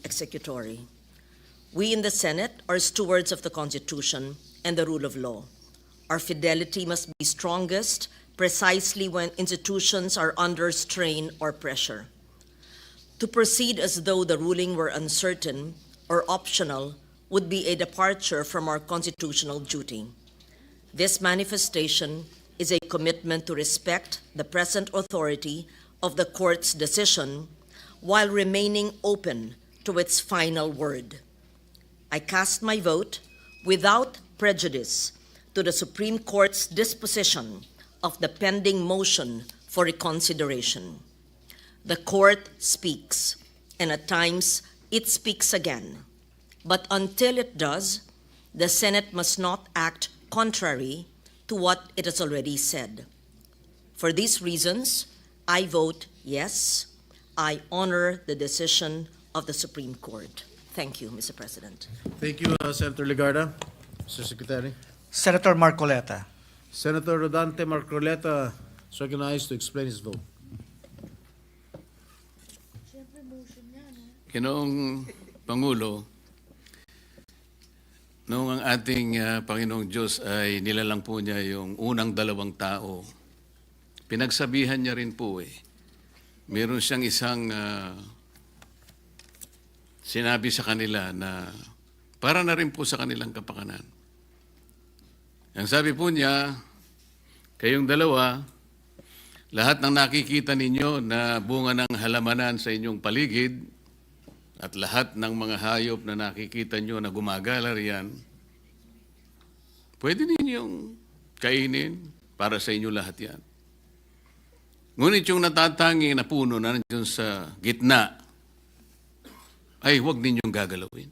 executory. We in the Senate are stewards of the Constitution and the rule of law. Our fidelity must be strongest precisely when institutions are under strain or pressure. To proceed as though the ruling were uncertain or optional would be a departure from our constitutional duty. This manifestation is a commitment to respect the present authority of the court's decision while remaining open to its final word. I cast my vote without prejudice to the Supreme Court's disposition of the pending motion for reconsideration. The court speaks, and at times it speaks again. But until it does, the Senate must not act contrary to what it has already said. For these reasons, I vote yes. I honor the decision of the Supreme Court. Thank you, Mr. President. Thank you, Senator Legarda. Mr. Secretary. Senator Marcoleta. Senator Rodante Marcoleta is recognized to explain his vote. Ginoong Pangulo, noong ang ating Panginoong Diyos ay nilalang po niya yung unang dalawang tao, pinagsabihan niya rin po meron siyang isang sinabi sa kanila na para na rin po sa kanilang kapakanan. Ang sabi po niya, kayong dalawa, lahat ng nakikita ninyo na bunga ng halamanan sa inyong paligid at lahat ng mga hayop na nakikita nyo na gumagala riyan, pwede ninyong kainin para sa inyo lahat yan. Ngunit yung natatangi na puno na nandiyon sa gitna, ay huwag ninyong gagalawin.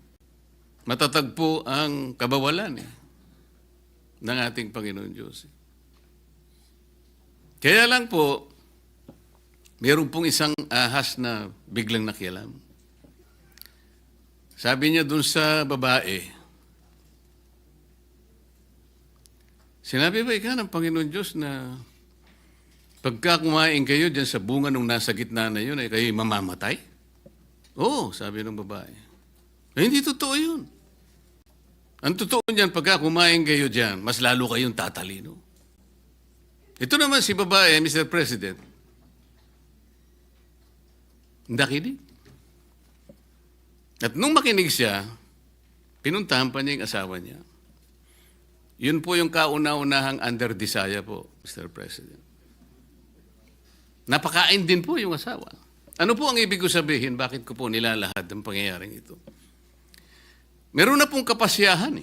Matatagpo ang kabawalan ng ating Panginoon Diyos. Kaya lang po, mayroon pong isang ahas na biglang nakialam. Sabi niya dun sa babae, sinabi ba ikaw ng Panginoon Diyos na pagka kumain kayo dyan sa bunga nung nasa gitna na yun, ay kayo mamamatay? Oo, sabi ng babae. Eh, hindi totoo yun. Ang totoo niyan, pagka kumain kayo dyan, mas lalo kayong tatalino. Ito naman si babae, Mr. President, nakinig. At nung makinig siya, pinuntahan pa niya yung asawa niya. Yun po yung kauna-unahang under-desire po, Mr. President. Napakain din po yung asawa. Ano po ang ibig ko sabihin? Bakit ko po nilalahad ang pangyayaring ito? Meron na pong kapasyahan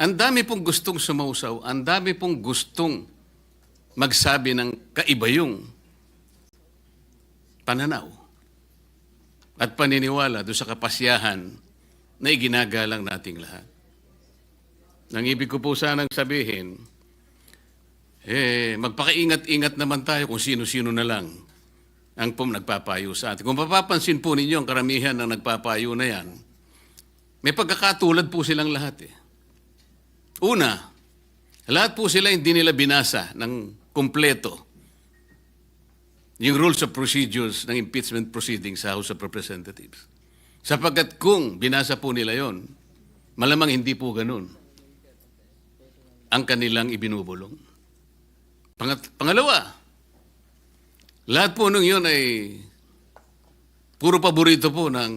Ang dami pong gustong sumausaw, ang dami pong gustong magsabi ng kaibayong pananaw at paniniwala doon sa kapasyahan na iginagalang nating lahat. Ang ibig ko po sanang sabihin, magpakaingat-ingat naman tayo kung sino-sino na lang ang nagpapayo sa atin. Kung mapapansin po ninyo ang karamihan ng nagpapayo na yan, may pagkakatulad po silang lahat Una, lahat po sila hindi nila binasa ng kumpleto yung rules of procedures ng impeachment proceedings sa House of Representatives. Sapagkat kung binasa po nila yon, malamang hindi po ganun ang kanilang ibinubulong. Pangalawa, lahat po nung yun ay puro paborito po ng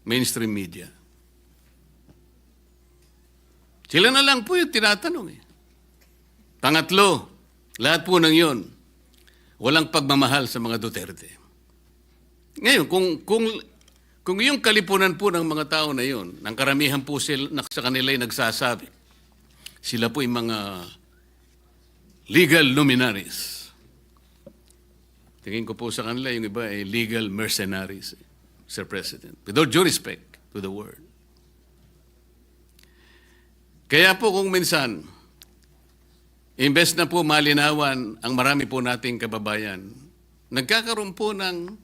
mainstream media. Sila na lang po yung tinatanong Pangatlo, lahat po ng yun, walang pagmamahal sa mga Duterte. Ngayon, kung yung kalipunan po ng mga tao na yun, ng karamihan po sila, sa kanila ay nagsasabi, sila po yung mga legal luminaries. Tingin ko po sa kanila, yung iba ay legal mercenaries, Sir President. With all due respect to the word. Kaya po kung minsan, imbes na po malinawan ang marami po nating kababayan, nagkakaroon po ng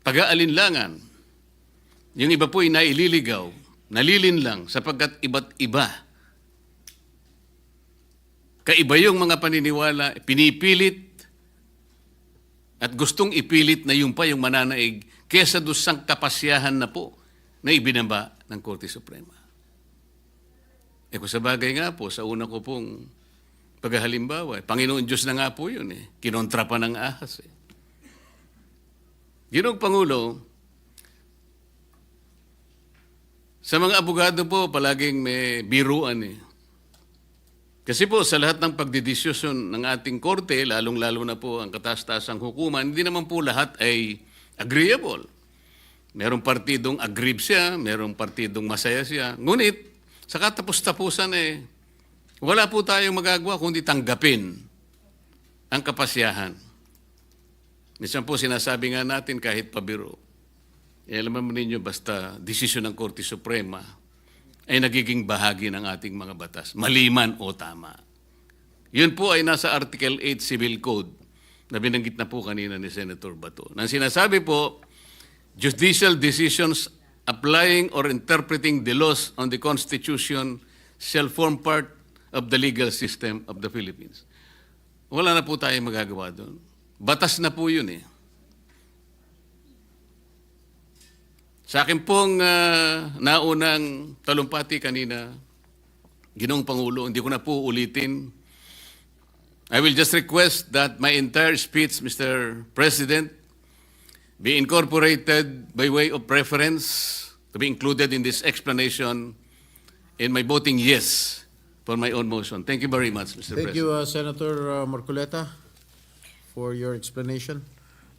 pag-aalinlangan. Yung iba po ay naililigaw, nalilinlang sapagkat iba't iba. Kaiba yung mga paniniwala, pinipilit at gustong ipilit na yung pa yung mananaig kesa doon sa kapasyahan na po na ibinaba ng Korte Suprema. Kung sa bagay nga po, sa una ko pong paghahalimbawa, Panginoon Diyos na nga po yun Kinontra pa ng ahas Ginoong Pangulo, sa mga abogado po, palaging may biruan Kasi po, sa lahat ng pagdidiskusyon ng ating korte, lalong-lalo na po ang kataas-taasang hukuman, hindi naman po lahat ay agreeable. Merong partidong aggrieved siya, merong partidong masaya siya. Ngunit, sa katapos-tapusan wala po tayong magagawa kundi tanggapin ang kapasyahan. Minsan po sinasabi nga natin kahit pabiro, alam mo ninyo basta desisyon ng Korte Suprema ay nagiging bahagi ng ating mga batas, maliman o tama. Yun po ay nasa Article 8 Civil Code na binanggit na po kanina ni Senator Bato. Nang sinasabi po, judicial decisions applying or interpreting the laws on the Constitution shall form part of the legal system of the Philippines. Wala na po tayong magagawa doon. Batas na po yun Sa akin pong naunang talumpati kanina, Ginoong Pangulo, hindi ko na po ulitin. I will just request that my entire speech, Mr. President, be incorporated by way of preference to be included in this explanation in my voting yes for my own motion. Thank you very much, Mr. Thank President. you, Senator Marcoleta, for your explanation.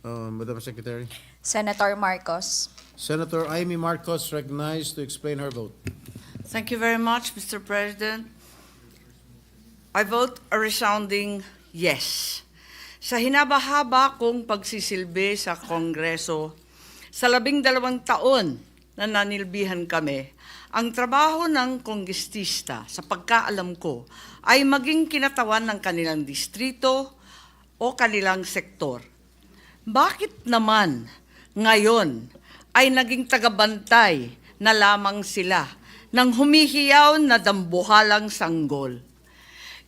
Madam Secretary. Senator Marcos. Senator Amy Marcos recognized to explain her vote. Thank you very much, Mr. President. I vote a resounding yes. Sa hinabahaba kong pagsisilbi sa Kongreso, sa 12 taon na nanilbihan kami, ang trabaho ng kongrestista, sa pagkaalam ko, ay maging kinatawan ng kanilang distrito o kanilang sektor. Bakit naman ngayon ay naging tagabantay na lamang sila ng humihiyaw na dambuhalang sanggol?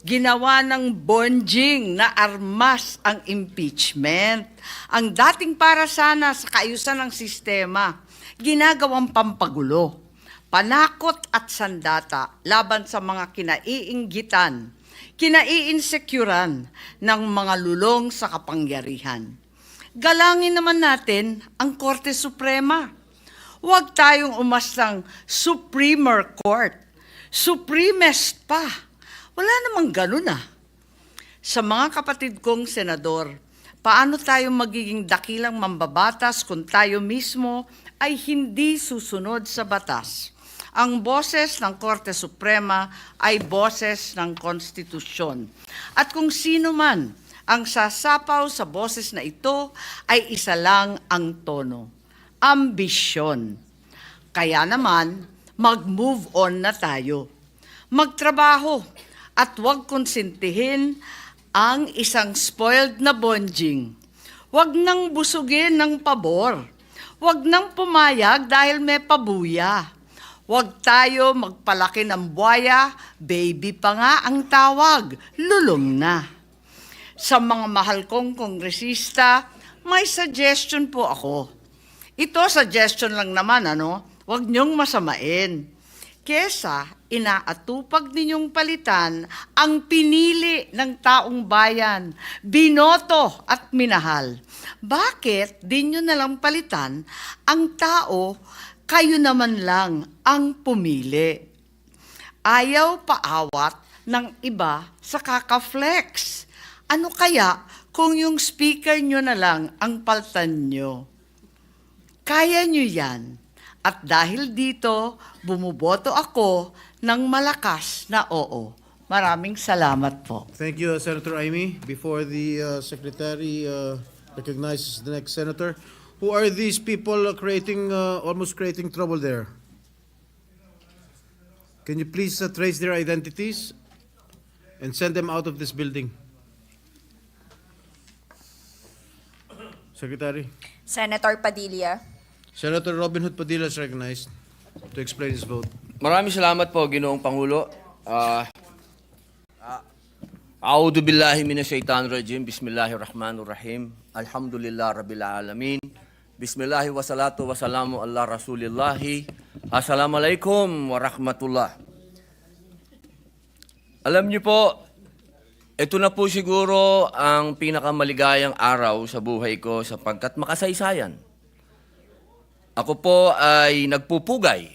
Ginawa ng bonjing na armas ang impeachment. Ang dating para sana sa kaayusan ng sistema, ginagawang pampagulo, panakot at sandata laban sa mga kinaiinggitan, kinaiinsecuran ng mga lulong sa kapangyarihan. Galangin naman natin ang Korte Suprema. Huwag tayong umastang Supremer Court. Supremest pa. Wala namang ganun Sa mga kapatid kong senador, paano tayo magiging dakilang mambabatas kung tayo mismo ay hindi susunod sa batas? Ang boses ng Korte Suprema ay boses ng konstitusyon. At kung sino man ang sasapaw sa boses na ito ay isa lang ang tono, ambisyon. Kaya naman, mag-move on na tayo. Magtrabaho at huwag konsintihin ang isang spoiled na bonjing. Huwag nang busugin ng pabor. Huwag nang pumayag dahil may pabuya. Huwag tayo magpalaki ng buwaya, baby pa nga ang tawag, lulong na. Sa mga mahal kong kongresista, may suggestion po ako. Ito, suggestion lang naman, Huwag niyong masamain. Kesa inaatupag ninyong palitan ang pinili ng taong bayan, binoto at minahal. Bakit di nyo nalang palitan ang tao, kayo naman lang ang pumili? Ayaw paawat ng iba sa kakaflex. Ano kaya kung yung speaker nyo na lang ang paltan nyo? Kaya nyo yan. At dahil dito, bumuboto ako ng malakas na oo. Maraming salamat po. Thank you, Senator Amy. Before the Secretary recognizes the next Senator, who are these people almost creating trouble there? Can you please trace their identities and send them out of this building? Secretary. Senator Padilla. Senator Robin Hood Padilla is recognized to explain his vote. Maraming salamat po, Ginoong Pangulo. A'udhu billahi minash shaitanir rajim. Bismillahirrahmanirrahim. Alhamdulillah rabbil alamin. Bismillahi wassalatu wassalamu ala rasulillahi. Assalamualaikum warahmatullah. Alam niyo po, ito na po siguro ang pinakamaligayang araw sa buhay ko sapagkat makasaysayan. Ako po ay nagpupugay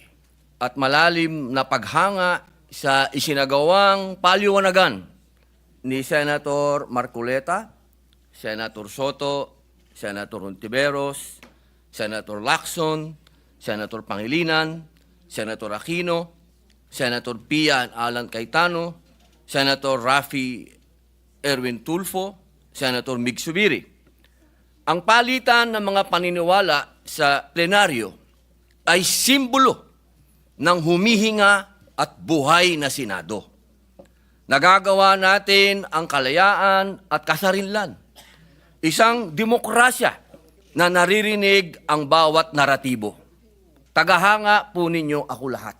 at malalim na paghanga sa isinagawang paliwanagan ni Senator Marcoleta, Senator Sotto, Senator Ontiveros, Senator Lacson, Senator Pangilinan, Senator Aquino, Senator Pia Alan Cayetano, Senator Rafi Irwin Tulfo, Senator Zubiri. Ang palitan ng mga paniniwala sa plenaryo ay simbolo ng humihinga at buhay na Senado. Nagagawa natin ang kalayaan at kasarinlan. Isang demokrasya na naririnig ang bawat naratibo. Tagahanga po ninyo ako lahat.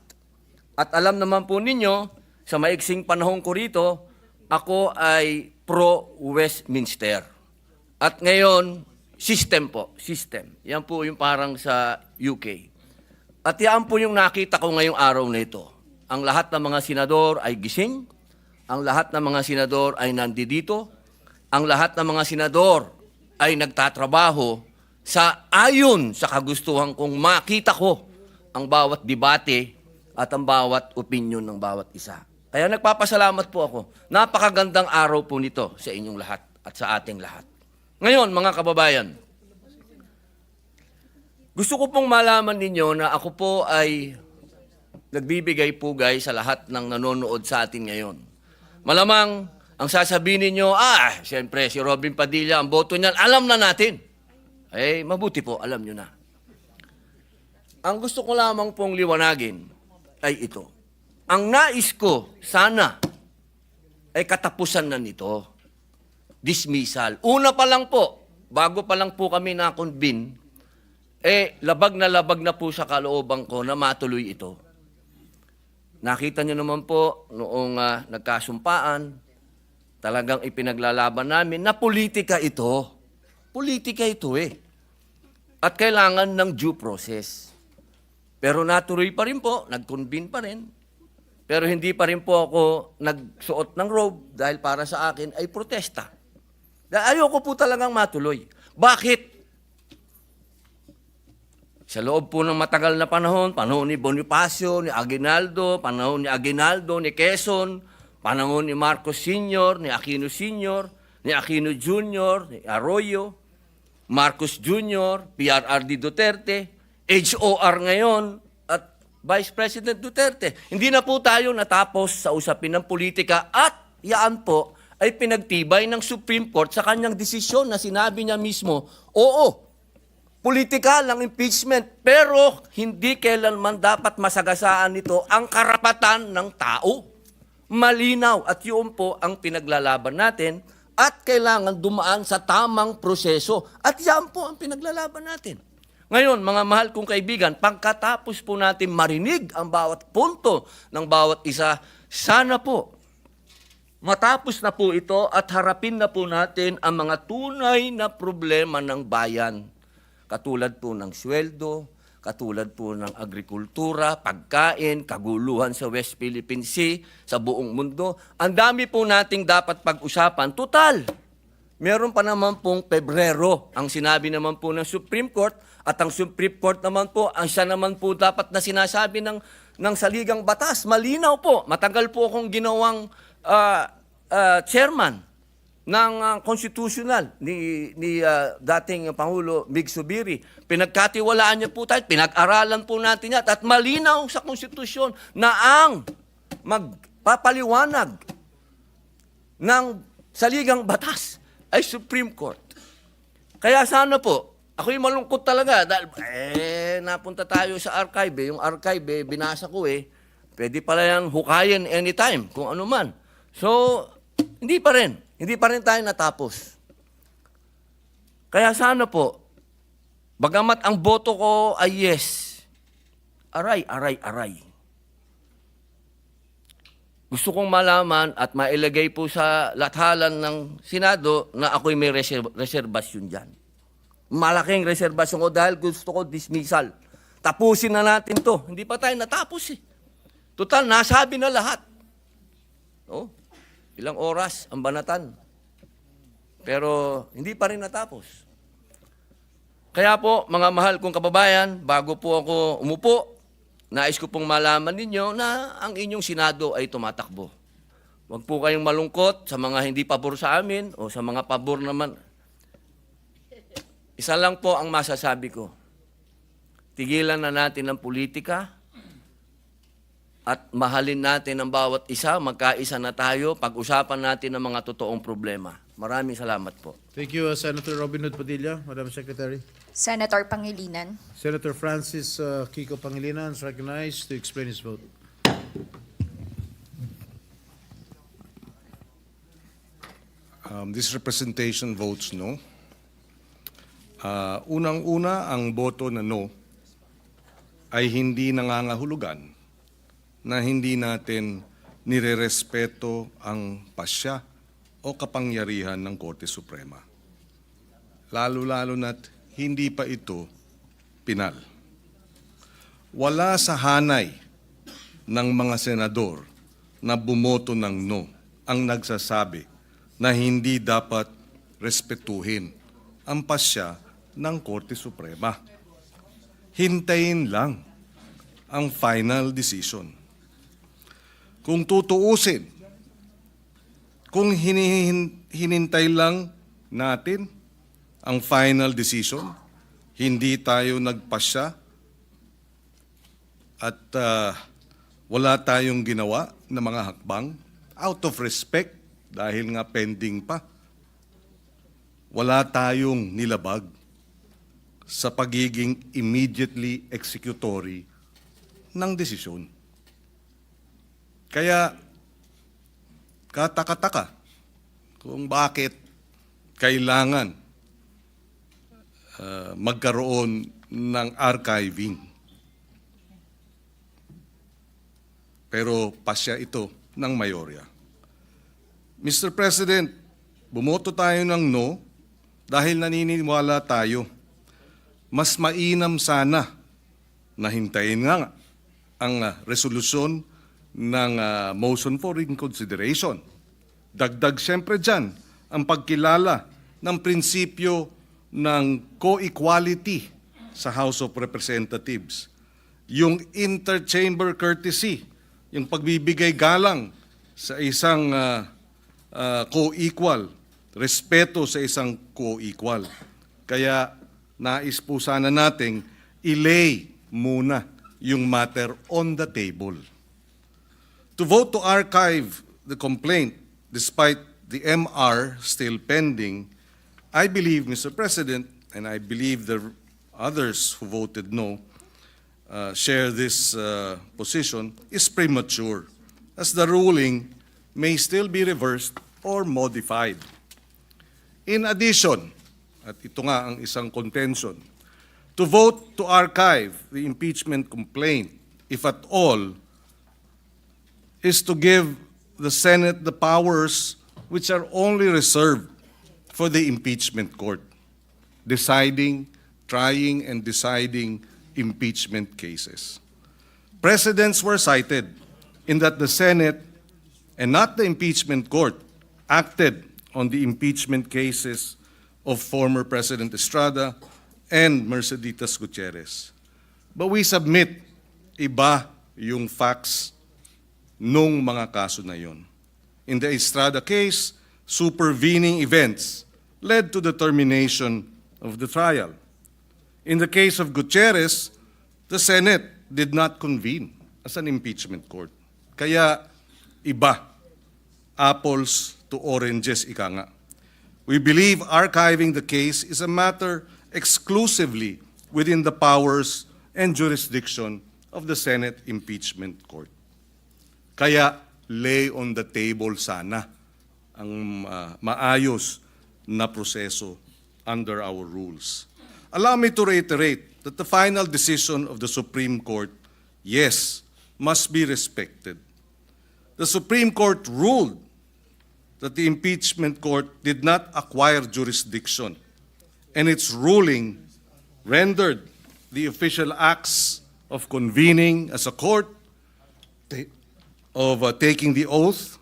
At alam naman po ninyo, sa maiksing panahon ko rito, ako ay pro-Westminster. At ngayon, system po, system. Yan po yung parang sa UK. At yan po yung nakita ko ngayong araw na ito. Ang lahat ng mga senador ay gising, ang lahat ng mga senador ay nandito, ang lahat ng mga senador ay nagtatrabaho sa ayon sa kagustuhan kong makita ko ang bawat debate at ang bawat opinion ng bawat isa. Kaya nagpapasalamat po ako. Napakagandang araw po nito sa inyong lahat at sa ating lahat. Ngayon, mga kababayan, gusto ko pong malaman ninyo na ako po ay nagbibigay-pugay sa lahat ng nanonood sa atin ngayon. Malamang ang sasabihin ninyo, siyempre si Robin Padilla, ang boto niyan, alam na natin. Mabuti po, alam nyo na. Ang gusto ko lamang pong liwanagin ay ito. Ang nais ko, sana, ay katapusan na nito. Dismissal. Una pa lang po, bago pa lang po kami na-convene, labag na po sa kalooban ko na matuloy ito. Nakita nyo naman po, noong nagkasumpaan, talagang ipinaglalaban namin na politika ito. Politika ito At kailangan ng due process. Pero natuloy pa rin po, nag-convene pa rin. Pero hindi pa rin po ako nagsuot ng robe dahil para sa akin ay protesta. Dahil ayoko po talagang matuloy. Bakit? Sa loob po ng matagal na panahon ni Bonifacio, ni Aguinaldo, panahon ni Aguinaldo, ni Quezon, panahon ni Marcos Sr., ni Aquino Sr., ni Aquino Jr., ni Arroyo, Marcos Jr., PRRD Duterte, HOR ngayon, at Vice President Duterte. Hindi na po tayo natapos sa usapin ng politika at yaan po ay pinagtibay ng Supreme Court sa kanyang desisyon na sinabi niya mismo, oo, politika lang impeachment, pero hindi kailanman dapat masagasaan nito ang karapatan ng tao. Malinaw at yun po ang pinaglalaban natin at kailangan dumaan sa tamang proseso. At yan po ang pinaglalaban natin. Ngayon, mga mahal kong kaibigan, pagkatapos po natin marinig ang bawat punto ng bawat isa, sana po, matapos na po ito at harapin na po natin ang mga tunay na problema ng bayan. Katulad po ng sweldo, katulad po ng agrikultura, pagkain, kaguluhan sa West Philippine Sea, sa buong mundo. Ang dami po nating dapat pag-usapan. Total, meron pa naman pong Pebrero ang sinabi naman po ng Supreme Court at ang Supreme Court naman po, ang siya naman po dapat na sinasabi ng saligang batas. Malinaw po, matagal po akong ginawang chairman ng constitutional ni dating Pangulo Zubiri. Pinagkatiwalaan niya po tayo, pinag-aralan po natin yan at malinaw sa konstitusyon na ang magpapaliwanag ng saligang batas ay Supreme Court. Kaya sana po, ako'y malungkot talaga dahil napunta tayo sa archive. Yung archive, binasa ko pwede pala yan hukayin anytime, kung ano man. So, hindi pa rin tayo natapos. Kaya sana po, bagamat ang boto ko ay yes, aray. Gusto kong malaman at mailagay po sa lathalan ng Senado na ako'y may reserbasyon dyan. Malaking reserbasyon ko dahil gusto ko dismissal. Tapusin na natin to. Hindi pa tayo natapos eh. Total, nasabi na lahat. Oh, ilang oras ang banatan. Pero hindi pa rin natapos. Kaya po, mga mahal kong kababayan, bago po ako umupo, nais ko pong malaman ninyo na ang inyong Senado ay tumatakbo. Huwag po kayong malungkot sa mga hindi pabor sa amin o sa mga pabor naman. Isa lang po ang masasabi ko. Tigilan na natin ang politika at mahalin natin ang bawat isa, magkaisa na tayo, pag-usapan natin ang mga totoong problema. Maraming salamat po. Thank you, Senator Robin Hood Padilla, Madam Secretary. Senator Pangilinan. Senator Francis Kiko Pangilinan is recognized to explain his vote. This representation votes no. Unang-una, ang boto na no ay hindi nangangahulugan na hindi natin nirerespeto ang pasya o kapangyarihan ng Korte Suprema. Lalo-lalo na't hindi pa ito pinal. Wala sa hanay ng mga senador na bumoto ng no ang nagsasabi na hindi dapat respetuhin ang pasya ng Korte Suprema. Hintayin lang ang final decision. Kung tutuusin, kung hinintay lang natin ang final decision, hindi tayo nagpasya at wala tayong ginawa na mga hakbang out of respect dahil nga pending pa. Wala tayong nilabag sa pagiging immediately executory ng desisyon. Kaya kataka-taka kung bakit kailangan magkaroon ng archiving. Pero pasya ito ng mayorya. Mr. President, bumoto tayo ng no dahil naniniwala tayo. Mas mainam sana na hintayin nga ang resolusyon ng motion for reconsideration. Dagdag siyempre dyan ang pagkilala ng prinsipyo ng co-equality sa House of Representatives. Yung interchamber courtesy, yung pagbibigay galang sa isang co-equal, respeto sa isang co-equal. Kaya nais po sana nating i-lay muna yung matter on the table. To vote to archive the complaint despite the MR still pending, I believe, Mr. President, and I believe the others who voted no share this position, is premature, as the ruling may still be reversed or modified. In addition, at ito nga ang isang contention, to vote to archive the impeachment complaint, if at all, is to give the Senate the powers which are only reserved for the impeachment court, deciding, trying, and deciding impeachment cases. Precedents were cited in that the Senate and not the impeachment court acted on the impeachment cases of former President Estrada and Merceditas Gutierrez. But we submit, iba yung facts nung mga kaso na yon. In the Estrada case, supervening events led to the termination of the trial. In the case of Gutierrez, the Senate did not convene as an impeachment court. Kaya iba, apples to oranges, ika nga. We believe archiving the case is a matter exclusively within the powers and jurisdiction of the Senate Impeachment Court. Kaya lay on the table sana ang maayos na proseso under our rules. Allow me to reiterate that the final decision of the Supreme Court, yes, must be respected. The Supreme Court ruled that the impeachment court did not acquire jurisdiction and its ruling rendered the official acts of convening as a court, of taking the oath,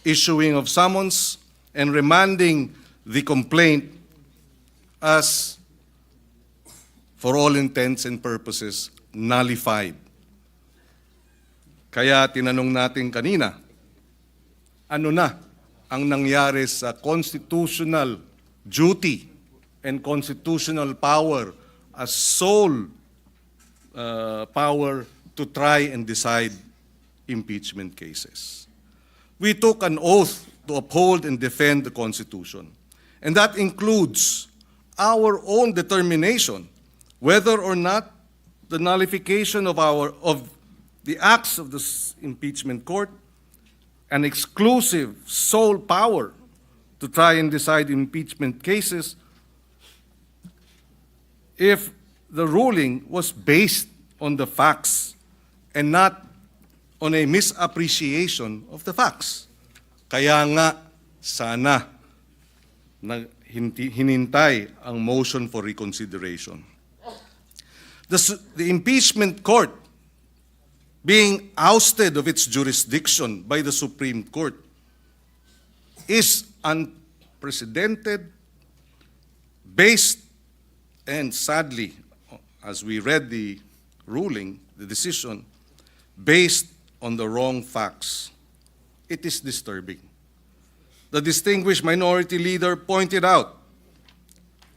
issuing of summons, and remanding the complaint as, for all intents and purposes, nullified. Kaya tinanong natin kanina, ano na ang nangyari sa constitutional duty and constitutional power as sole power to try and decide impeachment cases. We took an oath to uphold and defend the Constitution, and that includes our own determination whether or not the nullification of the acts of the impeachment court, an exclusive sole power to try and decide impeachment cases, if the ruling was based on the facts and not on a misappreciation of the facts. Kaya nga, sana hinintay ang motion for reconsideration. The impeachment court being ousted of its jurisdiction by the Supreme Court is unprecedented, based, and sadly, as we read the ruling, the decision, based on the wrong facts. It is disturbing. The distinguished minority leader pointed out,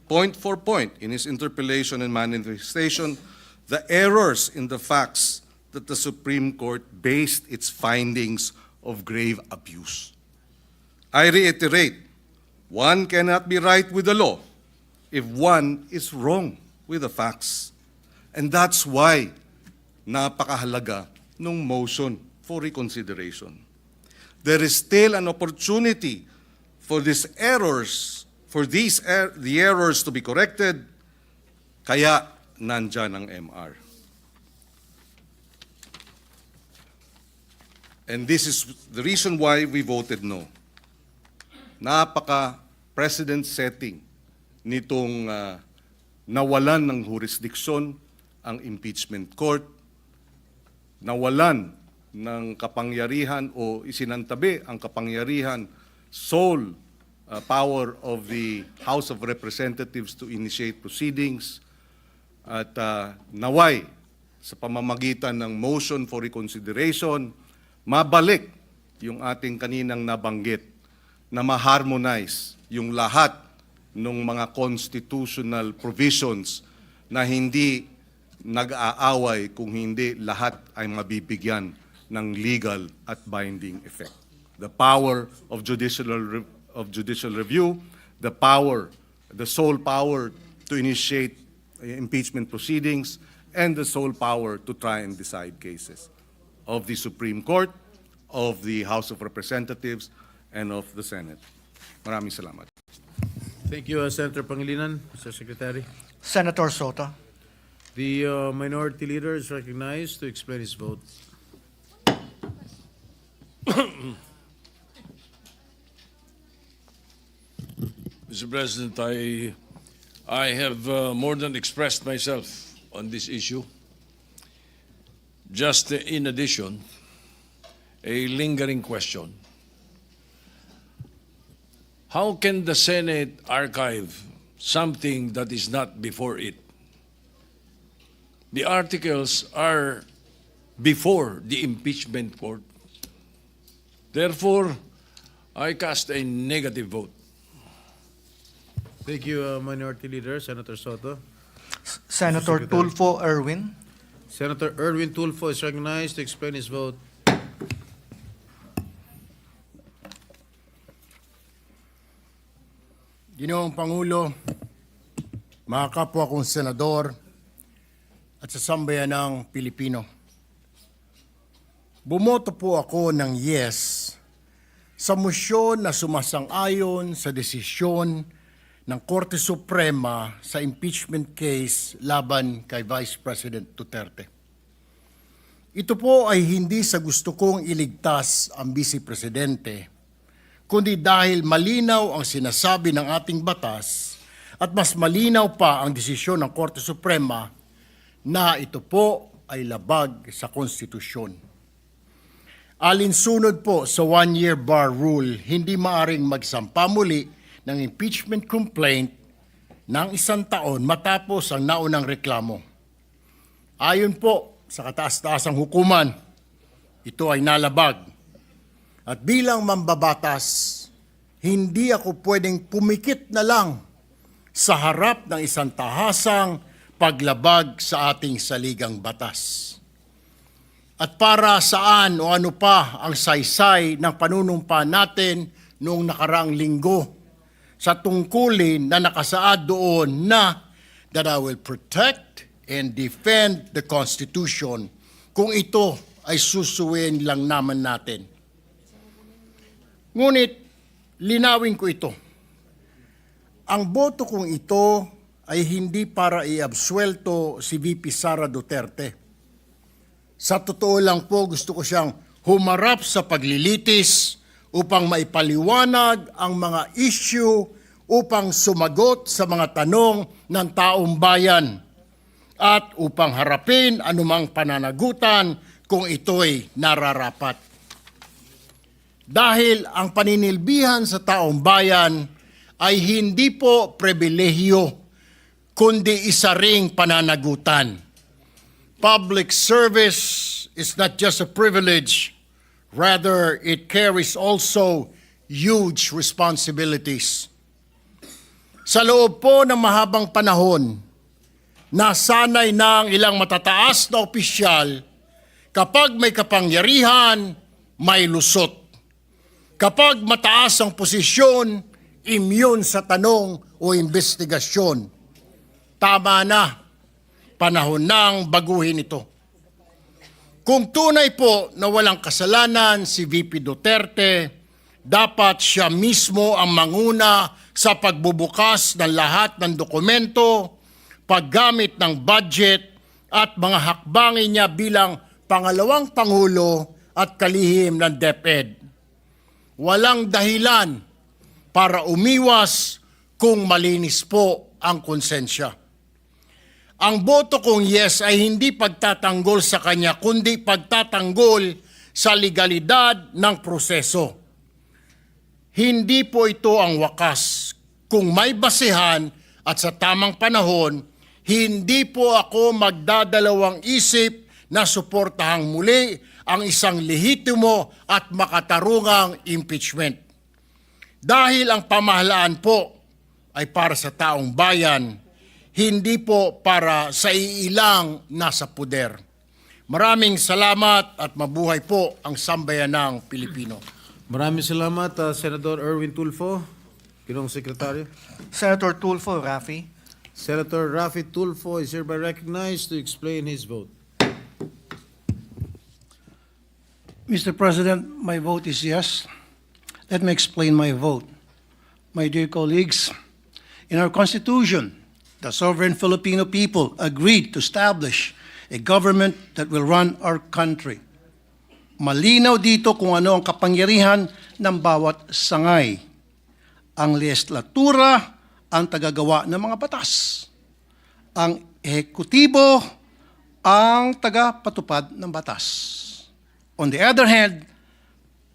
point for point, in his interpellation and manifestation, the errors in the facts that the Supreme Court based its findings of grave abuse. I reiterate, one cannot be right with the law if one is wrong with the facts. And that's why napakahalaga nung motion for reconsideration. There is still an opportunity for the errors to be corrected, kaya nandyan ang MR. And this is the reason why we voted no. Napaka-precedent setting nitong nawalan ng jurisdiksyon ang impeachment court, nawalan ng kapangyarihan o isinantabi ang kapangyarihan, sole power of the House of Representatives to initiate proceedings, at naway sa pamamagitan ng motion for reconsideration, mabalik yung ating kaninang nabanggit na ma-harmonize yung lahat ng mga constitutional provisions na hindi nag-aaway kung hindi lahat ay mabibigyan ng legal at binding effect. The power of judicial review, the sole power to initiate impeachment proceedings, and the sole power to try and decide cases of the Supreme Court, of the House of Representatives, and of the Senate. Maraming salamat. Thank you, Senator Pangilinan. Mr. Secretary. Senator Sotto. The minority leader is recognized to explain his vote. Mr. President, I have more than expressed myself on this issue. Just in addition, a lingering question. How can the Senate archive something that is not before it? The articles are before the impeachment court. Therefore, I cast a negative vote. Thank you, Minority Leader, Senator Sotto. Senator Secretary. Tulfo Irwin. Senator Irwin Tulfo is recognized to explain his vote. Ginoong Pangulo, mga kapwa kong senador at sa sambayanang Pilipino. Bumoto po ako ng yes sa mosyón na sumasang-ayon sa desisyon ng Korte Suprema sa impeachment case laban kay Vice President Duterte. Ito po ay hindi sa gusto kong iligtas ang Vice Presidente, kundi dahil malinaw ang sinasabi ng ating batas at mas malinaw pa ang desisyon ng Korte Suprema na ito po ay labag sa konstitusyon. Alinsunod po sa one-year bar rule, hindi maaring magsampa muli ng impeachment complaint ng 1 taon matapos ang naunang reklamo. Ayon po sa kataas-taasang hukuman, ito ay nalabag. At bilang mambabatas, hindi ako pwedeng pumikit na lang sa harap ng isang tahasang paglabag sa ating saligang batas. At para saan o ano pa ang saysay ng panunumpa natin noong nakaraang linggo sa tungkulin na nakasaad doon na that I will protect and defend the Constitution kung ito ay susuwin lang naman natin. Ngunit linawin ko ito. Ang boto kong ito ay hindi para iabsuelto si VP Sara Duterte. Sa totoo lang po, gusto ko siyang humarap sa paglilitis upang maipaliwanag ang mga issue upang sumagot sa mga tanong ng taong bayan at upang harapin anumang pananagutan kung ito'y nararapat. Dahil ang paninilbihan sa taong bayan ay hindi po pribilehyo, kundi isa ring pananagutan. Public service is not just a privilege, rather it carries also huge responsibilities. Sa loob po ng mahabang panahon, nasanay na ang ilang matataas na opisyal kapag may kapangyarihan, may lusot. Kapag mataas ang posisyon, immune sa tanong o investigasyon. Tama na. Panahon nang baguhin ito. Kung tunay po na walang kasalanan si VP Duterte, dapat siya mismo ang manguna sa pagbubukas ng lahat ng dokumento, paggamit ng budget at mga hakbangin niya bilang pangalawang Pangulo at kalihim ng DepEd. Walang dahilan para umiwas kung malinis po ang konsensya. Ang boto kong yes ay hindi pagtatanggol sa kanya, kundi pagtatanggol sa legalidad ng proseso. Hindi po ito ang wakas. Kung may basehan at sa tamang panahon, hindi po ako magdadalawang isip na suportahang muli ang isang lehitimo at makatarungang impeachment. Dahil ang pamahalaan po ay para sa taong bayan, hindi po para sa iilang nasa puder. Maraming salamat at mabuhay po ang sambayanang Pilipino. Maraming salamat, Senador Irwin Tulfo. Ginoong Sekretaryo. Senator Tulfo, Rafi. Senator Rafi Tulfo is hereby recognized to explain his vote. Mr. President, my vote is yes. Let me explain my vote. My dear colleagues, in our Constitution, the sovereign Filipino people agreed to establish a government that will run our country. Malinaw dito kung ano ang kapangyarihan ng bawat sangay. Ang legislatura ang tagagawa ng mga batas. Ang ehekutibo ang tagapatupad ng batas. On the other hand,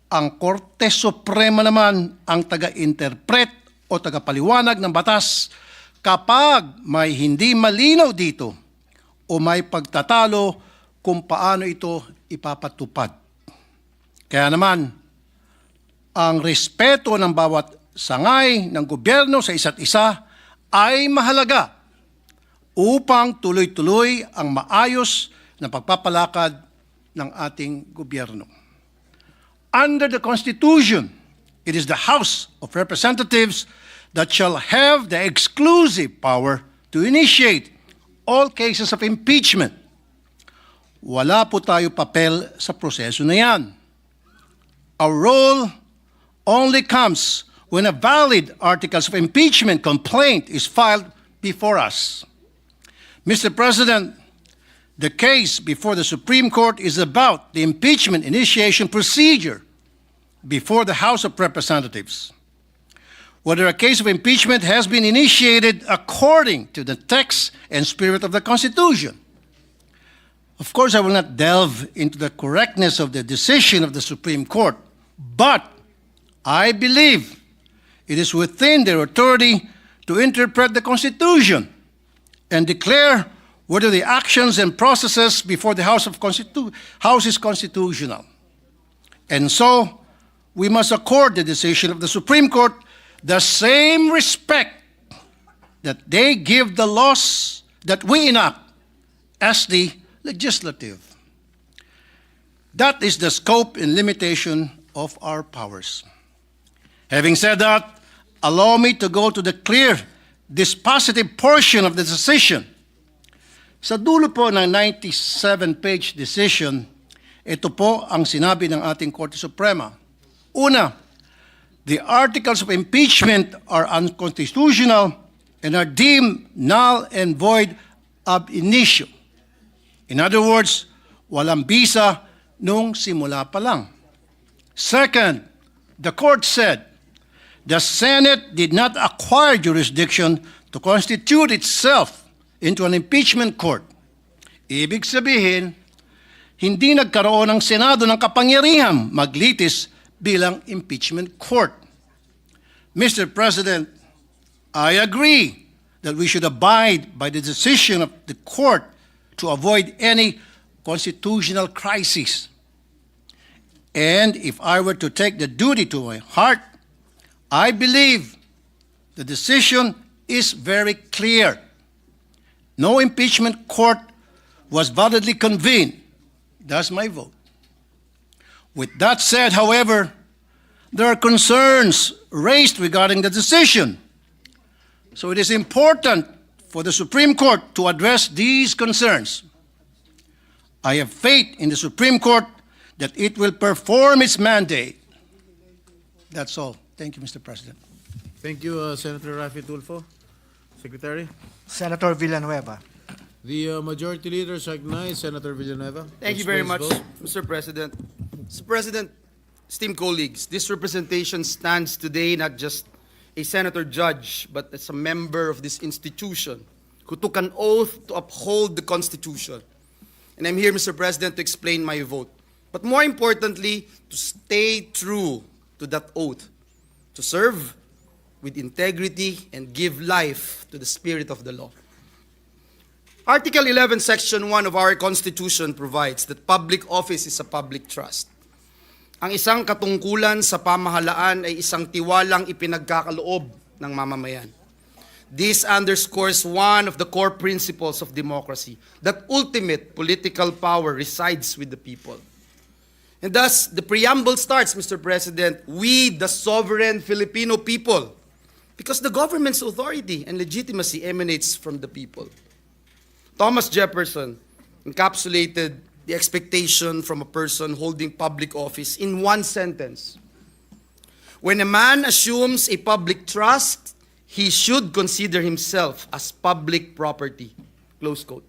ang Korte Suprema naman ang taga-interpret o tagapaliwanag ng batas kapag may hindi malinaw dito o may pagtatalo kung paano ito ipapatupad. Kaya naman, ang respeto ng bawat sangay ng gobyerno sa isa't isa ay mahalaga upang tuloy-tuloy ang maayos na pagpapalakad ng ating gobyerno. Under the Constitution, it is the House of Representatives that shall have the exclusive power to initiate all cases of impeachment. Wala po tayo papel sa proseso na yan. Our role only comes when a valid Articles of Impeachment complaint is filed before us. Mr. President, the case before the Supreme Court is about the impeachment initiation procedure before the House of Representatives. whether a case of impeachment has been initiated according to the text and spirit of the Constitution. Of course, I will not delve into the correctness of the decision of the Supreme Court, but I believe it is within their authority to interpret the Constitution and declare whether the actions and processes before the House is constitutional. And so, we must accord the decision of the Supreme Court the same respect that they give the laws that we enact as the legislative. That is the scope and limitation of our powers. Having said that, allow me to go to the clear, dispositive portion of the decision. Sa dulo po ng 97-page decision, ito po ang sinabi ng ating Korte Suprema. Una, the Articles of Impeachment are unconstitutional and are deemed null and void ab initio. In other words, walang bisa nung simula pa lang. Second, the court said, the Senate did not acquire jurisdiction to constitute itself into an impeachment court. Ibig sabihin, hindi nagkaroon ng Senado ng kapangyarihang maglitis bilang impeachment court. Mr. President, I agree that we should abide by the decision of the court to avoid any constitutional crisis. And if I were to take the duty to my heart, I believe the decision is very clear. No impeachment court was validly convened. That's my vote. With that said, however, there are concerns raised regarding the decision. So it is important for the Supreme Court to address these concerns. I have faith in the Supreme Court that it will perform its mandate. That's all. Thank you, Mr. President. Thank you, Senator Rafi Tulfo. Secretary? Senator Villanueva. The Majority Leader recognizes Senator Villanueva. Thank you very much, Mr. President. Mr. President, esteemed colleagues, this representation stands today not just a senator judge, but as a member of this institution who took an oath to uphold the Constitution. And I'm here, Mr. President, to explain my vote. But more importantly, to stay true to that oath, to serve with integrity and give life to the spirit of the law. Article 11, Section 1 of our Constitution provides that public office is a public trust. Ang isang katungkulan sa pamahalaan ay isang tiwalang ipinagkakaloob ng mamamayan. This underscores one of the core principles of democracy, that ultimate political power resides with the people. And thus, the preamble starts, Mr. President, we, the sovereign Filipino people, because the government's authority and legitimacy emanates from the people. Thomas Jefferson encapsulated the expectation from a person holding public office in one sentence. When a man assumes a public trust, he should consider himself as public property. Close quote.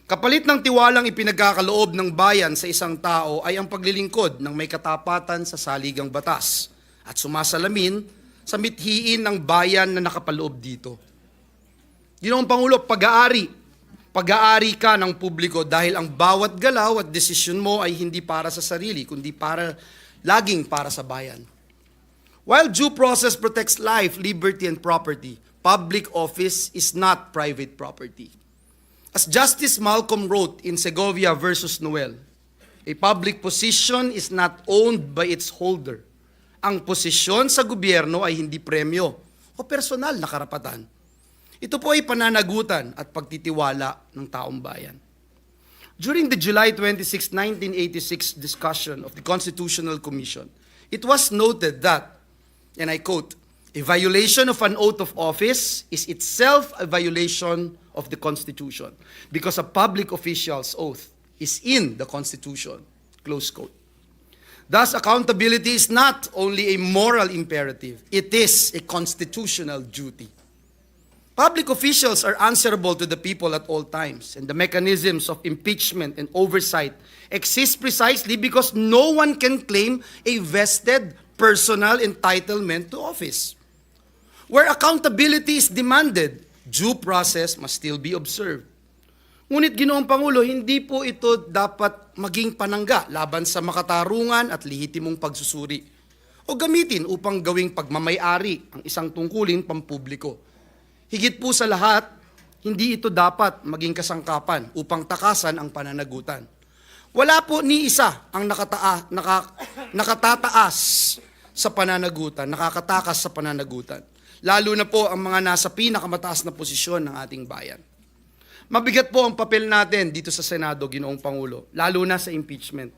Kapalit ng tiwalang ipinagkakaloob ng bayan sa isang tao ay ang paglilingkod ng may katapatan sa saligang batas at sumasalamin sa mithiin ng bayan na nakapaloob dito. Ginoong Pangulo, pag-aari ka ng publiko dahil ang bawat galaw at desisyon mo ay hindi para sa sarili, kundi laging para sa bayan. While due process protects life, liberty, and property, public office is not private property. As Justice Malcolm wrote in Segovia versus Noel, a public position is not owned by its holder. Ang posisyon sa gobyerno ay hindi premyo o personal na karapatan. Ito po ay pananagutan at pagtitiwala ng taong bayan. During the July 26, 1986 discussion of the Constitutional Commission, it was noted that, and I quote, a violation of an oath of office is itself a violation of the Constitution because a public official's oath is in the Constitution. Close quote. Thus, accountability is not only a moral imperative, it is a constitutional duty. Public officials are answerable to the people at all times, and the mechanisms of impeachment and oversight exist precisely because no one can claim a vested personal entitlement to office. Where accountability is demanded, due process must still be observed. Ngunit Ginoong Pangulo, hindi po ito dapat maging panangga laban sa makatarungan at lehitimong pagsusuri o gamitin upang gawing pagmamay-ari ang isang tungkulin pampubliko. Higit po sa lahat, hindi ito dapat maging kasangkapan upang takasan ang pananagutan. Wala po ni isa ang nakatataas sa pananagutan, nakakatakas sa pananagutan. Lalo na po ang mga nasa pinakamataas na posisyon ng ating bayan. Mabigat po ang papel natin dito sa Senado, Ginoong Pangulo, lalo na sa impeachment.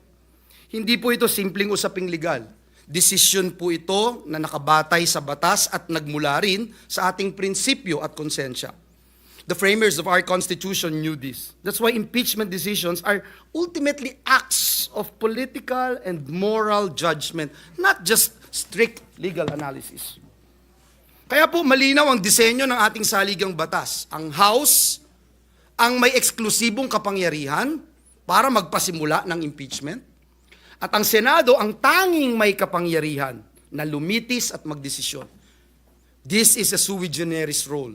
Hindi po ito simpleng usaping legal. Desisyon po ito na nakabatay sa batas at nagmula rin sa ating prinsipyo at konsensya. The framers of our Constitution knew this. That's why impeachment decisions are ultimately acts of political and moral judgment, not just strict legal analysis. Kaya po malinaw ang disenyo ng ating saligang batas. Ang House ang may eksklusibong kapangyarihan para magpasimula ng impeachment, at ang Senado ang tanging may kapangyarihan na lumitis at magdesisyon. This is a sui generis role,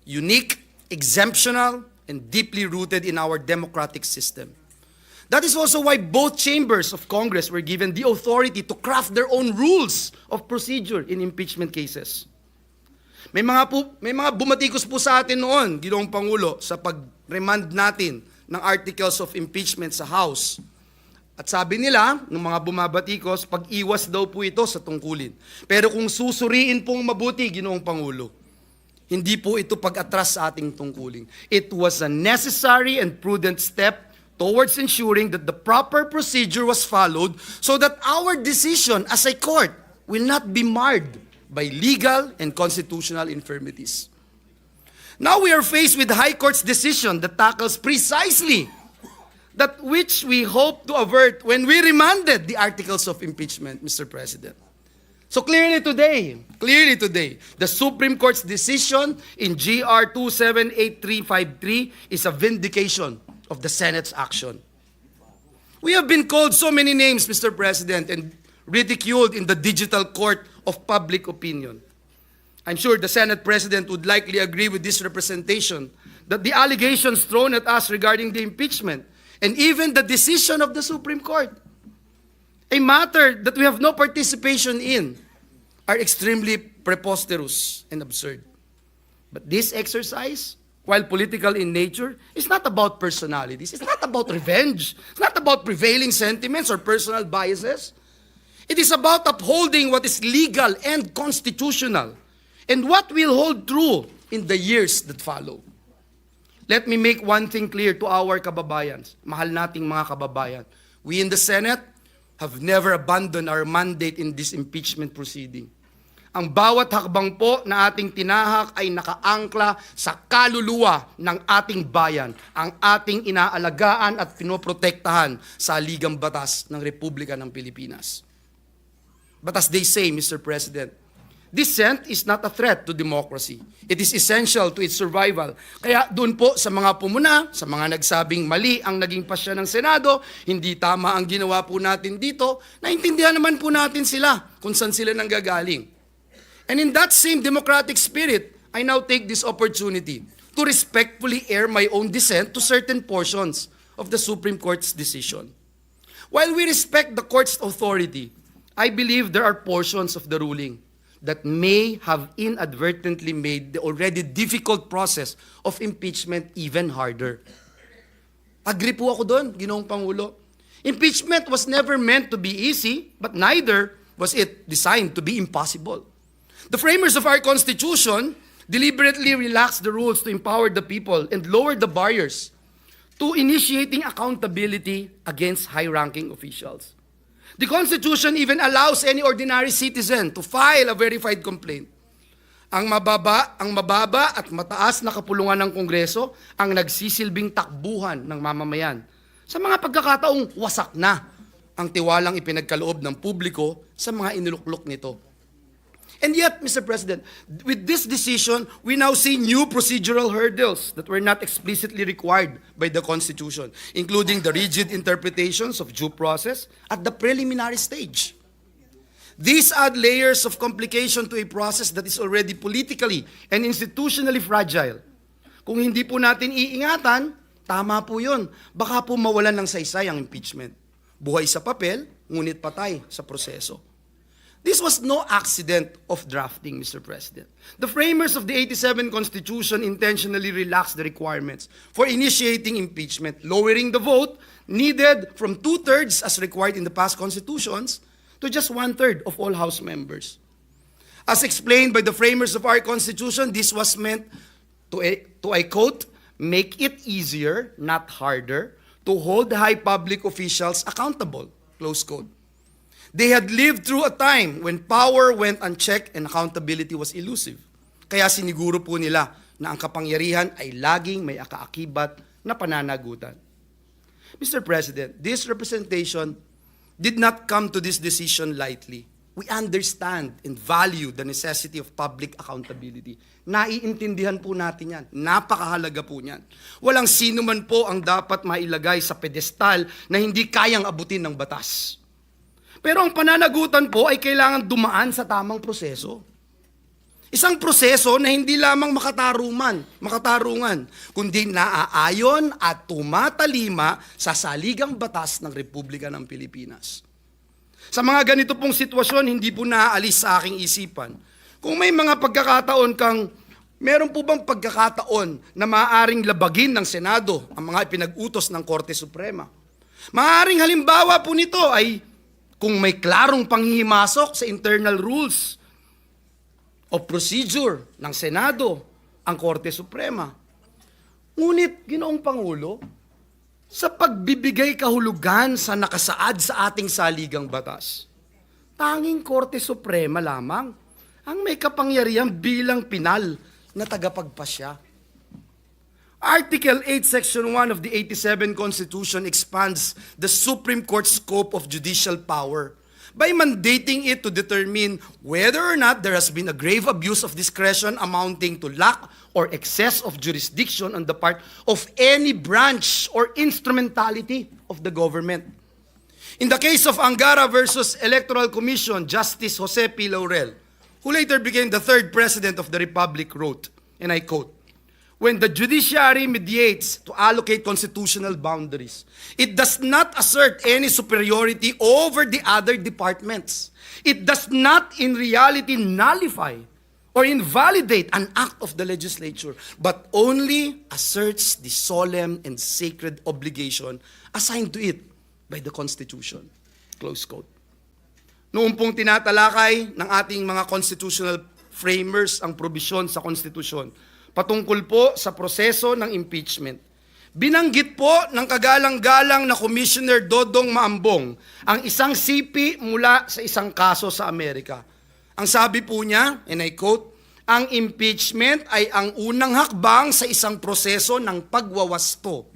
unique, exemptional, and deeply rooted in our democratic system. That is also why both chambers of Congress were given the authority to craft their own rules of procedure in impeachment cases. May mga bumatikos po sa atin noon, Ginoong Pangulo, sa pag-remand natin ng Articles of Impeachment sa House. At sabi nila, ng mga bumabatikos, pag-iwas daw po ito sa tungkulin. Pero kung susuriin pong mabuti, Ginoong Pangulo, hindi po ito pag-atras sa ating tungkulin. It was a necessary and prudent step towards ensuring that the proper procedure was followed so that our decision as a court will not be marred by legal and constitutional infirmities. Now we are faced with the High Court's decision that tackles precisely that which we hope to avert when we remanded the Articles of Impeachment, Mr. President. So clearly today, the Supreme Court's decision in GR 278353 is a vindication of the Senate's action. We have been called so many names, Mr. President, and ridiculed in the digital court of public opinion. I'm sure the Senate President would likely agree with this representation that the allegations thrown at us regarding the impeachment and even the decision of the Supreme Court, a matter that we have no participation in, are extremely preposterous and absurd. But this exercise, while political in nature, is not about personalities. It's not about revenge. It's not about prevailing sentiments or personal biases. It is about upholding what is legal and constitutional and what will hold true in the years that follow. Let me make one thing clear to our kababayans, mahal nating mga kababayan. We in the Senate have never abandoned our mandate in this impeachment proceeding. Ang bawat hakbang po na ating tinahak ay nakaangkla sa kaluluwa ng ating bayan, ang ating inaalagaan at pinoprotektahan sa ligang batas ng Republika ng Pilipinas. But as they say, Mr. President, dissent is not a threat to democracy. It is essential to its survival. Kaya doon po sa mga pumuna, sa mga nagsabing mali ang naging pasya ng Senado, hindi tama ang ginawa po natin dito, naintindihan naman po natin sila kung saan sila nanggagaling. And in that same democratic spirit, I now take this opportunity to respectfully air my own dissent to certain portions of the Supreme Court's decision. While we respect the court's authority, I believe there are portions of the ruling that may have inadvertently made the already difficult process of impeachment even harder. Agree po ako doon, Ginoong Pangulo. Impeachment was never meant to be easy, but neither was it designed to be impossible. The framers of our Constitution deliberately relaxed the rules to empower the people and lower the barriers to initiating accountability against high-ranking officials. The Constitution even allows any ordinary citizen to file a verified complaint. Ang mababa at mataas na kapulungan ng Kongreso ang nagsisilbing takbuhan ng mamamayan sa mga pagkakataong wasak na ang tiwalang ipinagkaloob ng publiko sa mga inuluklok nito. And yet, Mr. President, with this decision, we now see new procedural hurdles that were not explicitly required by the Constitution, including the rigid interpretations of due process at the preliminary stage. These add layers of complication to a process that is already politically and institutionally fragile. Kung hindi po natin iingatan, tama po yun. Baka po mawalan ng saysay ang impeachment. Buhay sa papel, ngunit patay sa proseso. This was no accident of drafting, Mr. President. The framers of the 87 Constitution intentionally relaxed the requirements for initiating impeachment, lowering the vote needed from 2/3 as required in the past constitutions to just 1/3 of all House members. As explained by the framers of our Constitution, this was meant to, I quote, make it easier, not harder, to hold high public officials accountable, close quote. They had lived through a time when power went unchecked and accountability was elusive. Kaya siniguro po nila na ang kapangyarihan ay laging may akaakibat na pananagutan. Mr. President, this representation did not come to this decision lightly. We understand and value the necessity of public accountability. Naiintindihan po natin yan. Napakahalaga po niyan. Walang sino man po ang dapat mailagay sa pedestal na hindi kayang abutin ng batas. Pero ang pananagutan po ay kailangan dumaan sa tamang proseso. Isang proseso na hindi lamang makatarungan, kundi naaayon at tumatalima sa saligang batas ng Republika ng Pilipinas. Sa mga ganito pong sitwasyon, hindi po naaalis sa aking isipan. Kung may mga meron po bang pagkakataon na maaaring labagin ng Senado ang mga ipinag-utos ng Korte Suprema? Maaaring halimbawa po nito ay kung may klarong panghihimasok sa internal rules o procedure ng Senado, ang Korte Suprema. Ngunit, Ginoong Pangulo, sa pagbibigay kahulugan sa nakasaad sa ating saligang batas, tanging Korte Suprema lamang ang may kapangyarihan bilang pinal na tagapagpasya. Article 8, Section 1 of the 87 Constitution expands the Supreme Court's scope of judicial power by mandating it to determine whether or not there has been a grave abuse of discretion amounting to lack or excess of jurisdiction on the part of any branch or instrumentality of the government. In the case of Angara versus Electoral Commission, Justice Jose P. Laurel, who later became the third President of the Republic, wrote, and I quote, "When the judiciary mediates to allocate constitutional boundaries, it does not assert any superiority over the other departments. It does not in reality nullify or invalidate an act of the legislature, but only asserts the solemn and sacred obligation assigned to it by the Constitution." Close quote. Noong pong tinatalakay ng ating mga constitutional framers ang probisyon sa konstitusyon patungkol po sa proseso ng impeachment, binanggit po ng kagalang-galang na Commissioner Dodong Maambong ang isang sipi mula sa isang kaso sa Amerika. Ang sabi po niya, and I quote, "Ang impeachment ay ang unang hakbang sa isang proseso ng pagwawasto.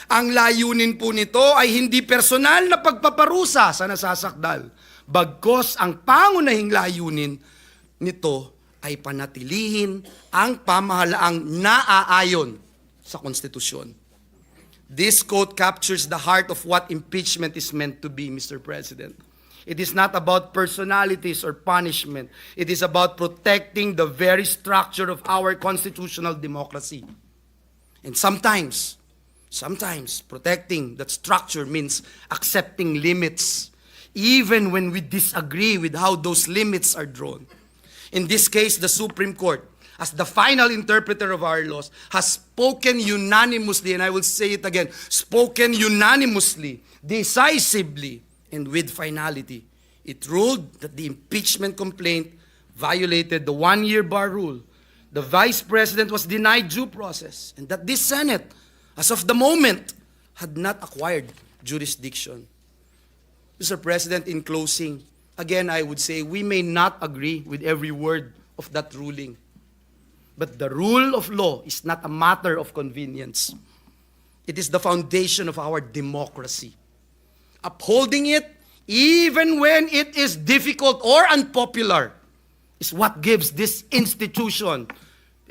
Ang layunin po nito ay hindi personal na pagpaparusa sa nasasakdal, bagkos ang pangunahing layunin nito ay panatilihin ang pamahalaang naaayon sa konstitusyon." This quote captures the heart of what impeachment is meant to be, Mr. President. It is not about personalities or punishment. It is about protecting the very structure of our constitutional democracy. And sometimes protecting that structure means accepting limits, even when we disagree with how those limits are drawn. In this case, the Supreme Court, as the final interpreter of our laws, has spoken unanimously, and I will say it again, spoken unanimously, decisively, and with finality. It ruled that the impeachment complaint violated the one-year bar rule. The Vice President was denied due process, and that this Senate, as of the moment, had not acquired jurisdiction. Mr. President, in closing, again, I would say we may not agree with every word of that ruling. But the rule of law is not a matter of convenience. It is the foundation of our democracy. Upholding it, even when it is difficult or unpopular, is what gives this institution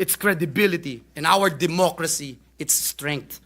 its credibility and our democracy its strength.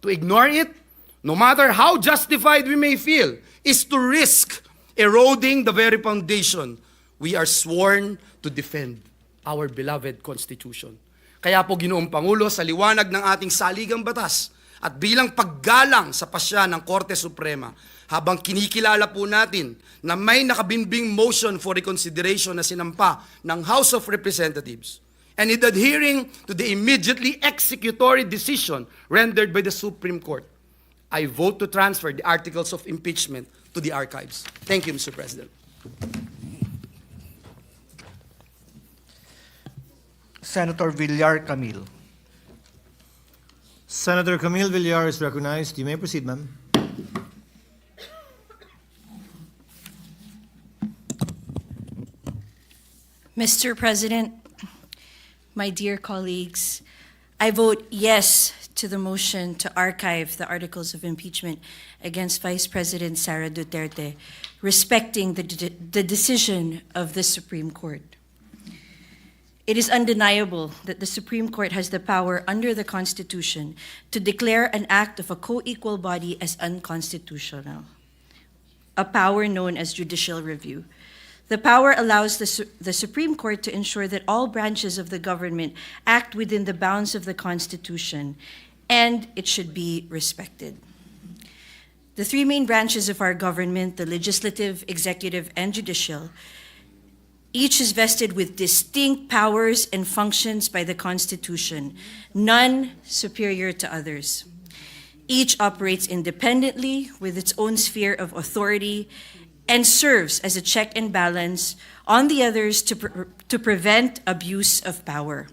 To ignore it, no matter how justified we may feel, is to risk eroding the very foundation we are sworn to defend, our beloved Constitution. Kaya po, Ginoong Pangulo, sa liwanag ng ating saligang batas at bilang paggalang sa pasya ng Korte Suprema, habang kinikilala po natin na may nakabinbing motion for reconsideration na sinampa ng House of Representatives, and in adhering to the immediately executory decision rendered by the Supreme Court, I vote to transfer the Articles of Impeachment to the archives. Thank you, Mr. President. Senator Villar Camille. Senator Camille Villar is recognized. You may proceed, ma'am. Mr. President, my dear colleagues, I vote yes to the motion to archive the Articles of Impeachment against Vice President Sara Duterte, respecting the decision of the Supreme Court. It is undeniable that the Supreme Court has the power under the Constitution to declare an act of a co-equal body as unconstitutional, a power known as judicial review. The power allows the Supreme Court to ensure that all branches of the government act within the bounds of the Constitution, and it should be respected. The three main branches of our government, the legislative, executive, and judicial, each is vested with distinct powers and functions by the Constitution, none superior to others. Each operates independently with its own sphere of authority and serves as a check and balance on the others to prevent abuse of power.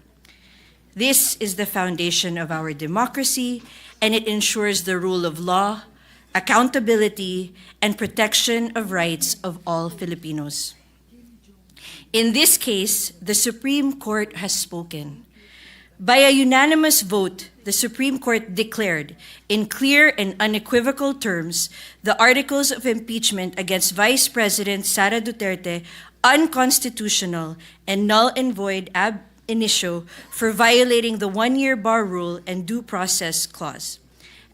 This is the foundation of our democracy, and it ensures the rule of law, accountability, and protection of rights of all Filipinos. In this case, the Supreme Court has spoken. By a unanimous vote, the Supreme Court declared in clear and unequivocal terms the Articles of Impeachment against Vice President Sara Duterte unconstitutional and null and void ab initio for violating the one-year bar rule and due process clause.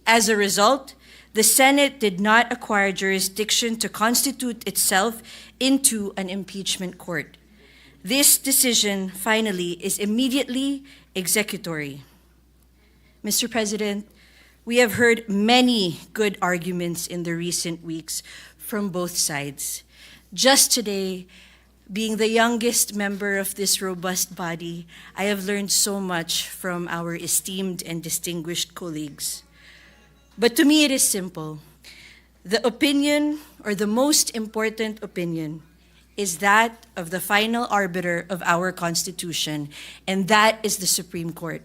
As a result, the Senate did not acquire jurisdiction to constitute itself into an impeachment court. This decision, finally, is immediately executory. Mr. President, we have heard many good arguments in the recent weeks from both sides. Just today, being the youngest member of this robust body, I have learned so much from our esteemed and distinguished colleagues. But to me, it is simple. The opinion, or the most important opinion, is that of the final arbiter of our Constitution, and that is the Supreme Court.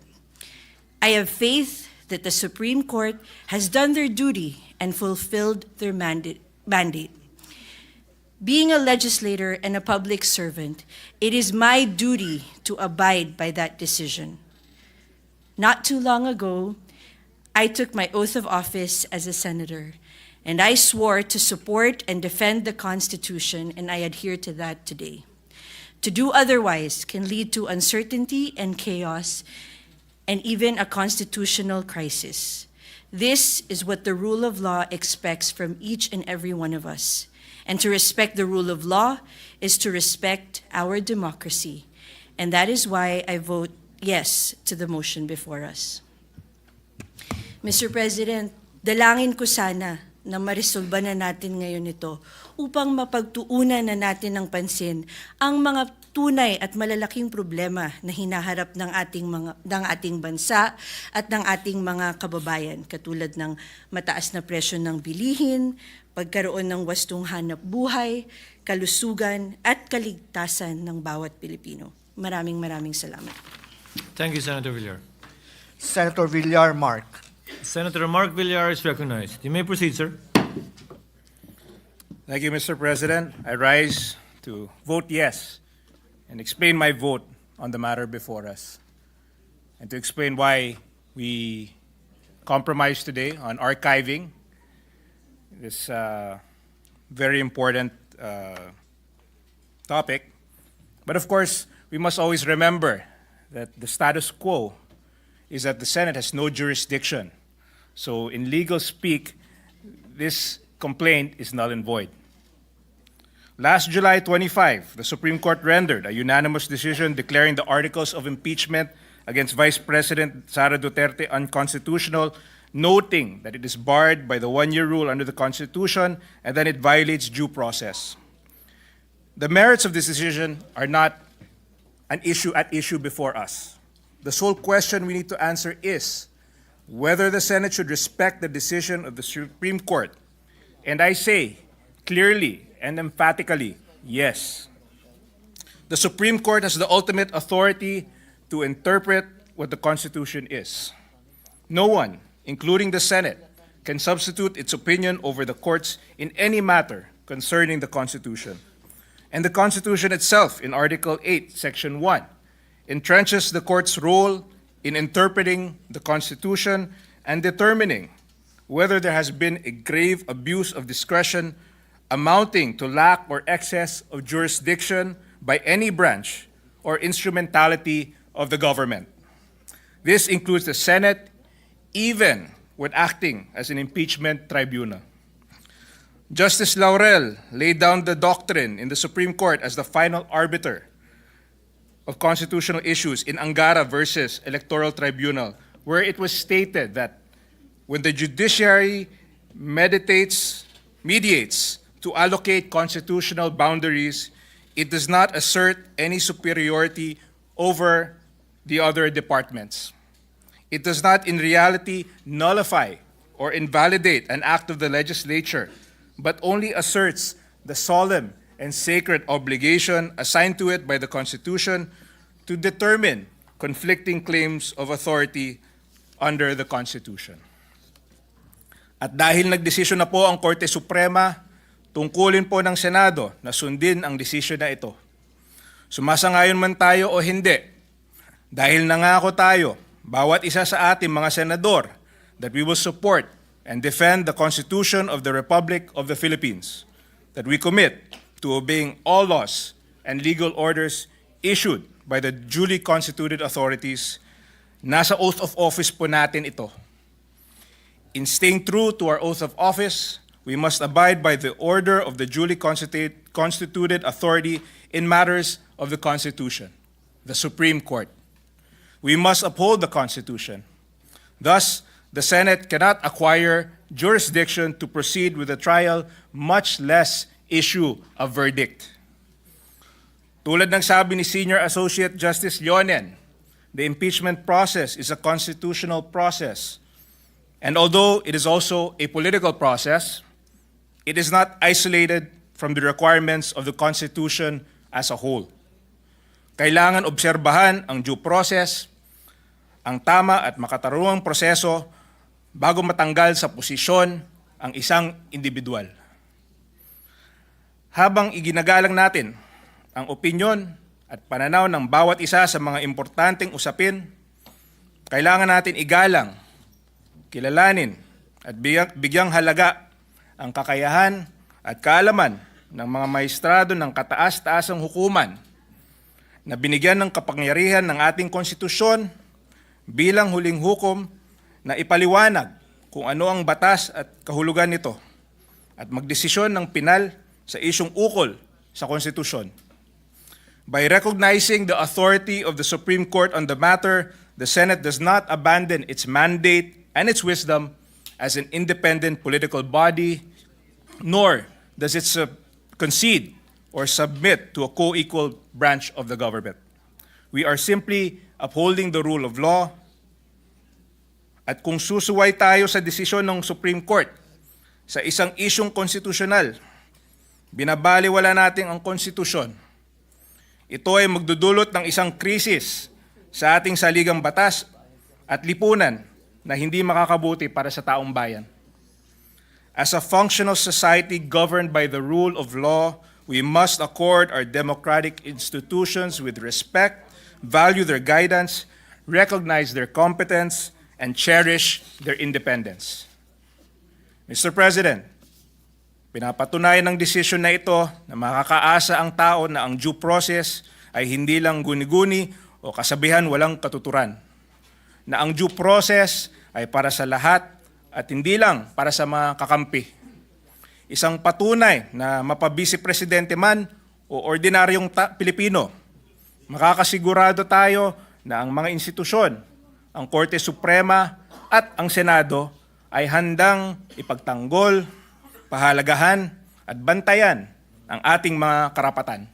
I have faith that the Supreme Court has done their duty and fulfilled their mandate. Being a legislator and a public servant, it is my duty to abide by that decision. Not too long ago, I took my oath of office as a senator, and I swore to support and defend the Constitution, and I adhere to that today. To do otherwise can lead to uncertainty and chaos, and even a constitutional crisis. This is what the rule of law expects from each and every one of us. And to respect the rule of law is to respect our democracy. And that is why I vote yes to the motion before us. Mr. President, dalangin ko sana na maresolba na natin ngayon ito upang mapagtuunan na natin ng pansin ang mga tunay at malalaking problema na hinaharap ng ating bansa at ng ating mga kababayan, katulad ng mataas na presyo ng bilihin, pagkaroon ng wastong hanap buhay, kalusugan at kaligtasan ng bawat Pilipino. Maraming salamat. Thank you, Senator Villar. Senator Villar Mark. Senator Mark Villar is recognized. You may proceed, sir. Thank you, Mr. President. I rise to vote yes and explain my vote on the matter before us, and to explain why we compromised today on archiving this very important topic. But of course, we must always remember that the status quo is that the Senate has no jurisdiction. So in legal speak, this complaint is null and void. Last July 25, the Supreme Court rendered a unanimous decision declaring the Articles of Impeachment against Vice President Sara Duterte unconstitutional, noting that it is barred by the one-year rule under the Constitution and that it violates due process. The merits of this decision are not an issue before us. The sole question we need to answer is whether the Senate should respect the decision of the Supreme Court. And I say clearly and emphatically, yes. The Supreme Court has the ultimate authority to interpret what the Constitution is. No one, including the Senate, can substitute its opinion over the courts in any matter concerning the Constitution. And the Constitution itself, in Article 8, Section 1, entrenches the court's role in interpreting the Constitution and determining whether there has been a grave abuse of discretion amounting to lack or excess of jurisdiction by any branch or instrumentality of the government. This includes the Senate, even when acting as an impeachment tribunal. Justice Laurel laid down the doctrine in the Supreme Court as the final arbiter of constitutional issues in Angara versus Electoral Tribunal, where it was stated that when the judiciary mediates to allocate constitutional boundaries, it does not assert any superiority over the other departments. It does not in reality nullify or invalidate an act of the legislature, but only asserts the solemn and sacred obligation assigned to it by the Constitution to determine conflicting claims of authority under the Constitution. At dahil nagdesisyon na po ang Korte Suprema, tungkulin po ng Senado na sundin ang desisyon na ito. Sumasangayon man tayo o hindi, dahil nangako tayo, bawat isa sa ating mga senador, that we will support and defend the Constitution of the Republic of the Philippines, that we commit to obeying all laws and legal orders issued by the duly constituted authorities. Nasa oath of office po natin ito. In staying true to our oath of office, we must abide by the order of the duly constituted authority in matters of the Constitution, the Supreme Court. We must uphold the Constitution. Thus, the Senate cannot acquire jurisdiction to proceed with the trial, much less issue a verdict. Tulad ng sabi ni Senior Associate Justice Leonen, the impeachment process is a constitutional process. And although it is also a political process, it is not isolated from the requirements of the Constitution as a whole. Kailangan obserbahan ang due process, ang tama at makatarungang proseso bago matanggal sa posisyon ang isang individual. Habang iginagalang natin ang opinyon at pananaw ng bawat isa sa mga importanteng usapin, kailangan natin igalang, kilalanin at bigyang halaga ang kakayahan at kaalaman ng mga maestrado ng kataas-taasang hukuman na binigyan ng kapangyarihan ng ating konstitusyon bilang huling hukom na ipaliwanag kung ano ang batas at kahulugan nito at magdesisyon ng pinal sa isyung ukol sa konstitusyon. By recognizing the authority of the Supreme Court on the matter, the Senate does not abandon its mandate and its wisdom as an independent political body, nor does it concede or submit to a co-equal branch of the government. We are simply upholding the rule of law. At kung susuway tayo sa desisyon ng Supreme Court sa isang isyung konstitusyonal, binabaliwala natin ang konstitusyon. Ito ay magdudulot ng isang krisis sa ating saligang batas at lipunan na hindi makakabuti para sa taong bayan. As a functional society governed by the rule of law, we must accord our democratic institutions with respect, value their guidance, recognize their competence, and cherish their independence. Mr. President, pinapatunayan ng desisyon na ito na makakaasa ang tao na ang due process ay hindi lang guni-guni o kasabihan walang katuturan. Na ang due process ay para sa lahat at hindi lang para sa mga kakampi. isang patunay na mapabisi presidente man o ordinaryong Pilipino, makakasigurado tayo na ang mga institusyon, ang Korte Suprema at ang Senado ay handang ipagtanggol, pahalagahan at bantayan ang ating mga karapatan.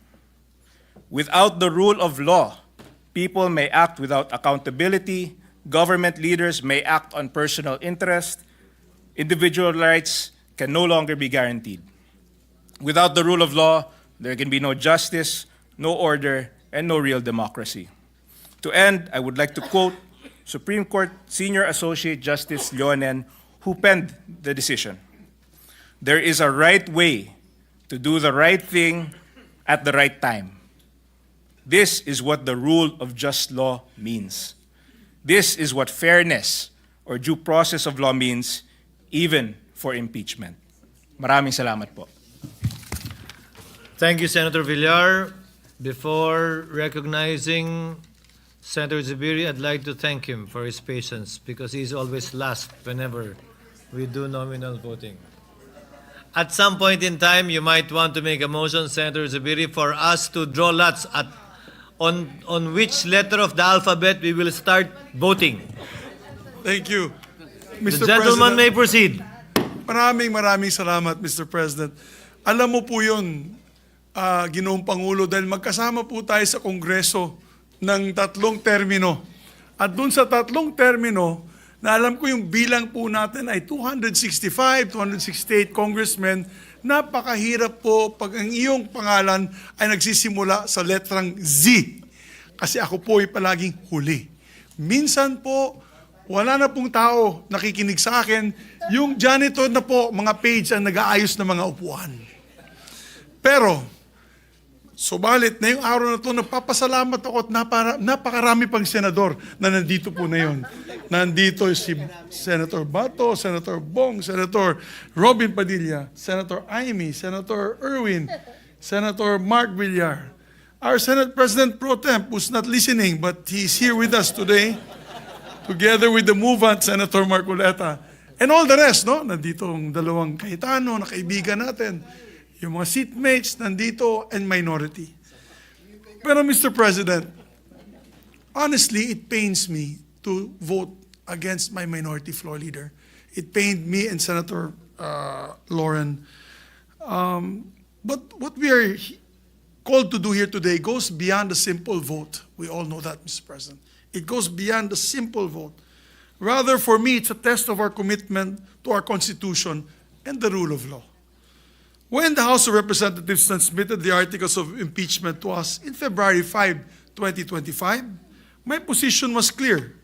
Without the rule of law, people may act without accountability, government leaders may act on personal interest, individual rights can no longer be guaranteed. Without the rule of law, there can be no justice, no order, and no real democracy. To end, I would like to quote Supreme Court Senior Associate Justice Leonen, who penned the decision. There is a right way to do the right thing at the right time. This is what the rule of just law means. This is what fairness or due process of law means, even for impeachment. Maraming salamat po. Thank you, Senator Villar. Before recognizing Senator Zubiri, I'd like to thank him for his patience because he's always last whenever we do nominal voting. At some point in time, you might want to make a motion, Senator Zubiri, for us to draw lots on which letter of the alphabet we will start voting. Thank you, The Mr. gentleman President. may proceed. Maraming salamat, Mr. President. Alam mo po yun, Ginoong Pangulo, dahil magkasama po tayo sa Kongreso ng 3 termino. At dun sa 3 termino, na alam ko yung bilang po natin ay 265, 268 congressmen, napakahirap po pag ang iyong pangalan ay nagsisimula sa letrang Z. Kasi ako po ay palaging huli. Minsan po, wala na pong tao nakikinig sa akin. Yung janitor na po, mga page ang nag-aayos ng mga upuan. Pero, subalit na yung araw na ito, nagpapasalamat ako at napakarami pang senador na nandito po na yun. Nandito si Senator Bato, Senator Bong, Senator Robin Padilla, Senator Amy, Senator Irwin, Senator Mark Villar, our Senate President Pro Temp, who's not listening, but he's here with us today, together with the movant, Senator Marleta, and all the rest, no? Nandito ang 2 Cayetano na kaibigan natin. Yung mga seatmates nandito and minority. Pero Mr. President, honestly, it pains me to vote against my minority floor leader. It pained me and Senator Lauren. But what we are called to do here today goes beyond a simple vote. We all know that, Mr. President. It goes beyond a simple vote. Rather, for me, it's a test of our commitment to our Constitution and the rule of law. When the House of Representatives transmitted the Articles of Impeachment to us in February 5, 2025, my position was clear.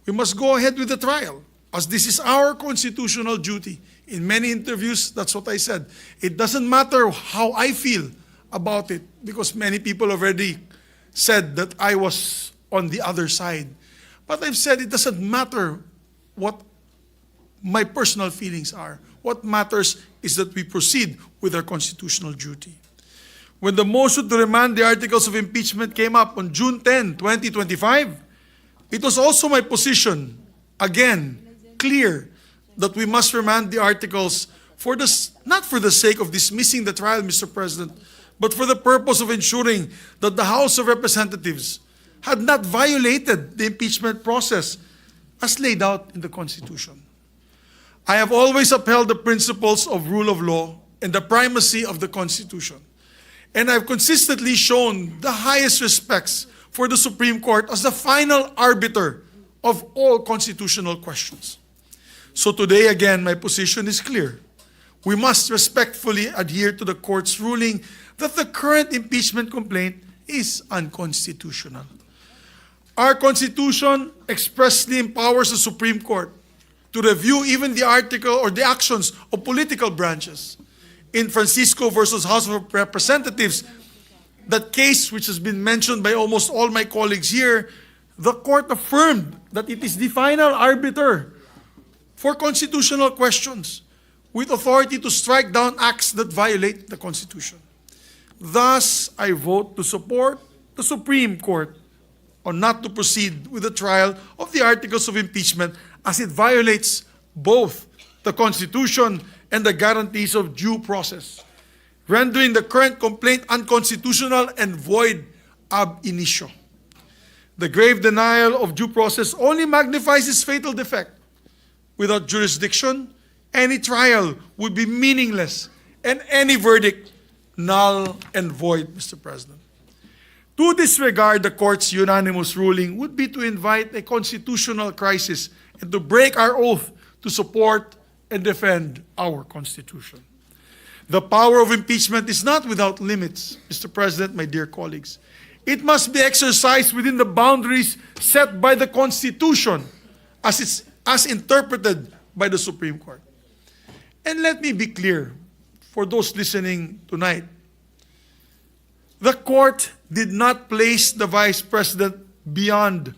We must go ahead with the trial, as this is our constitutional duty. In many interviews, that's what I said. It doesn't matter how I feel about it, because many people already said that I was on the other side. But I've said it doesn't matter what my personal feelings are. What matters is that we proceed with our constitutional duty. When the motion to remand the Articles of Impeachment came up on June 10, 2025, it was also my position, again, clear, that we must remand the articles for not for the sake of dismissing the trial, Mr. President, but for the purpose of ensuring that the House of Representatives had not violated the impeachment process as laid out in the Constitution. I have always upheld the principles of rule of law and the primacy of the Constitution. And I've consistently shown the highest respects for the Supreme Court as the final arbiter of all constitutional questions. So today, again, my position is clear. We must respectfully adhere to the Court's ruling that the current impeachment complaint is unconstitutional. Our Constitution expressly empowers the Supreme Court to review even the article or the actions of political branches. In Francisco versus House of Representatives, that case which has been mentioned by almost all my colleagues here, the court affirmed that it is the final arbiter for constitutional questions with authority to strike down acts that violate the Constitution. Thus, I vote to support the Supreme Court on not to proceed with the trial of the Articles of Impeachment as it violates both the Constitution and the guarantees of due process, rendering the current complaint unconstitutional and void ab initio. The grave denial of due process only magnifies its fatal defect. Without jurisdiction, any trial would be meaningless and any verdict null and void, Mr. President. To disregard the court's unanimous ruling would be to invite a constitutional crisis and to break our oath to support and defend our Constitution. The power of impeachment is not without limits, Mr. President, my dear colleagues. It must be exercised within the boundaries set by the Constitution as interpreted by the Supreme Court. And let me be clear for those listening tonight. The court did not place the Vice President beyond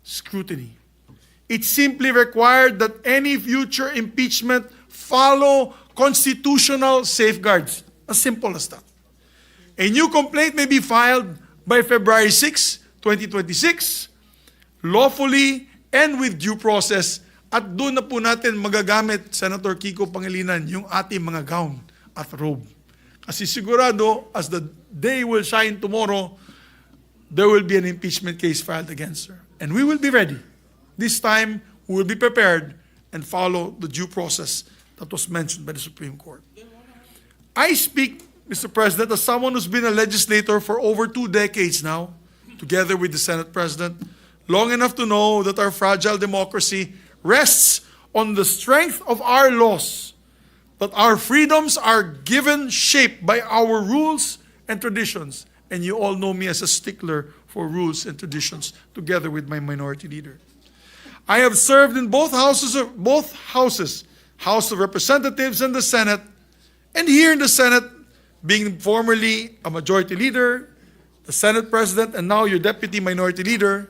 scrutiny. It simply required that any future impeachment follow constitutional safeguards. As simple as that. A new complaint may be filed by February 6, 2026, lawfully and with due process, at doon na po natin magagamit, Senator Kiko Pangilinan, yung ating mga gown at robe. Kasi sigurado, as the day will shine tomorrow, there will be an impeachment case filed against her. And we will be ready. This time, we will be prepared and follow the due process that was mentioned by the Supreme Court. I speak, Mr. President, as someone who's been a legislator for over 2 decades now, together with the Senate President, long enough to know that our fragile democracy rests on the strength of our laws, that our freedoms are given shape by our rules and traditions. And you all know me as a stickler for rules and traditions, together with my minority leader. I have served in both houses, House of Representatives and the Senate, and here in the Senate, being formerly a majority leader, the Senate President, and now your Deputy Minority Leader.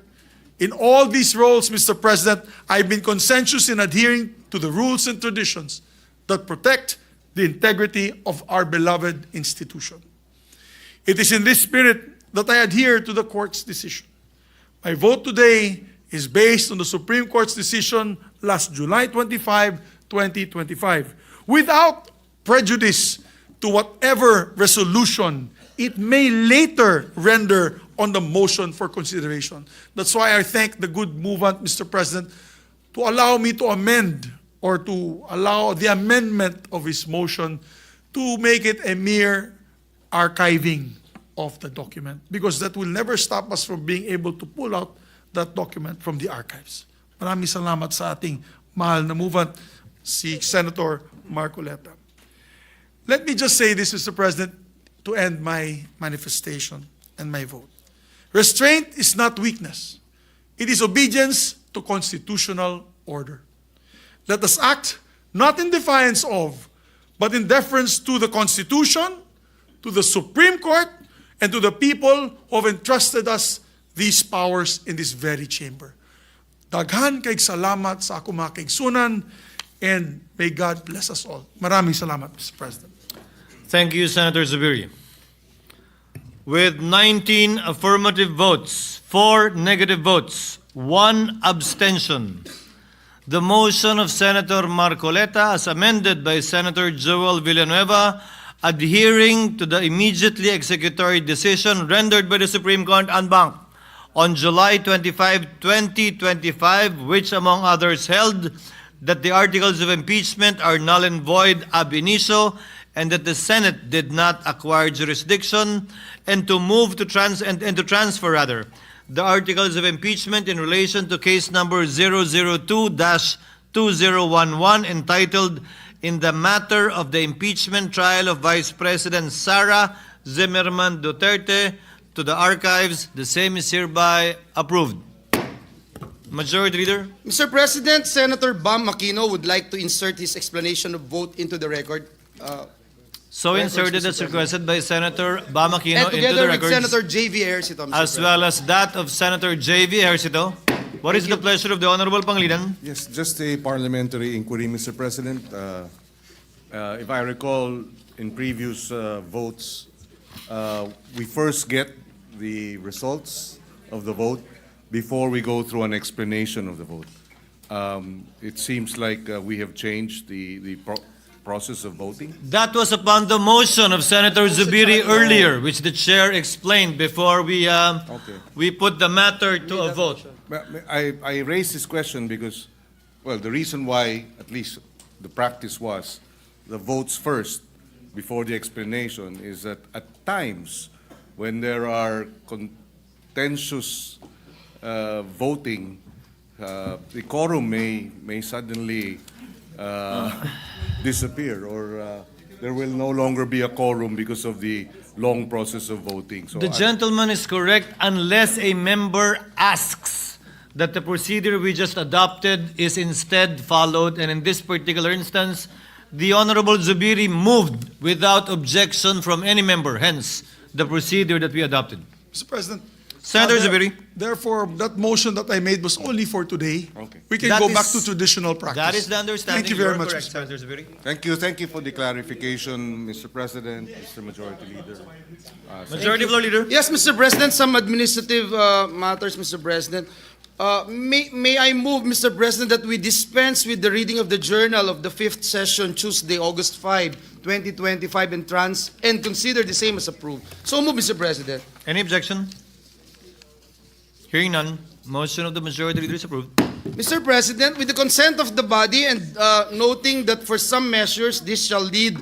In all these roles, Mr. President, I've been conscientious in adhering to the rules and traditions that protect the integrity of our beloved institution. It is in this spirit that I adhere to the court's decision. My vote today is based on the Supreme Court's decision last July 25, 2025, without prejudice to whatever resolution it may later render on the motion for consideration. That's why I thank the good movement, Mr. President, to allow me to amend or to allow the amendment of his motion to make it a mere archiving of the document, because that will never stop us from being able to pull out that document from the archives. Maraming salamat sa ating mahal na movement, si Senator Marleta. Let me just say this, Mr. President, to end my manifestation and my vote. Restraint is not weakness. It is obedience to constitutional order. Let us act not in defiance of, but in deference to the Constitution, to the Supreme Court, and to the people who have entrusted us these powers in this very chamber. Daghan kay salamat sa ako mga kaigsunan, and may God bless us all. Maraming salamat, Mr. President. Thank you, Senator Zubiri. With 19 affirmative votes, 4 negative votes, 1 abstention, the motion of Senator Marleta, as amended by Senator Joel Villanueva, adhering to the immediately executory decision rendered by the Supreme Court en banc on July 25, 2025, which among others held that the articles of impeachment are null and void ab initio, and that the Senate did not acquire jurisdiction, and to move to transfer the articles of impeachment in relation to case number 002-2011, entitled "In the Matter of the Impeachment Trial of Vice President Sara Duterte" to the archives. The same is hereby approved. Majority Leader. Mr. President, Senator Bam Aquino would like to insert his explanation of vote into the record. So inserted as requested by Senator Bam Aquino And into together the with records, Senator J.V. Ejercito, Mr. as well as that of Senator J.V. Ejercito. What is the pleasure of the Honorable Pangilinan? Yes, just a parliamentary inquiry, Mr. President. If I recall, in previous votes, we first get the results of the vote before we go through an explanation of the vote. It seems like we have changed the process of voting? That was upon the motion of Senator Zubiri earlier, which the chair explained before we put the matter to a vote. I raised this question because, well, the reason why, at least the practice was, the votes first before the explanation is that at times when there are contentious voting, the quorum may suddenly disappear, or there will no longer be a quorum because of the long process of voting. So The gentleman is correct unless a member asks that the procedure we just adopted is instead followed, and in this particular instance, the Honorable Zubiri moved without objection from any member, hence the procedure that we adopted. Mr. President. Senator Zubiri. Therefore, that motion that I made was only for today. Okay. We can That go is- back to traditional practice. That is the understanding. Thank you very are much, correct, Mr. Senator Zubiri. Thank you for the clarification, Mr. President, Mr. Majority Leader. Majority Floor Leader. Yes, Mr. President, some administrative matters, Mr. President. May I move, Mr. President, that we dispense with the reading of the journal of the 5th session, Tuesday, August 5, 2025, and consider the same as approved. So move, Mr. President. Any objection? Hearing none, motion of the Majority Leader is approved. Mr. President, with the consent of the body and noting that for some measures, this shall lead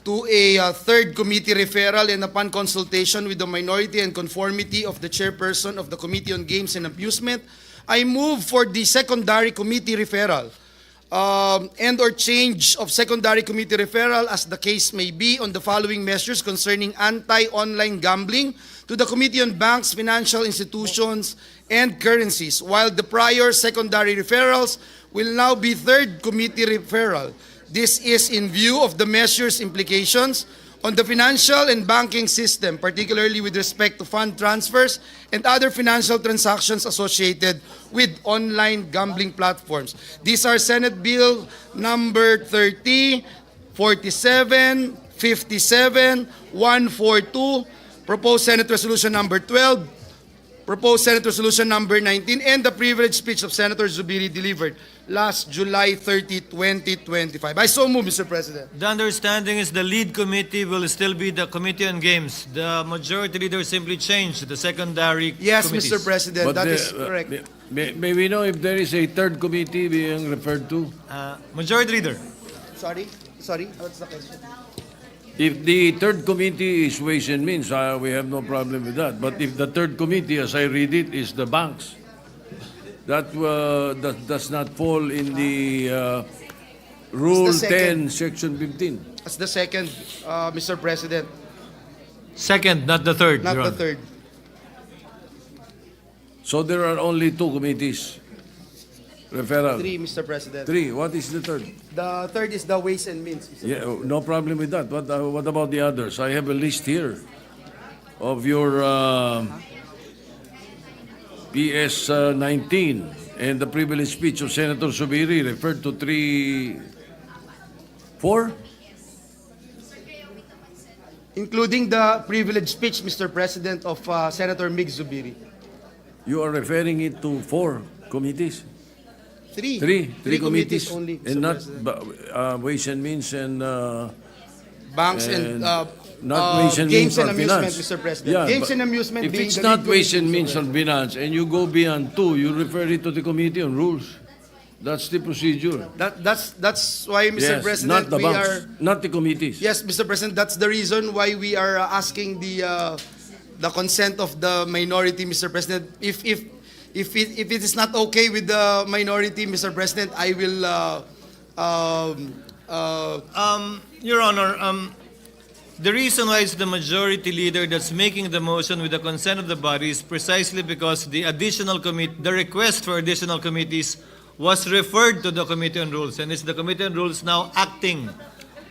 to a third committee referral, and upon consultation with the minority and conformity of the chairperson of the Committee on Games and Amusement, I move for the secondary committee referral and or change of secondary committee referral as the case may be on the following measures concerning anti-online gambling to the Committee on Banks, Financial Institutions, and Currencies, while the prior secondary referrals will now be third committee referral. This is in view of the measure's implications on the financial and banking system, particularly with respect to fund transfers and other financial transactions associated with online gambling platforms. These are Senate Bill number 30, 47, 57, 142, proposed Senate Resolution number 12, proposed Senate Resolution number 19, and the privilege speech of Senator Zubiri delivered last July 30, 2025. I so move, Mr. President. The understanding is the lead committee will still be the Committee on Games. The Majority Leader simply changed the secondary Yes, committees. Mr. President, that is correct. May we know if there is a third committee being referred to? Majority Leader. Sorry, what's the question? If the third committee is Ways and Means, we have no problem with that. But if the third committee, as I read it, is the banks, that does not fall in the Rule It's the 10, Section 15. That's the second, Mr. President, Second, not the third. not Your the Honor. third. So there are only two committees. Referral. 3, Mr. President. 3. What is the third? The third is the Ways and Means, Mr. Yeah, President. no problem with that. What about the others? I have a list here of your PS 19 and the privilege speech of Senator Zubiri referred to 4. Including the privilege speech, Mr. President, of Senator Mig Zubiri. You are referring it to 4 committees? 3. 3 committees only, Mr. and not President. Ways and Means and Banks and not Ways and Games Means and or Amusement, Finance. Mr. President. Yeah, Games but and Amusement if being it's the not lead Ways and committee, Means Mr. or Finance and you go beyond 2, you refer it to the Committee on Rules. That's the procedure. That's why, Mr. Yes, President, not the we banks, are. not the committees. Yes, Mr. President, that's the reason why we are asking the consent of the minority, Mr. President. If it is not okay with the minority, Mr. President, I will. Your Honor, the reason why it's the Majority Leader that's making the motion with the consent of the body is precisely because the request for additional committees was referred to the Committee on Rules, and it's the Committee on Rules now acting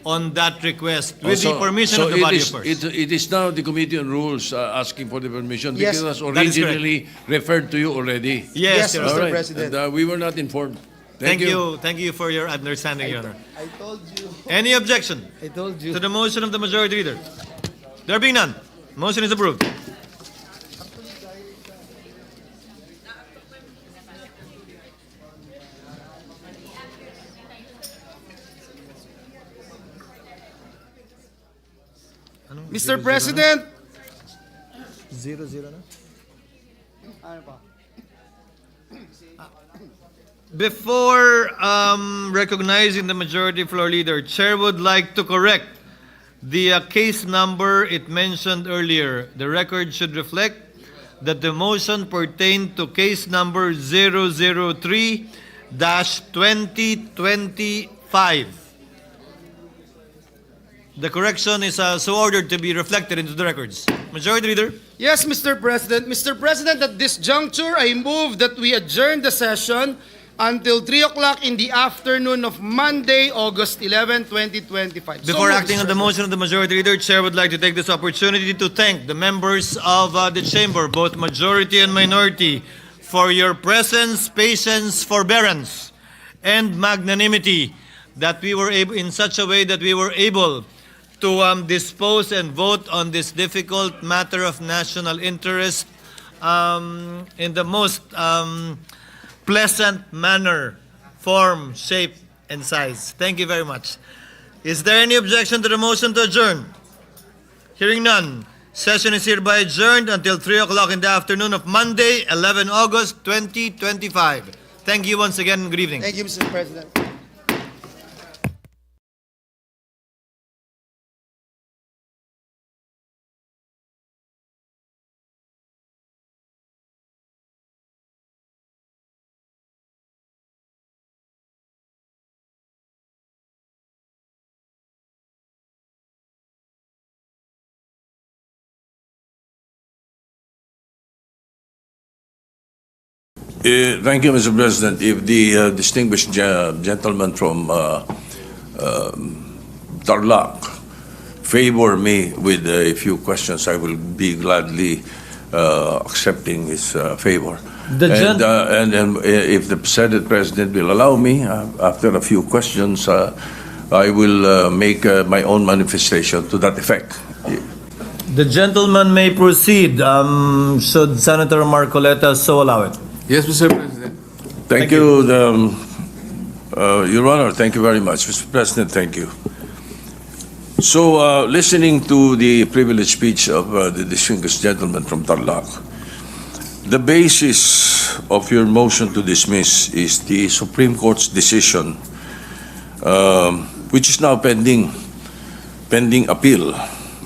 on that request with the permission of the body, of course. It is now the Committee on Rules asking for the permission Yes, because it was that is originally referred to you already. Yes, Your Mr. Honor. All right, President. and, we were not informed. Thank you for your understanding, Your Honor. I told you. Any objection I told you. to the motion of the Majority Leader? There being none, motion is approved. Mr. President, Zero na? Before recognizing the majority floor leader, Chair would like to correct the case number it mentioned earlier. The record should reflect that the motion pertained to case number 003-2025. The correction is so ordered to be reflected into the records. Majority Leader. yes, Mr. President. Mr. President, at this juncture, I move that we adjourn the session until 3 o'clock in the afternoon of Monday, August 11, 2025. Before moved, acting Mr. on the motion of the Majority Leader, Chair would like to take this opportunity to thank the members of the Chamber, both majority and minority, for your presence, patience, forbearance, and magnanimity that we were able, in such a way that we were able to dispose and vote on this difficult matter of national interest in the most pleasant manner, form, shape, and size. Thank you very much. Is there any objection to the motion to adjourn? Hearing none, session is hereby adjourned until 3 o'clock in the afternoon of Monday, 11 August 2025. Thank you once again. Good evening. Thank you, Mr. President. Thank you, Mr. President. If the distinguished gentleman from Tarlac favor me with a few questions, I will be gladly accepting his favor. And if the Senate President will allow me, after a few questions, I will make my own manifestation to that effect. The gentleman may proceed, should Senator Marleta so allow it. Yes, Mr. President. Thank you, Your Honor. Thank you very much. Mr. President, thank you. So, listening to the privileged speech of the distinguished gentleman from Tarlac, the basis of your motion to dismiss is the Supreme Court's decision, which is now pending appeal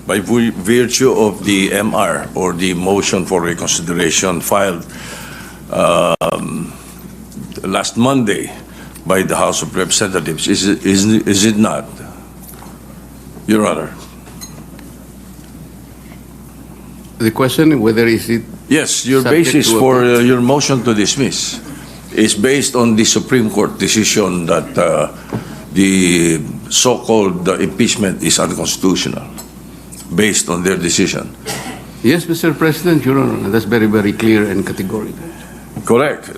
by virtue of the MR, or the motion for reconsideration filed last Monday by the House of Representatives. Is it not, Your Honor? The question whether is it Yes, your subject basis to for appeal? your motion to dismiss is based on the Supreme Court decision that the so-called impeachment is unconstitutional, based on their decision. Yes, Mr. President, Your Honor, that's very, very clear and categorical. Correct.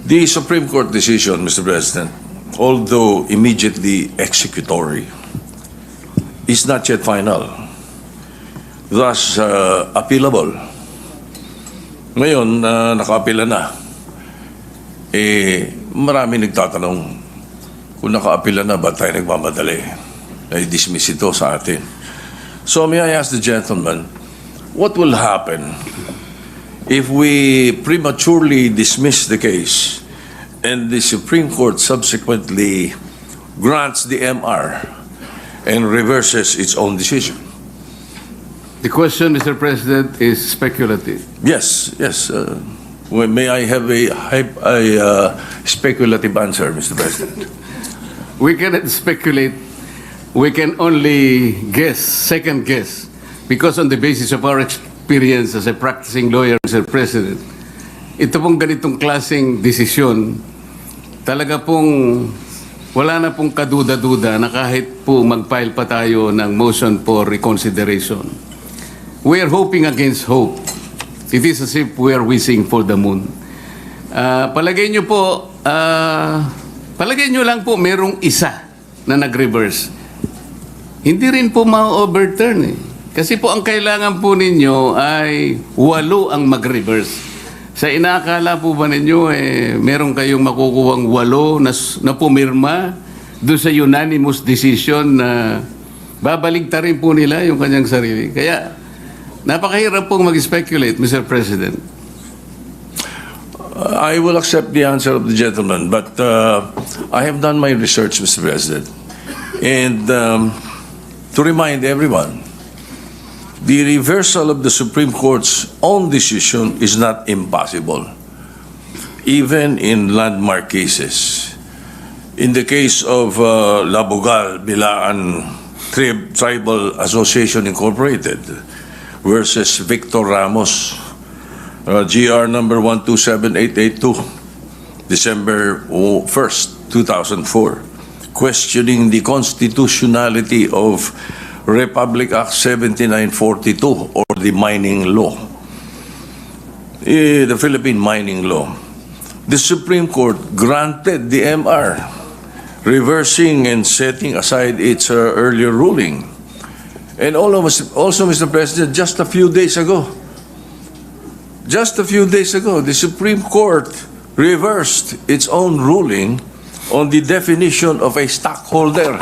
The Supreme Court decision, Mr. President, although immediately executory, is not yet final, thus appealable. Ngayon, naka-apila na. Marami nagtatanong kung naka-apila na, ba't tayo nagmamadali? I-dismiss ito sa atin. So may I ask the gentleman, what will happen if we prematurely dismiss the case and the Supreme Court subsequently grants the MR and reverses its own decision? The question, Mr. President, is speculative. Yes. May I have a speculative answer, Mr. President? We cannot speculate. We can only guess, second guess, because on the basis of our experience as a practicing lawyer, Mr. President, ito pong ganitong klaseng desisyon, talaga pong wala na pong kaduda-duda na kahit po mag-file pa tayo ng motion for reconsideration. We are hoping against hope. It is as if we are wishing for the moon. Palagay nyo po, palagay nyo lang po merong isa na nag-reverse. Hindi rin po ma-overturn eh. Kasi po ang kailangan po ninyo ay 8 ang mag-reverse. Sa inaakala po ba ninyo meron kayong makukuhang 8 na pumirma doon sa unanimous decision na Babaligtarin po nila yung kanyang sarili. Kaya, napakahirap pong mag-speculate, Mr. President. I will accept the answer of the gentleman, but I have done my research, Mr. President. And to remind everyone, the reversal of the Supreme Court's own decision is not impossible, even in landmark cases. In the case of Labogal, Bilaan Tribal Association Incorporated versus Victor Ramos, GR number 127882, December 1st, 2004, questioning the constitutionality of Republic Act 7942 or the mining law, the Philippine mining law. The Supreme Court granted the MR, reversing and setting aside its earlier ruling. And also, Mr. President, just a few days ago, the Supreme Court reversed its own ruling on the definition of a stockholder.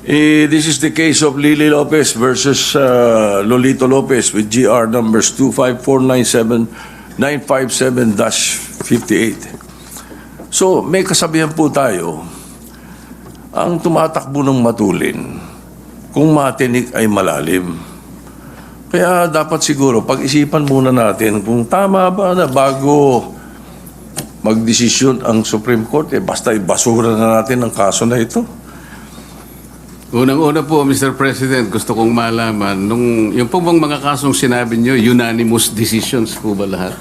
This is the case of Lily Lopez versus Lolito Lopez with GR numbers 25497-957-58. So, may kasabihan po tayo, ang tumatakbo ng matulin, kung matinik ay malalim. Kaya dapat siguro pag-isipan muna natin kung tama ba na bago magdesisyon ang Supreme Court, basta ibasura na natin ang kaso na ito. Unang-una po, Mr. President, gusto kong malaman, yung po bang mga kasong sinabi nyo, unanimous decisions po ba lahat?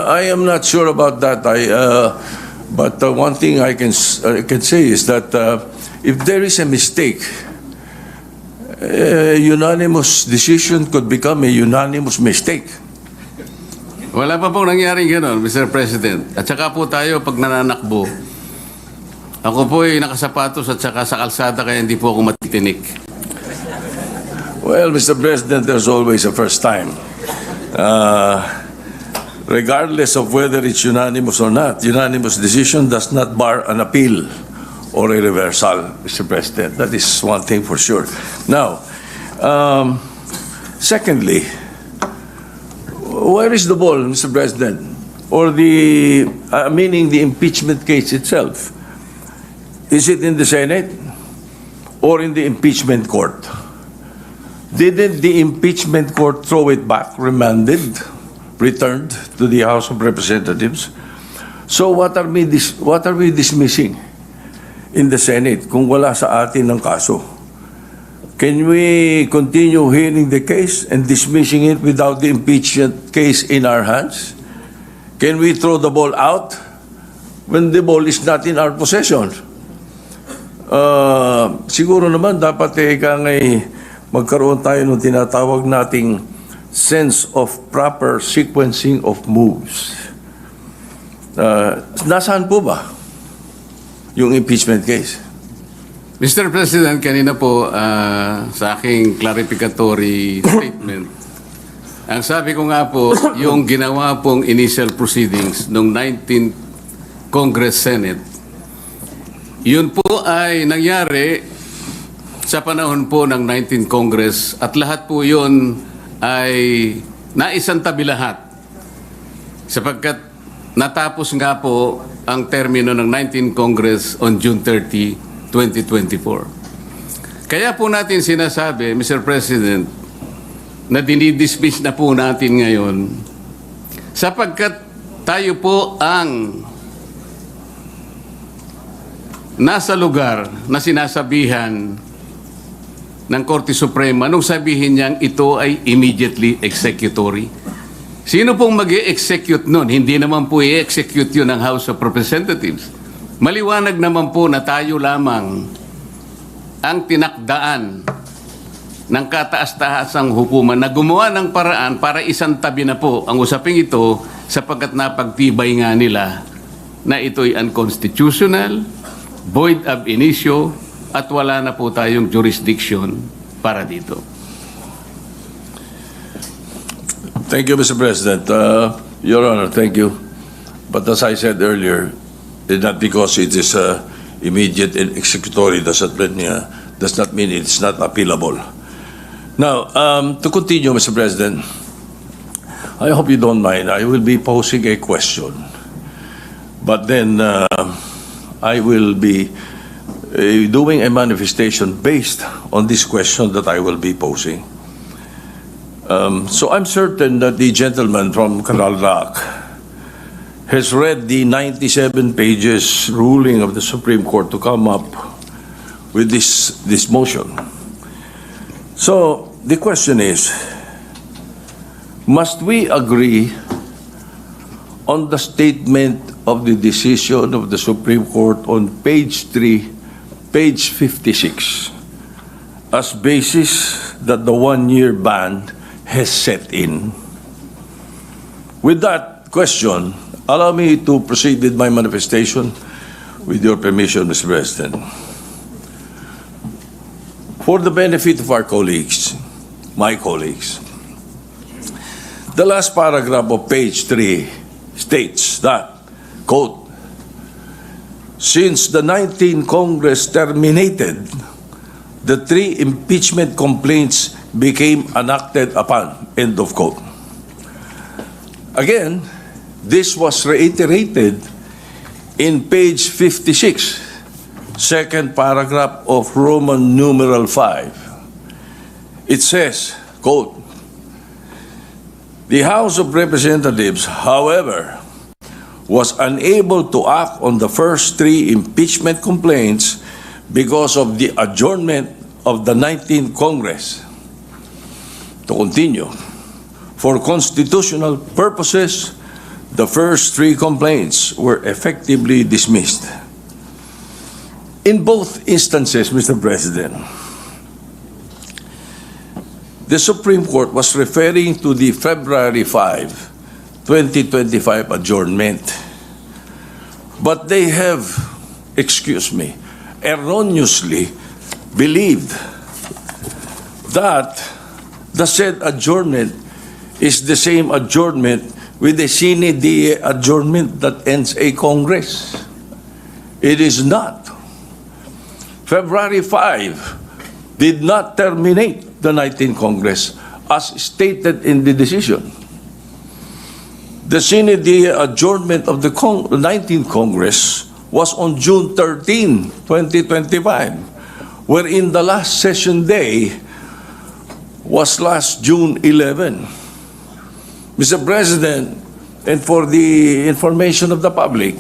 I am not sure about that. But one thing I can say is that if there is a mistake, unanimous decision could become a unanimous mistake. Wala pa pong nangyaring gano'n, Mr. President. At saka po tayo, pag nananakbo, ako po ay nakasapatos at saka sa kalsada kaya hindi po ako matitinik. Well, Mr. President, there's always a first time. Regardless of whether it's unanimous or not, unanimous decision does not bar an appeal or a reversal, Mr. President. That is one thing for sure. Now, secondly, where is the ball, Mr. President? Or meaning the impeachment case itself? Is it in the Senate or in the impeachment court? Didn't the impeachment court throw it back, remanded, returned to the House of Representatives? So what are we dismissing in the Senate kung wala sa atin ang kaso? Can we continue hearing the case and dismissing it without the impeachment case in our hands? Can we throw the ball out when the ball is not in our possession? Siguro naman dapat magkaroon tayo ng tinatawag nating sense of proper sequencing of moves. Nasaan po ba yung impeachment case? Mr. President, kanina po sa aking clarificatory statement, ang sabi ko nga po, yung ginawa pong initial proceedings ng 19th Congress Senate, yun po ay nangyari sa panahon po ng 19th Congress at lahat po yun ay naisantabi lahat sapagkat natapos nga po ang termino ng 19th Congress on June 30, 2024. Kaya po natin sinasabi, Mr. President, na dinidismiss na po natin ngayon sapagkat tayo po ang nasa lugar na sinasabihan ng Korte Suprema nung sabihin niyang ito ay immediately executory. Sino pong mag-i-execute nun? Hindi naman po i-execute yun ng House of Representatives. Maliwanag naman po na tayo lamang ang tinakdaan ng kataas-tahasang hukuman na gumawa ng paraan para isang tabi na po ang usaping ito sapagkat napagtibay nga nila na ito'y unconstitutional, void ab initio, at wala na po tayong jurisdiction para dito. Thank you, Mr. President. Your Honor, thank you. But as I said earlier, not because it is immediate and executory does not mean it's not appealable. Now, to continue, Mr. President, I hope you don't mind. I will be posing a question, but then I will be doing a manifestation based on this question that I will be posing. So I'm certain that the gentleman from Canal Rock has read the 97 pages ruling of the Supreme Court to come up with this motion. So the question is, must we agree on the statement of the decision of the Supreme Court on page 3, page 56, as basis that the one-year ban has set in? With that question, allow me to proceed with my manifestation with your permission, Mr. President. For the benefit of our colleagues, my colleagues, the last paragraph of page 3 states that, quote, since the 19th Congress terminated, the 3 impeachment complaints became enacted upon, end of quote. Again, this was reiterated in page 56, second paragraph of Roman numeral 5. It says, quote, the House of Representatives, however, was unable to act on the first 3 impeachment complaints because of the adjournment of the 19th Congress. To continue, for constitutional purposes, the first 3 complaints were effectively dismissed. In both instances, Mr. President, the Supreme Court was referring to the February 5, 2025 adjournment. But they have, erroneously believed that the said adjournment is the same adjournment with the sine die adjournment that ends a Congress. It is not. February 5 did not terminate the 19th Congress as stated in the decision. The sine die adjournment of the 19th Congress was on June 13, 2025, wherein the last session day was last June 11. Mr. President, and for the information of the public,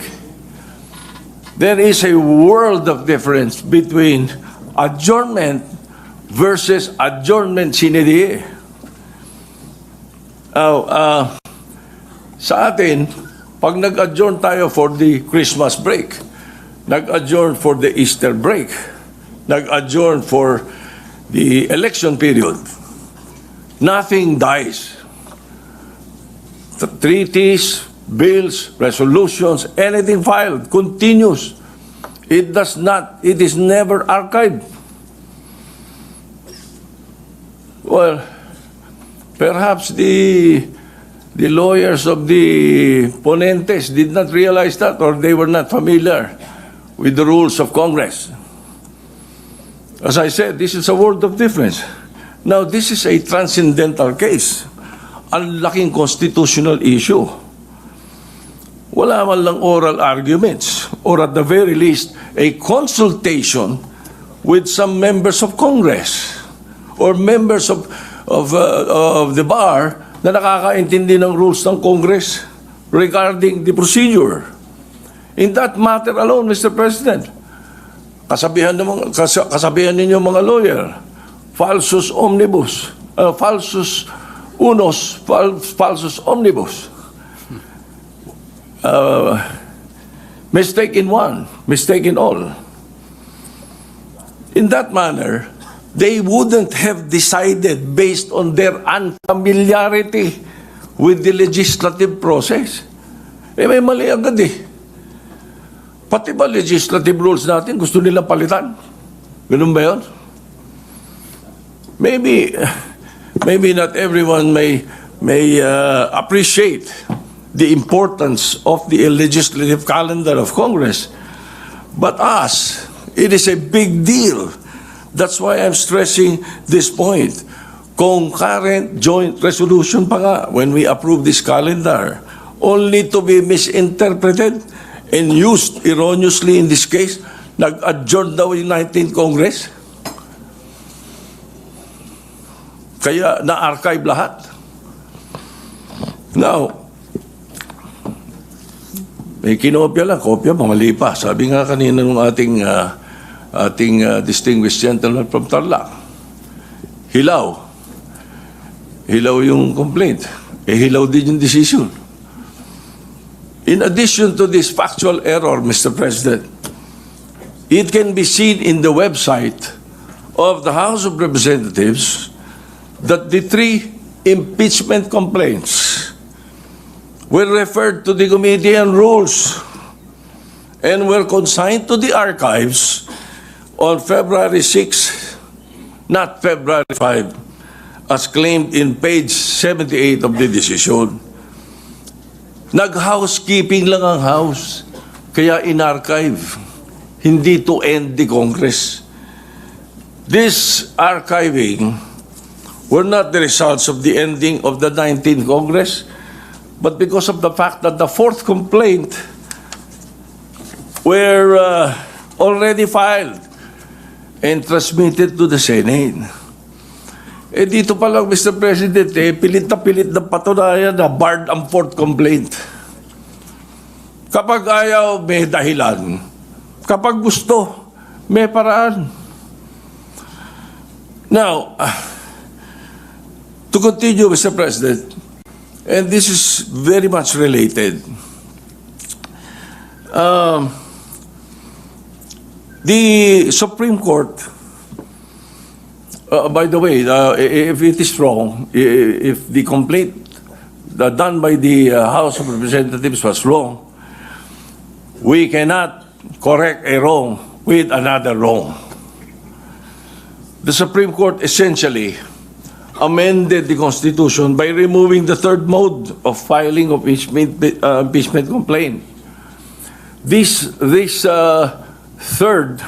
there is a world of difference between adjournment versus adjournment sine die. Sa atin, pag nag-adjourn tayo for the Christmas break, nag-adjourn for the Easter break, nag-adjourn for the election period, nothing dies. The treaties, bills, resolutions, anything filed continues. It is never archived. Well, perhaps the lawyers of the ponentes did not realize that, or they were not familiar with the rules of Congress. As I said, this is a world of difference. Now, this is a transcendental case. Ang laking constitutional issue. Wala man lang oral arguments, or at the very least, a consultation with some members of Congress or members of the bar na nakakaintindi ng rules ng Congress regarding the procedure. In that matter alone, Mr. President, kasabihan ninyo mga lawyer, falsus omnibus, falsus unos, falsus omnibus. Mistake in one, mistake in all. In that manner, they wouldn't have decided based on their unfamiliarity with the legislative process. May mali agad eh. Pati ba legislative rules natin gusto nilang palitan? Ganun ba yun? Maybe not everyone may appreciate the importance of the legislative calendar of Congress. But us, it is a big deal. That's why I'm stressing this point. Concurrent joint resolution pa nga when we approve this calendar, only to be misinterpreted and used erroneously in this case. Nag-adjourn daw yung 19th Congress. Kaya na-archive lahat. Now, may kinopya lang, kopya, mali pa. Sabi nga kanina ng ating distinguished gentleman from Tarlac, hilaw. Hilaw yung complaint. Hilaw din yung decision. In addition to this factual error, Mr. President, it can be seen in the website of the House of Representatives that the 3 impeachment complaints were referred to the Committee on Rules and were consigned to the archives on February 6, not February 5, as claimed in page 78 of the decision. Nag-housekeeping lang ang House, kaya in-archive, hindi to end the Congress. This archiving were not the results of the ending of the 19th Congress, but because of the fact that the 4th complaint were already filed and transmitted to the Senate. Dito pa lang, Mr. President, pilit na patunayan na barred ang 4th complaint. Kapag ayaw, may dahilan. Kapag gusto, may paraan. Now, to continue, Mr. President, and this is very much related. The Supreme Court, by the way, if it is wrong, if the complaint done by the House of Representatives was wrong, we cannot correct a wrong with another wrong. The Supreme Court essentially amended the Constitution by removing the 3rd mode of filing of impeachment complaint. This 3rd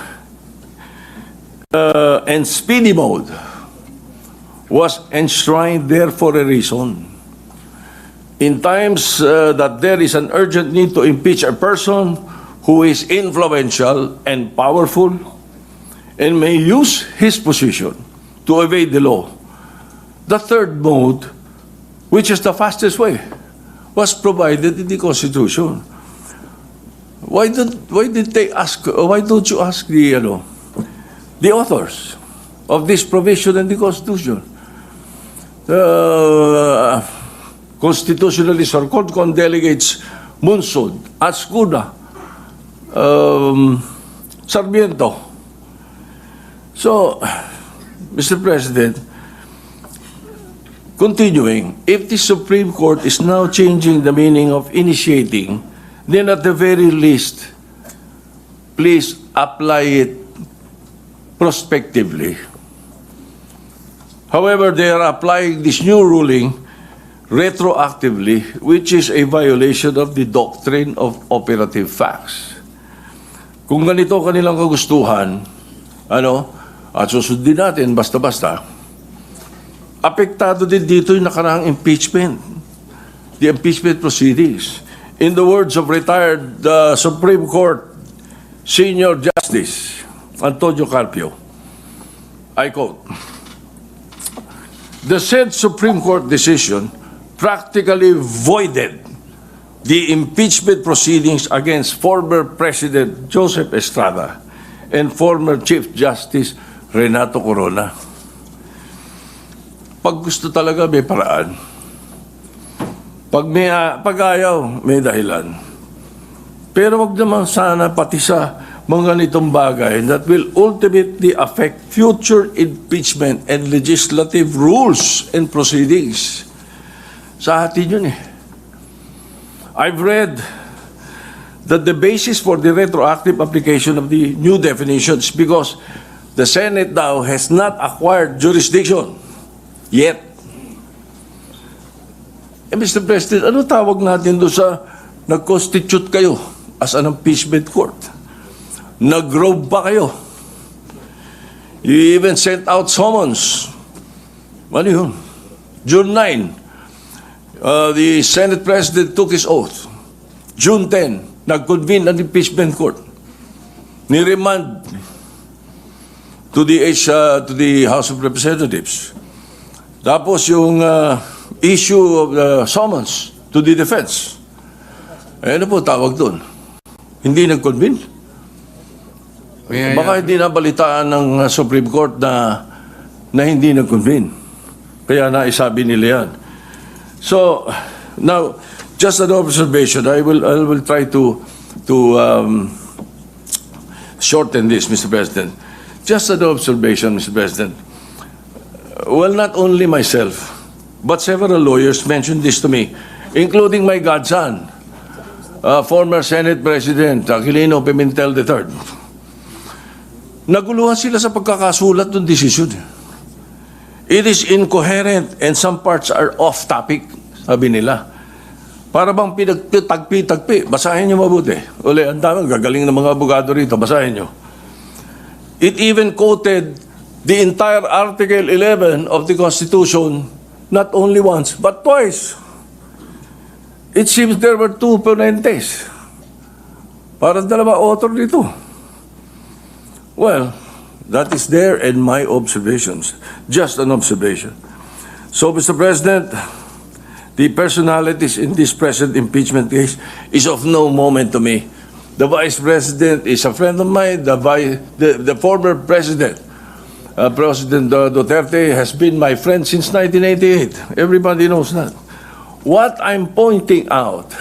and speedy mode was enshrined there for a reason. In times that there is an urgent need to impeach a person who is influential and powerful and may use his position to evade the law, the 3rd mode, which is the fastest way, was provided in the Constitution. Why don't you ask the authors of this provision in the Constitution? Constitutionalists or CONCON delegates Munsud, Ascuna, Sarmiento. So, Mr. President, continuing, if the Supreme Court is now changing the meaning of initiating, then at the very least, please apply it prospectively. However, they are applying this new ruling retroactively, which is a violation of the doctrine of operative facts. Kung ganito kanilang kagustuhan, at susundin natin basta-basta, apektado din dito yung nakaraang impeachment, the impeachment proceedings. In the words of retired Supreme Court Senior Justice Antonio Carpio, I quote, "The said Supreme Court decision practically voided the impeachment proceedings against former President Joseph Estrada and former Chief Justice Renato Corona." Pag gusto talaga, may paraan. Pag ayaw, may dahilan. Pero wag naman sana pati sa mga ganitong bagay that will ultimately affect future impeachment and legislative rules and proceedings. Sa atin yun I've read that the basis for the retroactive application of the new definitions because the Senate now has not acquired jurisdiction yet. Mr. President, ano tawag natin doon sa nag-constitute kayo as an impeachment court? Nag-robe pa kayo. You even sent out summons. Ano yun? June 9, the Senate President took his oath. June 10, nag-convene ang impeachment court. Niremand to the House of Representatives. Tapos yung issue of the summons to the defense. Ano po tawag doon? Hindi nag-convene? Baka hindi nabalitaan ng Supreme Court na hindi nag-convene. Kaya naisabi nila yan. So, now, just an observation. I will try to shorten this, Mr. President. Just an observation, Mr. President. Well, not only myself, but several lawyers mentioned this to me, including my godson, former Senate President Aquilino Pimentel III. Naguluhan sila sa pagkakasulat ng desisyon. It is incoherent and some parts are off topic, sabi nila. Para bang pinagtagpi-tagpi. Basahin niyo mabuti. Uli, ang dami, gagaling ng mga abogado rito. Basahin niyo. It even quoted the entire Article 11 of the Constitution not only once, but twice. It seems there were two ponentes. Parang dalawa author dito. Well, that is there in my observations. Just an observation. So, Mr. President, the personalities in this present impeachment case is of no moment to me. The Vice President is a friend of mine. The former President, President Duterte, has been my friend since 1988. Everybody knows that. What I'm pointing out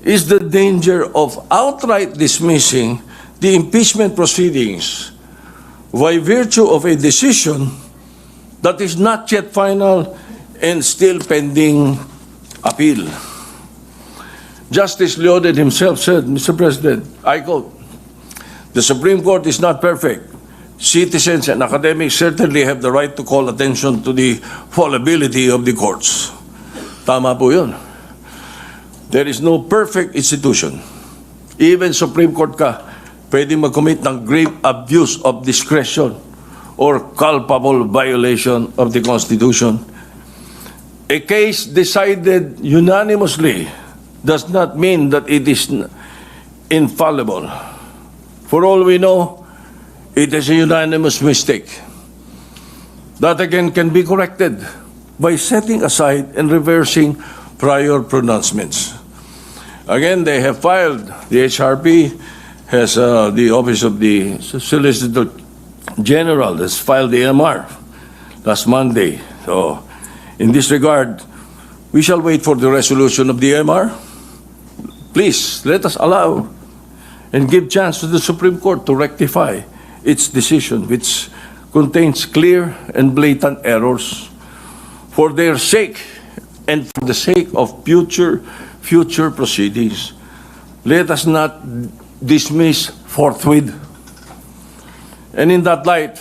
is the danger of outright dismissing the impeachment proceedings by virtue of a decision that is not yet final and still pending appeal. Justice Leoded himself said, Mr. President, I quote, "The Supreme Court is not perfect. Citizens and academics certainly have the right to call attention to the fallibility of the courts." Tama po yun. There is no perfect institution. Even Supreme Court ka, pwede mag-commit ng grave abuse of discretion or culpable violation of the Constitution. A case decided unanimously does not mean that it is infallible. For all we know, it is a unanimous mistake. That again can be corrected by setting aside and reversing prior pronouncements. Again, they have filed, the HRP has the Office of the Solicitor General has filed the MR last Monday. So, in this regard, we shall wait for the resolution of the MR. Please, let us allow and give chance to the Supreme Court to rectify its decision, which contains clear and blatant errors. For their sake and for the sake of future proceedings, let us not dismiss forthwith. And in that light,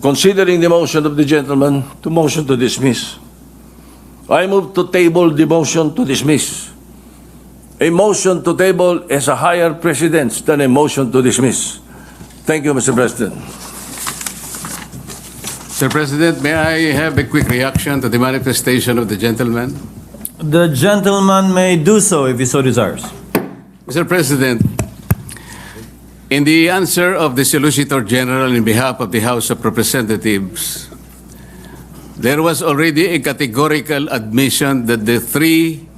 considering the motion of the gentleman to motion to dismiss, I move to table the motion to dismiss. A motion to table has a higher precedence than a motion to dismiss. Thank you, Mr. President. Mr. President, may I have a quick reaction to the manifestation of the gentleman? The gentleman may do so if he so desires. Mr. President, in the answer of the Solicitor General in behalf of the House of Representatives, there was already a categorical admission that the three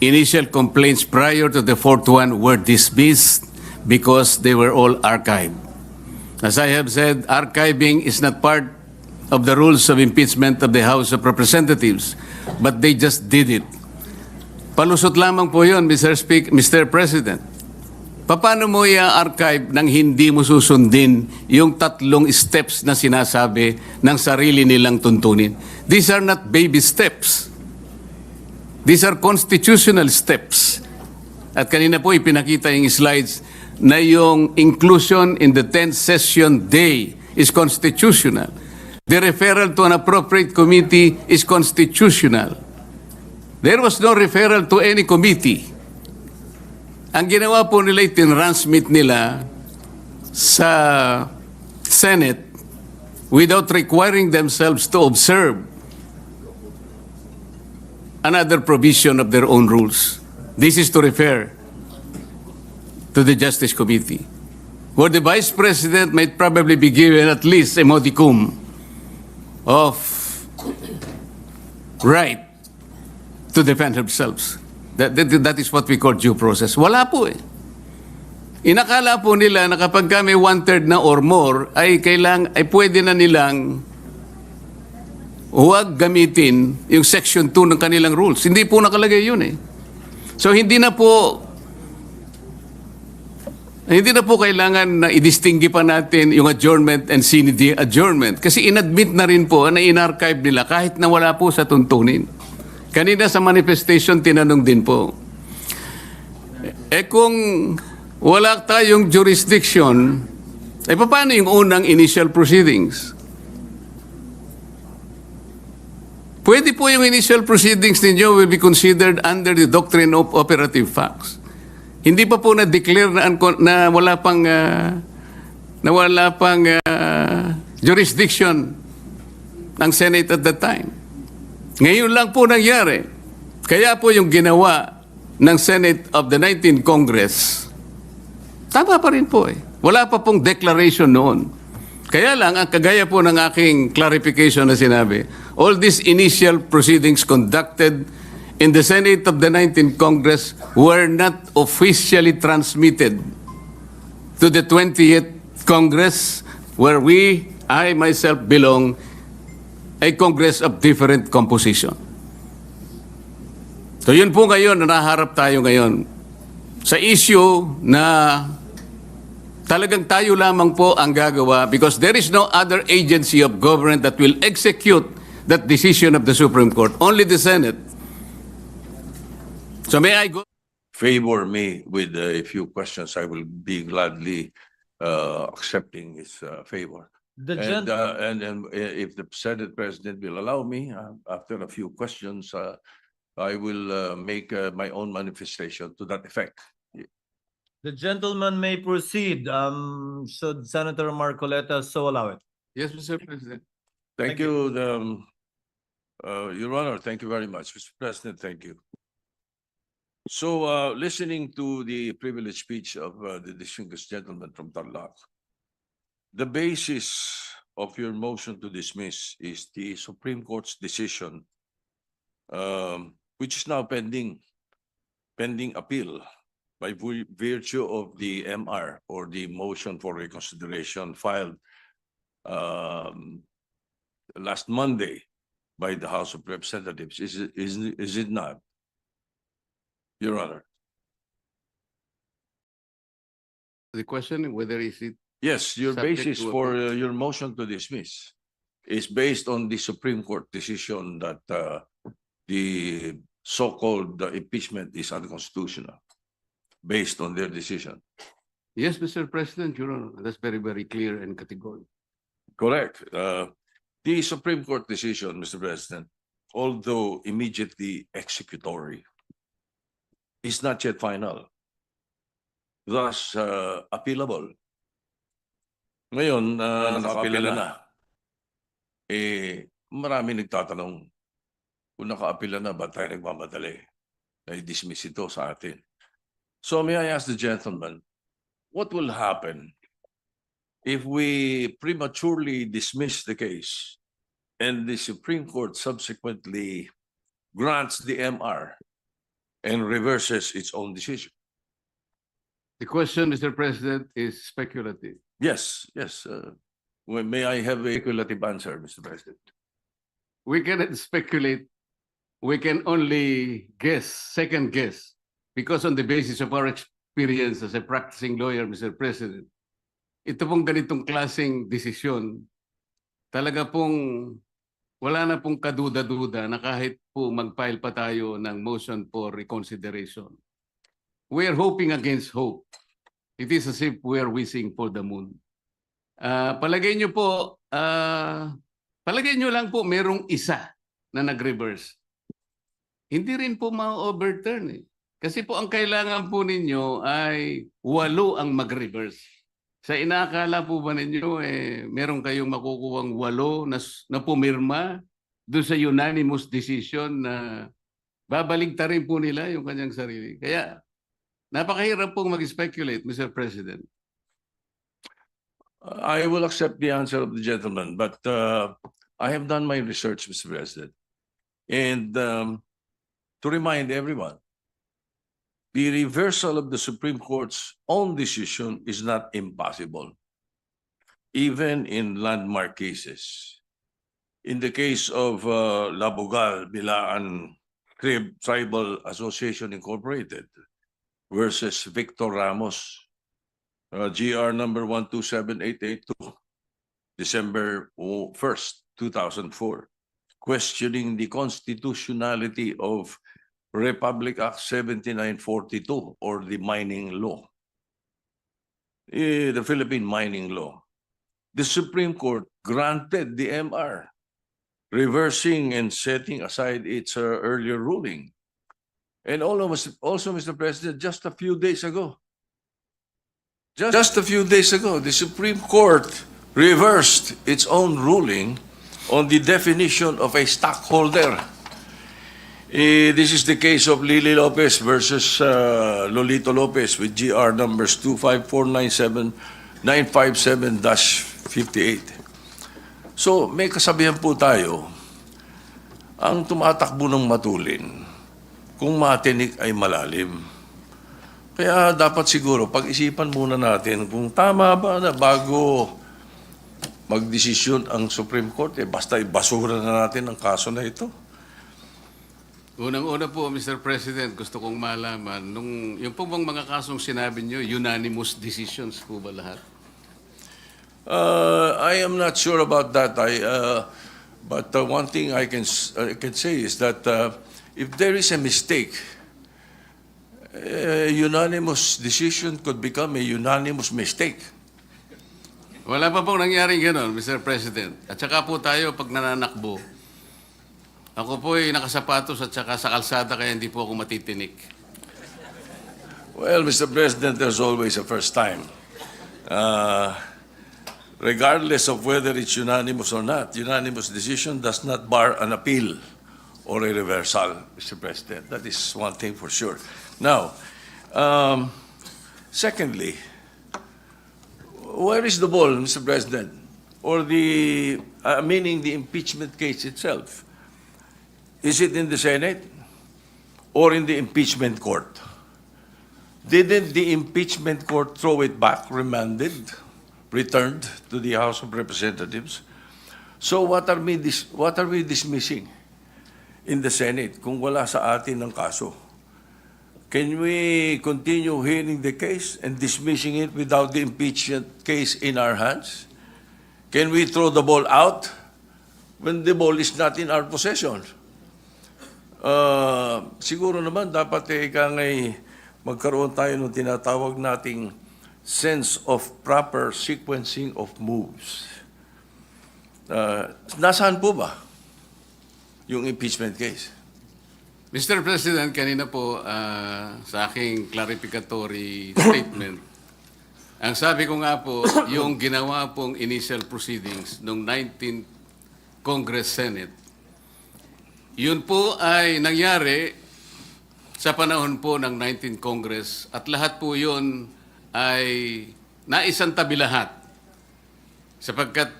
initial complaints prior to the fourth one were dismissed because they were all archived. As I have said, archiving is not part of the rules of impeachment of the House of Representatives, but they just did it. Palusot lamang po yun, Mr. President. Paano mo i-archive nang hindi mo susundin yung tatlong steps na sinasabi ng sarili nilang tuntunin? These are not baby steps. These are constitutional steps. At kanina po ipinakita yung slides na yung inclusion in the 10th session day is constitutional. The referral to an appropriate committee is constitutional. There was no referral to any committee. Ang ginawa po nila, itinransmit nila sa Senate without requiring themselves to observe another provision of their own rules. This is to refer to the Justice Committee, where the Vice President might probably be given at least a modicum of right to defend themselves. That is what we call due process. Wala po eh. Inakala po nila na kapag may 1/3 na or more, ay pwede na nilang huwag gamitin yung Section 2 ng kanilang rules. Hindi po nakalagay yun eh. So hindi na po kailangan na i-distinguish pa natin yung adjournment and sine adjournment. Kasi inadmit na rin po na in-archive nila kahit na wala po sa tuntunin. Kanina sa manifestation, tinanong din po. Kung wala tayong jurisdiction, paano yung unang initial proceedings? Pwede po yung initial proceedings ninyo will be considered under the doctrine of operative facts. Hindi pa po na-declare na wala pang jurisdiction ng Senate at that time. Ngayon lang po nangyari. Kaya po yung ginawa ng Senate of the 19th Congress, tama pa rin po eh. Wala pa pong declaration noon. Kaya lang, ang kagaya po ng aking clarification na sinabi, all these initial proceedings conducted in the Senate of the 19th Congress were not officially transmitted to the 20th Congress, where I myself belong, a Congress of different composition. So yun po ngayon, naharap tayo ngayon sa issue na talagang tayo lamang po ang gagawa because there is no other agency of government that will execute that decision of the Supreme Court. Only the Senate. So may I go? Favor me with a few questions. I will be gladly accepting his favor. And if the Senate President will allow me, after a few questions, I will make my own manifestation to that effect. The gentleman may proceed. Should Senator Marcoleta so allow it? Yes, Mr. President. Thank you, Your Honor. Thank you very much, Mr. President. Thank you. So, listening to the privileged speech of the distinguished gentleman from Tarlac, the basis of your motion to dismiss is the Supreme Court's decision, which is now pending appeal by virtue of the MR or the motion for reconsideration filed last Monday by the House of Representatives. Is it not, Your Honor? The question whether is it Yes, your subject basis to for appeal? your motion to dismiss is based on the Supreme Court decision that the so-called impeachment is unconstitutional, based on their decision. Yes, Mr. President, Your Honor, that's very, very clear and categorical. Correct. The Supreme Court decision, Mr. President, although immediately executory, is not yet final, thus appealable. Ngayon, naka-apela na. Marami nagtatanong, kung naka-apela na, ba't tayo nagmamadali na i-dismiss ito sa atin? So may I ask the gentleman, what will happen if we prematurely dismiss the case and the Supreme Court subsequently grants the MR and reverses its own decision? The question, Mr. President, is speculative. Yes. May I have a speculative answer, Mr. President? We cannot speculate. We can only guess, second guess, because on the basis of our experience as a practicing lawyer, Mr. President, ito pong ganitong klaseng desisyon, talaga pong wala na pong kaduda-duda na kahit po mag-file pa tayo ng motion for reconsideration. We are hoping against hope. It is as if we are wishing for the moon. Palagay nyo lang po merong isa na nag-reverse. Hindi rin po ma-overturn eh. Kasi po ang kailangan po ninyo ay 8 ang mag-reverse. Sa inaakala po ba ninyo, meron kayong makukuhang 8 na pumirma doon sa unanimous decision na babaligtarin po nila yung kanyang sarili. Kaya napakahirap pong mag-speculate, Mr. President. I will accept the answer of the gentleman, but I have done my research, Mr. President. And to remind everyone, the reversal of the Supreme Court's own decision is not impossible, even in landmark cases. In the case of Labogal, Bilaan Tribal Association Incorporated versus Victor Ramos, GR number 1278882, December 1st, 2004, questioning the constitutionality of Republic Act 7942 or the mining law, the Philippine mining law. The Supreme Court granted the MR, reversing and setting aside its earlier ruling. And also, Mr. President, just a few days ago, the Supreme Court reversed its own ruling on the definition of a stockholder. This is the case of Lily Lopez versus Lolito Lopez with GR numbers 25497-957-58. So, may kasabihan po tayo, ang tumatakbo ng matulin, kung matinik ay malalim. Kaya dapat siguro pag-isipan muna natin kung tama ba na bago magdesisyon ang Supreme Court, basta ibasura na natin ang kaso na ito. Unang-una po, Mr. President, gusto kong malaman, yung po bang mga kasong sinabi nyo, unanimous decisions po ba lahat? I am not sure about that. But one thing I can say is that if there is a mistake, a unanimous decision could become a unanimous mistake. Wala pa pong nangyaring gano'n, Mr. President. At saka po tayo, pag nananakbo, ako po ay nakasapatos at saka sa kalsada kaya hindi po ako matitinik. Well, Mr. President, there's always a first time. Regardless of whether it's unanimous or not, unanimous decision does not bar an appeal or a reversal, Mr. President. That is one thing for sure. Now, secondly, where is the ball, Mr. President? Or meaning the impeachment case itself? Is it in the Senate or in the impeachment court? Didn't the impeachment court throw it back, remanded, returned to the House of Representatives? So what are we dismissing in the Senate kung wala sa atin ang kaso? Can we continue hearing the case and dismissing it without the impeachment case in our hands? Can we throw the ball out when the ball is not in our possession? Siguro naman dapat magkaroon tayo ng tinatawag nating sense of proper sequencing of moves. Nasaan po ba yung impeachment case? Mr. President, kanina po sa aking clarificatory statement, ang sabi ko nga po, yung ginawa pong initial proceedings noong 19th Congress Senate, yun po ay nangyari sa panahon po ng 19th Congress at lahat po yun ay naisantabi lahat sapagkat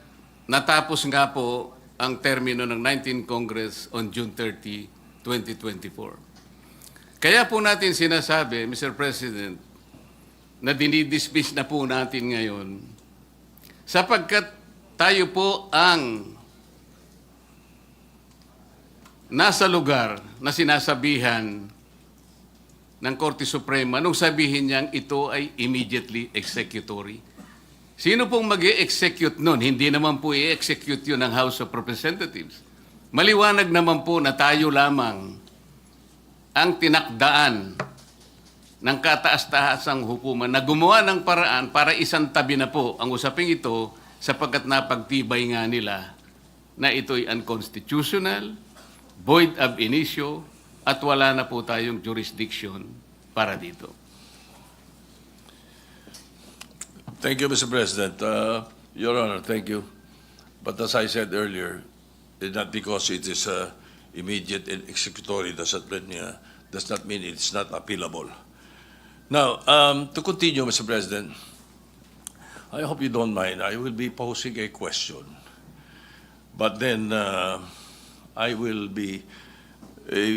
natapos nga po ang termino ng 19th Congress on June 30, 2024. Kaya po natin sinasabi, Mr. President, na dinidismiss na po natin ngayon sapagkat tayo po ang nasa lugar na sinasabihan ng Korte Suprema nung sabihin niyang ito ay immediately executory. Sino pong mag-i-execute nun? Hindi naman po i-execute yun ng House of Representatives. Maliwanag naman po na tayo lamang ang tinakdaan ng kataas-taasang hukuman na gumawa ng paraan para isantabi na po ang usaping ito sapagkat napagtibay nga nila na ito'y unconstitutional, void ab initio, at wala na po tayong jurisdiction para dito. Thank you, Mr. President. Your Honor, thank you. But as I said earlier, not because it is immediate and executory does not mean it's not appealable. Now, to continue, Mr. President, I hope you don't mind. I will be posing a question, but then I will be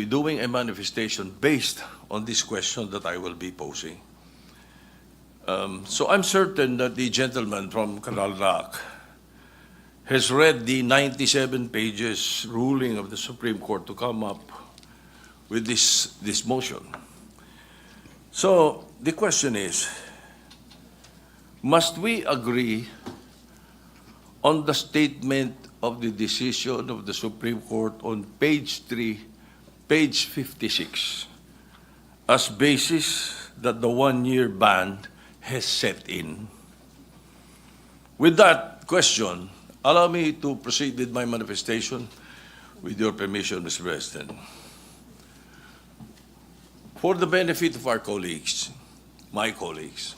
doing a manifestation based on this question that I will be posing. So I'm certain that the gentleman from Canal Rock has read the 97 pages ruling of the Supreme Court to come up with this motion. So the question is, must we agree on the statement of the decision of the Supreme Court on page 3, page 56, as basis that the one-year ban has set in? With that question, allow me to proceed with my manifestation, with your permission, Mr. President. For the benefit of our colleagues, my colleagues,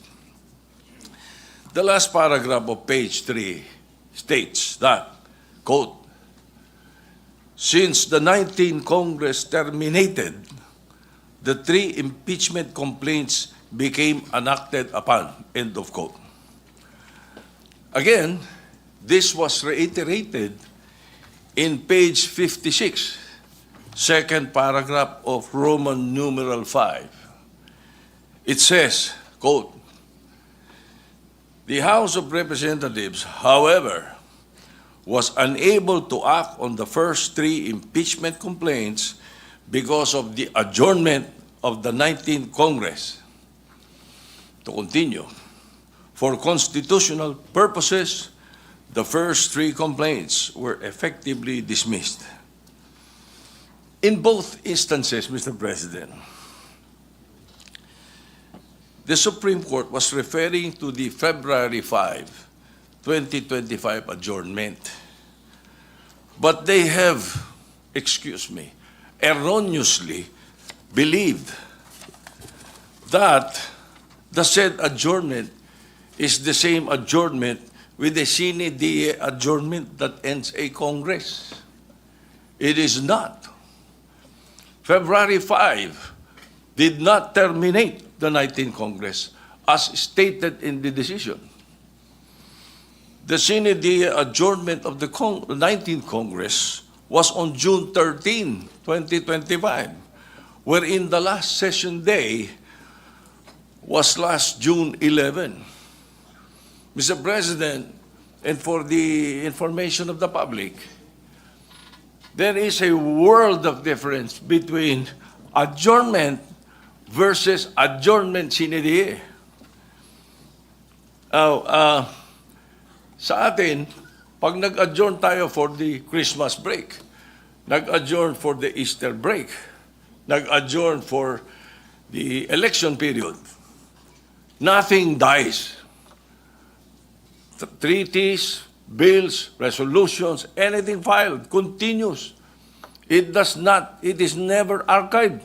the last paragraph of page 3 states that, quote, since the 19th Congress terminated, the 3 impeachment complaints became enacted upon, end of quote. Again, this was reiterated in page 56, second paragraph of Roman numeral 5. It says, quote, the House of Representatives, however, was unable to act on the first 3 impeachment complaints because of the adjournment of the 19th Congress. To continue, for constitutional purposes, the first 3 complaints were effectively dismissed. In both instances, Mr. President, the Supreme Court was referring to the February 5, 2025 adjournment. But they have, erroneously believed that the said adjournment is the same adjournment with the sine die adjournment that ends a Congress. It is not. February 5 did not terminate the 19th Congress as stated in the decision. The sine die adjournment of the 19th Congress was on June 13, 2025, wherein the last session day was last June 11. Mr. President, and for the information of the public, there is a world of difference between adjournment versus adjournment sine die. Sa atin, pag nag-adjourn tayo for the Christmas break, nag-adjourn for the Easter break, nag-adjourn for the election period, nothing dies. The treaties, bills, resolutions, anything filed continues. It is never archived.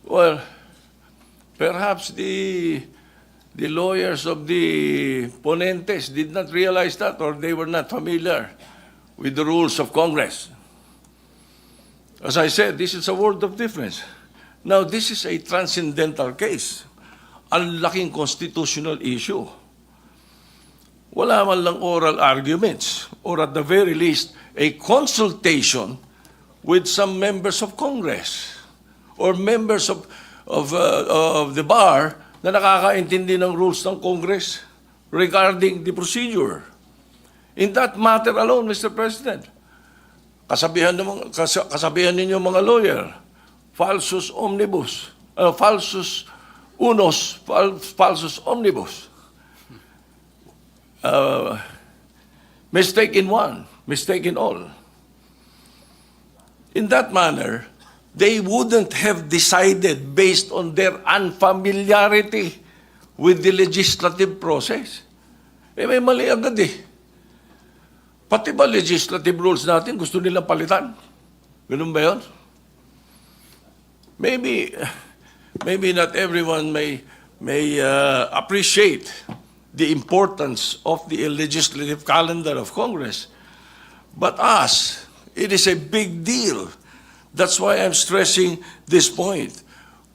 Well, perhaps the lawyers of the ponentes did not realize that, or they were not familiar with the rules of Congress. As I said, this is a world of difference. Now, this is a transcendental case. Ang laking constitutional issue. Wala man lang oral arguments, or at the very least, a consultation with some members of Congress or members of the bar na nakakaintindi ng rules ng Congress regarding the procedure. In that matter alone, Mr. President, kasabihan ninyo mga lawyer, falsus omnibus, falsus unos, falsus omnibus. Mistake in one, mistake in all. In that manner, they wouldn't have decided based on their unfamiliarity with the legislative process. May mali agad eh. Pati ba legislative rules natin gusto nilang palitan? Ganun ba yun? maybe not everyone may appreciate the importance of the legislative calendar of Congress. But us, it is a big deal. That's why I'm stressing this point.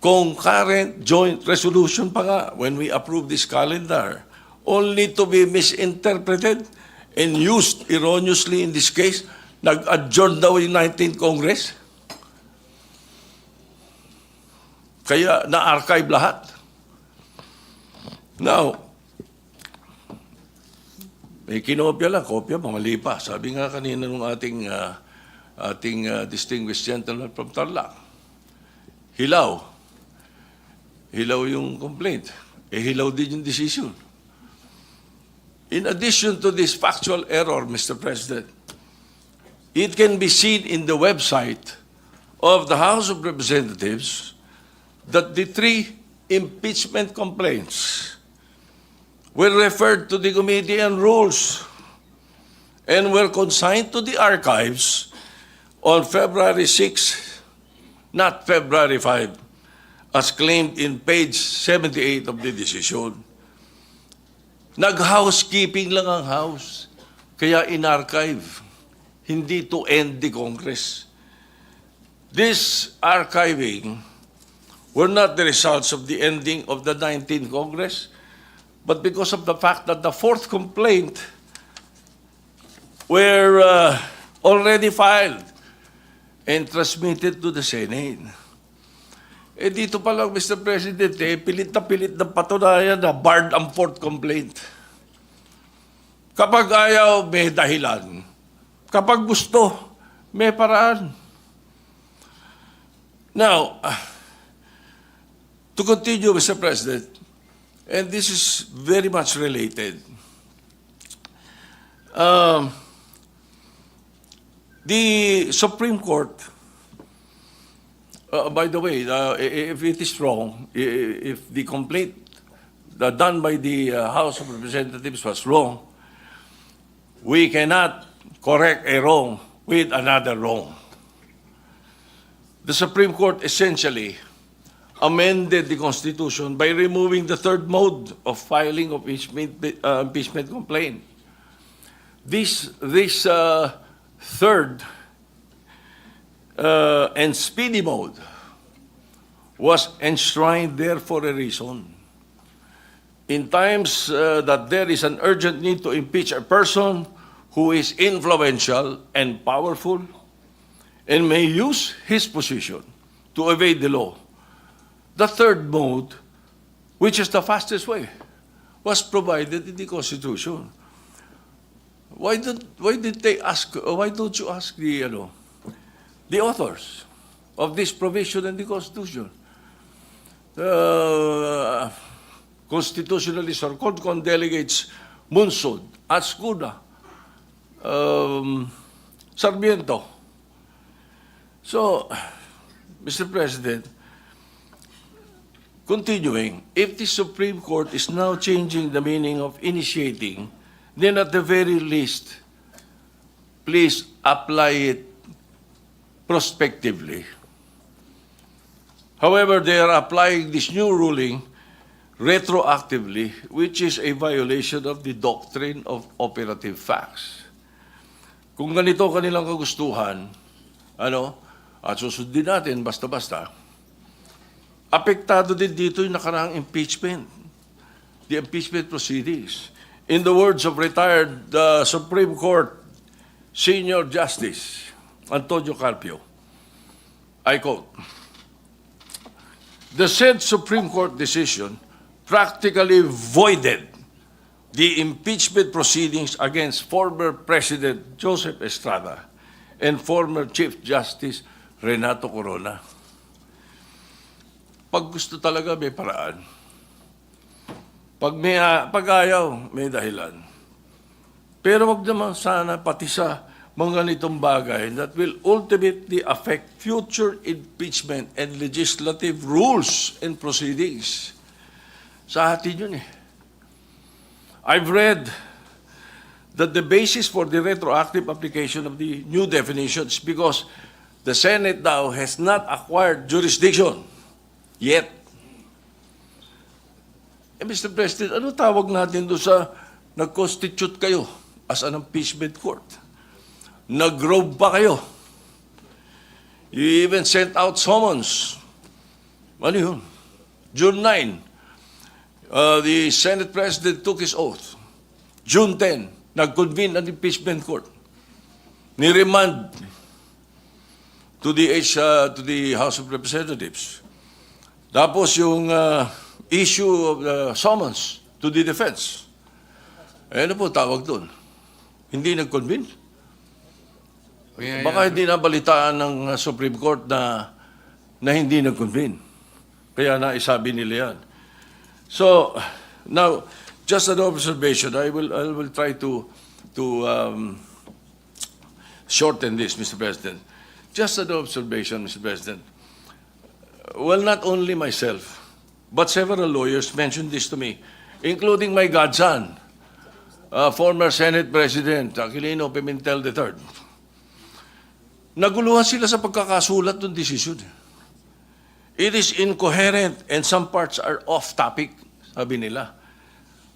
Concurrent joint resolution pa nga when we approve this calendar, only to be misinterpreted and used erroneously in this case. Nag-adjourn daw yung 19th Congress. Kaya na-archive lahat. Now, may kinopya lang, kopya, mali pa. Sabi nga kanina ng ating distinguished gentleman from Tarlac, hilaw. Hilaw yung complaint. Hilaw din yung decision. In addition to this factual error, Mr. President, it can be seen in the website of the House of Representatives that the 3 impeachment complaints were referred to the Committee on Rules and were consigned to the archives on February 6, not February 5, as claimed in page 78 of the decision. Nag-housekeeping lang ang House, kaya in-archive, hindi to end the Congress. This archiving were not the results of the ending of the 19th Congress, but because of the fact that the 4th complaint were already filed and transmitted to the Senate. Dito pa lang, Mr. President, pilit na patunayan na barred ang 4th complaint. Kapag ayaw, may dahilan. Kapag gusto, may paraan. Now, to continue, Mr. President, and this is very much related. The Supreme Court, by the way, if it is wrong, if the complaint done by the House of Representatives was wrong, we cannot correct a wrong with another wrong. The Supreme Court essentially amended the Constitution by removing the 3rd mode of filing of impeachment complaint. This 3rd and speedy mode was enshrined there for a reason. In times that there is an urgent need to impeach a person who is influential and powerful and may use his position to evade the law, the 3rd mode, which is the fastest way, was provided in the Constitution. Why don't you ask the authors of this provision in the Constitution? Constitutionalists or CONCON delegates Munsod, Ascuna, Sarmiento. So, Mr. President, continuing, if the Supreme Court is now changing the meaning of initiating, then at the very least, please apply it prospectively. However, they are applying this new ruling retroactively, which is a violation of the doctrine of operative facts. Kung ganito kanilang kagustuhan, at susundin natin basta-basta, apektado din dito yung nakaraang impeachment, the impeachment proceedings. In the words of retired Supreme Court Senior Justice Antonio Carpio, I quote, "The said Supreme Court decision practically voided the impeachment proceedings against former President Joseph Estrada and former Chief Justice Renato Corona." Pag gusto talaga, may paraan. Pag ayaw, may dahilan. Pero wag naman sana pati sa mga ganitong bagay that will ultimately affect future impeachment and legislative rules and proceedings. Sa atin yun eh. I've read that the basis for the retroactive application of the new definitions because the Senate now has not acquired jurisdiction yet. Mr. President, ano tawag natin doon sa nag-constitute kayo as an impeachment court? Nag-robe pa kayo. You even sent out summons. Ano yun? June 9, the Senate President took his oath. June 10, nag-convene an impeachment court. Niremand to the House of Representatives. Tapos yung issue of the summons to the defense. Ano po tawag doon? Hindi nag-convene? Baka hindi nabalitaan ng Supreme Court na hindi nag-convene. Kaya naisabi nila yan. So, now, just an observation. I will try to shorten this, Mr. President. Just an observation, Mr. President. Well, not only myself, but several lawyers mentioned this to me, including my godson, former Senate President Aquilino Pimentel III. Naguluhan sila sa pagkakasulat ng desisyon. It is incoherent and some parts are off-topic, sabi nila.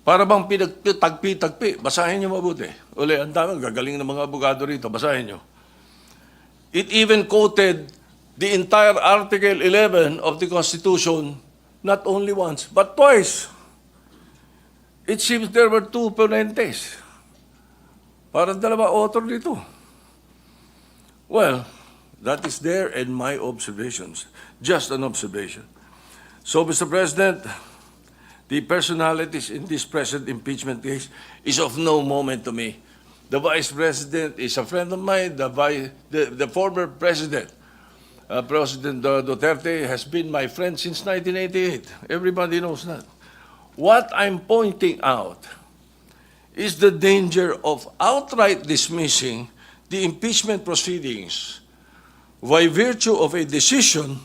Para bang pinagtagpi-tagpi. Basahin niyo mabuti. Uli, ang dami, gagaling ng mga abogado rito. Basahin niyo. It even quoted the entire Article 11 of the Constitution, not only once, but twice. It seems there were two ponentes. Parang dalawa author dito. Well, that is there in my observations. Just an observation. So, Mr. President, the personalities in this present impeachment case is of no moment to me. The Vice President is a friend of mine. The former President, President Duterte, has been my friend since 1988. Everybody knows that. What I'm pointing out is the danger of outright dismissing the impeachment proceedings by virtue of a decision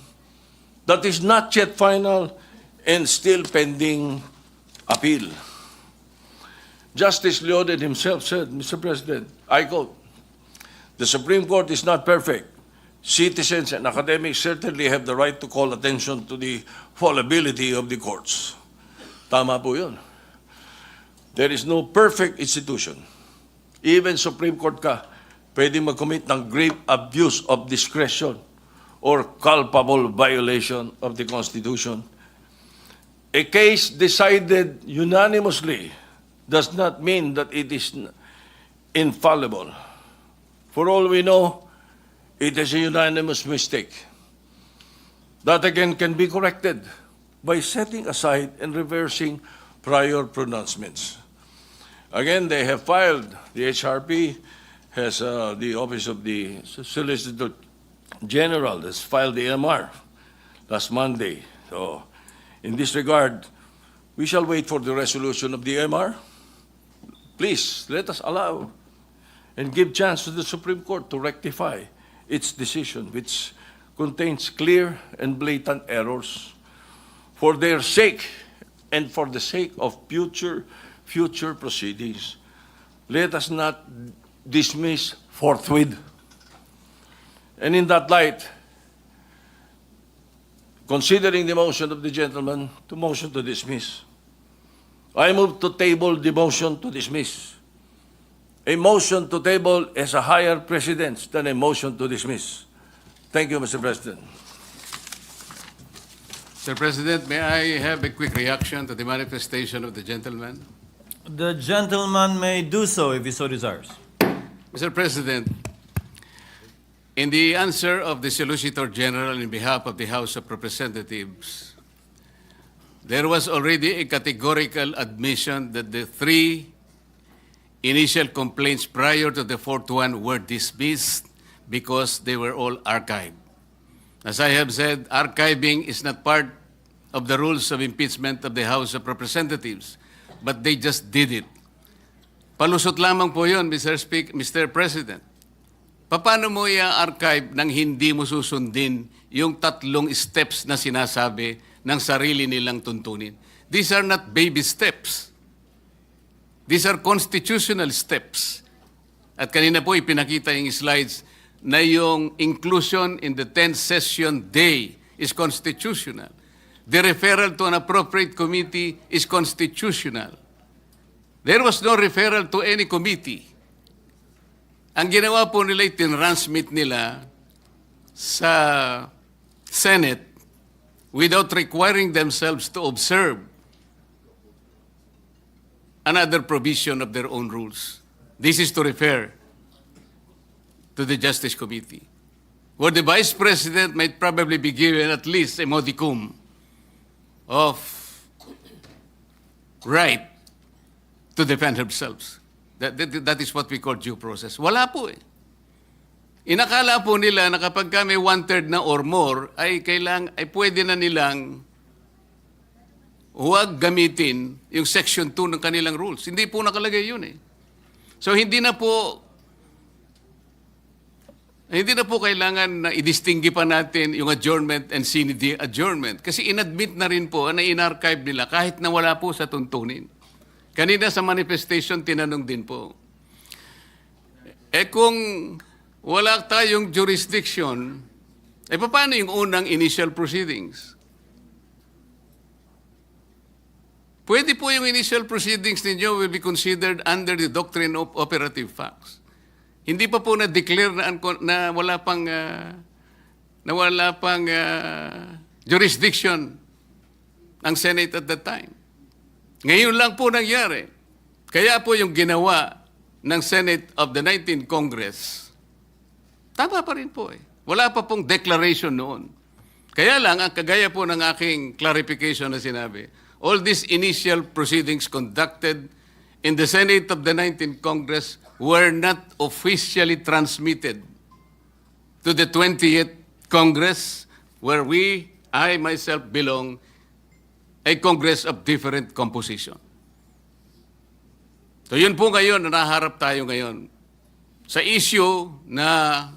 that is not yet final and still pending appeal. Justice Leodin himself said, Mr. President, I quote, "The Supreme Court is not perfect. Citizens and academics certainly have the right to call attention to the fallibility of the courts." Tama po yun. There is no perfect institution. Even Supreme Court ka, pwede mag-commit ng grave abuse of discretion or culpable violation of the Constitution. A case decided unanimously does not mean that it is infallible. For all we know, it is a unanimous mistake. That again can be corrected by setting aside and reversing prior pronouncements. Again, they have filed, the HRP has, the Office of the Solicitor General has filed the MR last Monday. So, in this regard, we shall wait for the resolution of the MR. Please, let us allow and give chance to the Supreme Court to rectify its decision, which contains clear and blatant errors. For their sake and for the sake of future proceedings, let us not dismiss forthwith. And in that light, considering the motion of the gentleman to motion to dismiss, I move to table the motion to dismiss. A motion to table has a higher precedence than a motion to dismiss. Thank you, Mr. President. Mr. President, may I have a quick reaction to the manifestation of the gentleman? The gentleman may do so if he so desires. Mr. President, in the answer of the Solicitor General in behalf of the House of Representatives, there was already a categorical admission that the three initial complaints prior to the fourth one were dismissed because they were all archived. As I have said, archiving is not part of the rules of impeachment of the House of Representatives, but they just did it. Palusot lamang po yun, Mr. President. Paano mo i-archive nang hindi mo susundin yung tatlong steps na sinasabi ng sarili nilang tuntunin? These are not baby steps. These are constitutional steps. At kanina po ipinakita yung slides na yung inclusion in the 10th session day is constitutional. The referral to an appropriate committee is constitutional. There was no referral to any committee. Ang ginawa po nila, tinransmit nila sa Senate without requiring themselves to observe another provision of their own rules. This is to refer to the Justice Committee, where the Vice President might probably be given at least a modicum of right to defend themselves. That is what we call due process. Wala po eh. Inakala po nila na kapag may 1/3 na or more, ay pwede na nilang huwag gamitin yung Section 2 ng kanilang rules. Hindi po nakalagay yun eh. So hindi na po kailangan na i-distingue pa natin yung adjournment and sine adjournment. Kasi inadmit na rin po na in-archive nila kahit na wala po sa tuntunin. Kanina sa manifestation, tinanong din po. Kung wala tayong jurisdiction, paano yung unang initial proceedings? Pwede po yung initial proceedings ninyo will be considered under the doctrine of operative facts. Hindi pa po na-declare na wala pang jurisdiction ang Senate at that time. Ngayon lang po nangyari. Kaya po yung ginawa ng Senate of the 19th Congress, tama pa rin po eh. Wala pa pong declaration noon. Kaya lang, ang kagaya po ng aking clarification na sinabi, all these initial proceedings conducted in the Senate of the 19th Congress were not officially transmitted to the 20th Congress, where I myself belong, a Congress of different composition. So yun po ngayon, naharap tayo ngayon sa issue na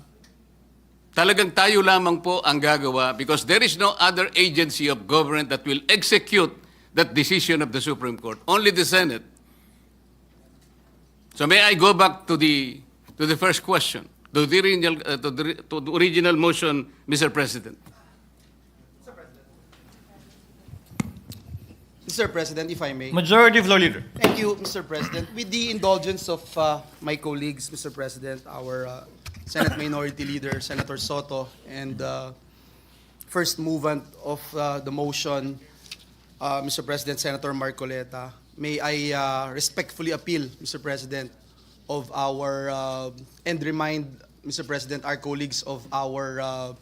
talagang tayo lamang po ang gagawa because there is no other agency of government that will execute that decision of the Supreme Court. Only the Senate. So may I go back to the first question, to the original motion, Mr. President. Mr. President, if I may. Majority Floor Leader. Thank you, Mr. President. With the indulgence of my colleagues, Mr. President, our Senate Minority Leader, Senator Sotto, and first movement of the motion, Mr. President, Senator Marleta, may I respectfully appeal, Mr. President, of our, and remind, Mr. President, our colleagues of our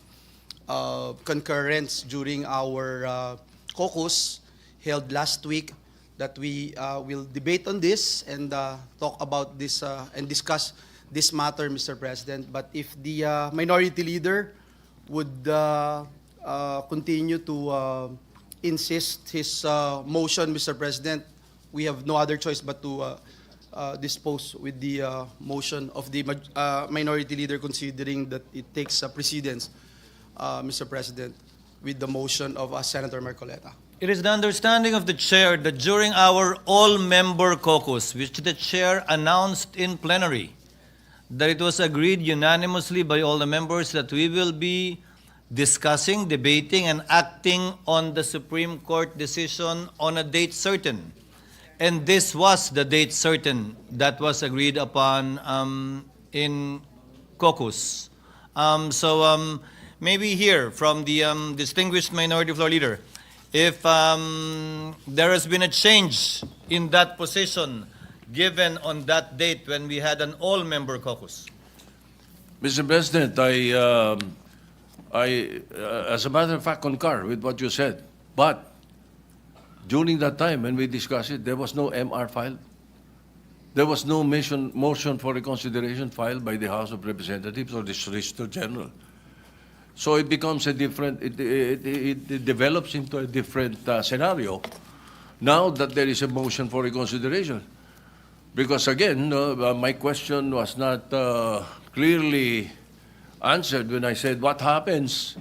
concurrence during our caucus held last week, that we will debate on this and talk about this and discuss this matter, Mr. President. But if the Minority Leader would continue to insist his motion, Mr. President, we have no other choice but to dispose with the motion of the Minority Leader, considering that it takes precedence, Mr. President, with the motion of Senator Marleta. It is the understanding of the Chair that during our all-member caucus, which the Chair announced in plenary, that it was agreed unanimously by all the members that we will be discussing, debating, and acting on the Supreme Court decision on a date certain. And this was the date certain that was agreed upon in caucus. Maybe here from the distinguished Minority Floor Leader, if there has been a change in that position given on that date when we had an all-member caucus. Mr. President, I, as a matter of fact, concur with what you said. But during that time when we discussed it, there was no MR filed. There was no motion for reconsideration filed by the House of Representatives or the Solicitor General. So it becomes a different, it develops into a different scenario now that there is a motion for reconsideration. Because again, my question was not clearly answered when I said, what happens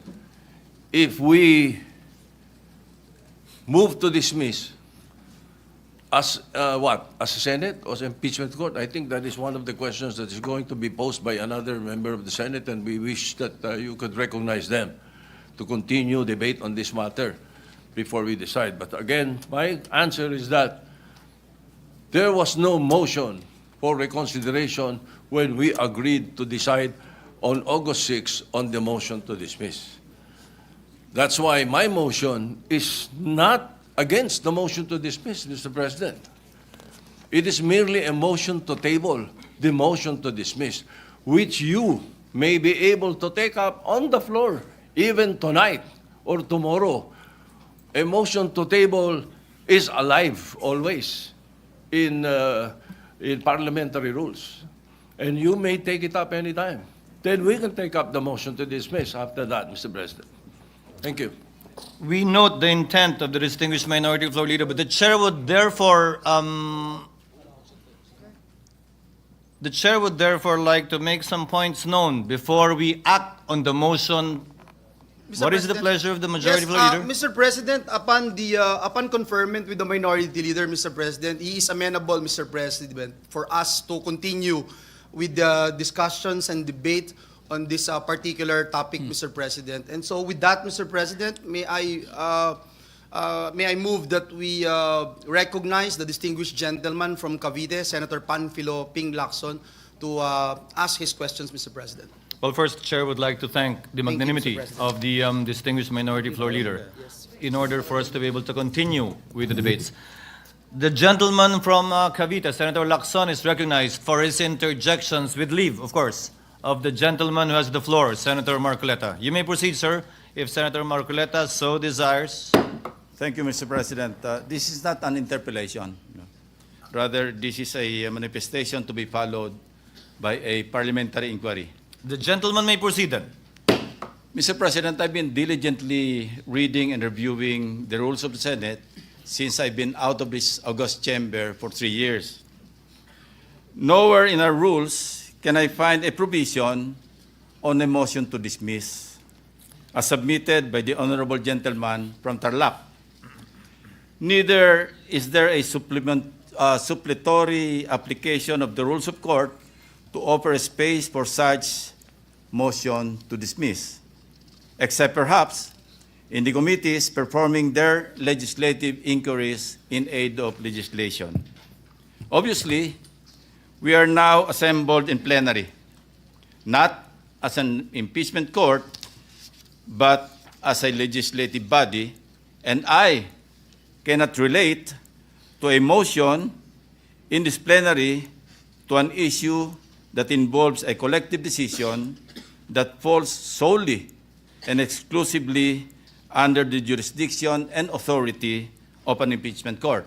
if we move to dismiss As what? As a Senate or as impeachment court? I think that is one of the questions that is going to be posed by another member of the Senate, and we wish that you could recognize them to continue debate on this matter before we decide. But again, my answer is that there was no motion for reconsideration when we agreed to decide on August 6 on the motion to dismiss. That's why my motion is not against the motion to dismiss, Mr. President. It is merely a motion to table the motion to dismiss, which you may be able to take up on the floor even tonight or tomorrow. A motion to table is alive always in parliamentary rules, and you may take it up anytime. Then we can take up the motion to dismiss after that, Mr. President. Thank you. We note the intent of the distinguished minority floor leader, but the chair would therefore like to make some points known before we act on the motion. What is the pleasure of the majority floor leader? Mr. President, upon conferment with the minority leader, Mr. President, he is amenable, Mr. President, for us to continue with the discussions and debate on this particular topic, Mr. President. And so with that, Mr. President, may I move that we recognize the distinguished gentleman from Cavite, Senator Panfilo Ping Lacson, to ask his questions, Mr. President. Well, first, the chair would like to thank the Thank you, magnanimity Mr. President. of the distinguished minority floor leader in order for us to be able to continue with the debates. The gentleman from Cavite, Senator Lacson, is recognized for his interjections with leave, of course, of the gentleman who has the floor, Senator Marleta. You may proceed, sir, if Senator Marleta so desires. Thank you, Mr. President. This is not an interpellation. Rather, this is a manifestation to be followed by a parliamentary inquiry. The gentleman may proceed then. Mr. President, I've been diligently reading and reviewing the rules of the Senate since I've been out of this august chamber for 3 years. Nowhere in our rules can I find a provision on a motion to dismiss, as submitted by the honorable gentleman from Tarlac. Neither is there a supplementary application of the rules of court to offer a space for such motion to dismiss, except perhaps in the committees performing their legislative inquiries in aid of legislation. Obviously, we are now assembled in plenary, not as an impeachment court, but as a legislative body, and I cannot relate to a motion in this plenary to an issue that involves a collective decision that falls solely and exclusively under the jurisdiction and authority of an impeachment court.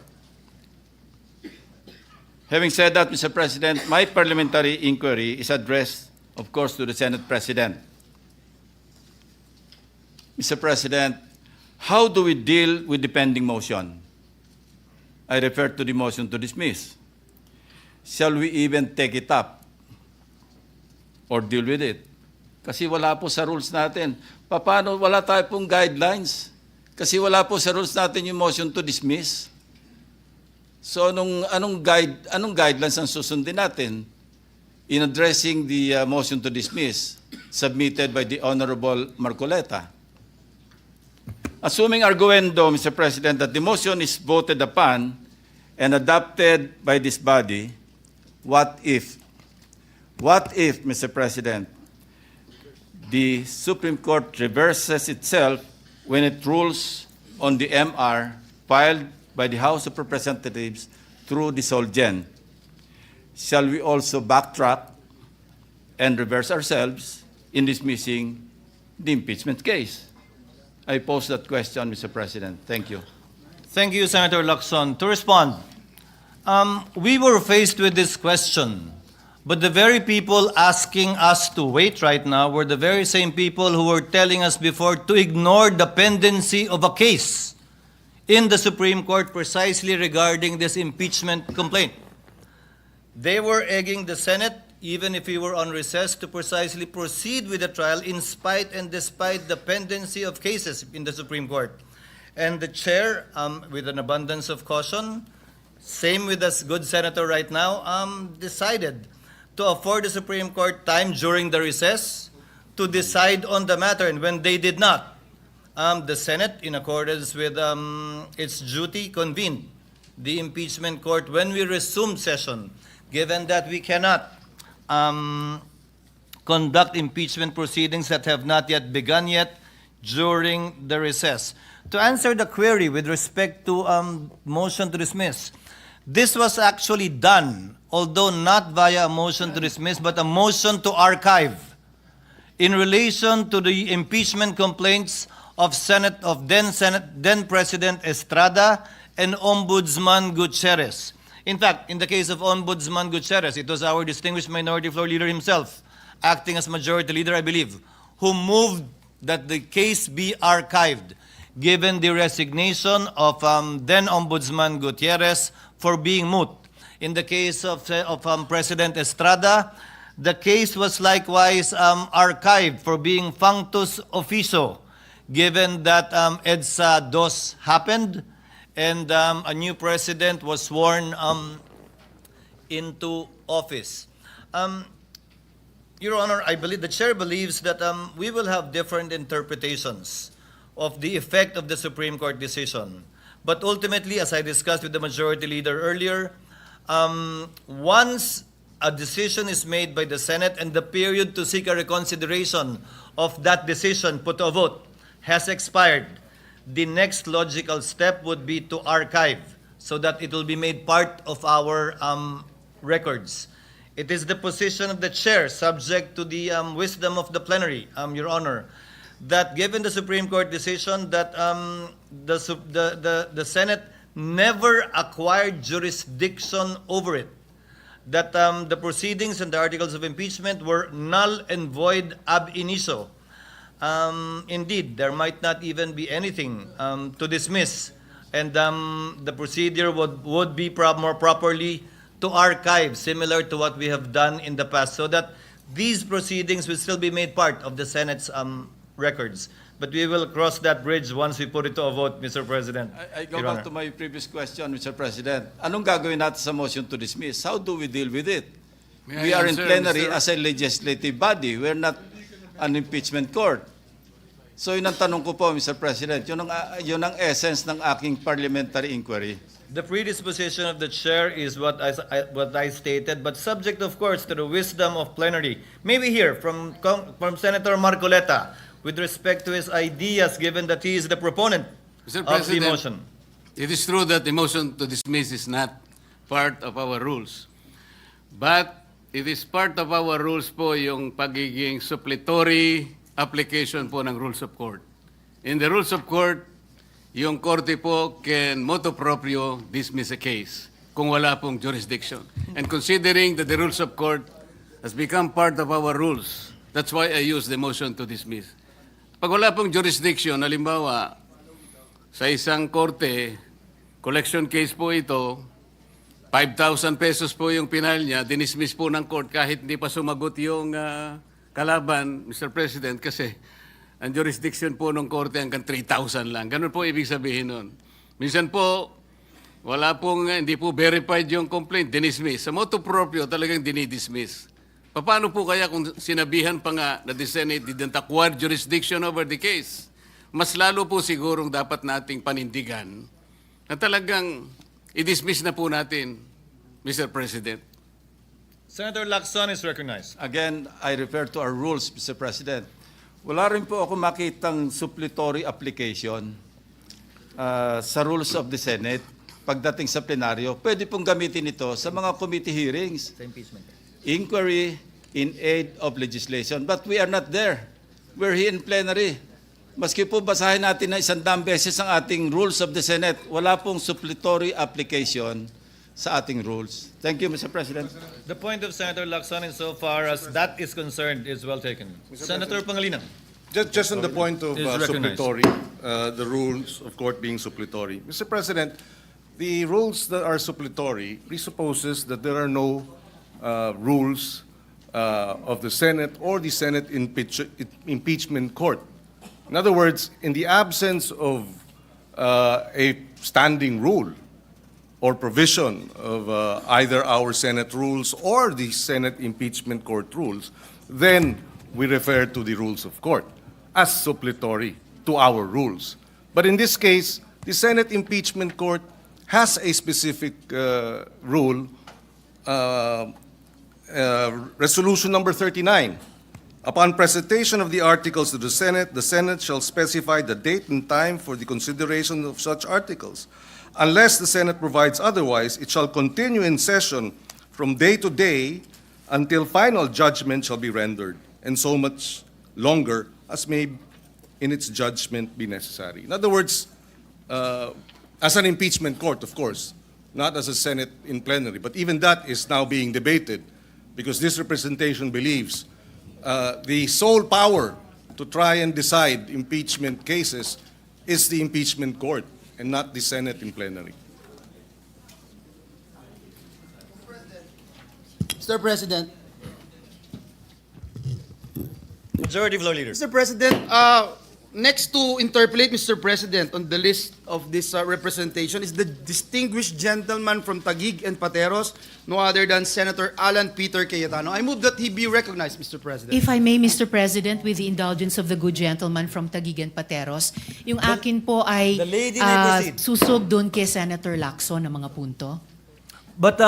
Having said that, Mr. President, my parliamentary inquiry is addressed, of course, to the Senate President. Mr. President, how do we deal with the pending motion? I refer to the motion to dismiss. Shall we even take it up or deal with it? Kasi wala po sa rules natin. Paano wala tayo pong guidelines? Kasi wala po sa rules natin yung motion to dismiss. So anong guidelines ang susundin natin in addressing the motion to dismiss submitted by the Honorable Marleta? Assuming arguendo, Mr. President, that the motion is voted upon and adopted by this body, what if, Mr. President, the Supreme Court reverses itself when it rules on the MR filed by the House of Representatives through the Solgen? Shall we also backtrack and reverse ourselves in dismissing the impeachment case? I pose that question, Mr. President. Thank you. Thank you, Senator Lacson. To respond, we were faced with this question, but the very people asking us to wait right now were the very same people who were telling us before to ignore the pendency of a case in the Supreme Court precisely regarding this impeachment complaint. They were egging the Senate, even if we were on recess, to precisely proceed with the trial in spite and despite the pendency of cases in the Supreme Court. And the chair, with an abundance of caution, same with the good senator right now, decided to afford the Supreme Court time during the recess to decide on the matter. And when they did not, the Senate, in accordance with its duty, convened the impeachment court when we resumed session, given that we cannot conduct impeachment proceedings that have not yet begun yet during the recess. To answer the query with respect to motion to dismiss, this was actually done, although not via a motion to dismiss, but a motion to archive in relation to the impeachment complaints of then President Estrada and Ombudsman Gutierrez. In fact, in the case of Ombudsman Gutierrez, it was our distinguished minority floor leader himself, acting as majority leader, I believe, who moved that the case be archived, given the resignation of then Ombudsman Gutierrez for being moot. In the case of President Estrada, the case was likewise archived for being functus officio, given that EDSA DOS happened and a new president was sworn into office. Your Honor, I believe the chair believes that we will have different interpretations of the effect of the Supreme Court decision. But ultimately, as I discussed with the majority leader earlier, once a decision is made by the Senate and the period to seek a reconsideration of that decision put to a vote has expired, the next logical step would be to archive so that it will be made part of our records. It is the position of the chair, subject to the wisdom of the plenary, Your Honor, that given the Supreme Court decision that the Senate never acquired jurisdiction over it, that the proceedings and the Articles of Impeachment were null and void ab initio. Indeed, there might not even be anything to dismiss, and the procedure would be more properly to archive, similar to what we have done in the past, so that these proceedings will still be made part of the Senate's records. But we will cross that bridge once we put it to a vote, Mr. President. I go Your back Honor. to my previous question, Mr. President. Anong gagawin natin sa motion to dismiss? How do we deal with it? May We I are in answer, plenary Mr. as a legislative body. We're not an impeachment court. So yun ang tanong ko po, Mr. President. Yun ang essence ng aking parliamentary inquiry. The predisposition of the chair is what I stated, but subject, of course, to the wisdom of plenary. Maybe here from Senator Marleta, with respect to his ideas, given that he is the proponent Mr. of the President, motion. it is true that the motion to dismiss is not part of our rules. But it is part of our rules po yung pagiging suppletory application po ng rules of court. In the rules of court, yung korte po can motu proprio dismiss a case kung wala pong jurisdiction. And considering that the rules of court has become part of our rules, that's why I use the motion to dismiss. Pag wala pong jurisdiction, halimbawa, sa isang korte, collection case po ito, 5,000 pesos po yung pinal niya, dinismiss po ng court kahit hindi pa sumagot yung kalaban, Mr. President, kasi ang jurisdiction po ng korte hanggang 3,000 lang. Ganun po ibig sabihin nun. Minsan po, hindi po verified yung complaint, dinismiss. Sa motu proprio, talagang dinidismiss. Paano po kaya kung sinabihan pa nga na the Senate didn't acquire jurisdiction over the case? Mas lalo po sigurong dapat nating panindigan na talagang i-dismiss na po natin, Mr. President. Senator Lacson is recognized. Again, I refer to our rules, Mr. President. Wala rin po ako makitang suppletory application sa rules of the Senate pagdating sa plenaryo. Pwede pong gamitin ito sa mga committee hearings. Sa impeachment. Inquiry in aid of legislation. But we are not there. We're here in plenary. Maski po basahin natin na 100 beses ang ating rules of the Senate, wala pong suppletory application sa ating rules. Thank you, Mr. President. The point of Senator Lacson, insofar as that is concerned, is well taken. Senator Pangilinan. Just on the point of Is recognized. suppletory, the rules of court being suppletory. Mr. President, the rules that are suppletory presupposes that there are no rules of the Senate or the Senate impeachment court. In other words, in the absence of a standing rule, or provision of either our Senate rules or the Senate Impeachment Court rules, then we refer to the rules of court as suppletory to our rules. But in this case, the Senate Impeachment Court has a specific rule, Resolution number 39. Upon presentation of the articles to the Senate shall specify the date and time for the consideration of such articles. Unless the Senate provides otherwise, it shall continue in session from day to day until final judgment shall be rendered, and so much longer as may in its judgment be necessary. In other words, as an impeachment court, of course, not as a Senate in plenary, but even that is now being debated because this representation believes the sole power to try and decide impeachment cases is the impeachment court and not the Senate in plenary. Mr. President, Majority Floor Leader. Mr. President, next to interpolate, Mr. President, on the list of this representation is the distinguished gentleman from Taguig and Pateros, no other than Senator Alan Peter Cayetano. I move that he be recognized, Mr. President. If I may, Mr. President, with the indulgence of the good gentleman from Taguig and Pateros, yung akin po ay The lady may proceed. susog doon kay Senator Lacson ng mga punto. But,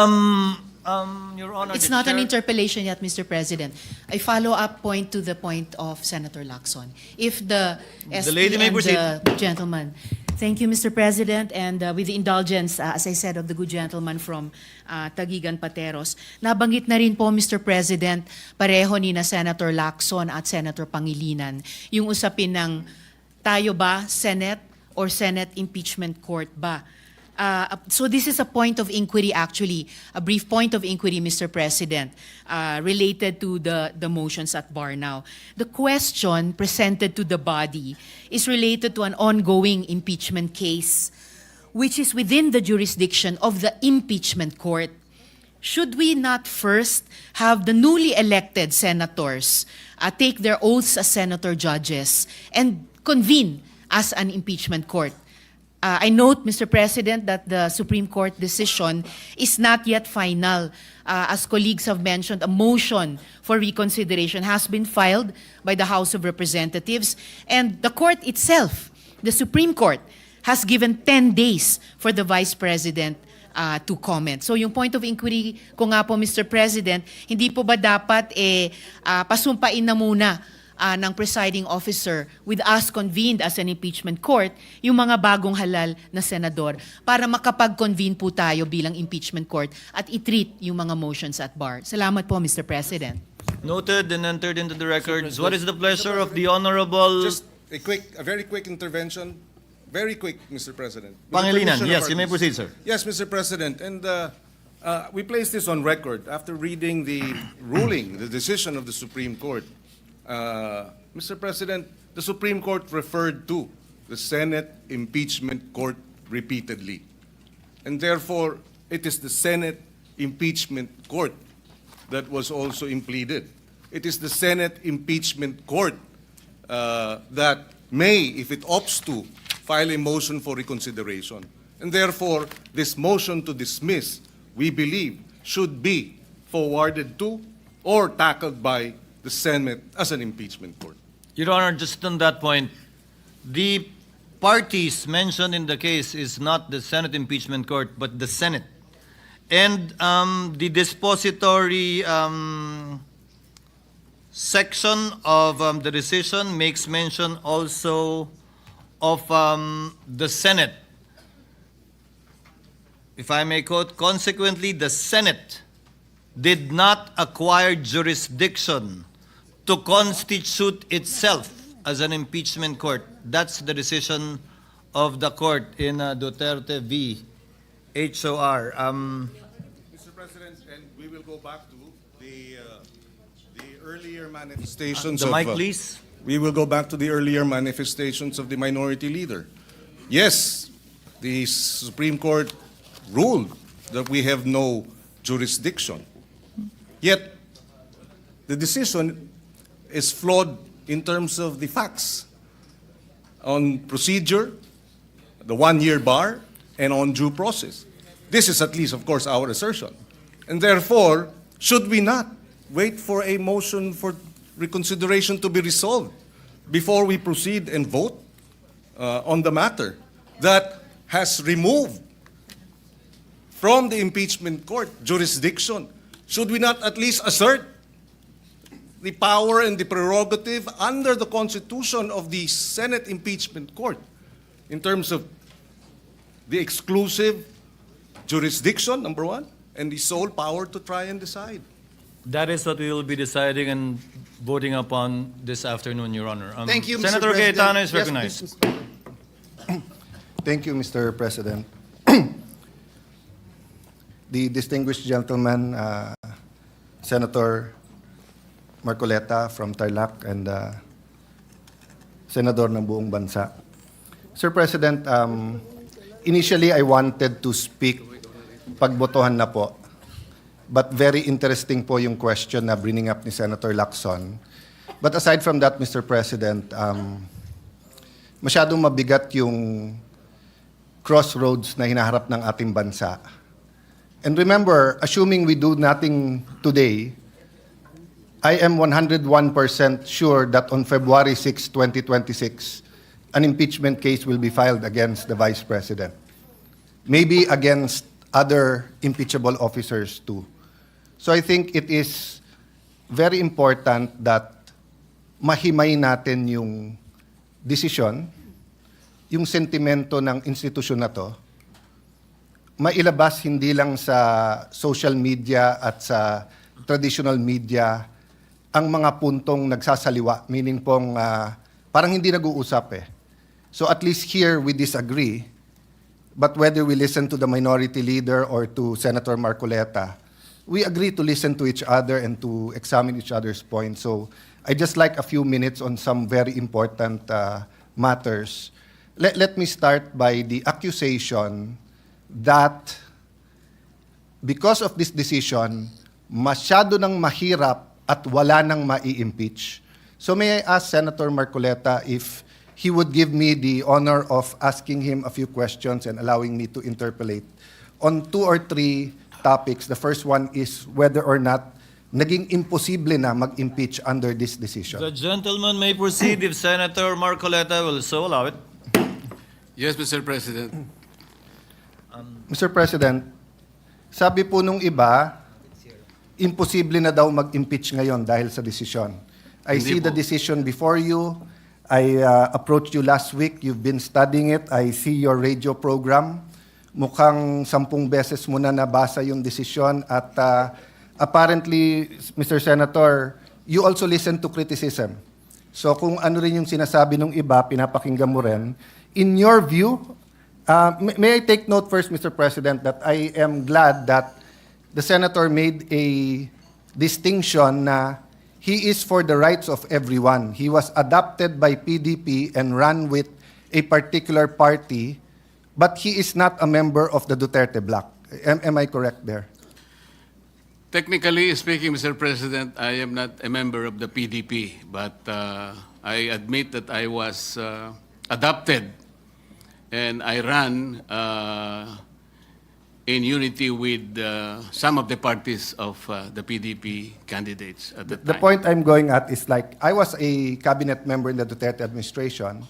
Your Honor, It's the not an chair- interpellation yet, Mr. President. I follow up point to the point of Senator Lacson. If the SP lady may and proceed. the gentleman. Thank you, Mr. President, and with the indulgence, as I said, of the good gentleman from Taguig and Pateros, nabanggit na rin po, Mr. President, pareho ni na Senator Lacson at Senator Pangilinan, yung usapin ng tayo ba, Senate or Senate Impeachment Court ba? So this is a point of inquiry, actually, a brief point of inquiry, Mr. President, related to the motions at bar now. The question presented to the body is related to an ongoing impeachment case, which is within the jurisdiction of the impeachment court. Should we not first have the newly elected senators take their oaths as senator judges and convene as an impeachment court? I note, Mr. President, that the Supreme Court decision is not yet final. As colleagues have mentioned, a motion for reconsideration has been filed by the House of Representatives, and the court itself, the Supreme Court, has given 10 days for the Vice President to comment. So yung point of inquiry ko nga po, Mr. President, hindi po ba dapat pasumpain na muna ng presiding officer with us convened as an impeachment court, yung mga bagong halal na senador para makapag-convene po tayo bilang impeachment court at i-treat yung mga motions at bar. Salamat po, Mr. President. Noted and entered into the records. What is the pleasure of the Honorable Just a very quick intervention. Very quick, Mr. President. With the Pangilinan? permission of Yes, our you may committee. proceed, sir. Yes, Mr. President. And we place this on record after reading the ruling, the decision of the Supreme Court. Mr. President, the Supreme Court referred to the Senate Impeachment Court repeatedly. And therefore, it is the Senate Impeachment Court that was also impleaded. It is the Senate Impeachment Court that may, if it opts to, file a motion for reconsideration. And therefore, this motion to dismiss, we believe, should be forwarded to or tackled by the Senate as an impeachment court. Your Honor, just on that point, the parties mentioned in the case is not the Senate Impeachment Court, but the Senate. And the dispository section of the decision makes mention also of the Senate. If I may quote, consequently, the Senate did not acquire jurisdiction to constitute itself as an impeachment court. That's the decision of the court in Duterte v. HOR. Mr. President, and we will go back to the earlier manifestations The of... mic, please. We will go back to the earlier manifestations of the minority leader. Yes, the Supreme Court ruled that we have no jurisdiction. Yet, the decision is flawed in terms of the facts on procedure, the one-year bar, and on due process. This is at least, of course, our assertion. And therefore, should we not wait for a motion for reconsideration to be resolved before we proceed and vote on the matter that has removed from the impeachment court jurisdiction? Should we not at least assert the power and the prerogative under the Constitution of the Senate Impeachment Court in terms of the exclusive jurisdiction, number one, and the sole power to try and decide? That is what we will be deciding and voting upon this afternoon, Your Honor. Thank you, Mr. Senator President. Cayetano is Yes, recognized. please, Mr. Thank you, Mr. President. The distinguished gentleman, Senator Marcoleta from Tarlac and Senador ng buong bansa. Sir President, initially I wanted to speak pagbotohan na po. But very interesting po yung question na bringing up ni Senator Lacson. But aside from that, Mr. President, masyadong mabigat yung crossroads na hinaharap ng ating bansa. And remember, assuming we do nothing today, I am 101% sure that on February 6, 2026, an impeachment case will be filed against the Vice President. Maybe against other impeachable officers too. So I think it is very important that mahimay natin yung desisyon, yung sentimento ng institusyon na to, mailabas hindi lang sa social media at sa traditional media ang mga puntong nagsasaliwa, meaning pong parang hindi nag-uusap eh. So at least here we disagree, but whether we listen to the minority leader or to Senator Marcoleta, we agree to listen to each other and to examine each other's points. So I just like a few minutes on some very important matters. Let me start by the accusation that because of this decision, masyado nang mahirap at wala nang mai-impeach. So may I ask Senator Marcoleta if he would give me the honor of asking him a few questions and allowing me to interpolate on 2 or 3 topics. The first one is whether or not naging imposible na mag-impeach under this decision. The gentleman may proceed if Senator Marcoleta will so allow it. Yes, Mr. President. Mr. President, sabi po nung iba, imposible na daw mag-impeach ngayon dahil sa desisyon. I Hindi see the po. decision before you. I approached you last week. You've been studying it. I see your radio program. Mukhang 10 beses mo na nabasa yung desisyon at apparently, Mr. Senator, you also listen to criticism. So kung ano rin yung sinasabi ng iba, pinapakinggan mo rin. In your view, may I take note first, Mr. President, that I am glad that the Senator made a distinction na he is for the rights of everyone. He was adopted by PDP and ran with a particular party, but he is not a member of the Duterte bloc. Am I correct there? Technically speaking, Mr. President, I am not a member of the PDP, but I admit that I was adopted and I ran in unity with some of the parties of the PDP candidates at the time. The point I'm going at is like, I was a cabinet member in the Duterte administration,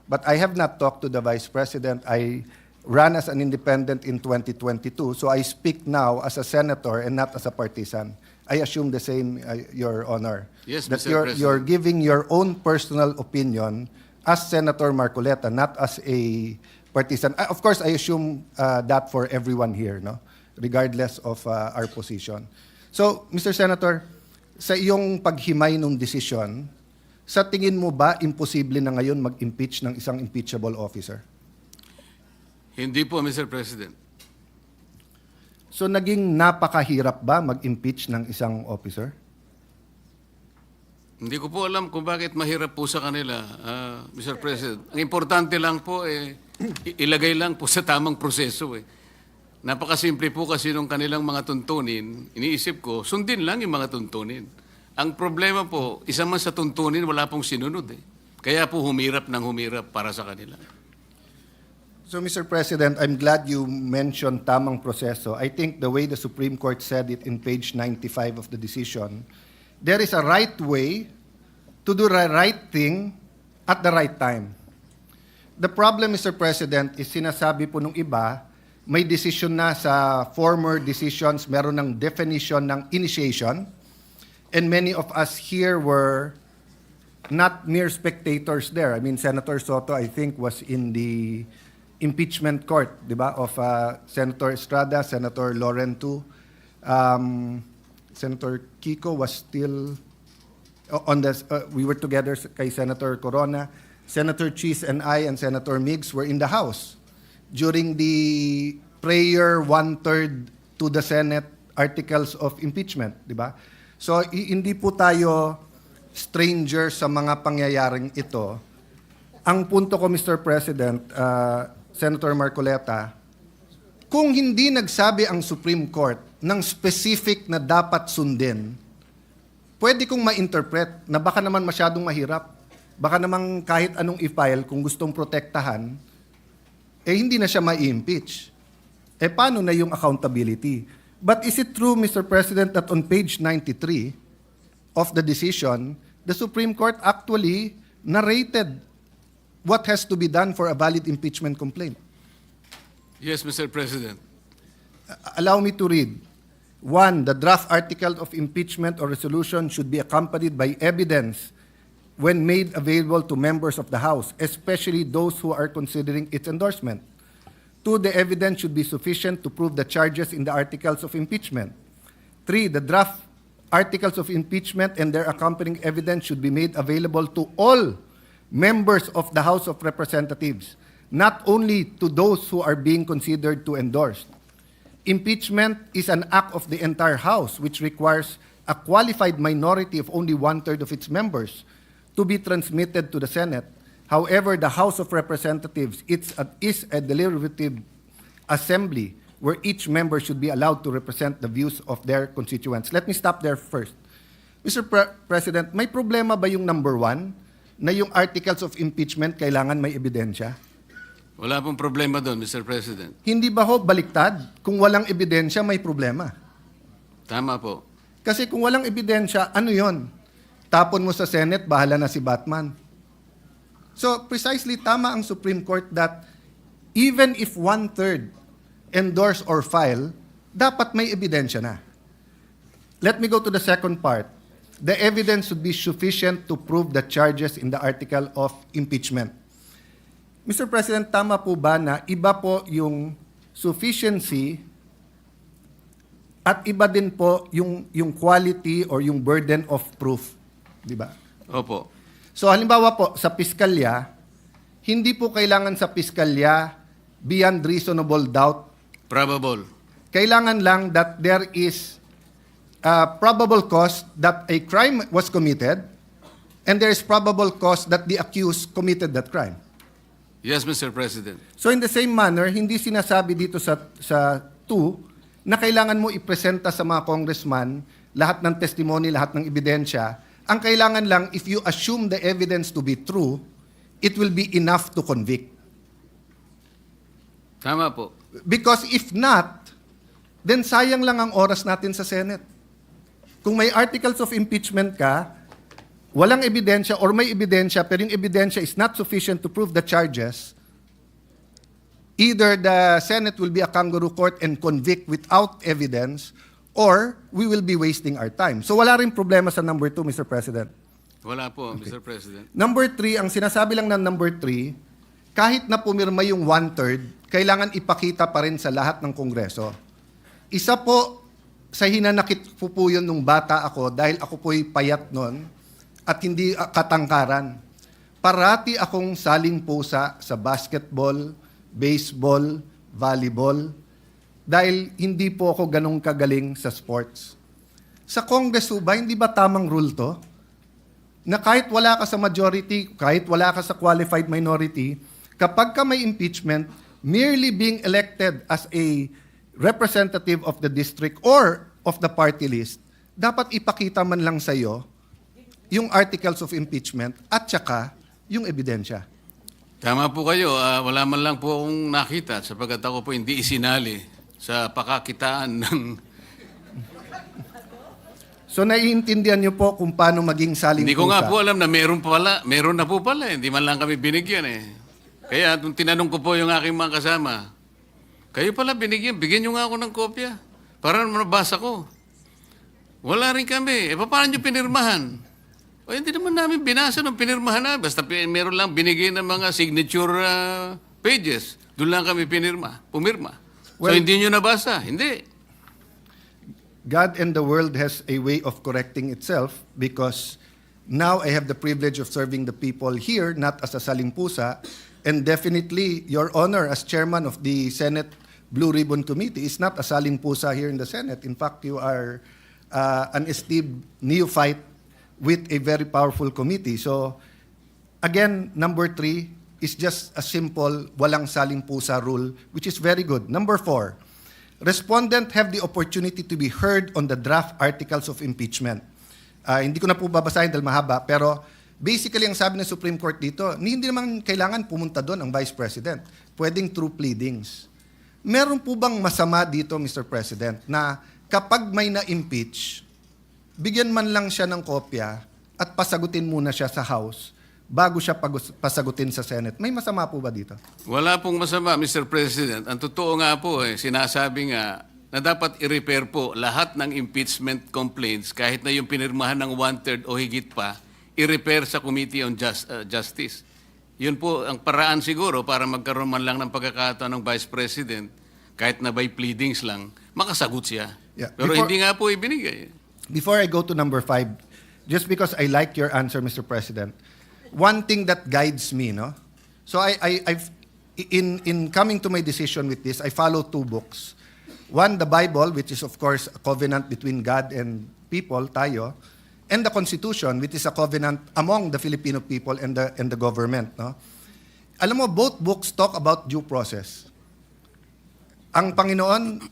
but I have not talked to the Vice President. I ran as an independent in 2022, so I speak now as a senator and not as a partisan. I assume the same, Your Honor. Yes, that Mr. President. you're giving your own personal opinion as Senator Marcoleta, not as a partisan. Of course, I assume that for everyone here, no? Regardless of our position. So, Mr. Senator, sa iyong paghimay ng desisyon, sa tingin mo ba imposible na ngayon mag-impeach ng isang impeachable officer? Hindi po, Mr. President. So, naging napakahirap ba mag-impeach ng isang officer? Hindi ko po alam kung bakit mahirap po sa kanila, Mr. President. Ang importante lang po, ilagay lang po sa tamang proseso. Napakasimple po kasi nung kanilang mga tuntunin, iniisip ko, sundin lang yung mga tuntunin. Ang problema po, isa man sa tuntunin, wala pong sinunod. Kaya po humirap ng humirap para sa kanila. So, Mr. President, I'm glad you mentioned tamang proseso. I think the way the Supreme Court said it in page 95 of the decision, there is a right way to do the right thing at the right time. The problem, Mr. President, is sinasabi po nung iba, may decision na sa former decisions, meron ng definition ng initiation, and many of us here were not mere spectators there. I mean, Senator Sotto, I think, was in the impeachment court, di ba, of Senator Estrada, Senator Laurentu. Senator Kiko was still on this. We were together kay Senator Corona. Senator Cheese and I and Senator Miggs were in the House during the prayer 1/3 to the Senate Articles of Impeachment, di ba? So, hindi po tayo stranger sa mga pangyayaring ito. Ang punto ko, Mr. President, Senator Marcoleta, kung hindi nagsabi ang Supreme Court ng specific na dapat sundin, pwede kong ma-interpret na baka naman masyadong mahirap. Baka naman kahit anong i-file kung gustong protektahan, hindi na siya ma-impeach. Paano na yung accountability? But is it true, Mr. President, that on page 93 of the decision, the Supreme Court actually narrated what has to be done for a valid impeachment complaint? Yes, Mr. President. Allow me to read. 1, the draft article of impeachment or resolution should be accompanied by evidence when made available to members of the House, especially those who are considering its endorsement. 2, the evidence should be sufficient to prove the charges in the articles of impeachment. 3, the draft articles of impeachment and their accompanying evidence should be made available to all members of the House of Representatives, not only to those who are being considered to endorse. Impeachment is an act of the entire House, which requires a qualified minority of only 1/3 of its members to be transmitted to the Senate. However, the House of Representatives is a deliberative assembly where each member should be allowed to represent the views of their constituents. Let me stop there first. Mr. President, may problema ba yung number 1 na yung articles of impeachment kailangan may ebidensya? Wala pong problema doon, Mr. President. Hindi ba ho baliktad? Kung walang ebidensya, may problema. Tama po. Kasi kung walang ebidensya, ano yon? Tapon mo sa Senate, bahala na si Batman. So, precisely tama ang Supreme Court that even if 1/3 endorse or file, dapat may ebidensya na. Let me go to the second part. The evidence should be sufficient to prove the charges in the article of impeachment. Mr. President, tama po ba na iba po yung sufficiency at iba din po yung quality or yung burden of proof? Di ba? Opo. So halimbawa po, sa piskalya, hindi po kailangan sa piskalya beyond reasonable doubt. Probable. Kailangan lang that there is probable cause that a crime was committed and there is probable cause that the accused committed that crime. Yes, Mr. President. So in the same manner, hindi sinasabi dito sa 2 na kailangan mo ipresenta sa mga congressman lahat ng testimony, lahat ng ebidensya. Ang kailangan lang, if you assume the evidence to be true, it will be enough to convict. Tama po. Because if not, then sayang lang ang oras natin sa Senate. Kung may articles of impeachment ka, walang ebidensya or may ebidensya pero yung ebidensya is not sufficient to prove the charges, either the Senate will be a kangaroo court and convict without evidence, or we will be wasting our time. So wala rin problema sa number 2, Mr. President. Wala po, Mr. President. Number 3, ang sinasabi lang ng number 3, kahit na pumirma yung 1/3, kailangan ipakita pa rin sa lahat ng Kongreso. Isa po sa hinanakit po yun nung bata ako dahil ako po'y payat nun at hindi katangkaran. Parati akong saling pusa sa basketball, baseball, volleyball, dahil hindi po ako ganong kagaling sa sports. Sa Congress ba, hindi ba tamang rule to? Na kahit wala ka sa majority, kahit wala ka sa qualified minority, kapag ka may impeachment, merely being elected as a representative of the district or of the party list, dapat ipakita man lang sa'yo yung articles of impeachment at saka yung ebidensya. Tama po kayo, wala man lang po akong nakita sapagkat ako po hindi isinali sa pakakitaan ng... So naiintindihan niyo po kung paano maging saling Hindi ko nga pusa. po alam na meron na po pala, hindi man lang kami binigyan eh. Kaya nung tinanong ko po yung aking mga kasama, kayo pala binigyan, bigyan nyo nga ako ng kopya para mabasa ko. Wala rin kami, paano nyo pinirmahan? O hindi naman namin binasa nung pinirmahan na. Basta meron lang binigay ng mga signature pages. Doon lang kami pumirma. So Well, hindi nyo nabasa? Hindi. God and the world has a way of correcting itself because now I have the privilege of serving the people here, not as a salimpusa, and definitely, Your Honor, as chairman of the Senate Blue Ribbon Committee, is not a salimpusa here in the Senate. In fact, you are an esteemed neophyte with a very powerful committee. So, again, number 3 is just a simple walang saling pusa rule, which is very good. Number 4, respondent have the opportunity to be heard on the draft articles of impeachment. Hindi ko na po babasahin dahil mahaba, pero basically ang sabi ng Supreme Court dito, hindi naman kailangan pumunta doon ang Vice President. Pwedeng through pleadings. Meron po bang masama dito, Mr. President, na kapag may na-impeach, bigyan man lang siya ng kopya at pasagutin muna siya sa House bago siya pasagutin sa Senate. May masama po ba dito? Wala pong masama, Mr. President. Ang totoo nga po, sinasabi nga na dapat i-repair po lahat ng impeachment complaints kahit na yung pinirmahan ng 1/3 o higit pa, i-repair sa Committee on Justice. Yun po ang paraan siguro para magkaroon man lang ng pagkakataon ng Vice President, kahit na by pleadings lang, makasagot siya. Yeah. Pero hindi nga po ibinigay. Before I go to number 5, just because I like your answer, Mr. President, one thing that guides me, no? So I've in coming to my decision with this, I follow 2 books. One, the Bible, which is of course a covenant between God and people, tayo, and the Constitution, which is a covenant among the Filipino people and the government, no? Alam mo, both books talk about due process. Ang Panginoon,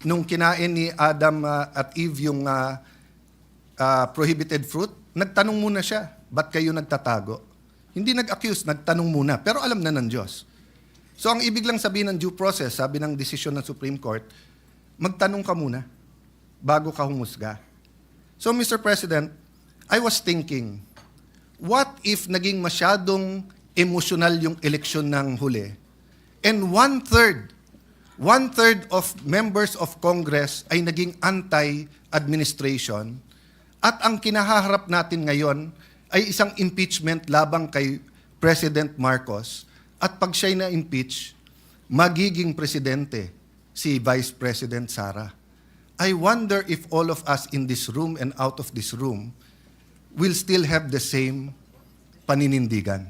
nung kinain ni Adam at Eve yung prohibited fruit, nagtanong muna siya, ba't kayo nagtatago? Hindi nag-accuse, nagtanong muna, pero alam na ng Diyos. So ang ibig lang sabihin ng due process, sabi ng desisyon ng Supreme Court, magtanong ka muna bago ka humusga. So Mr. President, I was thinking, what if naging masyadong emotional yung eleksyon ng huli? And one-third of members of Congress ay naging anti-administration at ang kinahaharap natin ngayon ay isang impeachment labang kay President Marcos at pag siya'y na-impeach, magiging presidente si Vice President Sara. I wonder if all of us in this room and out of this room will still have the same paninindigan.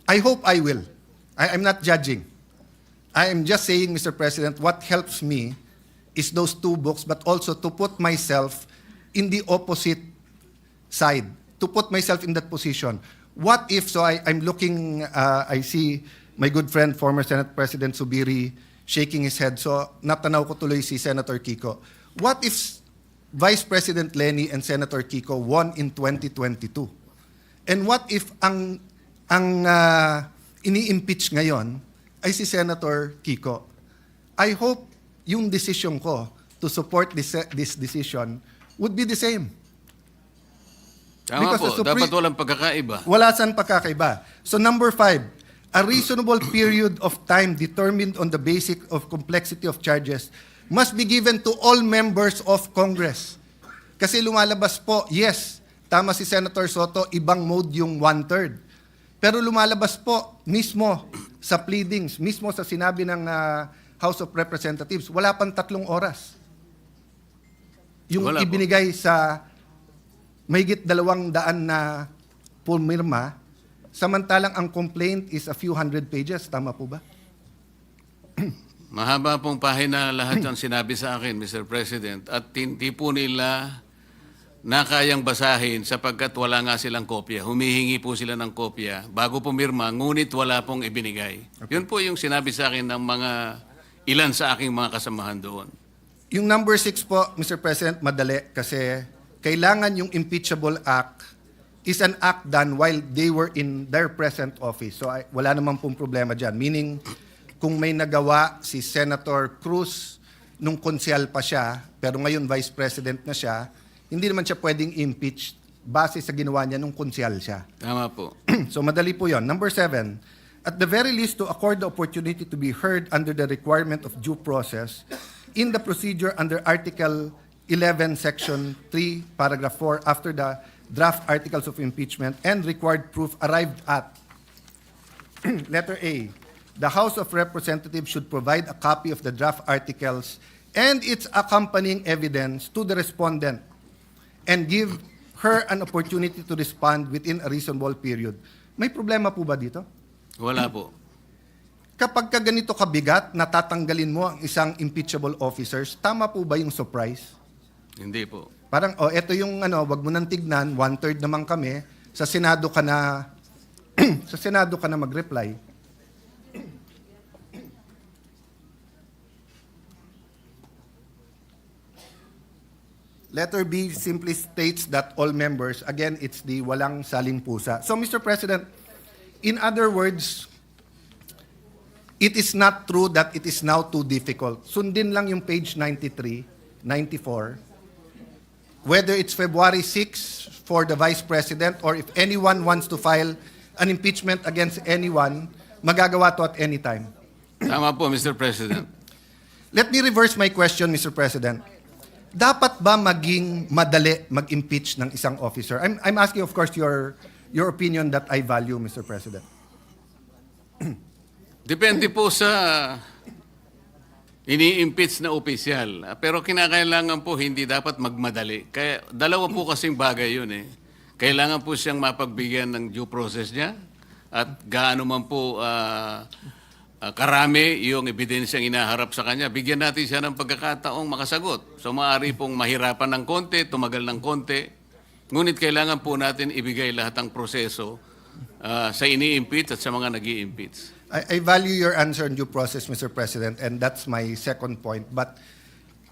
I hope I will. I'm not judging. I am just saying, Mr. President, what helps me is those 2 books, but also to put myself in the opposite side, to put myself in that position. What if, so I'm looking, I see my good friend, former Senate President Zubiri, shaking his head. So natanaw ko tuloy si Senator Kiko. What if Vice President Lenny and Senator Kiko won in 2022? And what if ang ini-impeach ngayon ay si Senator Kiko? I hope yung decision ko to support this decision would be the same. Tama Because po, dapat walang pagkakaiba. Wala saan pagkakaiba. So number 5, a reasonable period of time determined on the basis of complexity of charges must be given to all members of Congress. Kasi lumalabas po, yes, tama si Senator Sotto, ibang mode yung 1/3. Pero lumalabas po mismo sa pleadings, mismo sa sinabi ng House of Representatives, wala pang 3 oras. Yung Wala po. ibinigay sa mahigit 200 na pumirma, samantalang ang complaint is a few hundred pages. Tama po ba? Mahaba pong pahina lahat ang sinabi sa akin, Mr. President, at hindi po nila na kayang basahin sapagkat wala nga silang kopya. Humihingi po sila ng kopya bago pumirma, ngunit wala pong ibinigay. Yun po yung sinabi sa akin ng mga ilan sa aking mga kasamahan doon. Yung number 6 po, Mr. President, madali kasi kailangan yung impeachable act is an act done while they were in their present office. So wala naman pong problema dyan. Meaning, kung may nagawa si Senator Cruz nung konsyal pa siya, pero ngayon Vice President na siya, hindi naman siya pwedeng impeach base sa ginawa niya nung konsyal siya. Tama po. So madali po yon. Number 7, at the very least to accord the opportunity to be heard under the requirement of due process in the procedure under Article 11, Section 3, Paragraph 4, after the draft Articles of Impeachment and required proof arrived at. Letter A, the House of Representatives should provide a copy of the draft articles and its accompanying evidence to the respondent and give her an opportunity to respond within a reasonable period. May problema po ba dito? Wala po. Kapag ka ganito kabigat, natatanggalin mo ang isang impeachable officers, tama po ba yung surprise? Hindi po. Parang, eto yung wag mo nang tignan, 1/3 naman kami, sa Senado ka na, sa Senado ka na mag-reply. Letter B simply states that all members, again, it's the walang saling pusa. So, Mr. President, in other words, it is not true that it is now too difficult. Sundin lang yung page 93, 94. Whether it's February 6 for the Vice President or if anyone wants to file an impeachment against anyone, magagawa to at any time. Tama po, Mr. President. Let me reverse my question, Mr. President. Dapat ba maging madali mag-impeach ng isang officer? I'm asking, of course, your opinion that I value, Mr. President. Depende po sa ini-impeach na opisyal. Pero kinakailangan po hindi dapat magmadali. Kaya dalawa po kasing bagay yun eh. Kailangan po siyang mapagbigyan ng due process niya at gaano man po karami yung ebidensyang inaharap sa kanya. Bigyan natin siya ng pagkakataong makasagot. So maaari pong mahirapan ng konti, tumagal ng konti. Ngunit kailangan po natin ibigay lahat ng proseso sa ini-impeach at sa mga nag-i-impeach. I value your answer on due process, Mr. President, and that's my second point. But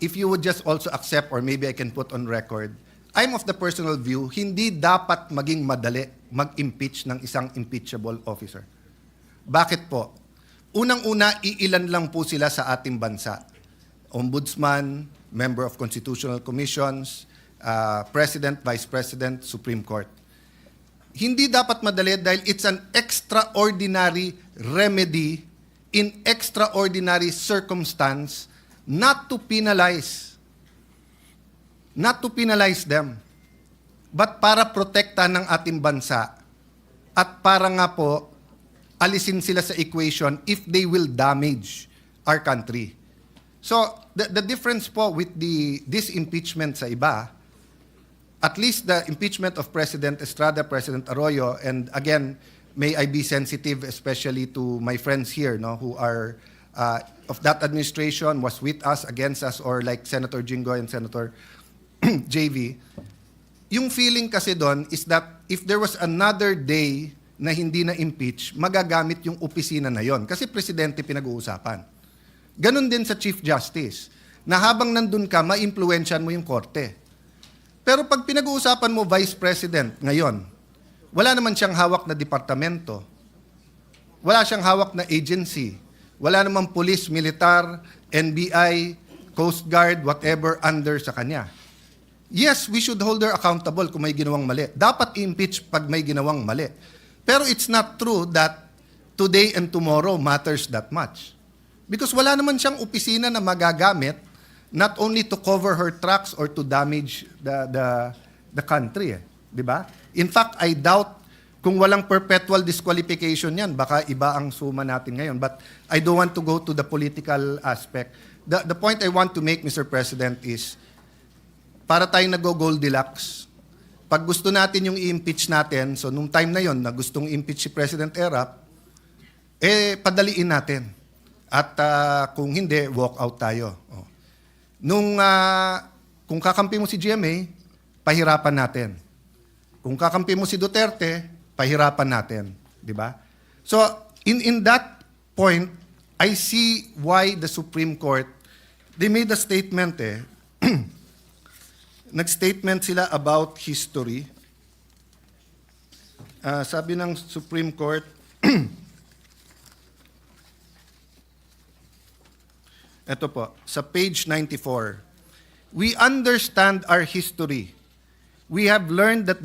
if you would just also accept, or maybe I can put on record, I'm of the personal view, hindi dapat maging madali mag-impeach ng isang impeachable officer. Bakit po? Unang-una, iilan lang po sila sa ating bansa. Ombudsman, member of constitutional commissions, President, Vice President, Supreme Court. Hindi dapat madali dahil it's an extraordinary remedy in extraordinary circumstance not to penalize them, but para protektahan ng ating bansa at para nga po alisin sila sa equation if they will damage our country. So, the difference po with this impeachment sa iba, at least the impeachment of President Estrada, President Arroyo, and again, may I be sensitive especially to my friends here who are of that administration, was with us, against us, or like Senator Jingo and Senator JV. Yung feeling kasi doon is that if there was another day na hindi na-impeach, magagamit yung opisina na yon. Kasi presidente pinag-uusapan. Ganon din sa Chief Justice, na habang nandun ka, ma-impluensyan mo yung korte. Pero pag pinag-uusapan mo Vice President ngayon, wala naman siyang hawak na departamento, wala siyang hawak na agency, wala namang police, militar, NBI, Coast Guard, whatever under sa kanya. Yes, we should hold her accountable kung may ginawang mali. Dapat i-impeach pag may ginawang mali. Pero it's not true that today and tomorrow matters that much. Because wala naman siyang opisina na magagamit not only to cover her tracks or to damage the country. Di ba? In fact, I doubt kung walang perpetual disqualification yan, baka iba ang suma natin ngayon. But I don't want to go to the political aspect. The point I want to make, Mr. President, is para tayong nag-Goldilocks, pag gusto natin yung i-impeach natin, so nung time na yon na gustong impeach si President Erap, padaliin natin. At kung hindi, walk out tayo. Kung kakampi mo si GMA, pahirapan natin. Kung kakampi mo si Duterte, pahirapan natin. Di ba? So, in that point, I see why the Supreme Court, they made a statement Nag-statement sila about history. Sabi ng Supreme Court, ito po, sa page 94, we understand our history. We have learned that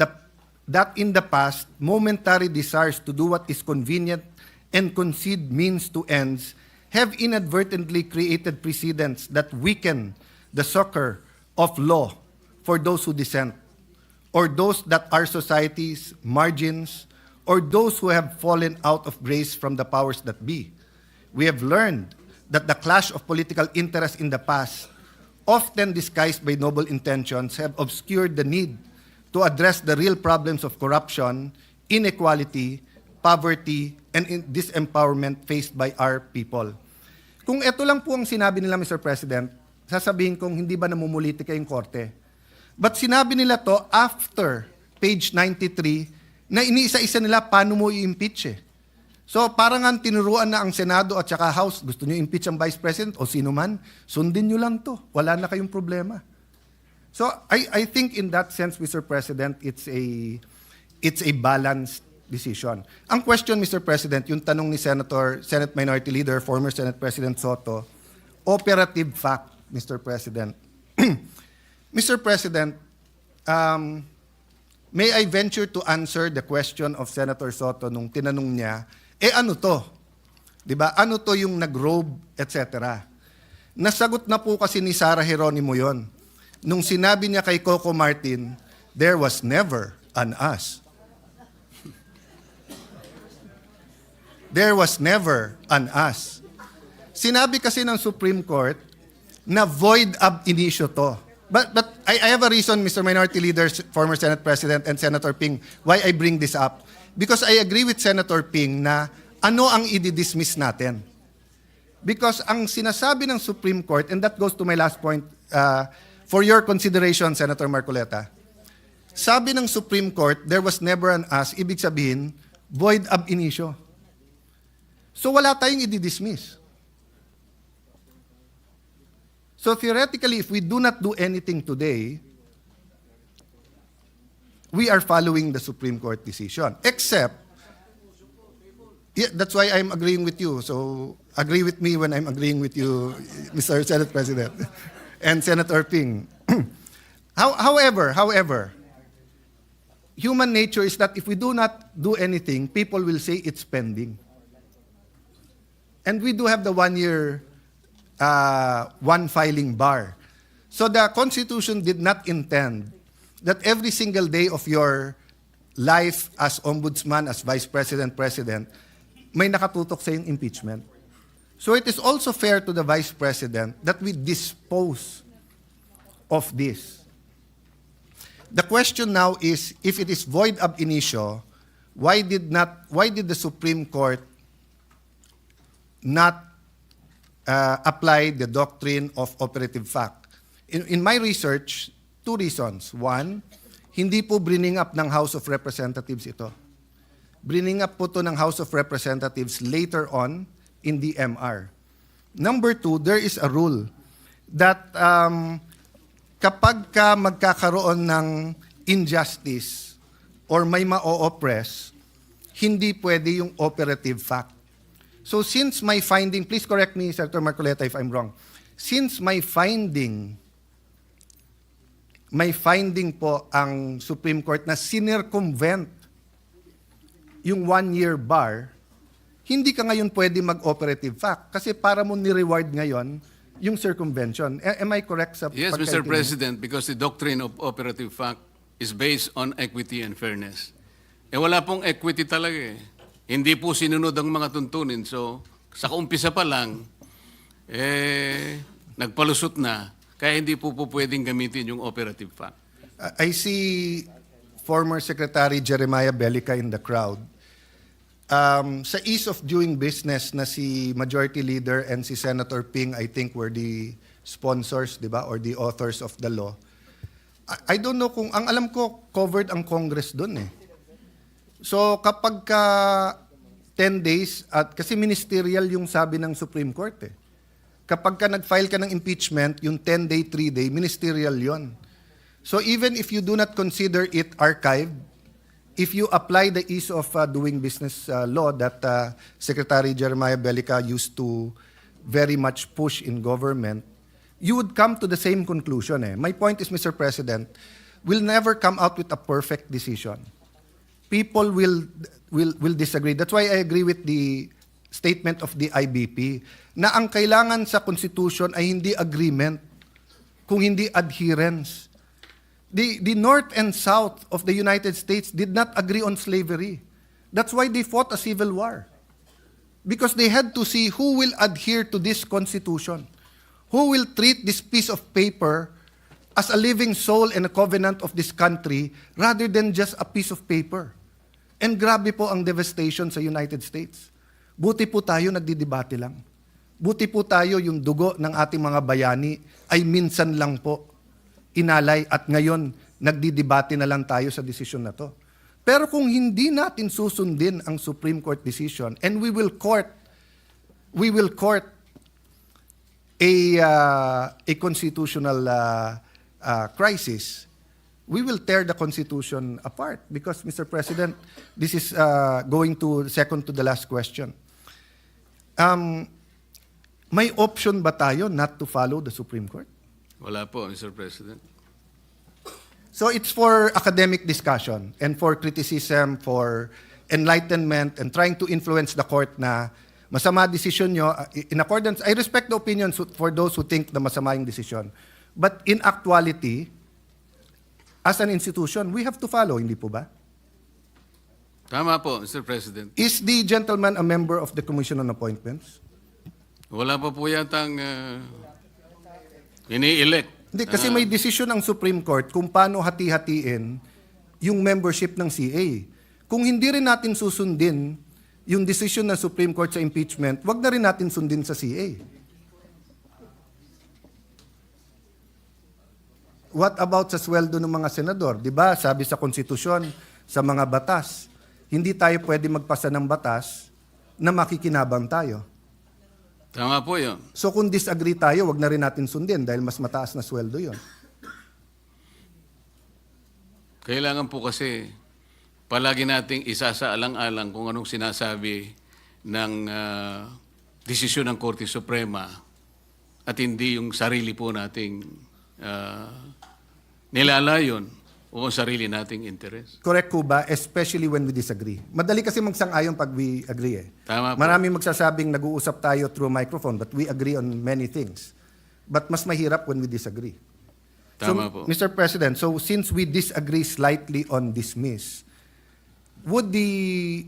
in the past, momentary desires to do what is convenient and concede means to ends have inadvertently created precedents that weaken the succor of law for those who dissent, or those that are society's margins, or those who have fallen out of grace from the powers that be. We have learned that the clash of political interests in the past, often disguised by noble intentions, have obscured the need to address the real problems of corruption, inequality, poverty, and disempowerment faced by our people. Kung ito lang po ang sinabi nila, Mr. President, sasabihin kong hindi ba namumulitika yung korte? But sinabi nila to after page 93 na iniisa-isa nila paano mo i-impeach eh. So parang ang tinuruan na ang Senado at saka House, gusto nyo impeach ang Vice President o sino man, sundin nyo lang to. Wala na kayong problema. So I think in that sense, Mr. President, it's a balanced decision. Ang question, Mr. President, yung tanong ni Senate Minority Leader, former Senate President Sotto, operative fact, Mr. President. Mr. President, may I venture to answer the question of Senator Sotto nung tinanong niya, ano to? Diba? Ano to yung nag-robe, etc. Nasagot na po kasi ni Sara Geronimo yon. Nung sinabi niya kay Coco Martin, there was never an us. There was never an us. Sinabi kasi ng Supreme Court na void ab initio to. But I have a reason, Mr. Minority Leader, former Senate President, and Senator Ping, why I bring this up. Because I agree with Senator Ping na ano ang i-dismiss natin. Because ang sinasabi ng Supreme Court, and that goes to my last point, for your consideration, Senator Marcoleta, sabi ng Supreme Court, there was never an us, ibig sabihin, void ab initio. So wala tayong i-dismiss. So theoretically, if we do not do anything today, we are following the Supreme Court decision. Except, yeah, that's why I'm agreeing with you. So agree with me when I'm agreeing with you, Mr. Senate President and Senator Ping. However, human nature is that if we do not do anything, people will say it's pending. And we do have the 1 year one filing bar. So the Constitution did not intend that every single day of your life as ombudsman, as vice president, president, may nakatutok sa yung impeachment. So it is also fair to the vice president that we dispose of this. The question now is, if it is void ab initio, why did the Supreme Court not apply the doctrine of operative fact? In my research, two reasons. One, hindi po bringing up ng House of Representatives ito. Bringing up po to ng House of Representatives later on in the MR. Number two, there is a rule that kapag ka magkakaroon ng injustice or may ma-oppress, hindi pwede yung operative fact. So since my finding, please correct me, Senator Marcoleta, if I'm wrong. Since my finding po ang Supreme Court na sinircumvent yung 1 year bar, hindi ka ngayon pwede mag-operative fact kasi para mo ni-reward ngayon yung circumvention. Am I correct sa Yes, pagkaintindi? Mr. President, because the doctrine of operative fact is based on equity and fairness. Wala pong equity talaga eh. Hindi po sinunod ang mga tuntunin. So, sa kaumpisa pa lang, nagpalusot na, kaya hindi po pwedeng gamitin yung operative fact. I see former Secretary Jeremiah Bellica in the crowd. Sa ease of doing business na si Majority Leader and si Senator Ping, I think, were the sponsors, di ba, or the authors of the law. I don't know kung, ang alam ko, covered ang Congress dun eh. So kapag ka 10 days, at kasi ministerial yung sabi ng Supreme Court eh. Kapag ka nag-file ka ng impeachment, yung 10-day, 3-day, ministerial yon. So even if you do not consider it archived, if you apply the ease of doing business law that Secretary Jeremiah Bellica used to very much push in government, you would come to the same conclusion. My point is, Mr. President, we'll never come out with a perfect decision. People will disagree. That's why I agree with the statement of the IBP na ang kailangan sa Constitution ay hindi agreement, kung hindi adherence. The North and South of the United States did not agree on slavery. That's why they fought a civil war. Because they had to see who will adhere to this Constitution, who will treat this piece of paper as a living soul and a covenant of this country rather than just a piece of paper. And grabe po ang devastation sa United States. Buti po tayo nagdidebate lang. Buti po tayo yung dugo ng ating mga bayani ay minsan lang po inalay at ngayon nagdidebate na lang tayo sa desisyon na to. Pero kung hindi natin susundin ang Supreme Court decision and we will court a constitutional crisis, we will tear the Constitution apart. Because, Mr. President, this is going to second to the last question. May option ba tayo not to follow the Supreme Court? Wala po, Mr. President. So it's for academic discussion and for criticism, for enlightenment, and trying to influence the court na masama decision nyo. In accordance, I respect the opinions for those who think na masama yung decision. But in actuality, as an institution, we have to follow, hindi po ba? Tama po, Mr. President. Is the gentleman a member of the Commission on Appointments? Wala pa po yatang ini-elect. Hindi, kasi may decision ng Supreme Court kung paano hati-hatiin yung membership ng CA. Kung hindi rin natin susundin yung decision ng Supreme Court sa impeachment, wag na rin natin sundin sa CA. What about sa sweldo ng mga senador? Diba, sabi sa konstitusyon, sa mga batas, hindi tayo pwede magpasa ng batas na makikinabang tayo. Tama po yun. So kung disagree tayo, wag na rin natin sundin dahil mas mataas na sweldo yun. Kailangan po kasi palagi nating isasaalang-alang kung anong sinasabi ng desisyon ng Korte Suprema at hindi yung sarili po nating nilalayon o ang sarili nating interest. Correct ko ba? Especially when we disagree. Madali kasi magsang-ayon pag we agree. Tama po. Maraming magsasabing nag-uusap tayo through microphone but we agree on many things. But mas mahirap when we disagree. Tama so, po. Mr. President, so since we disagree slightly on dismiss, would the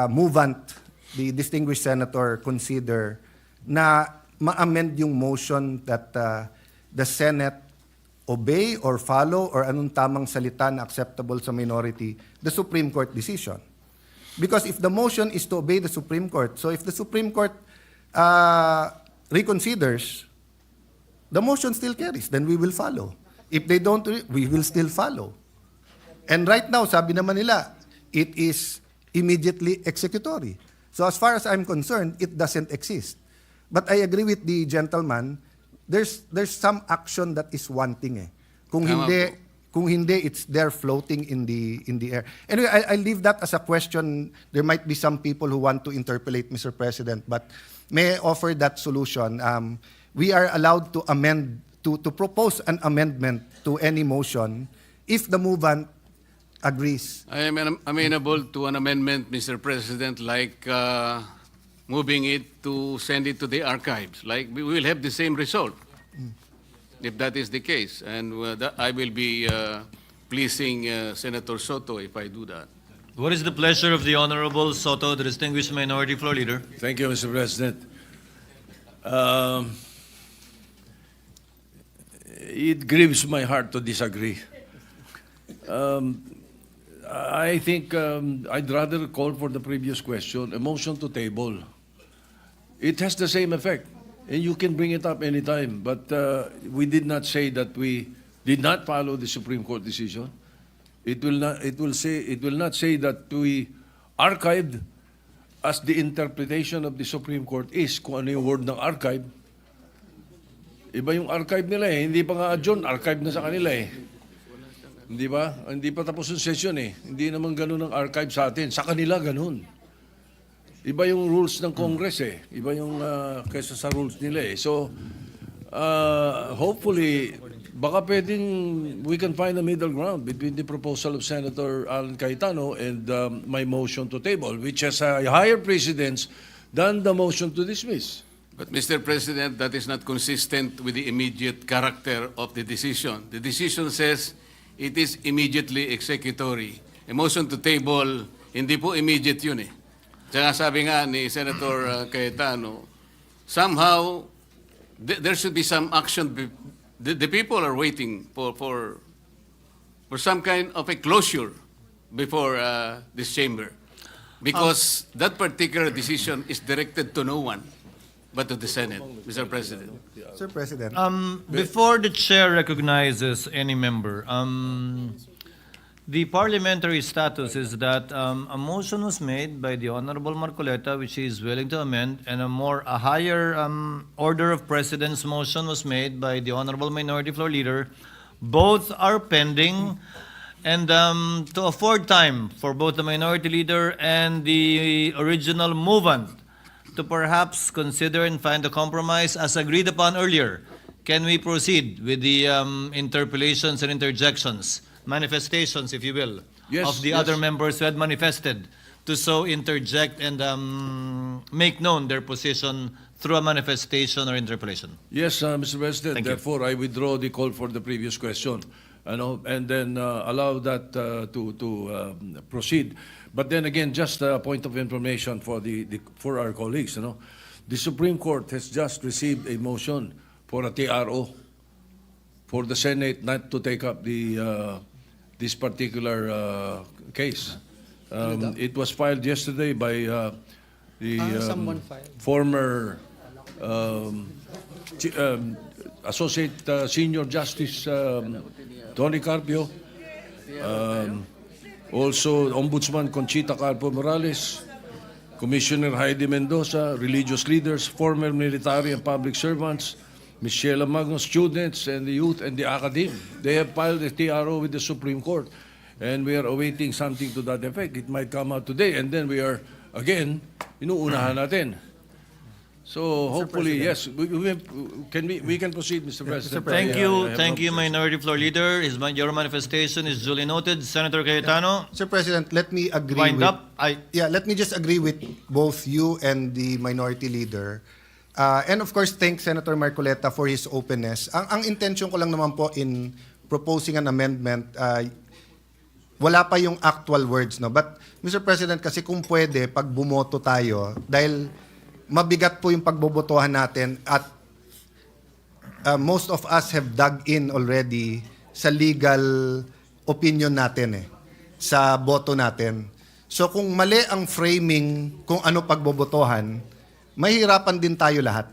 movant, the distinguished senator, consider na ma-amend yung motion that the Senate obey or follow or anong tamang salita na acceptable sa minority, the Supreme Court decision? Because if the motion is to obey the Supreme Court, so if the Supreme Court reconsiders, the motion still carries, then we will follow. If they don't, we will still follow. And right now, sabi naman nila, it is immediately executory. So as far as I'm concerned, it doesn't exist. But I agree with the gentleman, there's some action that is wanting. Kung hindi, it's there floating in the air. Anyway, I'll leave that as a question. There might be some people who want to interpolate, Mr. President, but may I offer that solution? We are allowed to amend, to propose an amendment to any motion if the movant agrees. I am amenable to an amendment, Mr. President, like moving it to send it to the archives. Like we will have the same result if that is the case. And I will be pleasing Senator Sotto if I do that. What is the pleasure of the Honorable Sotto, the distinguished Minority Floor Leader? Thank you, Mr. President. It grieves my heart to disagree. I think I'd rather call for the previous question, a motion to table. It has the same effect, and you can bring it up anytime. But we did not say that we did not follow the Supreme Court decision. It will not say that we archived as the interpretation of the Supreme Court is kung ano yung word ng archive. Iba yung archive nila eh. Hindi pa nga adjourn, archive na sa kanila eh. Hindi ba? Hindi pa tapos yung session eh. Hindi naman ganun ang archive sa atin. Sa kanila ganun. Iba yung rules ng Congress eh. Iba yung kesa sa rules nila eh. So, hopefully, baka pwedeng we can find a middle ground between the proposal of Senator Alan Cayetano and my motion to table, which has a higher precedence than the motion to dismiss. But Mr. President, that is not consistent with the immediate character of the decision. The decision says it is immediately executory. A motion to table, hindi po immediate yun eh. Tsaka sabi nga ni Senator Cayetano, somehow there should be some action. The people are waiting for some kind of a closure before this chamber. Because that particular decision is directed to no one but to the Senate, Mr. President. Sir President. Before the chair recognizes any member, the parliamentary status is that a motion was made by the Honorable Marcoleta, which he is willing to amend, and a higher order of precedence motion was made by the Honorable Minority Floor Leader. Both are pending, and to afford time for both the Minority Leader and the original movant to perhaps consider and find a compromise as agreed upon earlier, can we proceed with the interpellations and interjections, manifestations, if you will, of the other members who had manifested to so interject and make known their position through a manifestation or interpellation? Yes, Mr. President. Thank you. Therefore, I withdraw the call for the previous question, and then allow that to proceed. But then again, just a point of information for our colleagues. The Supreme Court has just received a motion for a TRO for the Senate not to take up this particular case. It was filed yesterday by the former Associate Senior Justice Tony Carpio, also Ombudsman Conchita Carpo Morales, Commissioner Heidi Mendoza, religious leaders, former military and public servants, Ms. Sheila Magno, students and the youth and the academe. They have filed a TRO with the Supreme Court, and we are awaiting something to that effect. It might come out today, and then we are, again, inuunahan natin. So hopefully, yes, we can proceed, Mr. President. Thank you, Minority Floor Leader. Your manifestation is duly noted. Senator Cayetano. Sir President, let me agree let me just agree with both you and the Minority Leader. And of course, thank Senator Marcoleta for his openness. Ang intention ko lang naman po in proposing an amendment, wala pa yung actual words, no? But Mr. President, kasi kung pwede, pag bumoto tayo, dahil mabigat po yung pagbobotohan natin at most of us have dug in already sa legal opinion natin sa boto natin. So kung mali ang framing kung ano pagbobotohan, mahirapan din tayo lahat.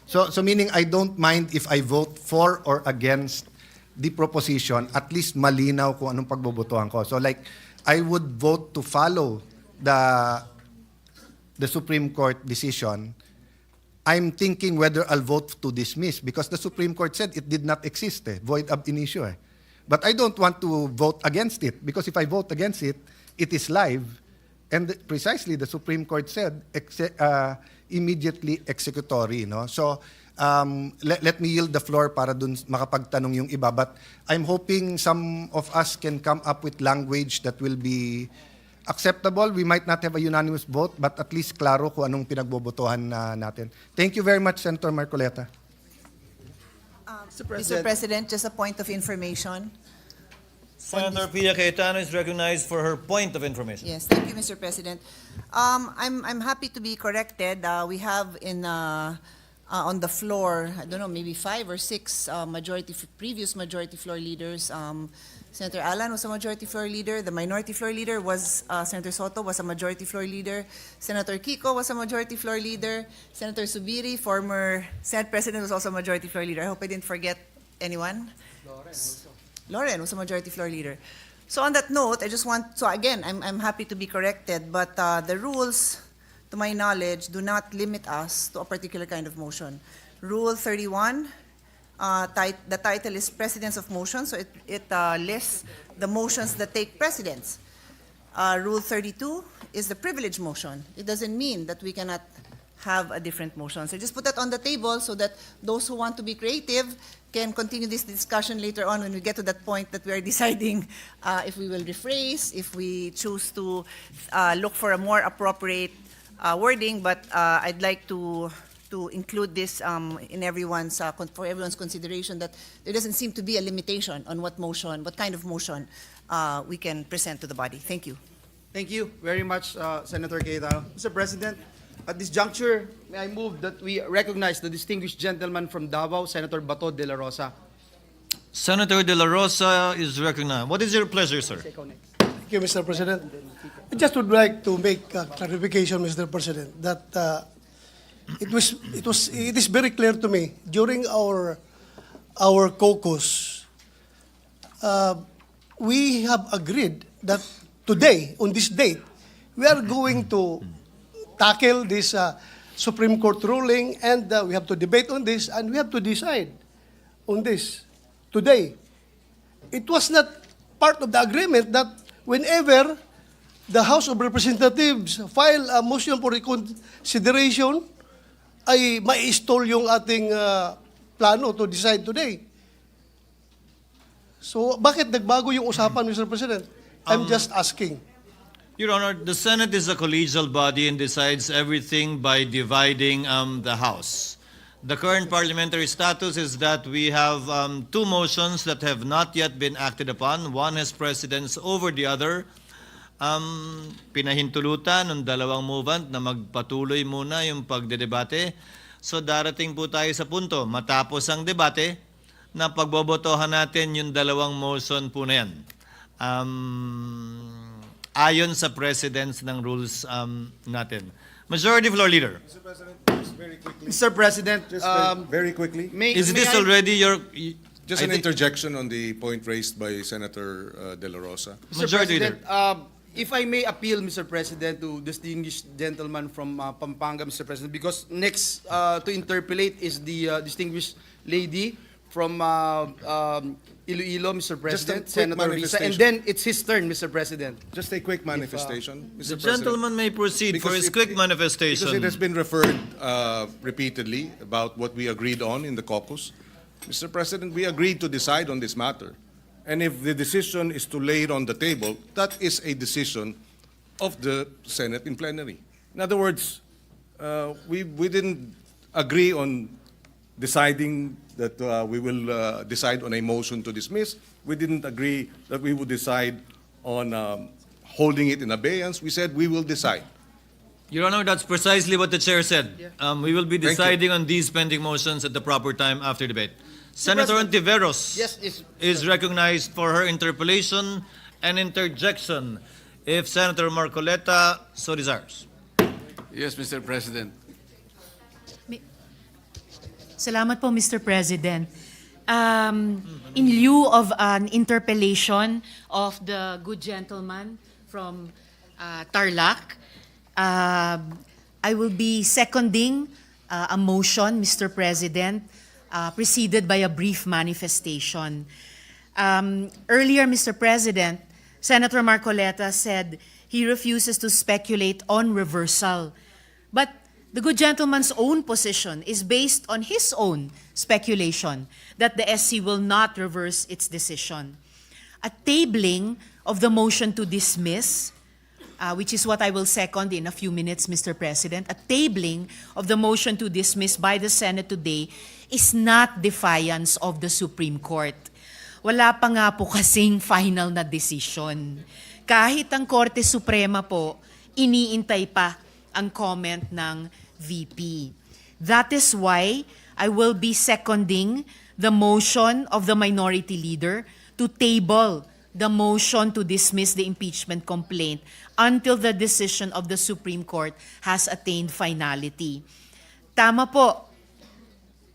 So meaning I don't mind if I vote for or against the proposition, at least malinaw kung anong pagbobotohan ko. So like I would vote to follow the Supreme Court decision. I'm thinking whether I'll vote to dismiss because the Supreme Court said it did not exist, void ab initio. But I don't want to vote against it because if I vote against it, it is live. And precisely the Supreme Court said immediately executory. No? So let me yield the floor para dun makapagtanong yung iba. But I'm hoping some of us can come up with language that will be acceptable. We might not have a unanimous vote, but at least klaro kung anong pinagbobotohan natin. Thank you very much, Senator Marcoleta. Mr. President, just a point of information. Senator Pia Cayetano is recognized for her point of information. Yes, thank you, Mr. President. I'm happy to be corrected. We have on the floor, I don't know, maybe 5 or 6 previous majority floor leaders. Senator Alan was a majority floor leader. The minority floor leader was Senator Sotto was a majority floor leader. Senator Kiko was a majority floor leader. Senator Zubiri, former Senate President, was also a majority floor leader. I hope I didn't forget anyone. Lauren was a majority floor leader. So on that note, again, I'm happy to be corrected, but the rules, to my knowledge, do not limit us to a particular kind of motion. Rule 31 The title is Precedence of Motions, so it lists the motions that take precedence. Rule 32 is the privilege motion. It doesn't mean that we cannot have a different motion. So just put that on the table so that those who want to be creative can continue this discussion later on when we get to that point that we are deciding if we will rephrase, if we choose to look for a more appropriate wording. But I'd like to include this in everyone's for everyone's consideration, that there doesn't seem to be a limitation on what kind of motion we can present to the body. Thank you. Thank you very much, Senator Cayetano. Mr. President, at this juncture, may I move that we recognize the distinguished gentleman from Davao, Senator Bato de la Rosa. Senator De La Rosa is recognized. What is your pleasure, sir? Thank you, Mr. President. I just would like to make a clarification, Mr. President, that it is very clear to me during our caucus, we have agreed that today, on this date, we are going to tackle this Supreme Court ruling, and we have to debate on this, and we have to decide on this today. It was not part of the agreement that whenever the House of Representatives file a motion for reconsideration, ay ma-install yung ating plano to decide today. So, bakit nagbago yung usapan, Mr. President? I'm just asking. Your Honor, the Senate is a collegial body and decides everything by dividing the House. The current parliamentary status is that we have two motions that have not yet been acted upon. One has precedence over the other. Pinahintulutan ng dalawang movement na magpatuloy muna yung pagdedebate. So darating po tayo sa punto, matapos ang debate, na pagbobotohan natin yung dalawang motion po na yan. Ayon sa precedence ng rules natin. Majority Floor Leader. Mr. President, just very quickly. Mr. President, very quickly. Is this already your... Just an interjection on the point raised by Senator De La Rosa. Mr. President, if I may appeal, Mr. President, to distinguished gentleman from Pampanga, Mr. President, because next to interpolate is the distinguished lady from Iloilo, Mr. President, Senator Risa, and then it's his turn, Mr. President. Just a quick manifestation, Mr. The gentleman may proceed for his quick manifestation. Because it has been referred repeatedly about what we agreed on in the caucus. Mr. President, we agreed to decide on this matter. And if the decision is to lay it on the table, that is a decision of the Senate in plenary. In other words, we didn't agree on deciding that we will decide on a motion to dismiss. We didn't agree that we would decide on holding it in abeyance. We said we will decide. Your Honor, that's precisely what the Chair said. We will be deciding on these pending motions at the proper time after debate. Senator Ontiveros is recognized for her interpellation and interjection, if Senator Marleta so desires. Yes, Mr. President. Salamat po, Mr. President. In lieu of an interpellation of the good gentleman from Tarlac, I will be seconding a motion, Mr. President, preceded by a brief manifestation. Earlier, Mr. President, Senator Marcoleta said he refuses to speculate on reversal. But the good gentleman's own position is based on his own speculation that the SC will not reverse its decision. A tabling of the motion to dismiss, which is what I will second in a few minutes, Mr. President, a tabling of the motion to dismiss by the Senate today is not defiance of the Supreme Court. Wala pa nga po kasing final na decision. Kahit ang Korte Suprema po, iniintay pa ang comment ng VP. That is why I will be seconding the motion of the Minority Leader to table the motion to dismiss the impeachment complaint until the decision of the Supreme Court has attained finality. Tama po.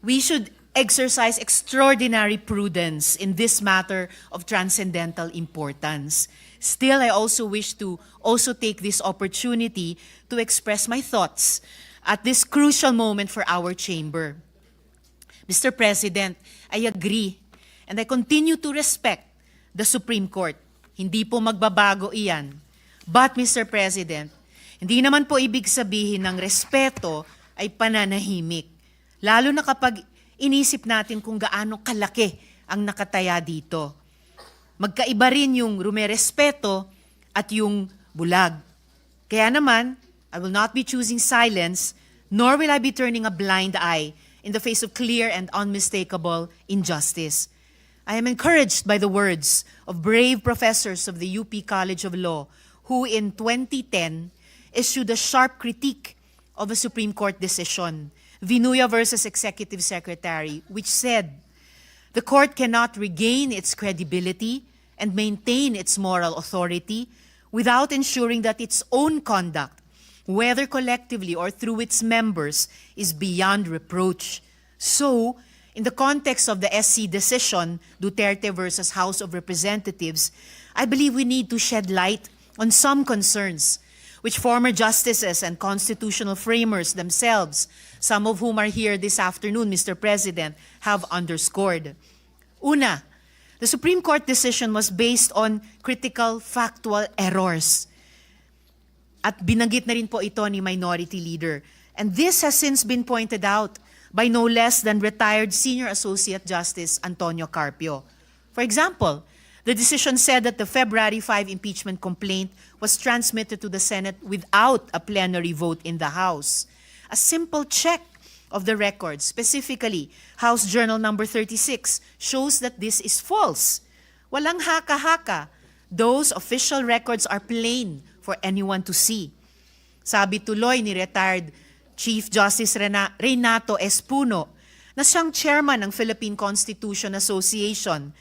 We should exercise extraordinary prudence in this matter of transcendental importance. Still, I also wish to take this opportunity to express my thoughts at this crucial moment for our chamber. Mr. President, I agree and I continue to respect the Supreme Court. Hindi po magbabago iyan. But, Mr. President, hindi naman po ibig sabihin ng respeto ay pananahimik. Lalo na kapag inisip natin kung gaano kalaki ang nakataya dito. Magkaiba rin yung rumerespeto at yung bulag. Kaya naman, I will not be choosing silence, nor will I be turning a blind eye in the face of clear and unmistakable injustice. I am encouraged by the words of brave professors of the UP College of Law who in 2010 issued a sharp critique of a Supreme Court decision, Villanueva versus Executive Secretary, which said, the court cannot regain its credibility and maintain its moral authority without ensuring that its own conduct, whether collectively or through its members, is beyond reproach. So, in the context of the SC decision, Duterte versus House of Representatives, I believe we need to shed light on some concerns which former justices and constitutional framers themselves, some of whom are here this afternoon, Mr. President, have underscored. Una, the Supreme Court decision was based on critical factual errors. At binanggit na rin po ito ni Minority Leader. And this has since been pointed out by no less than retired Senior Associate Justice Antonio Carpio. For example, the decision said that the February 5 impeachment complaint was transmitted to the Senate without a plenary vote in the House. A simple check of the records, specifically House Journal number 36, shows that this is false. Walang haka-haka. Those official records are plain for anyone to see. Sabi tuloy ni retired Chief Justice Renato Espuno, na siyang chairman ng Philippine Constitution Association,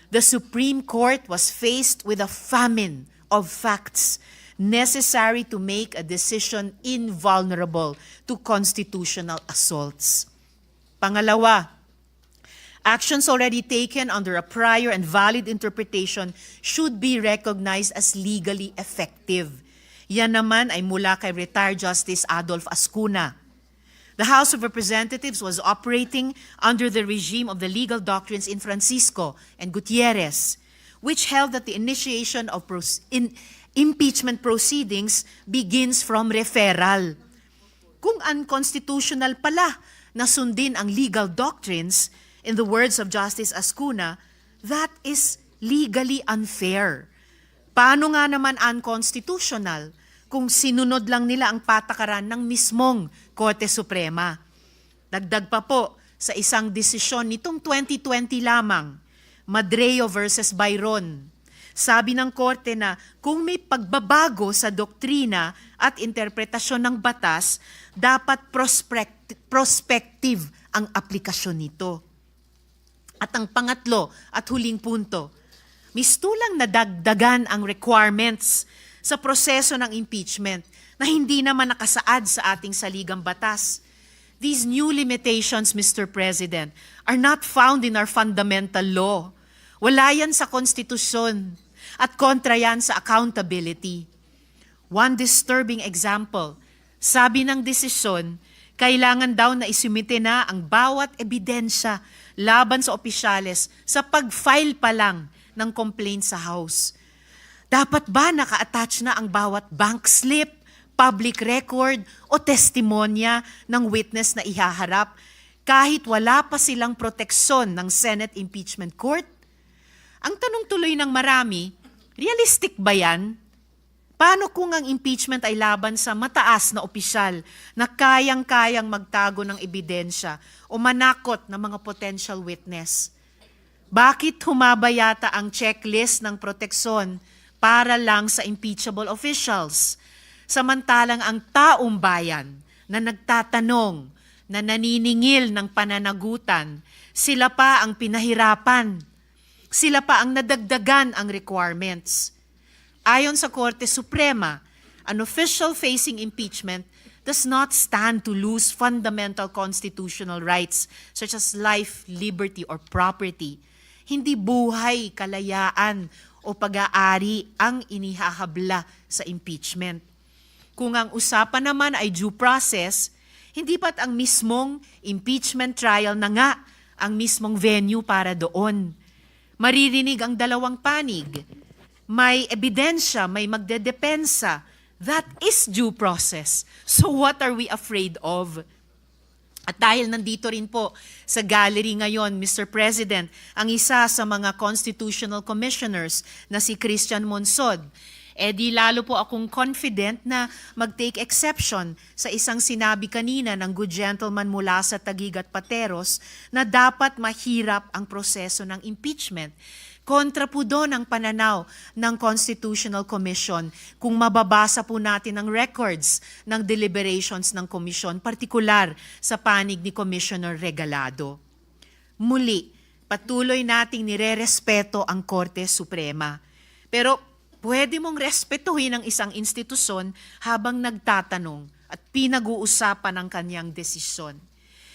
the Supreme Court was faced with a famine of facts necessary to make a decision invulnerable to constitutional assaults. Pangalawa, actions already taken under a prior and valid interpretation should be recognized as legally effective. Yan naman ay mula kay retired Justice Adolf Ascuna. The House of Representatives was operating under the regime of the legal doctrines in Francisco and Gutierrez, which held that the initiation of impeachment proceedings begins from referral. Kung unconstitutional pala na sundin ang legal doctrines, in the words of Justice Ascuna, that is legally unfair. Paano nga naman unconstitutional kung sinunod lang nila ang patakaran ng mismong Korte Suprema? Dagdag pa po sa isang desisyon nitong 2020 lamang, Madreo versus Byron. Sabi ng Korte na kung may pagbabago sa doktrina at interpretasyon ng batas, dapat prospective ang aplikasyon nito. At ang pangatlo at huling punto, mistulang nadagdagan ang requirements sa proseso ng impeachment na hindi naman nakasaad sa ating saligang batas. These new limitations, Mr. President, are not found in our fundamental law. Wala yan sa konstitusyon at kontra yan sa accountability. One disturbing example, sabi ng desisyon, kailangan daw na isumite na ang bawat ebidensya laban sa opisyales sa pag-file pa lang ng complaint sa House. Dapat ba naka-attach na ang bawat bank slip, public record o testimonya ng witness na ihaharap kahit wala pa silang proteksyon ng Senate Impeachment Court? Ang tanong tuloy ng marami, realistic ba yan? Paano kung ang impeachment ay laban sa mataas na opisyal na kayang-kayang magtago ng ebidensya o manakot ng mga potential witness? Bakit humaba yata ang checklist ng proteksyon para lang sa impeachable officials? Samantalang ang taong bayan na nagtatanong, na naniningil ng pananagutan, sila pa ang pinahirapan. Sila pa ang nadagdagan ang requirements. Ayon sa Korte Suprema, an official facing impeachment does not stand to lose fundamental constitutional rights such as life, liberty, or property. Hindi buhay, kalayaan, o pag-aari ang inihahabla sa impeachment. Kung ang usapan naman ay due process, hindi ba't ang mismong impeachment trial na nga ang mismong venue para doon. Maririnig ang dalawang panig. May ebidensya, may magdedepensa. That is due process. So what are we afraid of? At dahil nandito rin po sa gallery ngayon, Mr. President, ang isa sa mga constitutional commissioners na si Christian Monsod, di lalo po akong confident na mag-take exception sa isang sinabi kanina ng good gentleman mula sa Taguig at Pateros na dapat mahirap ang proseso ng impeachment. Kontra po doon ang pananaw ng Constitutional Commission kung mababasa po natin ang records ng deliberations ng komisyon, partikular sa panig ni Commissioner Regalado. Muli, patuloy nating nirerespeto ang Korte Suprema. Pero pwede mong respetuhin ang isang institusyon habang nagtatanong at pinag-uusapan ang kanyang desisyon.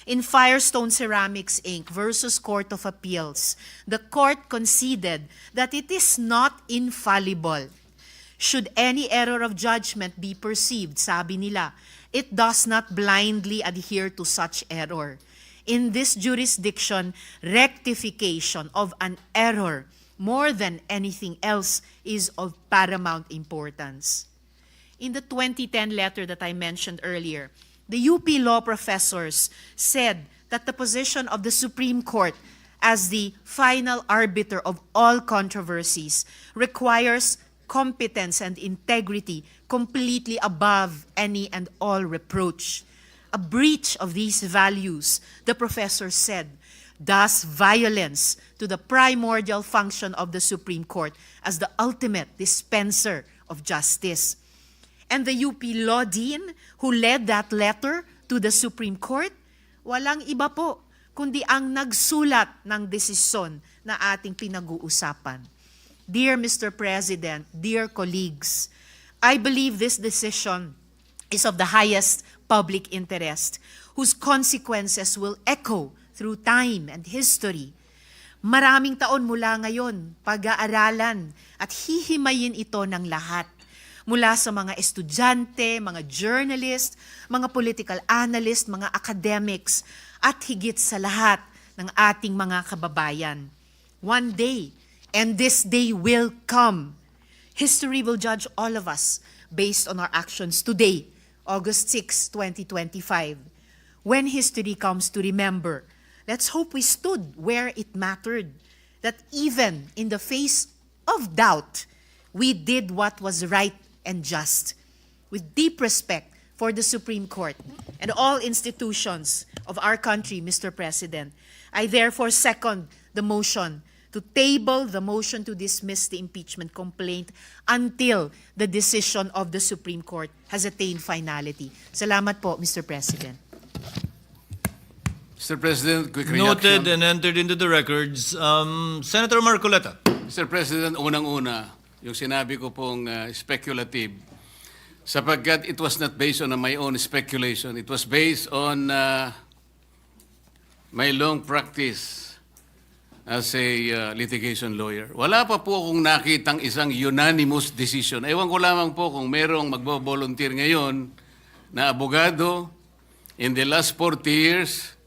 In Firestone Ceramics Inc. versus Court of Appeals, the court conceded that it is not infallible. Should any error of judgment be perceived, sabi nila, it does not blindly adhere to such error. In this jurisdiction, rectification of an error more than anything else is of paramount importance. In the 2010 letter that I mentioned earlier, the UP law professors said that the position of the Supreme Court as the final arbiter of all controversies requires competence and integrity completely above any and all reproach. A breach of these values, the professor said, does violence to the primordial function of the Supreme Court as the ultimate dispenser of justice. And the UP Law Dean who led that letter to the Supreme Court, walang iba po kundi ang nagsulat ng desisyon na ating pinag-uusapan. Dear Mr. President, dear colleagues, I believe this decision is of the highest public interest, whose consequences will echo through time and history. Maraming taon mula ngayon, pag-aaralan at hihimayin ito ng lahat. Mula sa mga estudyante, mga journalist, mga political analyst, mga academics, at higit sa lahat ng ating mga kababayan. One day, and this day will come, history will judge all of us based on our actions today, August 6, 2025. When history comes to remember, let's hope we stood where it mattered, that even in the face of doubt, we did what was right and just. With deep respect for the Supreme Court and all institutions of our country, Mr. President, I therefore second the motion to table the motion to dismiss the impeachment complaint until the decision of the Supreme Court has attained finality. Salamat po, Mr. President. Mr. President, quick reaction. Noted and entered into the records. Senator Marcoleta. Mr. President, unang-una, yung sinabi ko pong speculative, sapagkat it was not based on my own speculation. It was based on my long practice as a litigation lawyer. Wala pa po akong nakitang isang unanimous decision. Ewan ko lamang po kung merong magbo-volunteer ngayon na abogado in the last 40 years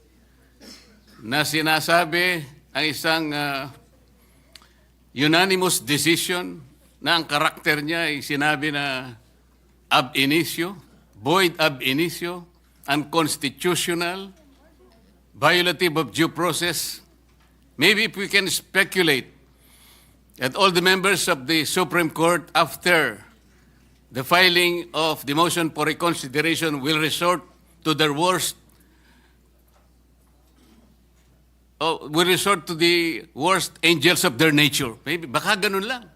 na sinasabi ang isang unanimous decision na ang karakter niya ay sinabi na ab initio, void ab initio, unconstitutional, violative of due process. Maybe if we can speculate that all the members of the Supreme Court after the filing of the motion for reconsideration will resort to their worst will resort to the worst angels of their nature. Maybe, baka ganun lang.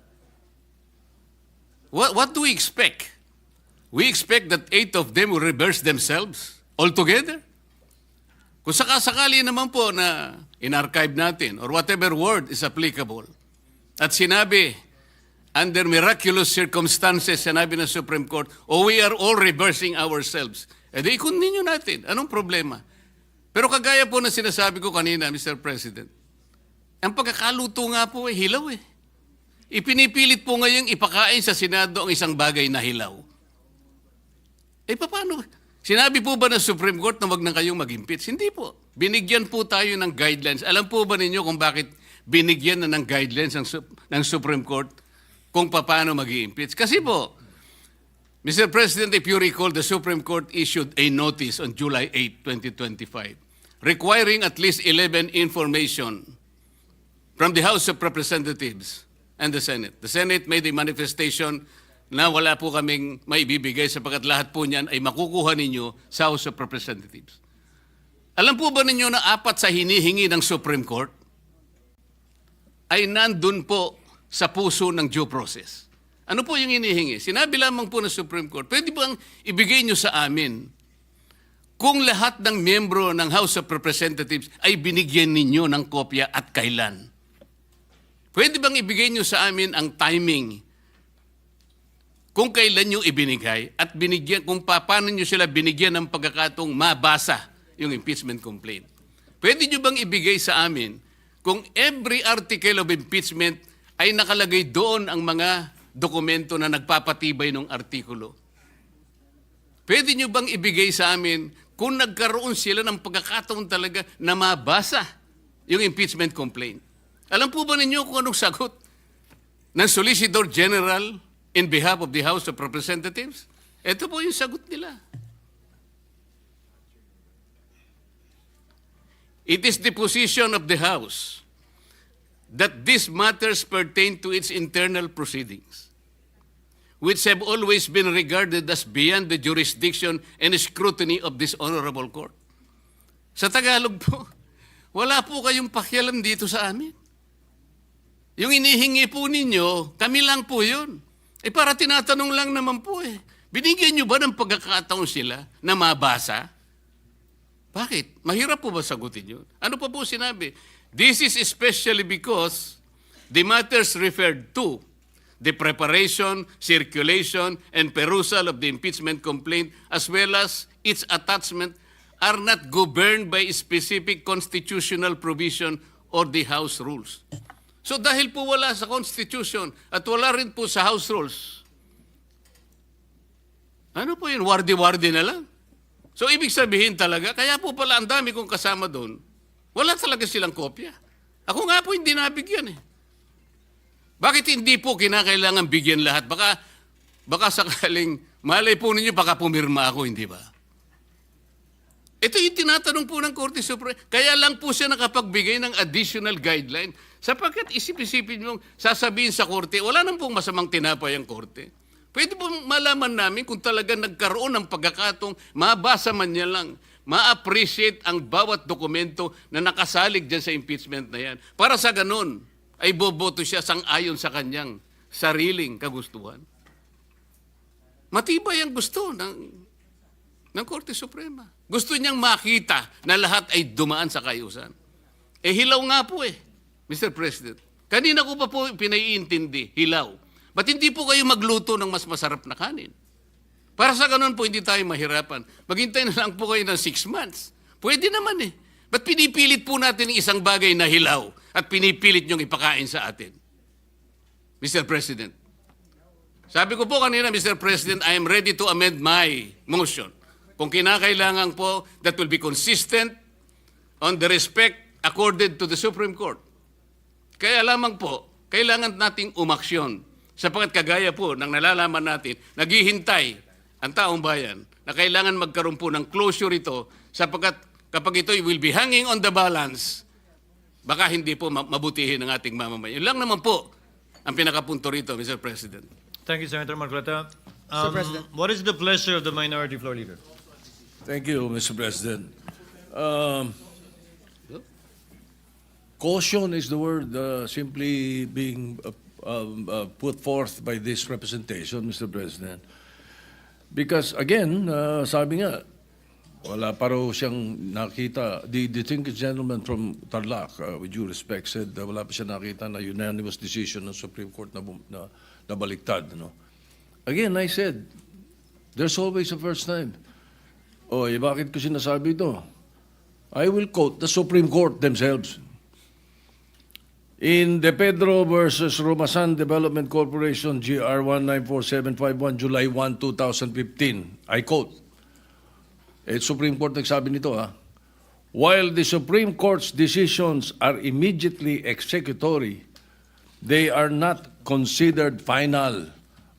What do we expect? We expect that 8 of them will reverse themselves altogether? Kung sakasakali naman po na in-archive natin or whatever word is applicable at sinabi, under miraculous circumstances, sinabi ng Supreme Court, we are all reversing ourselves. Di continue natin. Anong problema? Pero kagaya po na sinasabi ko kanina, Mr. President, ang pagkakaluto nga po hilaw eh. Ipinipilit po ngayong ipakain sa Senado ang isang bagay na hilaw. Paano? Sinabi po ba ng Supreme Court na wag na kayong mag-impeach? Hindi po. binigyan po tayo ng guidelines. Alam po ba ninyo kung bakit binigyan na ng guidelines ng Supreme Court kung paano mag-i-impeach? Kasi po, Mr. President, if you recall, the Supreme Court issued a notice on July 8, 2025, requiring at least 11 information from the House of Representatives and the Senate. The Senate made a manifestation na wala po kaming maibibigay sapagkat lahat po niyan ay makukuha ninyo sa House of Representatives. Alam po ba ninyo na 4 sa hinihingi ng Supreme Court ay nandun po sa puso ng due process? Ano po yung hinihingi? Sinabi lamang po ng Supreme Court, pwede bang ibigay nyo sa amin kung lahat ng miyembro ng House of Representatives ay binigyan ninyo ng kopya at kailan? Pwede bang ibigay nyo sa amin ang timing kung kailan nyo ibinigay at binigyan, kung paano nyo sila binigyan ng pagkakataong mabasa yung impeachment complaint? Pwede nyo bang ibigay sa amin kung every article of impeachment ay nakalagay doon ang mga dokumento na nagpapatibay ng artikulo? Pwede nyo bang ibigay sa amin kung nagkaroon sila ng pagkakataon talaga na mabasa yung impeachment complaint? Alam po ba ninyo kung anong sagot ng Solicitor General in behalf of the House of Representatives? Ito po yung sagot nila. It is the position of the House that these matters pertain to its internal proceedings, which have always been regarded as beyond the jurisdiction and scrutiny of this honorable court. Sa Tagalog po, wala po kayong pakialam dito sa amin. Yung inihingi po ninyo, kami lang po yun. Para tinatanong lang naman po Binigyan nyo ba ng pagkakataon sila na mabasa? Bakit? Mahirap po ba sagutin yun? Ano pa po sinabi? This is especially because the matters referred to, the preparation, circulation, and perusal of the impeachment complaint, as well as its attachment, are not governed by specific constitutional provision or the House rules. So dahil po wala sa Constitution at wala rin po sa House rules, ano po yun? Wardi-wardi na lang. So ibig sabihin talaga, kaya po pala ang dami kong kasama doon, wala talaga silang kopya. Ako nga po hindi nabigyan Bakit hindi po kinakailangan bigyan lahat? Baka sakaling, malay po ninyo, baka pumirma ako, hindi ba? Ito yung tinatanong po ng Korte Suprema. Kaya lang po siya nakapagbigay ng additional guideline sapagkat isip-isipin mong sasabihin sa Korte, wala nang pong masamang tinapay ang Korte. Pwede po malaman namin kung talaga nagkaroon ng pagkakatong mabasa man niya lang, ma-appreciate ang bawat dokumento na nakasalig dyan sa impeachment na yan. Para sa ganun, ay boboto siya sang-ayon sa kanyang sariling kagustuhan. Matibay ang gusto ng Korte Suprema. Gusto niyang makita na lahat ay dumaan sa kayusan. Hilaw nga po Mr. President. Kanina ko pa po pinaiintindi, hilaw. Ba't hindi po kayo magluto ng mas masarap na kanin? Para sa ganun po, hindi tayo mahirapan. Maghintay na lang po kayo ng 6 months. Pwede naman Ba't pinipilit po natin ang isang bagay na hilaw at pinipilit niyong ipakain sa atin? Mr. President, sabi ko po kanina, Mr. President, I am ready to amend my motion. Kung kinakailangan po, that will be consistent on the respect accorded to the Supreme Court. Kaya lamang po, kailangan nating umaksyon sapagkat kagaya po ng nalalaman natin, naghihintay ang taong bayan na kailangan magkaroon po ng closure ito sapagkat kapag ito will be hanging on the balance, baka hindi po mabutihin ng ating mamamayan. Yun lang naman po ang pinakapunto rito, Mr. President. Thank you, Senator Marleta. Mr. President. What is the pleasure of the minority floor leader? Thank you, Mr. President. Caution is the word simply being put forth by this representation, Mr. President. Because again, sabi nga, wala pa raw siyang nakita. The distinguished gentleman from Tarlac, with due respect, said wala pa siya nakita na unanimous decision ng Supreme Court na baliktad. No? Again, I said, there's always a first time. Bakit ko sinasabi ito? I will quote the Supreme Court themselves. In De Pedro versus Romasan Development Corporation, GR 194751, July 1, 2015, I quote, Supreme Court nagsabi nito, while the Supreme Court's decisions are immediately executory, they are not considered final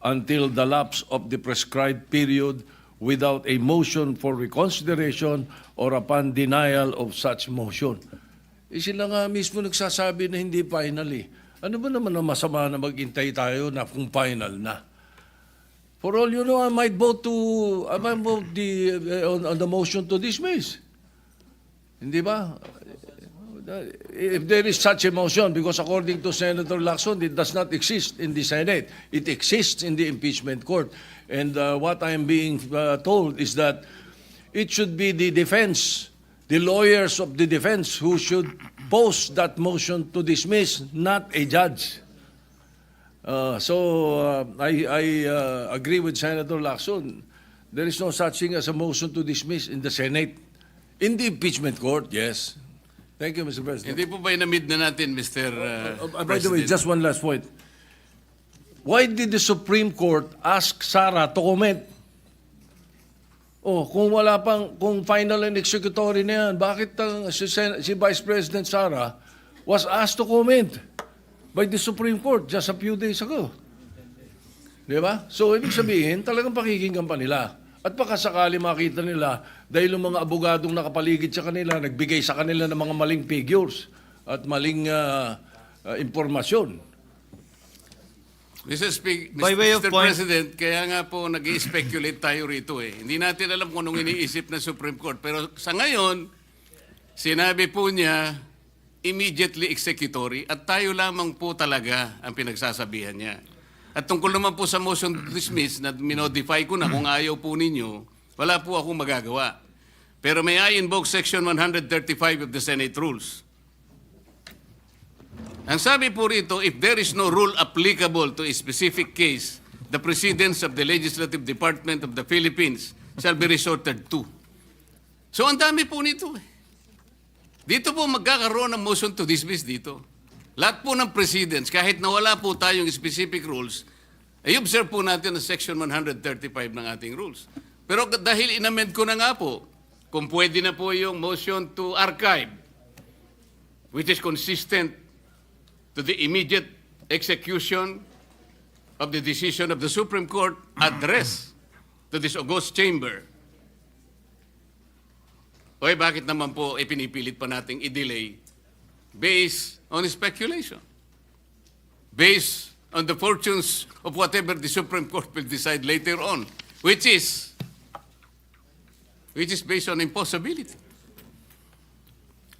until the lapse of the prescribed period without a motion for reconsideration or upon denial of such motion. Sila nga mismo nagsasabi na hindi final eh. Ano ba naman ang masama na maghintay tayo na kung final na? For all you know, I might vote on the motion to dismiss. Hindi ba? If there is such a motion, because according to Senator Lacson, it does not exist in the Senate. It exists in the impeachment court. And what I am being told is that it should be the defense, the lawyers of the defense who should pose that motion to dismiss, not a judge. I agree with Senator Lacson. There is no such thing as a motion to dismiss in the Senate. In the impeachment court, yes. Thank you, Mr. President. Hindi po ba inamid na natin, Mr. By the way, President? just one last point. Why did the Supreme Court ask Sara to comment? Kung final and executory na yan, bakit si Vice President Sara was asked to comment by the Supreme Court just a few days ago? Di ba? So, ibig sabihin, talagang pakikinggan pa nila. At baka sakali makita nila, dahil yung mga abogadong nakapaligid sa kanila, nagbigay sa kanila ng mga maling figures at maling impormasyon. By way of Mr. point- President, kaya nga po nag-i-speculate tayo rito eh. Hindi natin alam kung anong iniisip ng Supreme Court. Pero sa ngayon, sinabi po niya, immediately executory at tayo lamang po talaga ang pinagsasabihan niya. At tungkol naman po sa motion to dismiss na minodify ko na kung ayaw po ninyo, wala po akong magagawa. Pero may I invoke Section 135 of the Senate Rules. Ang sabi po rito, if there is no rule applicable to a specific case, the proceedings of the Legislative Department of the Philippines shall be resorted to. So ang dami po nito eh. Dito po magkakaroon ng motion to dismiss dito. Lahat po ng precedents, kahit na wala po tayong specific rules, ay observe po natin ang Section 135 ng ating rules. Pero dahil inamend ko na nga po, kung pwede na po yung motion to archive, which is consistent to the immediate execution of the decision of the Supreme Court addressed to this august chamber. Oy, bakit naman po pinipilit pa nating i-delay based on speculation? Based on the fortunes of whatever the Supreme Court will decide later on, which is based on impossibility.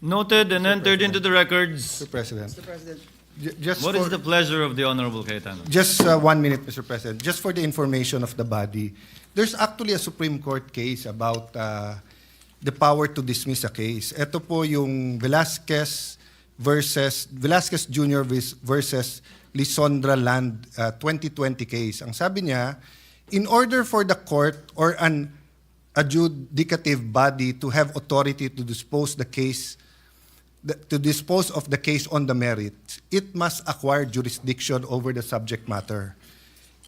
Noted and entered into the records. Mr. President. Just What for, is the pleasure of the Honorable Cayetano? Just 1 minute, Mr. President. Just for the information of the body, there's actually a Supreme Court case about the power to dismiss a case. Ito po yung Velasquez Jr. versus Lisondra Land 2020 case. Ang sabi niya, in order for the court or an adjudicative body to have authority to dispose of the case on the merits, it must acquire jurisdiction over the subject matter.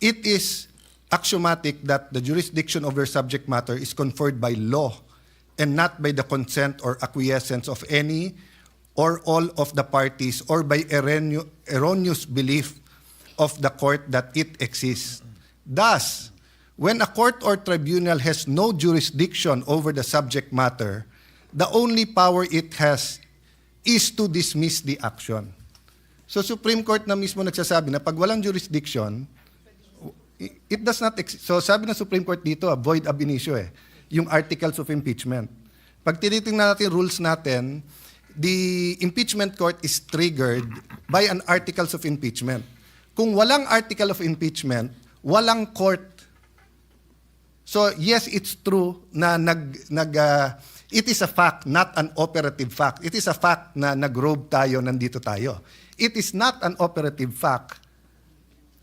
It is axiomatic that the jurisdiction over subject matter is conferred by law and not by the consent or acquiescence of any or all of the parties or by erroneous belief of the court that it exists. Thus, when a court or tribunal has no jurisdiction over the subject matter, the only power it has is to dismiss the action. So Supreme Court na mismo nagsasabi na pag walang jurisdiction, it does not exist. So sabi ng Supreme Court dito, void ab initio yung Articles of Impeachment. Pag tinitingnan natin rules natin, the impeachment court is triggered by an Articles of Impeachment. Kung walang Article of Impeachment, walang court. So yes, it's true na it is a fact, not an operative fact. It is a fact na nag-robe tayo, nandito tayo. It is not an operative fact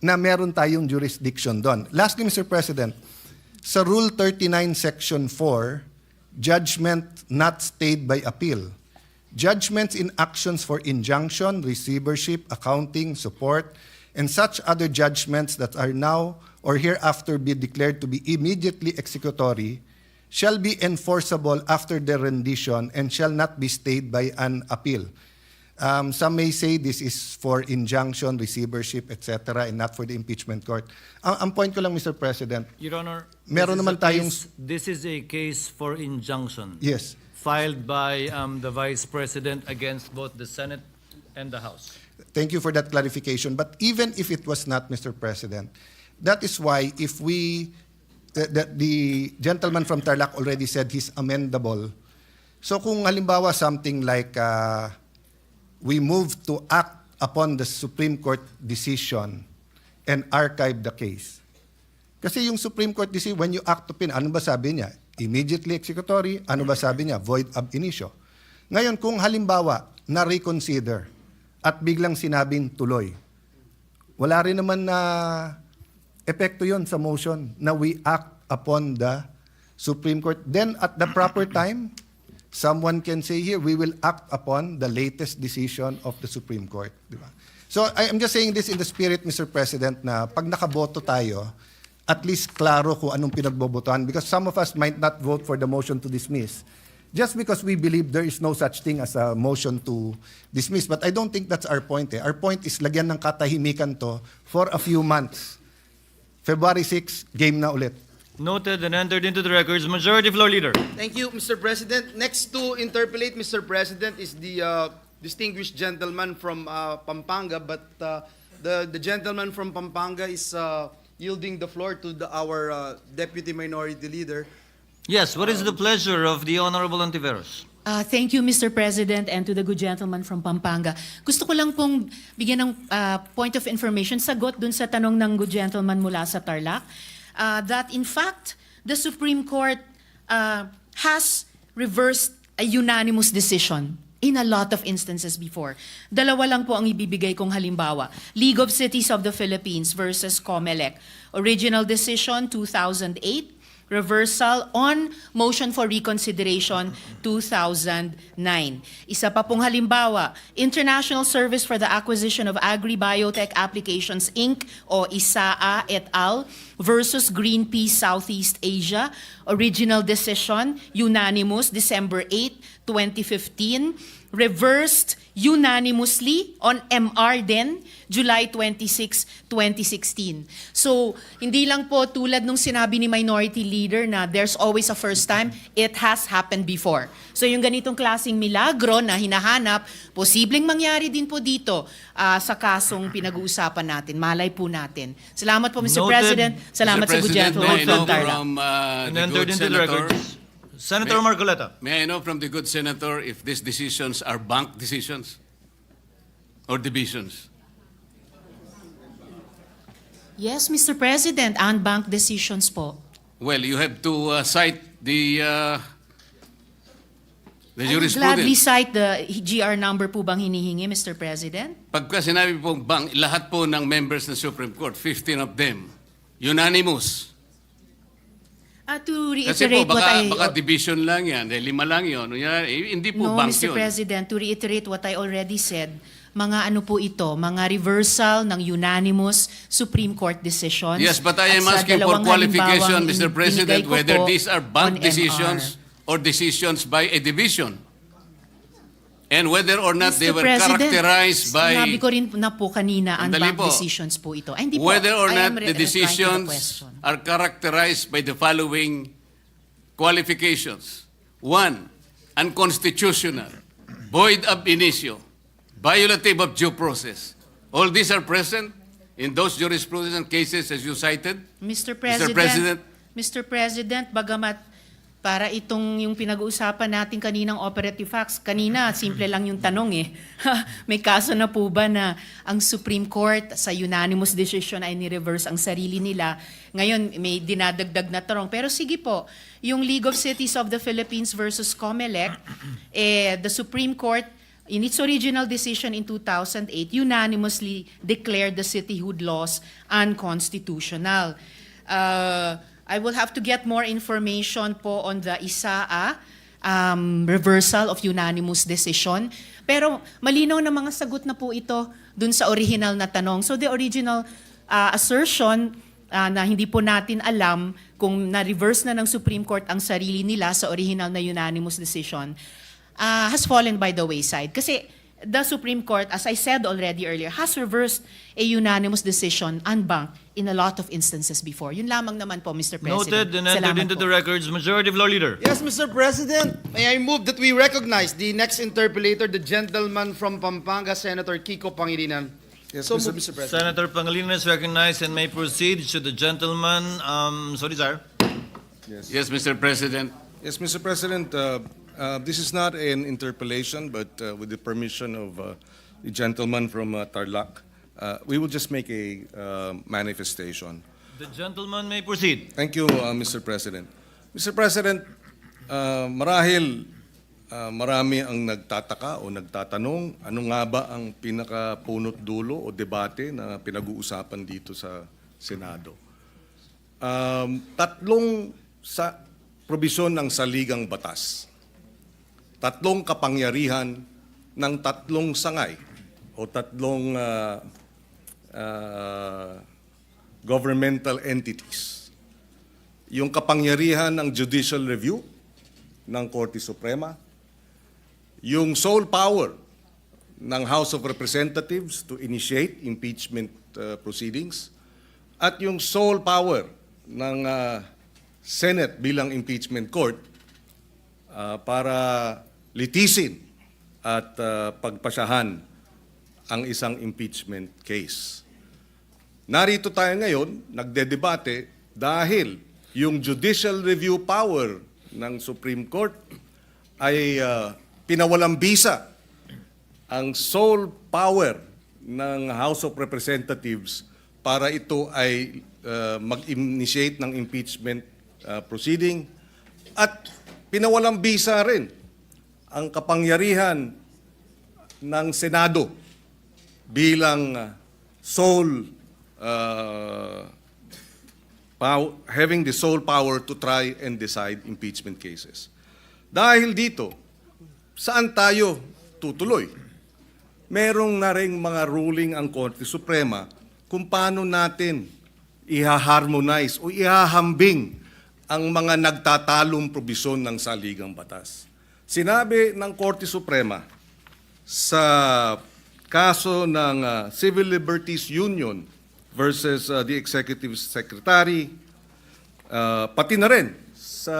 na meron tayong jurisdiction doon. Lastly, Mr. President, sa Rule 39, Section 4, judgment not stayed by appeal. Judgments in actions for injunction, receivership, accounting, support, and such other judgments that are now or hereafter be declared to be immediately executory shall be enforceable after their rendition and shall not be stayed by an appeal. Some may say this is for injunction, receivership, etc., and not for the impeachment court. Ang point ko lang, Mr. President, Your Honor, meron naman tayong... this is a case for injunction. Yes. Filed by the Vice President against both the Senate and the House. Thank you for that clarification. But even if it was not, Mr. President, that is why if we... the gentleman from Tarlac already said he's amendable. So kung halimbawa something like... we move to act upon the Supreme Court decision and archive the case. Kasi yung Supreme Court decision, when you act upon, ano ba sabi niya? Immediately executory. Ano ba sabi niya? Void ab initio. Ngayon, kung halimbawa, na-reconsider at biglang sinabing tuloy, wala rin naman na epekto yon sa motion na we act upon the Supreme Court. Then, at the proper time, someone can say here, we will act upon the latest decision of the Supreme Court. Diba? So I'm just saying this in the spirit, Mr. President, na pag nakaboto tayo, at least klaro kung anong pinagbobotohan, because some of us might not vote for the motion to dismiss just because we believe there is no such thing as a motion to dismiss. But I don't think that's our point. Our point is lagyan ng katahimikan to for a few months. February 6, game na ulit. Noted and entered into the records. Majority Floor Leader. Thank you, Mr. President. Next to interpolate, Mr. President, is the distinguished gentleman from Pampanga, but the gentleman from Pampanga is yielding the floor to our Deputy Minority Leader. Yes, what is the pleasure of the Honorable Ontiveros? Thank you, Mr. President, and to the good gentleman from Pampanga. Gusto ko lang pong bigyan ng point of information, sagot dun sa tanong ng good gentleman mula sa Tarlac. That in fact, the Supreme Court has reversed a unanimous decision in a lot of instances before. Dalawa lang po ang ibibigay kong halimbawa. League of Cities of the Philippines versus COMELEC. Original decision, 2008. Reversal on motion for reconsideration 2009. Isa pa pong halimbawa, International Service for the Acquisition of Agri-Biotech Applications Inc. o ISAA et al. Versus Greenpeace Southeast Asia. Original decision, unanimous, December 8, 2015. Reversed unanimously on MR din, July 26, 2016. So, hindi lang po tulad nung sinabi ni Minority Leader na there's always a first time, it has happened before. So, yung ganitong klaseng milagro na hinahanap, posibleng mangyari din po dito sa kasong pinag-uusapan natin. Malay po natin. Salamat po, Mr. Noted. President. Salamat sa good gentleman from Tarlac. Entered into the records. Senator Marleta. May I know from the good senator if these decisions are bank decisions or divisions? Yes, Mr. President, unbanked decisions po. Well, you have to cite the I would jurisprudence. gladly cite the GR number po bang hinihingi, Mr. President? Pagka sinabi pong bank, lahat po ng members ng Supreme Court, 15 of them, unanimous. To Kasi po, reiterate what baka division lang yan, dahil 5 lang yun. Hindi po No, bank Mr. yun. President, to reiterate what I already said, mga ano po ito, mga reversal ng unanimous Supreme Court decisions. Yes, but I am At sa asking for dalawang qualification, halimbawang Mr. President, binigay ko whether po these are bank on decisions or decisions by a division. And whether or not they Mr. were President, characterized by... sinabi ko rin na po kanina, Sandali unbanked po. decisions po ito. Ay, hindi po. Whether or I am not the replying to the decisions question. are characterized by the following qualifications. 1, unconstitutional, void ab initio, violative of due process. All these are present in those jurisprudence and cases as you cited. Mr. President, bagamat para itong yung pinag-uusapan natin kaninang operative facts, kanina simple lang yung tanong eh. May kaso na po ba na ang Supreme Court sa unanimous decision ay ni-reverse ang sarili nila? Ngayon may dinadagdag na tanong. Pero sige po, yung League of Cities of the Philippines versus COMELEC, the Supreme Court in its original decision in 2008 unanimously declared the cityhood laws unconstitutional. I will have to get more information po on the ISAA reversal of unanimous decision. Pero malinaw na mga sagot na po ito dun sa original na tanong. So the original assertion na hindi po natin alam kung na-reverse na ng Supreme Court ang sarili nila sa original na unanimous decision, has fallen by the wayside. Kasi the Supreme Court, as I said already earlier, has reversed a unanimous decision en banc in a lot of instances before. Yun lamang naman po, Mr. President. Noted and entered Salamat into po. the records. Majority Floor Leader. Yes, Mr. President, may I move that we recognize the next interpellator, the gentleman from Pampanga, Senator Kiko Pangilinan. Yes, So Mr. moved, Mr. President. Senator Pangilinan is recognized and may proceed. Should the gentleman, sorry, sir. Yes, Mr. President. Yes, Mr. President, this is not an interpellation, but with the permission of the gentleman from Tarlac, we will just make a manifestation. The gentleman may proceed. Thank you, Mr. President. Mr. President, marahil marami ang nagtataka o nagtatanong ano nga ba ang pinakapunot dulo o debate na pinag-uusapan dito sa Senado. Tatlong sa probisyon ng saligang batas. Tatlong kapangyarihan ng tatlong sangay o tatlong governmental entities. Yung kapangyarihan ng judicial review ng Korte Suprema, yung sole power ng House of Representatives to initiate impeachment proceedings, at yung sole power ng Senate bilang impeachment court para litisin at pagpasyahan ang isang impeachment case. Narito tayo ngayon, nagdedebate dahil yung judicial review power ng Supreme Court ay pinawalang bisa ang sole power ng House of Representatives para ito ay mag-initiate ng impeachment proceeding, at pinawalang bisa rin ang kapangyarihan ng Senado bilang sole having the sole power to try and decide impeachment cases. Dahil dito, saan tayo tutuloy? Merong na ring mga ruling ang Korte Suprema kung paano natin iha-harmonize o ihahambing ang mga nagtatalong probisyon ng saligang batas. Sinabi ng Korte Suprema sa kaso ng Civil Liberties Union versus the Executive Secretary, pati na rin sa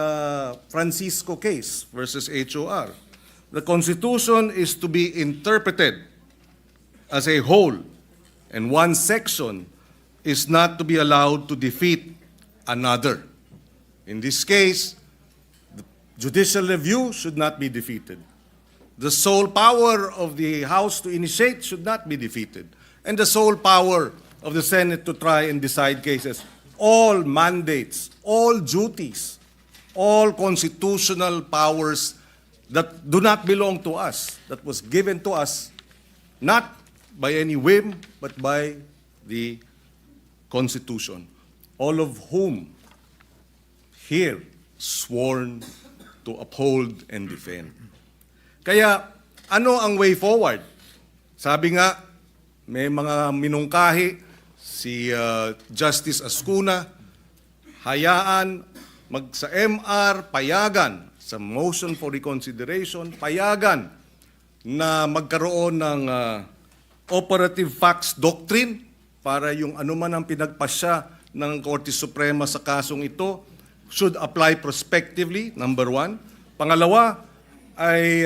Francisco case versus HOR, the Constitution is to be interpreted as a whole, and one section is not to be allowed to defeat another. In this case, the judicial review should not be defeated. The sole power of the House to initiate should not be defeated. And the sole power of the Senate to try and decide cases. All mandates, all duties, all constitutional powers that do not belong to us, that was given to us not by any whim, but by the Constitution, all of whom here sworn to uphold and defend. Kaya ano ang way forward? Sabi nga, may mga minungkahi, si Justice Ascuna, hayaan sa MR, payagan sa motion for reconsideration, payagan na magkaroon ng operative facts doctrine para yung anuman ang pinagpasya ng Korte Suprema sa kasong ito should apply prospectively, number one. Pangalawa ay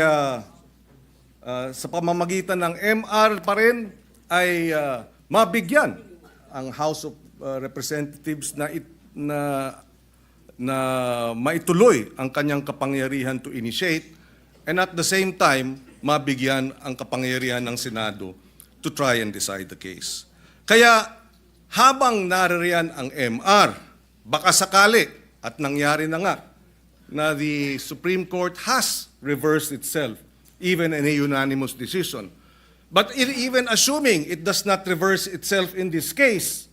sa pamamagitan ng MR pa rin ay mabigyan ang House of Representatives na maituloy ang kanyang kapangyarihan to initiate, and at the same time, mabigyan ang kapangyarihan ng Senado to try and decide the case. Kaya habang naririyan ang MR, baka sakali, at nangyari na nga, na the Supreme Court has reversed itself, even in a unanimous decision. But even assuming it does not reverse itself in this case,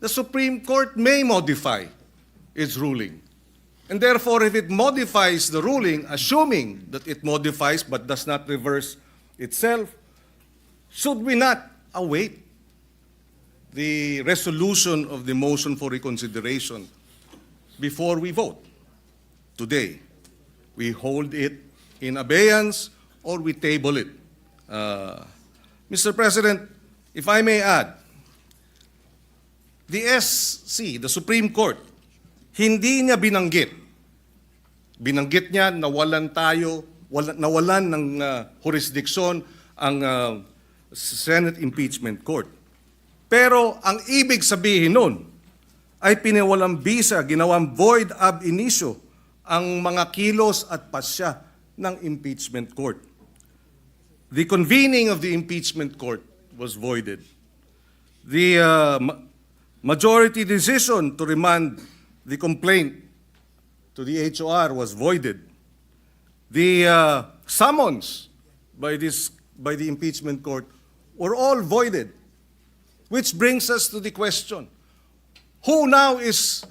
the Supreme Court may modify its ruling. And therefore, if it modifies the ruling, assuming that it modifies but does not reverse itself, should we not await the resolution of the motion for reconsideration before we vote today. We hold it in abeyance or we table it. Mr. President, if I may add, the SC, the Supreme Court, hindi niya binanggit. Binanggit niya nawalan ng jurisdiction ang Senate Impeachment Court. Pero ang ibig sabihin nun ay pinawalang bisa, ginawang void ab initio ang mga kilos at pasya ng Impeachment Court. The convening of the Impeachment Court was voided. The majority decision to remand the complaint to the HOR was voided. The summons by the Impeachment Court were all voided. Which brings us to the question, who now is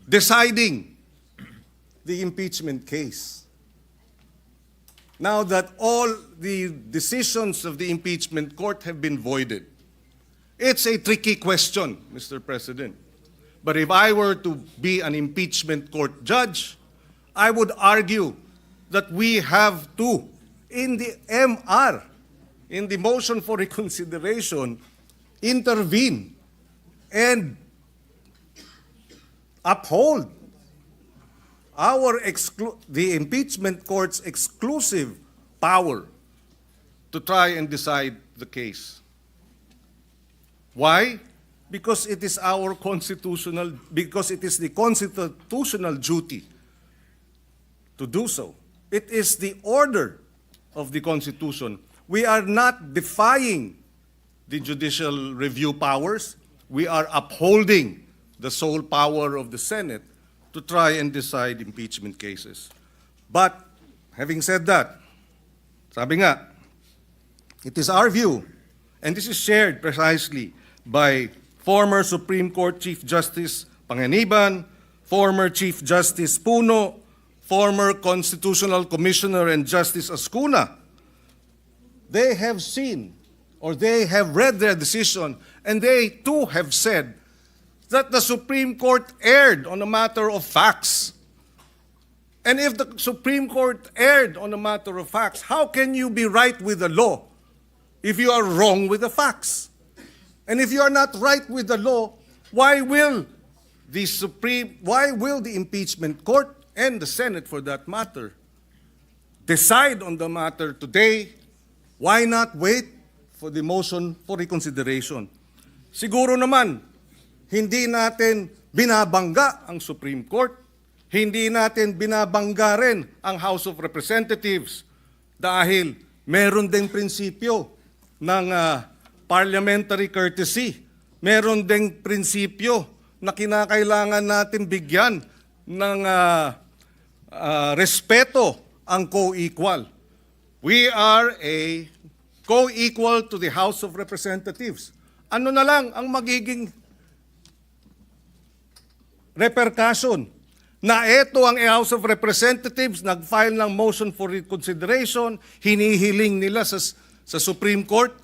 deciding the impeachment case? Now that all the decisions of the Impeachment Court have been voided. It's a tricky question, Mr. President. But if I were to be an impeachment court judge, I would argue that we have to, in the MR, in the motion for reconsideration, intervene and uphold the impeachment court's exclusive power to try and decide the case. Why? Because it is the constitutional duty to do so. It is the order of the Constitution. We are not defying the judicial review powers. We are upholding the sole power of the Senate to try and decide impeachment cases. But, having said that, sabi nga, it is our view, and this is shared precisely by former Supreme Court Chief Justice Pangilinan, former Chief Justice Puno, former Constitutional Commissioner and Justice Ascuna. They have seen, or they have read their decision, and they too have said that the Supreme Court erred on a matter of facts. And if the Supreme Court erred on a matter of facts, how can you be right with the law if you are wrong with the facts? And if you are not right with the law, why will the Impeachment Court and the Senate, for that matter, decide on the matter today? Why not wait for the motion for reconsideration? Siguro naman, hindi natin binabangga ang Supreme Court, hindi natin binabangga rin ang House of Representatives dahil meron ding prinsipyo ng parliamentary courtesy. Meron ding prinsipyo na kinakailangan natin bigyan ng respeto ang co-equal. We are a co-equal to the House of Representatives. Ano na lang ang magiging repercussion na ito ang House of Representatives nag-file ng motion for reconsideration, hinihiling nila sa Supreme Court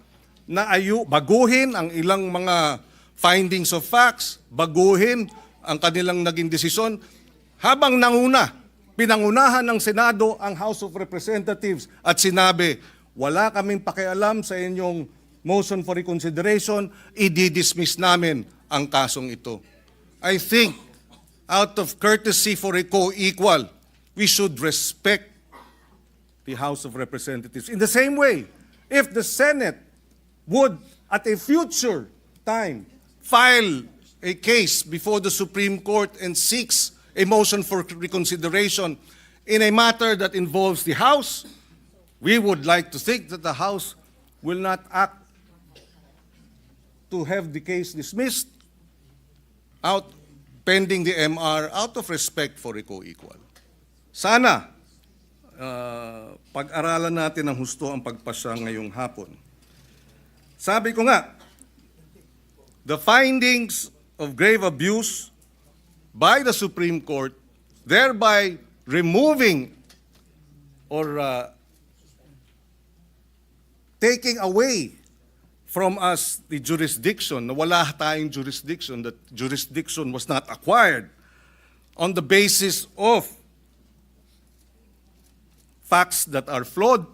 na baguhin ang ilang mga findings of facts, baguhin ang kanilang naging desisyon, habang pinangunahan ng Senado ang House of Representatives at sinabi, wala kaming pakialam sa inyong motion for reconsideration, i-dismiss namin ang kasong ito. I think, out of courtesy for a co-equal, we should respect the House of Representatives. In the same way, if the Senate would, at a future time, file a case before the Supreme Court and seeks a motion for reconsideration in a matter that involves the House, we would like to think that the House will not act to have the case dismissed pending the MR out of respect for a co-equal. Sana, pag-aralan natin ng husto ang pagpasya ngayong hapon. Sabi ko nga, the findings of grave abuse by the Supreme Court, thereby removing or taking away from us the jurisdiction, na wala tayong jurisdiction, that jurisdiction was not acquired on the basis of facts that are flawed,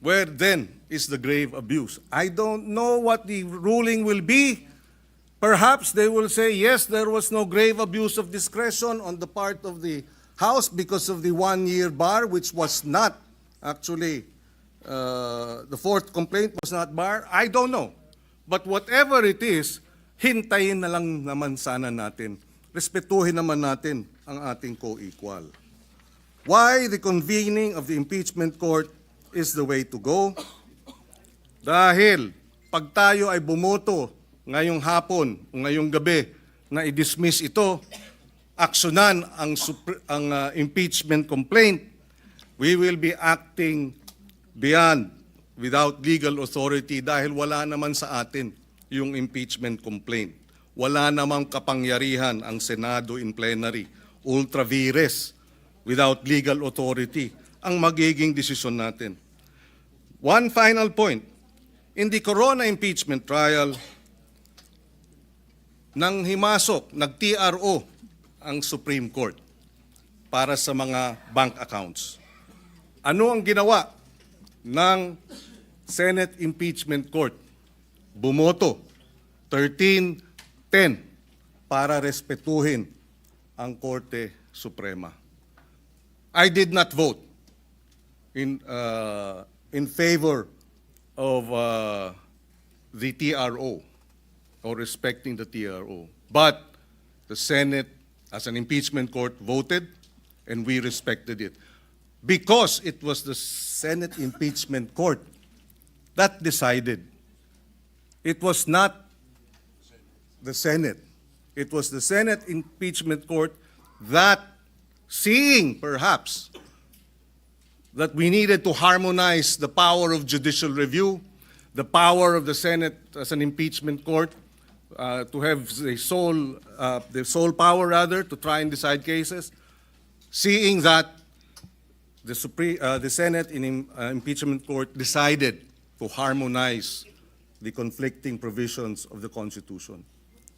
where then is the grave abuse? I don't know what the ruling will be. Perhaps they will say, yes, there was no grave abuse of discretion on the part of the House because of the 1-year bar, which was not actually, the fourth complaint was not bar. I don't know. But whatever it is, hintayin na lang naman sana natin. Respetuhin naman natin ang ating co-equal. Why the convening of the impeachment court is the way to go? Dahil pag tayo ay bumoto ngayong hapon o ngayong gabi na i-dismiss ito, aksyonan ang impeachment complaint, we will be acting beyond, without legal authority, dahil wala naman sa atin yung impeachment complaint. Wala namang kapangyarihan ang Senado in plenary, ultra vires, without legal authority, ang magiging desisyon natin. One final point. In the Corona impeachment trial, nang himasok, nag-TRO ang Supreme Court para sa mga bank accounts. Ano ang ginawa ng Senate Impeachment Court? Bumoto 13-10 para respetuhin ang Korte Suprema. I did not vote in favor of the TRO or respecting the TRO. But the Senate, as an impeachment court, voted and we respected it. Because it was the Senate Impeachment Court that decided. It was not the Senate. It was the Senate Impeachment Court that, seeing perhaps that we needed to harmonize the power of judicial review, the power of the Senate as an impeachment court, to have the sole power rather to try and decide cases, seeing that the Senate in impeachment court decided to harmonize the conflicting provisions of the Constitution.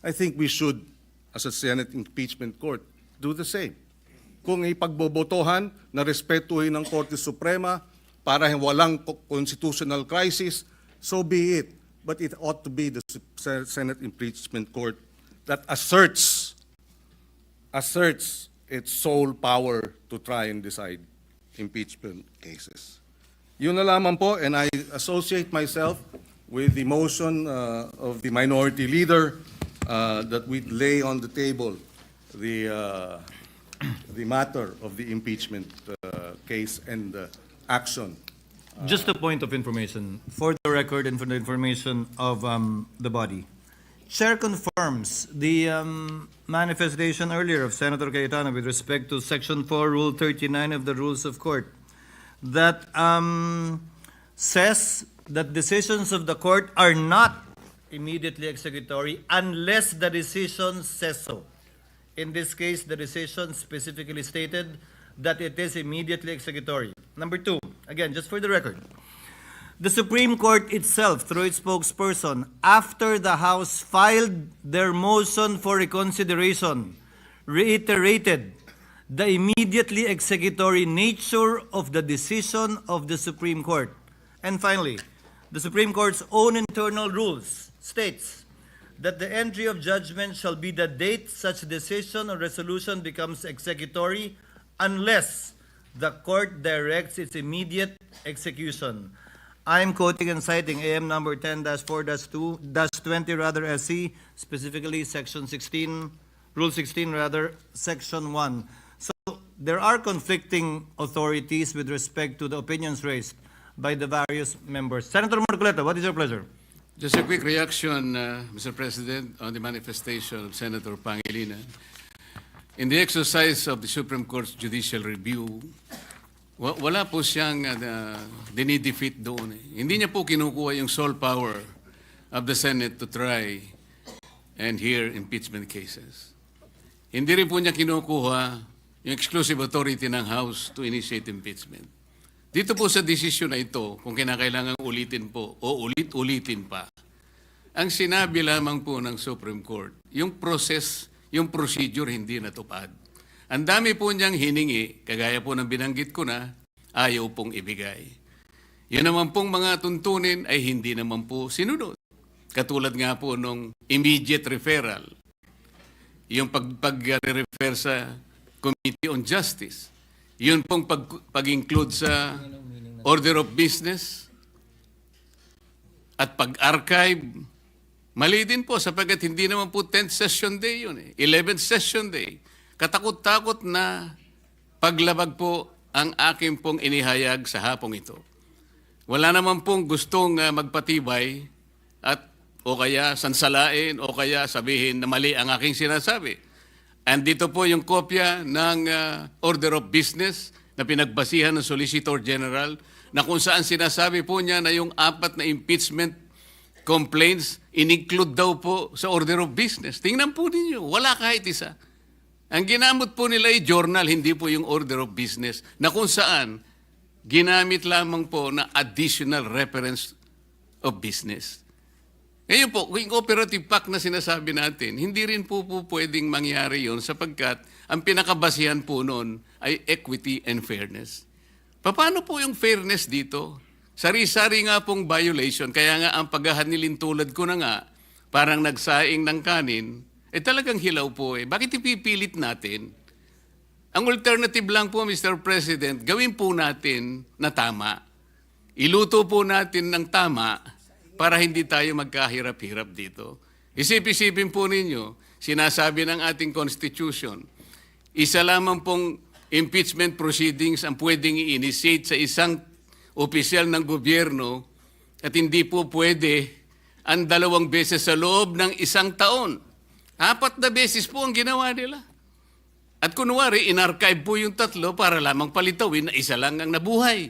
I think we should, as a Senate impeachment court, do the same. Kung ipagbobotohan na respetuhin ng Korte Suprema para walang constitutional crisis, so be it. But it ought to be the Senate Impeachment Court that asserts its sole power to try and decide impeachment cases. Yun na lamang po, and I associate myself with the motion of the minority leader that we lay on the table the matter of the impeachment case and action. Just a point of information, for the record and for the information of the body. Chair confirms the manifestation earlier of Senator Cayetano with respect to Section 4, Rule 39 of the Rules of Court that says that decisions of the court are not immediately executory unless the decision says so. In this case, the decision specifically stated that it is immediately executory. Number two, again, just for the record, the Supreme Court itself, through its spokesperson, after the House filed their motion for reconsideration, reiterated the immediately executory nature of the decision of the Supreme Court. And finally, the Supreme Court's own internal rules states that the entry of judgment shall be the date such decision or resolution becomes executory unless the court directs its immediate execution. I am quoting and citing AM number 10-4-2-20 rather SC, specifically section 16, rule 16 rather, section 1. So there are conflicting authorities with respect to the opinions raised by the various members. Senator Marleta, what is your pleasure? Just a quick reaction, Mr. President, on the manifestation of Senator Pangilinan. In the exercise of the Supreme Court's judicial review, wala po siyang dinidefeat doon. Hindi niya po kinukuha yung sole power of the Senate to try and hear impeachment cases. Hindi rin po niya kinukuha yung exclusive authority ng House to initiate impeachment. Dito po sa desisyon na ito, kung kinakailangan ulitin po o ulit-ulitin pa, Ang sinabi lamang po ng Supreme Court, yung process, yung procedure hindi natupad. Ang dami po niyang hiningi, kagaya po ng binanggit ko na, ayaw pong ibigay. Yun naman pong mga tuntunin ay hindi naman po sinunod. Katulad nga po nung immediate referral, yung pag-refer sa Committee on Justice, yun pong pag-include sa order of business at pag-archive, mali din po sapagkat hindi naman po 10th session day yun, 11th session day. Katakot-takot na paglabag po ang aking pong inihayag sa hapong ito. Wala naman pong gustong magpatibay at o kaya sansalain o kaya sabihin na mali ang aking sinasabi. Andito po yung kopya ng order of business na pinagbasihan ng Solicitor General na kung saan sinasabi po niya na yung 4 na impeachment complaints in-include daw po sa order of business. Tingnan po ninyo, wala kahit isa. Ang ginamit po nila ay journal, hindi po yung order of business na kung saan ginamit lamang po na additional reference of business. Ngayon po, yung operative pact na sinasabi natin, hindi rin po pwedeng mangyari yon sapagkat ang pinakabasihan po noon ay equity and fairness. Paano po yung fairness dito? Sari-sari nga pong violation, kaya nga ang paghahanilin tulad ko na nga, parang nagsaing ng kanin, talagang hilaw po eh. Bakit ipipilit natin? Ang alternative lang po, Mr. President, gawin po natin na tama. Iluto po natin ng tama para hindi tayo magkahirap-hirap dito. Isip-isipin po ninyo, sinasabi ng ating Constitution, isa lamang pong impeachment proceedings ang pwedeng i-initiate sa isang opisyal ng gobyerno at hindi po pwede ang 2 beses sa loob ng 1 taon. 4 na beses po ang ginawa nila. At kunwari, in-archive po yung 3 para lamang palitawin na 1 lang ang nabuhay.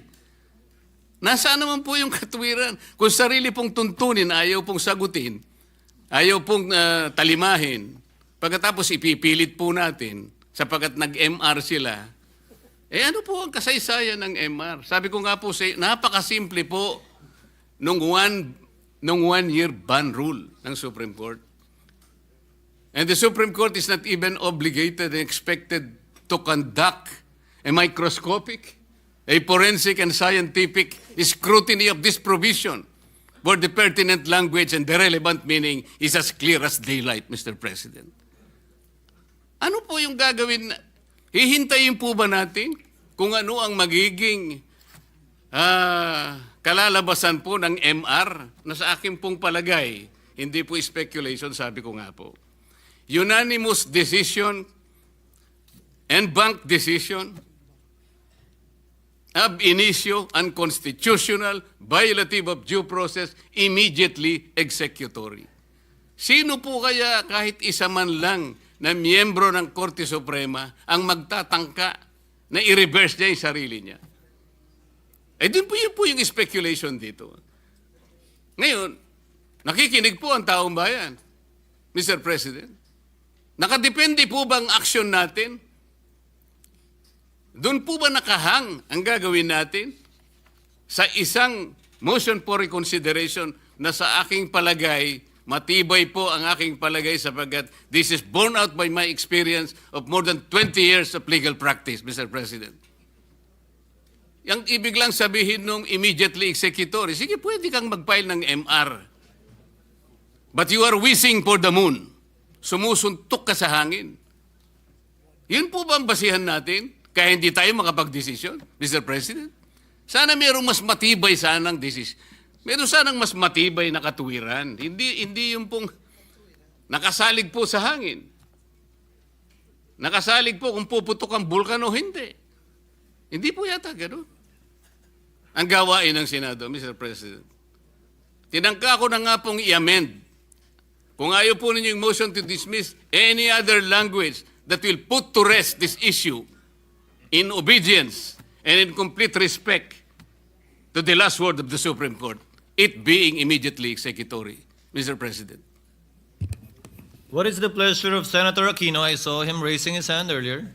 Nasaan naman po yung katuwiran? Kung sarili pong tuntunin, ayaw pong sagutin, ayaw pong talimahin, pagkatapos ipipilit po natin, sapagkat nag-MR sila, ano po ang kasaysayan ng MR? Sabi ko nga po, napakasimple po nung 1-year ban rule ng Supreme Court. And the Supreme Court is not even obligated and expected to conduct a microscopic, a forensic and scientific scrutiny of this provision where the pertinent language and the relevant meaning is as clear as daylight, Mr. President. Ano po yung gagawin? Hihintayin po ba natin kung ano ang magiging kalalabasan po ng MR na sa akin pong palagay, hindi po speculation, sabi ko nga po. Unanimous decision and bank decision ab initio, unconstitutional, violative of due process, immediately executory. Sino po kaya kahit isa man lang na miyembro ng Korte Suprema ang magtatangka na i-reverse niya yung sarili niya? Yun po yung speculation dito. Ngayon, nakikinig po ang taong bayan, Mr. President. Nakadepende po ba ang action natin? Doon po ba nakahang ang gagawin natin sa isang motion for reconsideration na sa aking palagay, matibay po ang aking palagay sapagkat this is borne out by my experience of more than 20 years of legal practice, Mr. President. Yang ibig lang sabihin nung immediately executory, sige, pwede kang mag-file ng MR. But you are wishing for the moon. Sumusuntok ka sa hangin. Yun po ba ang basihan natin? Kaya hindi tayo makapag-desisyon, Mr. President? Sana mayroong mas matibay sanang desisyon. Meron sanang mas matibay na katuwiran. Hindi yung pong nakasalig po sa hangin. Nakasalig po kung puputok ang bulkan o hindi. Hindi po yata gano'n. Ang gawain ng Senado, Mr. President. Tinangka ko na nga pong i-amend. Kung ayaw po ninyo yung motion to dismiss any other language that will put to rest this issue in obedience and in complete respect to the last word of the Supreme Court, it being immediately executory, Mr. President. What is the pleasure of Senator Aquino? I saw him raising his hand earlier.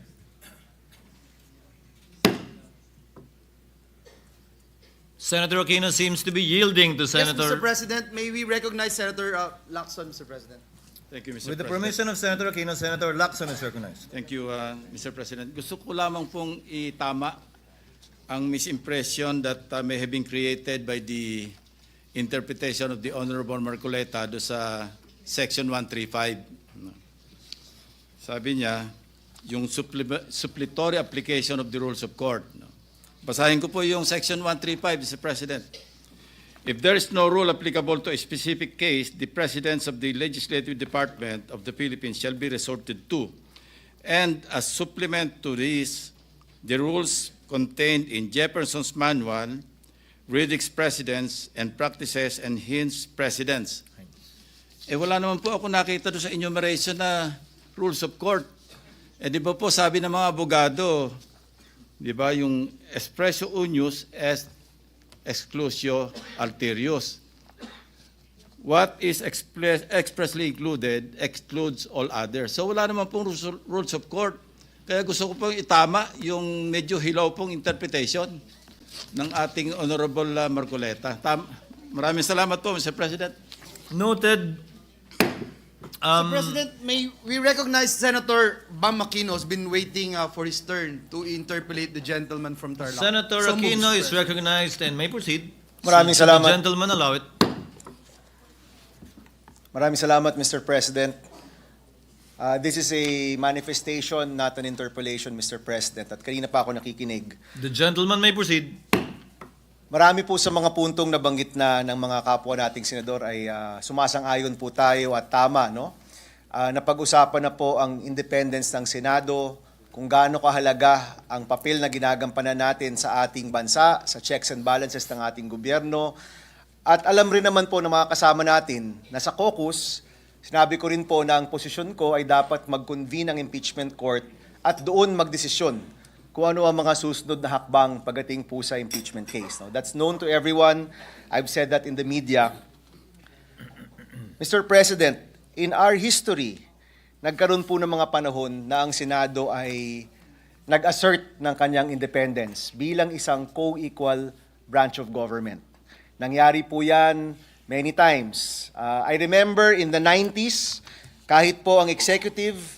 Senator Aquino seems to be yielding to Yes, Senator... Mr. President, may we recognize Senator Lacson, Mr. President? Thank you, Mr. With the President. permission of Senator Aquino, Senator Lacson is recognized. Thank you, Mr. President. Gusto ko lamang pong itama ang misimpression that may have been created by the interpretation of the Honorable Marleta do sa Section 135. Sabi niya, yung supplementary application of the rules of court. Basahin ko po yung Section 135, Mr. President. If there is no rule applicable to a specific case, the presidents of the Legislative Department of the Philippines shall be resorted to. And as supplement to this, the rules contained in Jefferson's Manual, Riddick's Precedents and Practices, and Hines Precedents. Wala naman po ako nakita doon sa enumeration na rules of court. Di ba po sabi ng mga abogado, di ba, yung expressio unius est exclusio alterius. What is expressly included excludes all others. So wala naman pong rules of court. Kaya gusto ko pong itama yung medyo hilaw pong interpretation ng ating Honorable Marcoleta. Maraming salamat po, Mr. President. Noted. Mr. President, may we recognize Senator Bam Aquino has been waiting for his turn to interpolate the gentleman from Tarlac. Senator So moved, Aquino Mr. is President. recognized and may proceed. Maraming Should salamat. the gentleman allow it? Maraming salamat, Mr. President. This is a manifestation, not an interpolation, Mr. President. At kanina pa ako nakikinig. The gentleman may proceed. Marami po sa mga puntong nabanggit na ng mga kapwa nating senador ay sumasang-ayon po tayo at tama, no? Napag-usapan na po ang independence ng Senado, kung gaano kahalaga ang papel na ginagampanan natin sa ating bansa, sa checks and balances ng ating gobyerno. At alam rin naman po ng mga kasama natin na sa caucus, sinabi ko rin po na ang posisyon ko ay dapat mag-convene ang impeachment court at doon magdesisyon kung ano ang mga susunod na hakbang pagdating po sa impeachment case. No? That's known to everyone. I've said that in the media. Mr. President, in our history, nagkaroon po ng mga panahon na ang Senado ay nag-assert ng kanyang independence bilang isang co-equal branch of government. Nangyari po yan many times. I remember in the 90s, kahit po ang executive,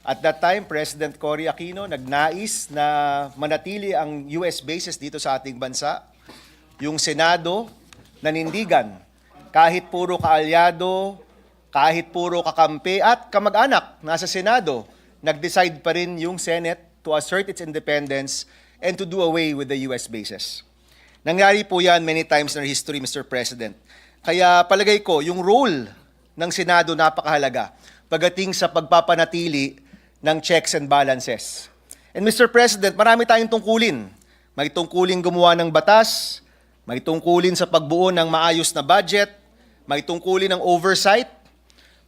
at that time, President Cory Aquino nagnais na manatili ang US bases dito sa ating bansa. Yung Senado, nanindigan. Kahit puro kaalyado, kahit puro kakampi at kamag-anak nasa Senado, nag-decide pa rin yung Senate to assert its independence and to do away with the US bases. Nangyari po yan many times in our history, Mr. President. Kaya palagay ko, yung role ng Senado napakahalaga pagdating sa pagpapanatili ng checks and balances. And Mr. President, marami tayong tungkulin. May tungkulin gumawa ng batas, may tungkulin sa pagbuo ng maayos na budget, may tungkulin ng oversight,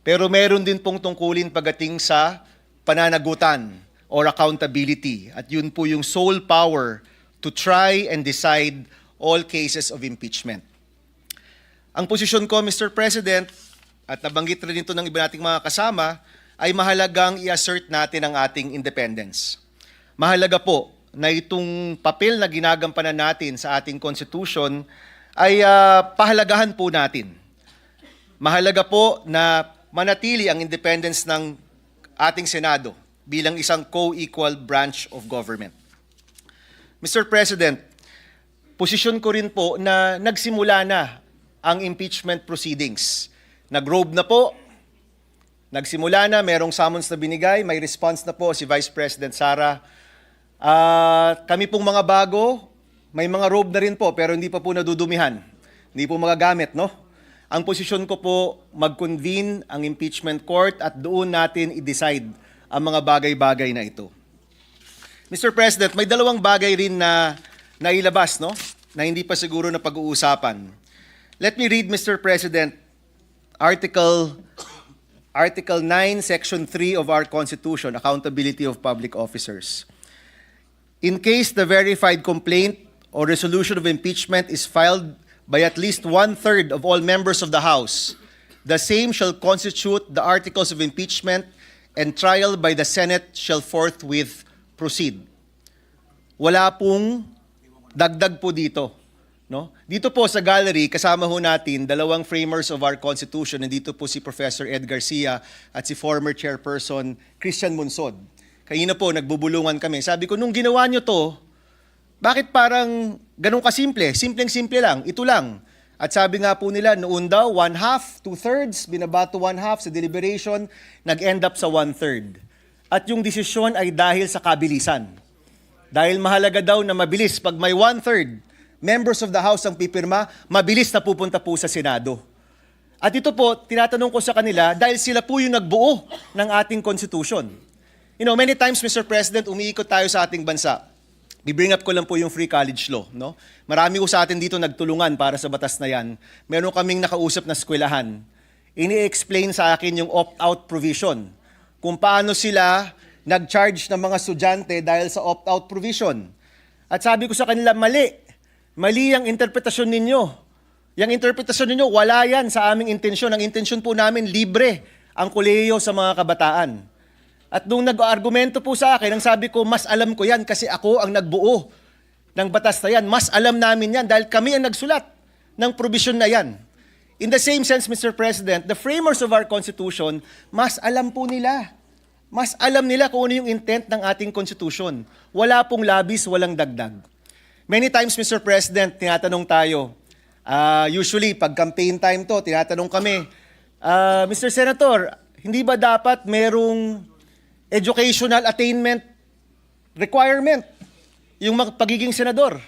pero meron din pong tungkulin pagdating sa pananagutan or accountability. At yun po yung sole power to try and decide all cases of impeachment. Ang posisyon ko, Mr. President, at nabanggit rin ito ng iba nating mga kasama, ay mahalagang i-assert natin ang ating independence. Mahalaga po na itong papel na ginagampanan natin sa ating Constitution ay pahalagahan po natin. Mahalaga po na manatili ang independence ng ating Senado bilang isang co-equal branch of government. Mr. President, posisyon ko rin po na nagsimula na ang impeachment proceedings. Nag-robe na po, nagsimula na, merong summons na binigay, may response na po si Vice President Sara. Kami pong mga bago, may mga robe na rin po, pero hindi pa po nadudumihan. Hindi po magagamit, no? Ang posisyon ko po, mag-convene ang impeachment court at doon natin i-decide ang mga bagay-bagay na ito. Mr. President, may dalawang bagay rin na nailabas, no? Na hindi pa siguro na pag-uusapan. Let me read, Mr. President, Article 9, Section 3 of our Constitution, Accountability of Public Officers. In case the verified complaint or resolution of impeachment is filed by at least one-third of all members of the House, the same shall constitute the Articles of Impeachment and trial by the Senate shall forthwith proceed. Wala pong dagdag po dito. No? Dito po sa gallery, kasama ho natin dalawang framers of our Constitution. Nandito po si Professor Ed Garcia at si former Chairperson Christian Munsod. Kanina po, nagbubulungan kami. Sabi ko, nung ginawa nyo to, bakit parang ganun kasimple? Simpleng-simple lang, ito lang. At sabi nga po nila, noon daw, 1/2, 2/3, binabato 1/2 sa deliberation, nag-end up sa 1/3. At yung desisyon ay dahil sa kabilisan. Dahil mahalaga daw na mabilis. Pag may 1/3, members of the House ang pipirma, mabilis na pupunta po sa Senado. At ito po, tinatanong ko sa kanila, dahil sila po yung nagbuo ng ating Constitution. You know, many times, Mr. President, umiikot tayo sa ating bansa. I-bring up ko lang po yung free college law. No? Marami ko sa atin dito nagtulungan para sa batas na yan. Meron kaming nakausap na eskwelahan. Ini-explain sa akin yung opt-out provision. Kung paano sila nag-charge ng mga estudyante dahil sa opt-out provision. At sabi ko sa kanila, mali. Mali ang interpretasyon ninyo. Yung interpretasyon ninyo, wala yan sa aming intensyon. Ang intensyon po namin, libre ang kolehiyo sa mga kabataan. At nung nag-argumento po sa akin, ang sabi ko, mas alam ko yan kasi ako ang nagbuo ng batas na yan. Mas alam namin yan dahil kami ang nagsulat ng provision na yan. In the same sense, Mr. President, the framers of our Constitution, mas alam po nila. Mas alam nila kung ano yung intent ng ating Constitution. Wala pong labis, walang dagdag. Many times, Mr. President, tinatanong tayo, usually pag campaign time to, tinatanong kami, Mr. Senator, hindi ba dapat merong educational attainment requirement yung pagiging senador?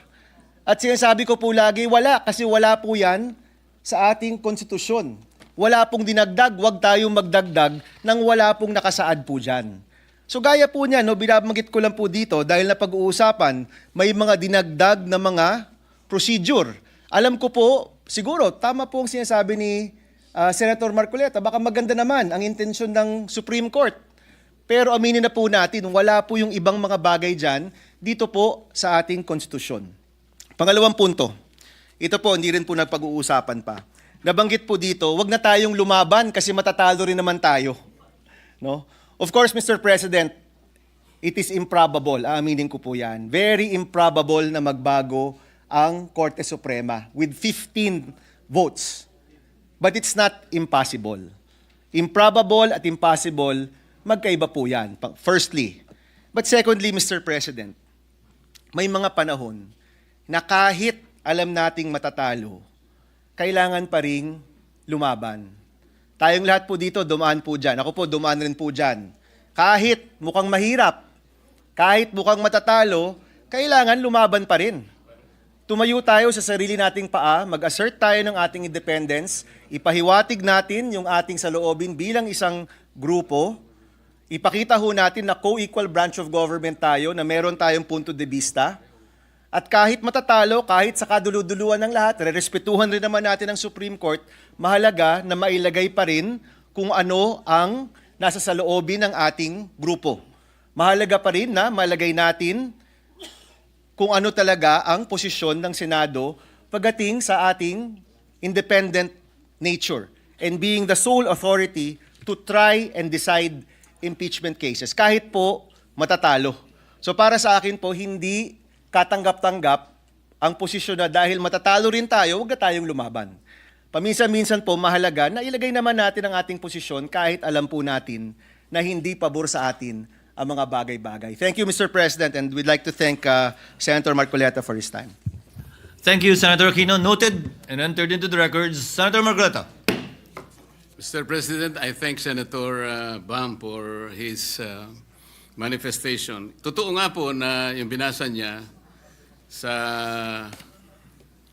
At sinasabi ko po lagi, wala, kasi wala po yan sa ating konstitusyon. Wala pong dinagdag, wag tayong magdagdag nang wala pong nakasaad po dyan. So gaya po niya, no, binabanggit ko lang po dito dahil na pag-uusapan, may mga dinagdag na mga procedure. Alam ko po, siguro, tama po ang sinasabi ni Senator Marcoleta, baka maganda naman ang intensyon ng Supreme Court. Pero aminin na po natin, wala po yung ibang mga bagay dyan dito po sa ating konstitusyon. Pangalawang punto, ito po, hindi rin po nagpag-uusapan pa. Nabanggit po dito, wag na tayong lumaban kasi matatalo rin naman tayo. No? Of course, Mr. President, it is improbable, aaminin ko po yan, very improbable na magbago ang Korte Suprema with 15 votes. But it's not impossible. Improbable at impossible, magkaiba po yan, firstly. But secondly, Mr. President, may mga panahon na kahit alam nating matatalo, kailangan pa ring lumaban. Tayong lahat po dito, dumaan po dyan. Ako po, dumaan rin po dyan. Kahit mukhang mahirap, kahit mukhang matatalo, kailangan lumaban pa rin. Tumayo tayo sa sarili nating paa, mag-assert tayo ng ating independence, ipahiwatig natin yung ating saloobin bilang isang grupo, ipakita ho natin na co-equal branch of government tayo, na meron tayong punto de vista, at kahit matatalo, kahit sa kaduluduluan ng lahat, rerespetuhan rin naman natin ang Supreme Court, mahalaga na mailagay pa rin kung ano ang nasa saloobin ng ating grupo. Mahalaga pa rin na malagay natin kung ano talaga ang posisyon ng Senado pagdating sa ating independent nature and being the sole authority to try and decide impeachment cases, kahit po matatalo. So para sa akin po, hindi katanggap-tanggap ang posisyon na dahil matatalo rin tayo, huwag na tayong lumaban. Paminsan-minsan po mahalaga na ilagay naman natin ang ating posisyon kahit alam po natin na hindi pabor sa atin ang mga bagay-bagay. Thank you, Mr. President, and we'd like to thank Senator Marcoleta for his time. Thank you, Senator Aquino. Noted and entered into the records. Senator Marleta. Mr. President, I thank Senator Bam for his manifestation. Totoo nga po na yung binasa niya sa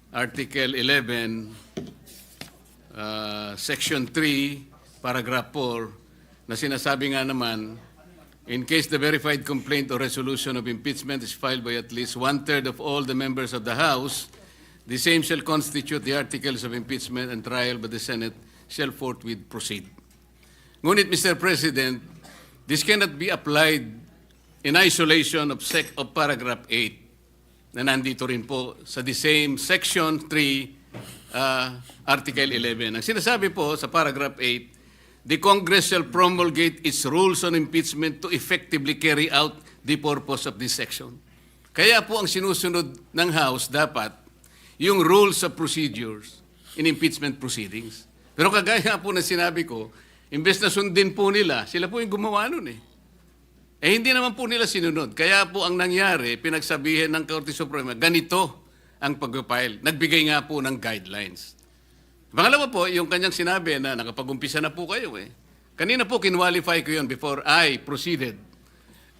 Article 11, Section 3, Paragraph 4, na sinasabi nga naman, in case the verified complaint or resolution of impeachment is filed by at least 1/3 of all the members of the House, the same shall constitute the articles of impeachment and trial by the Senate shall forthwith proceed. Ngunit, Mr. President, this cannot be applied in isolation of Paragraph 8 na nandito rin po sa the same Section 3, Article 11. Ang sinasabi po sa Paragraph 8, the Congress shall promulgate its rules on impeachment to effectively carry out the purpose of this section. Kaya po ang sinusunod ng House dapat, yung rules of procedures in impeachment proceedings. Pero kagaya po na sinabi ko, imbes na sundin po nila, sila po yung gumawa nun eh. Eh hindi naman po nila sinunod. Kaya po ang nangyari, pinagsabihin ng Korte Suprema, ganito ang pag-file. Nagbigay nga po ng guidelines. Pangalawa po, yung kanyang sinabi na nakapag-umpisa na po kayo eh. Kanina po, kinwalify ko yun before I proceeded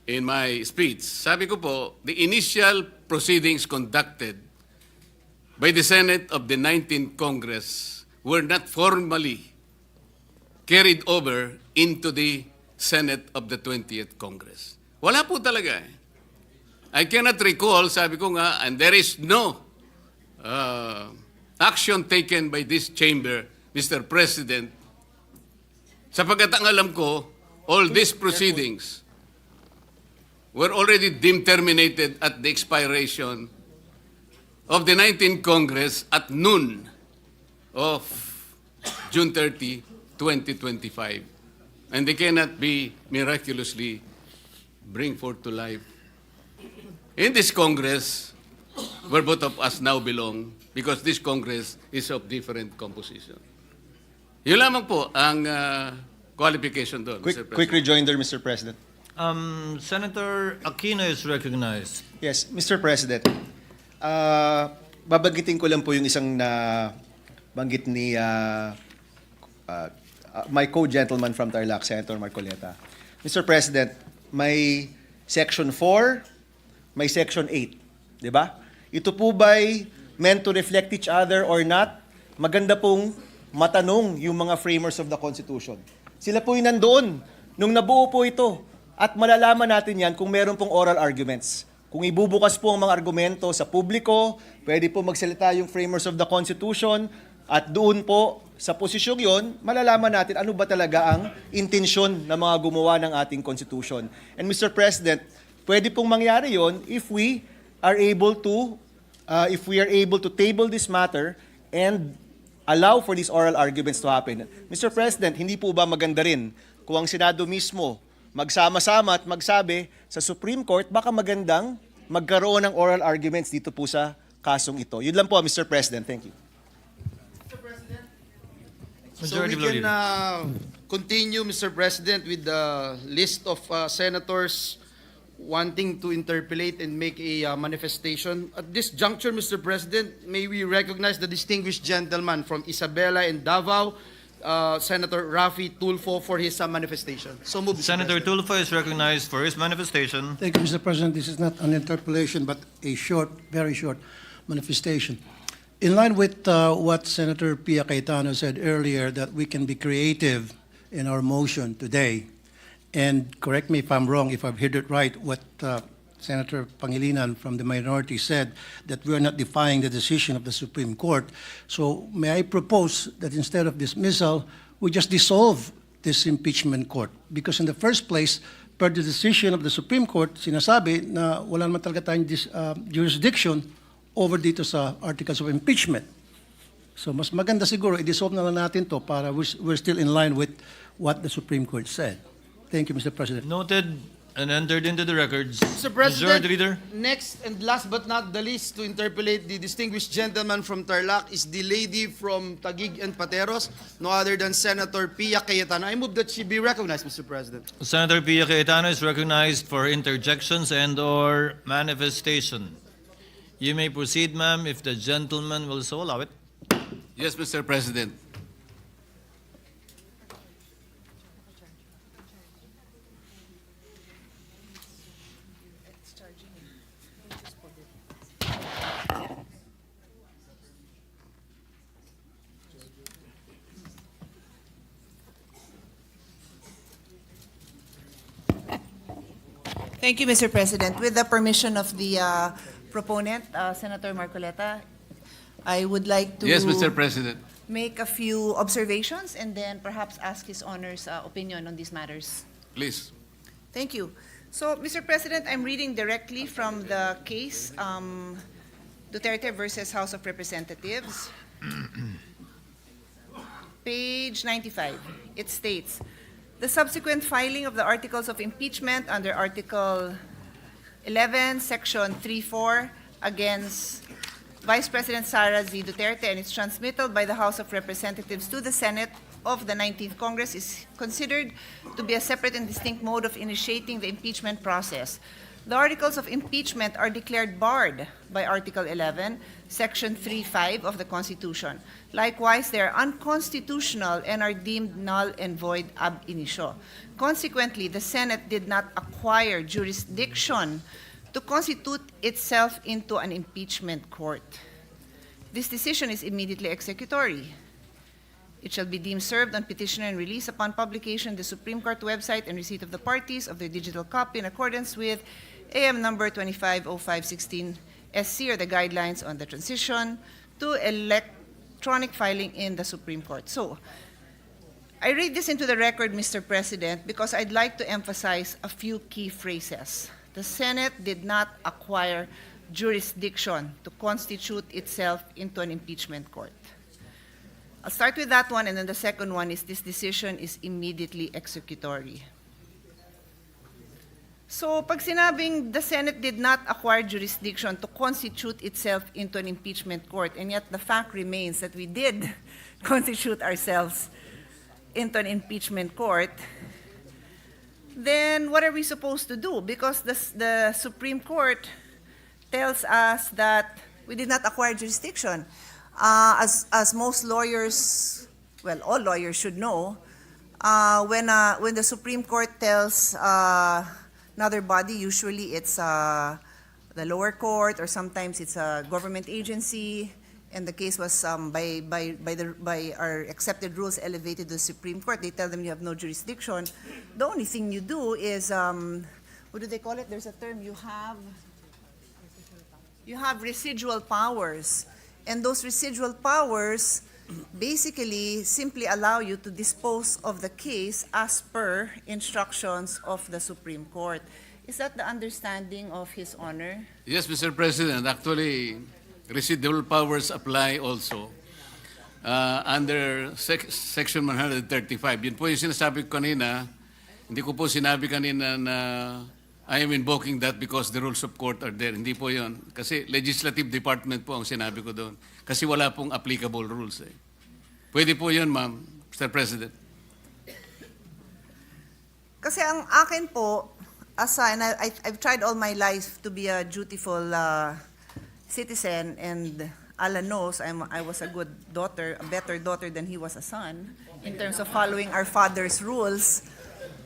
in my speech. Sabi ko po, the initial proceedings conducted by the Senate of the 19th Congress were not formally carried over into the Senate of the 20th Congress. Wala po talaga eh. I cannot recall, sabi ko nga, and there is no action taken by this chamber, Mr. President, sapagkat ang alam ko, all these proceedings were already deemed terminated at the expiration of the 19th Congress at noon of June 30, 2025. And they cannot be miraculously bring forth to life in this Congress where both of us now belong because this Congress is of different composition. Yun lamang po ang qualification doon, Mr. President. Quick rejoinder, Mr. President. Senator Aquino is recognized. Yes, Mr. President. Babanggitin ko lang po yung isang na banggit ni my co-gentleman from Tarlac, Senator Marleta. Mr. President, may Section 4, may Section 8. Di ba? Ito po ba'y meant to reflect each other or not? Maganda pong matanong yung mga framers of the Constitution. Sila po yung nandoon nung nabuo po ito. At malalaman natin yan kung meron pong oral arguments. Kung ibubukas po ang mga argumento sa publiko, pwede po magsalita yung framers of the Constitution, at doon po, sa posisyong yon, malalaman natin ano ba talaga ang intensyon ng mga gumawa ng ating Constitution. And Mr. President, pwede pong mangyari yon if we are able to table this matter and allow for these oral arguments to happen. Mr. President, hindi po ba maganda rin kung ang Senado mismo magsama-sama at magsabi sa Supreme Court, baka magandang magkaroon ng oral arguments dito po sa kasong ito. Yun lang po, Mr. President. Thank you. So we can continue, Mr. President, with the list of senators wanting to interpolate and make a manifestation. At this juncture, Mr. President, may we recognize the distinguished gentleman from Isabela and Davao, Senator Rafi Tulfo, for his manifestation. So move, Mr. Senator President. Tulfo is recognized for his manifestation. Thank you, Mr. President. This is not an interpellation, but a short, very short manifestation. In line with what Senator Pia Cayetano said earlier, that we can be creative in our motion today, and correct me if I'm wrong, if I've heard it right, what Senator Pangilinan from the minority said, that we are not defying the decision of the Supreme Court. So may I propose that instead of dismissal, we just dissolve this impeachment court? Because in the first place, per the decision of the Supreme Court, sinasabi na wala naman talaga tayong jurisdiction over dito sa Articles of Impeachment. So mas maganda siguro, i-dissolve na lang natin to para we're still in line with what the Supreme Court said. Thank you, Mr. President. Noted and entered into the records. Mr. President, Majority Leader. next and last but not the least to interpolate the distinguished gentleman from Tarlac is the lady from Taguig and Pateros, no other than Senator Pia Cayetano. I move that she be recognized, Mr. President. Senator Pia Cayetano is recognized for interjections and/or manifestation. You may proceed, ma'am, if the gentleman will so allow it. Yes, Mr. President. Thank you, Mr. President. With the permission of the proponent, Senator Marcoleta, I would like to Yes, Mr. President. make a few observations and then perhaps ask His Honor's opinion on these matters. Please. Thank you. So, Mr. President, I'm reading directly from the case Duterte versus House of Representatives. Page 95. It states, the subsequent filing of the Articles of Impeachment under Article 11, Section 3.4 against Vice President Sara Duterte and its transmittal by the House of Representatives to the Senate of the 19th Congress is considered to be a separate and distinct mode of initiating the impeachment process. The articles of impeachment are declared barred by Article 11, Section 3.5 of the Constitution. Likewise, they are unconstitutional and are deemed null and void ab initio. Consequently, the Senate did not acquire jurisdiction to constitute itself into an impeachment court. This decision is immediately executory. It shall be deemed served on petitioner and released upon publication the Supreme Court website and receipt of the parties of their digital copy in accordance with AM number 250516 SC, or the guidelines on the transition to electronic filing in the Supreme Court. So, I read this into the record, Mr. President, because I'd like to emphasize a few key phrases. The Senate did not acquire jurisdiction to constitute itself into an impeachment court. I'll start with that one, and then the second one is this decision is immediately executory. So, pag sinabing the Senate did not acquire jurisdiction to constitute itself into an impeachment court, and yet the fact remains that we did constitute ourselves into an impeachment court, then what are we supposed to do? Because the Supreme Court tells us that we did not acquire jurisdiction. As most lawyers, well, all lawyers should know, when the Supreme Court tells another body, usually it's the lower court, or sometimes it's a government agency, and the case was by our accepted rules elevated to the Supreme Court. They tell them you have no jurisdiction. The only thing you do is, what do they call it? There's a term, you have residual powers. And those residual powers basically simply allow you to dispose of the case as per instructions of the Supreme Court. Is that the understanding of His Honor? Yes, Mr. President. Actually, residual powers apply also under Section 135. Yun po yung sinasabi ko kanina. Hindi ko po sinabi kanina na I am invoking that because the rules of court are there. Hindi po yun. Kasi legislative department po ang sinabi ko doon. Kasi wala pong applicable rules. Pwede po yun, ma'am, Mr. President. Kasi ang akin po, and I've tried all my life to be a dutiful citizen, and Alan knows I was a good daughter, a better daughter than he was a son, in terms of following our father's rules.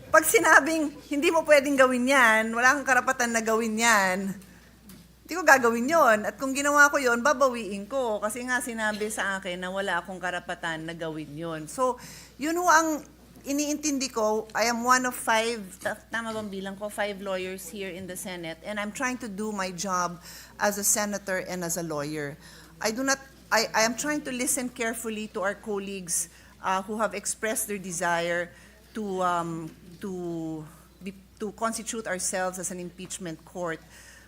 Pag sinabing, hindi mo pwedeng gawin yan, wala kang karapatan na gawin yan, hindi ko gagawin yon. At kung ginawa ko yon, babawiin ko. Kasi nga sinabi sa akin na wala akong karapatan na gawin yon. So, yun ho ang iniintindi ko. I am one of 5, tama bang bilang ko, 5 lawyers here in the Senate. And I'm trying to do my job as a senator and as a lawyer. I am trying to listen carefully to our colleagues who have expressed their desire to constitute ourselves as an impeachment court.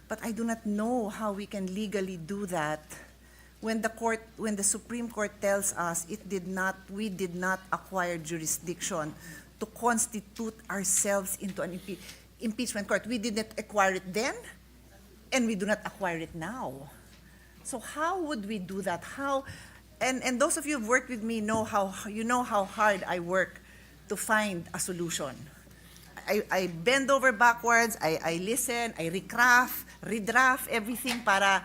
But I do not know how we can legally do that when the Supreme Court tells us we did not acquire jurisdiction to constitute ourselves into an impeachment court. We did not acquire it then, and we do not acquire it now. So how would we do that? And those of you who've worked with me know how hard I work to find a solution. I bend over backwards, I listen, I redraft everything para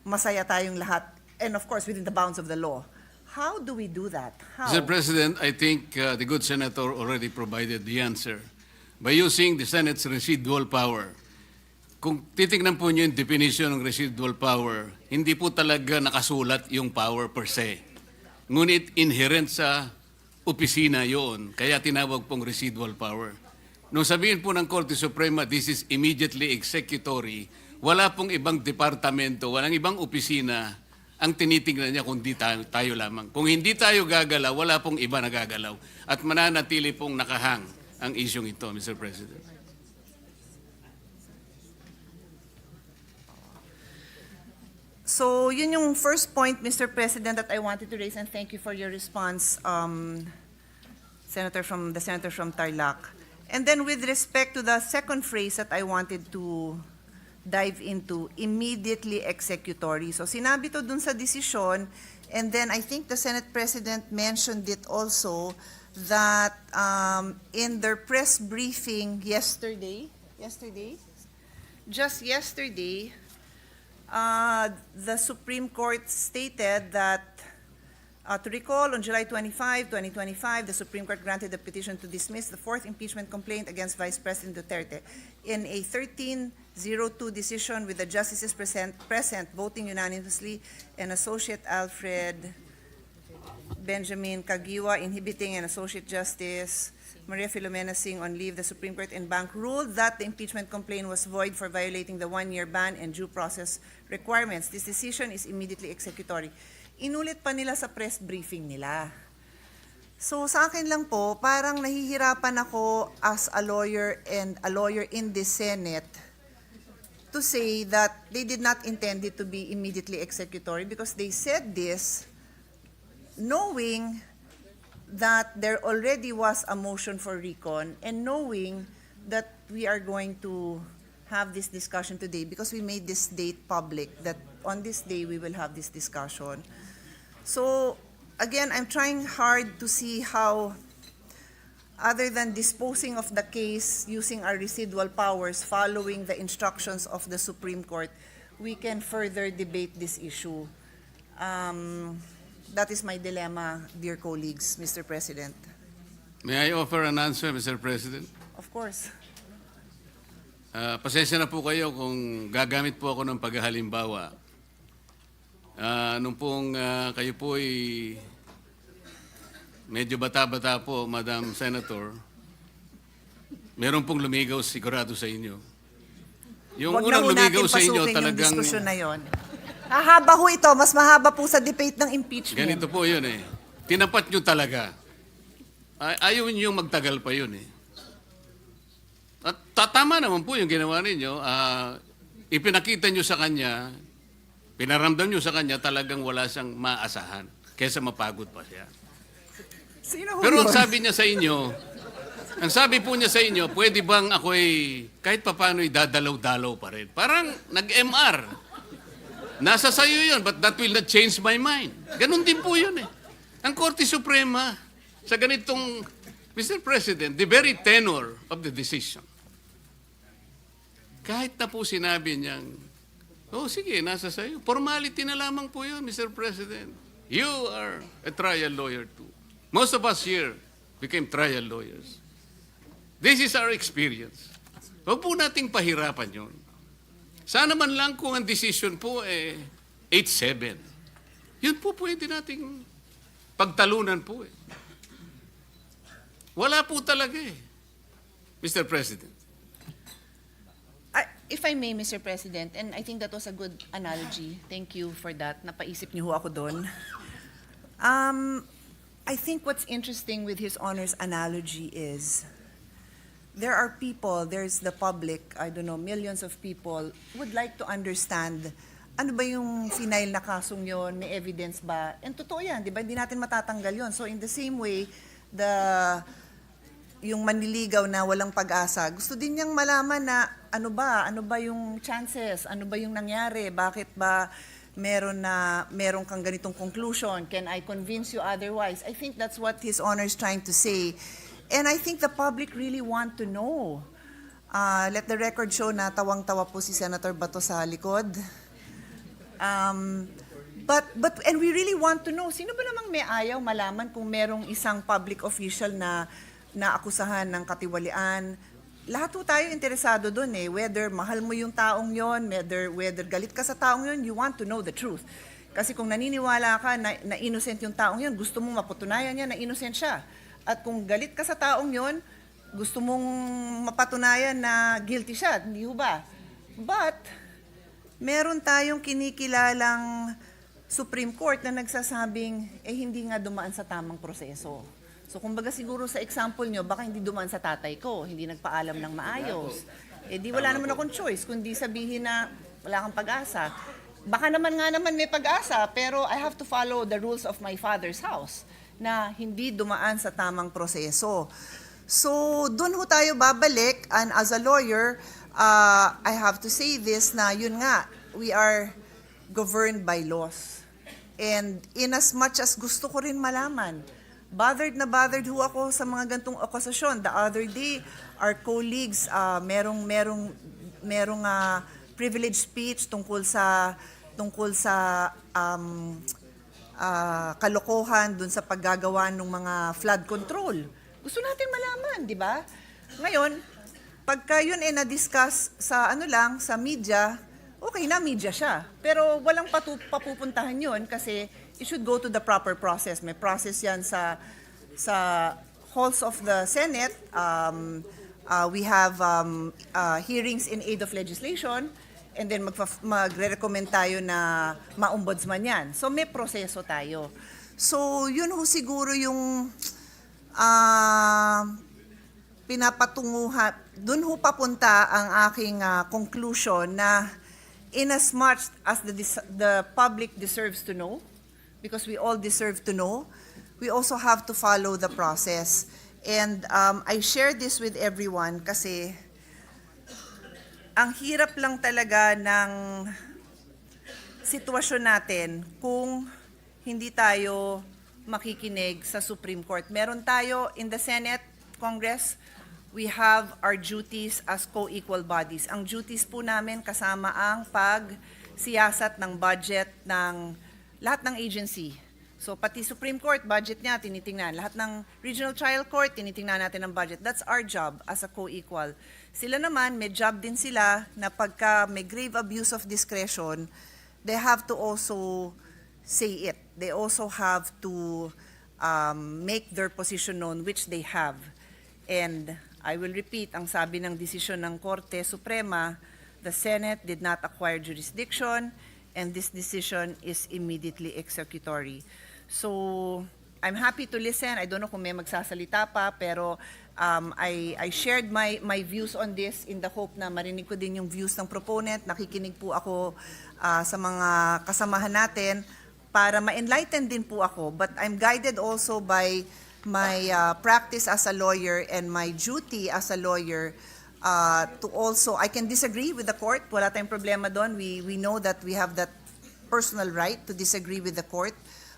masaya tayong lahat. And of course, within the bounds of the law. How do we do that? How? Mr. President, I think the good senator already provided the answer. By using the Senate's residual power, kung titignan po niyo yung definition ng residual power, hindi po talaga nakasulat yung power per se. Ngunit inherent sa opisina yun, kaya tinawag pong residual power. Nung sabihin po ng Korte Suprema, this is immediately executory, wala pong ibang departamento, walang ibang opisina ang tinitingnan niya kung tayo lamang. Kung hindi tayo gagalaw, wala pong iba na gagalaw. At mananatili pong nakahang ang isyong ito, Mr. President. So, yun yung first point, Mr. President, that I wanted to raise, and thank you for your response, Senator from Tarlac. And then with respect to the second phrase that I wanted to dive into immediately executory. So sinabi to dun sa desisyon, and then I think the Senate President mentioned it also, that in their press briefing just yesterday, the Supreme Court stated that, to recall, on July 25, 2025, the Supreme Court granted the petition to dismiss the fourth impeachment complaint against Vice President Duterte. In a 13-02 decision with the justices present voting unanimously, and Associate Alfred Benjamin Caguiwa inhibiting, and Associate Justice Maria Filomena Singh on leave, the Supreme Court en banc ruled that the impeachment complaint was void for violating the one-year ban and due process requirements. This decision is immediately executory. Inulit pa nila sa press briefing nila. So sa akin lang po, parang nahihirapan ako as a lawyer and a lawyer in the Senate to say that they did not intend it to be immediately executory, because they said this knowing that there already was a motion for recon, and knowing that we are going to have this discussion today, because we made this date public, that on this day we will have this discussion. So again, I'm trying hard to see how, other than disposing of the case using our residual powers following the instructions of the Supreme Court, we can further debate this issue. That is my dilemma, dear colleagues, Mr. President. May I offer an answer, Mr. President? Of course. Pasensya na po kayo kung gagamit po ako ng paghahalimbawa. Nung pong kayo po ay medyo bata-bata po, Madam Senator, meron pong lumigaw sigurado sa inyo. Yung Huwag unang na ho lumigaw natin sa inyo pasukin talagang... yung diskusyon na yon. Mahaba ho ito, mas mahaba po sa debate ng impeachment. Ganito po yun eh. Tinapat nyo talaga. Ayaw nyo magtagal pa yun eh. At tama naman po yung ginawa ninyo. Ipinakita nyo sa kanya, pinaramdam nyo sa kanya, talagang wala siyang maasahan. Kesa mapagod pa siya. Pero ang sabi niya sa inyo, ang sabi po niya sa inyo, pwede bang ako'y kahit papano dadalaw-dalaw pa rin. Parang nag-MR. Nasa sayo yun, but that will not change my mind. Ganon din po yun eh. Ang Korte Suprema, sa ganitong, Mr. President, the very tenor of the decision, kahit na po sinabi niyang, sige, nasa sayo. Formality na lamang po yun, Mr. President. You are a trial lawyer too. Most of us here became trial lawyers. This is our experience. Huwag po nating pahirapan yun. Sana man lang kung ang decision po 8-7. Yun po pwede nating pagtalunan po eh. Wala po talaga eh, Mr. President. If I may, Mr. President, and I think that was a good analogy. Thank you for that. Napaisip niyo ho ako doon. I think what's interesting with His Honor's analogy is there are people, there's the public, I don't know, millions of people would like to understand ano ba yung final na kasong yon, may evidence ba? And totoo yan, di ba? Hindi natin matatanggal yon. So in the same way, yung manliligaw na walang pag-asa, gusto din niyang malaman na ano ba yung chances, ano ba yung nangyari, bakit ba meron kang ganitong conclusion, can I convince you otherwise? I think that's what His Honor is trying to say. And I think the public really want to know. Let the record show na tawang-tawa po si Senator Bato sa likod. But we really want to know, sino ba namang may ayaw malaman kung merong isang public official na naakusahan ng katiwalian? Lahat po tayo interesado doon eh. Whether mahal mo yung taong yon, whether galit ka sa taong yon, you want to know the truth. Kasi kung naniniwala ka na innocent yung taong yon, gusto mong mapatunayan niya na innocent siya. At kung galit ka sa taong yon, gusto mong mapatunayan na guilty siya, hindi ho ba? But, meron tayong kinikilalang Supreme Court na nagsasabing, hindi nga dumaan sa tamang proseso. So, kumbaga siguro sa example nyo, baka hindi dumaan sa tatay ko, hindi nagpaalam ng maayos. Di wala naman akong choice, kundi sabihin na wala kang pag-asa. Baka naman may pag-asa, pero I have to follow the rules of my father's house na hindi dumaan sa tamang proseso. So, doon ho tayo babalik, and as a lawyer, I have to say this na yun nga, we are governed by laws. And in as much as gusto ko rin malaman, bothered ho ako sa mga gantong akusasyon. The other day, our colleagues, merong privileged speech tungkol sa kalokohan dun sa paggagawa ng mga flood control. Gusto natin malaman, di ba? Ngayon, pagka yun ay na-discuss sa sa media, okay na, media siya. Pero walang papupuntahan yun kasi it should go to the proper process. May process yan sa halls of the Senate. We have hearings in aid of legislation, and then magre-recommend tayo na ma-ombudsman yan. So may proseso tayo. So yun ho siguro yung pinapatunguhan, dun ho papunta ang aking conclusion na in as much as the public deserves to know, because we all deserve to know, we also have to follow the process. And I share this with everyone kasi ang hirap lang talaga ng sitwasyon natin kung hindi tayo makikinig sa Supreme Court. Meron tayo in the Senate, Congress, we have our duties as co-equal bodies. Ang duties po namin kasama ang pagsiyasat ng budget ng lahat ng agency. So pati Supreme Court, budget niya, tinitingnan. Lahat ng Regional Trial Court, tinitingnan natin ang budget. That's our job as a co-equal. Sila naman, may job din sila na pagka may grave abuse of discretion, they have to also say it. They also have to make their position known, which they have. And I will repeat, ang sabi ng desisyon ng Korte Suprema, the Senate did not acquire jurisdiction, and this decision is immediately executory. So, I'm happy to listen. I don't know kung may magsasalita pa, pero I shared my views on this in the hope na marinig ko din yung views ng proponent. Nakikinig po ako sa mga kasamahan natin para ma-enlighten din po ako. But I'm guided also by my practice as a lawyer and my duty as a lawyer to also, I can disagree with the court. Wala tayong problema doon. We know that we have that personal right to disagree with the court.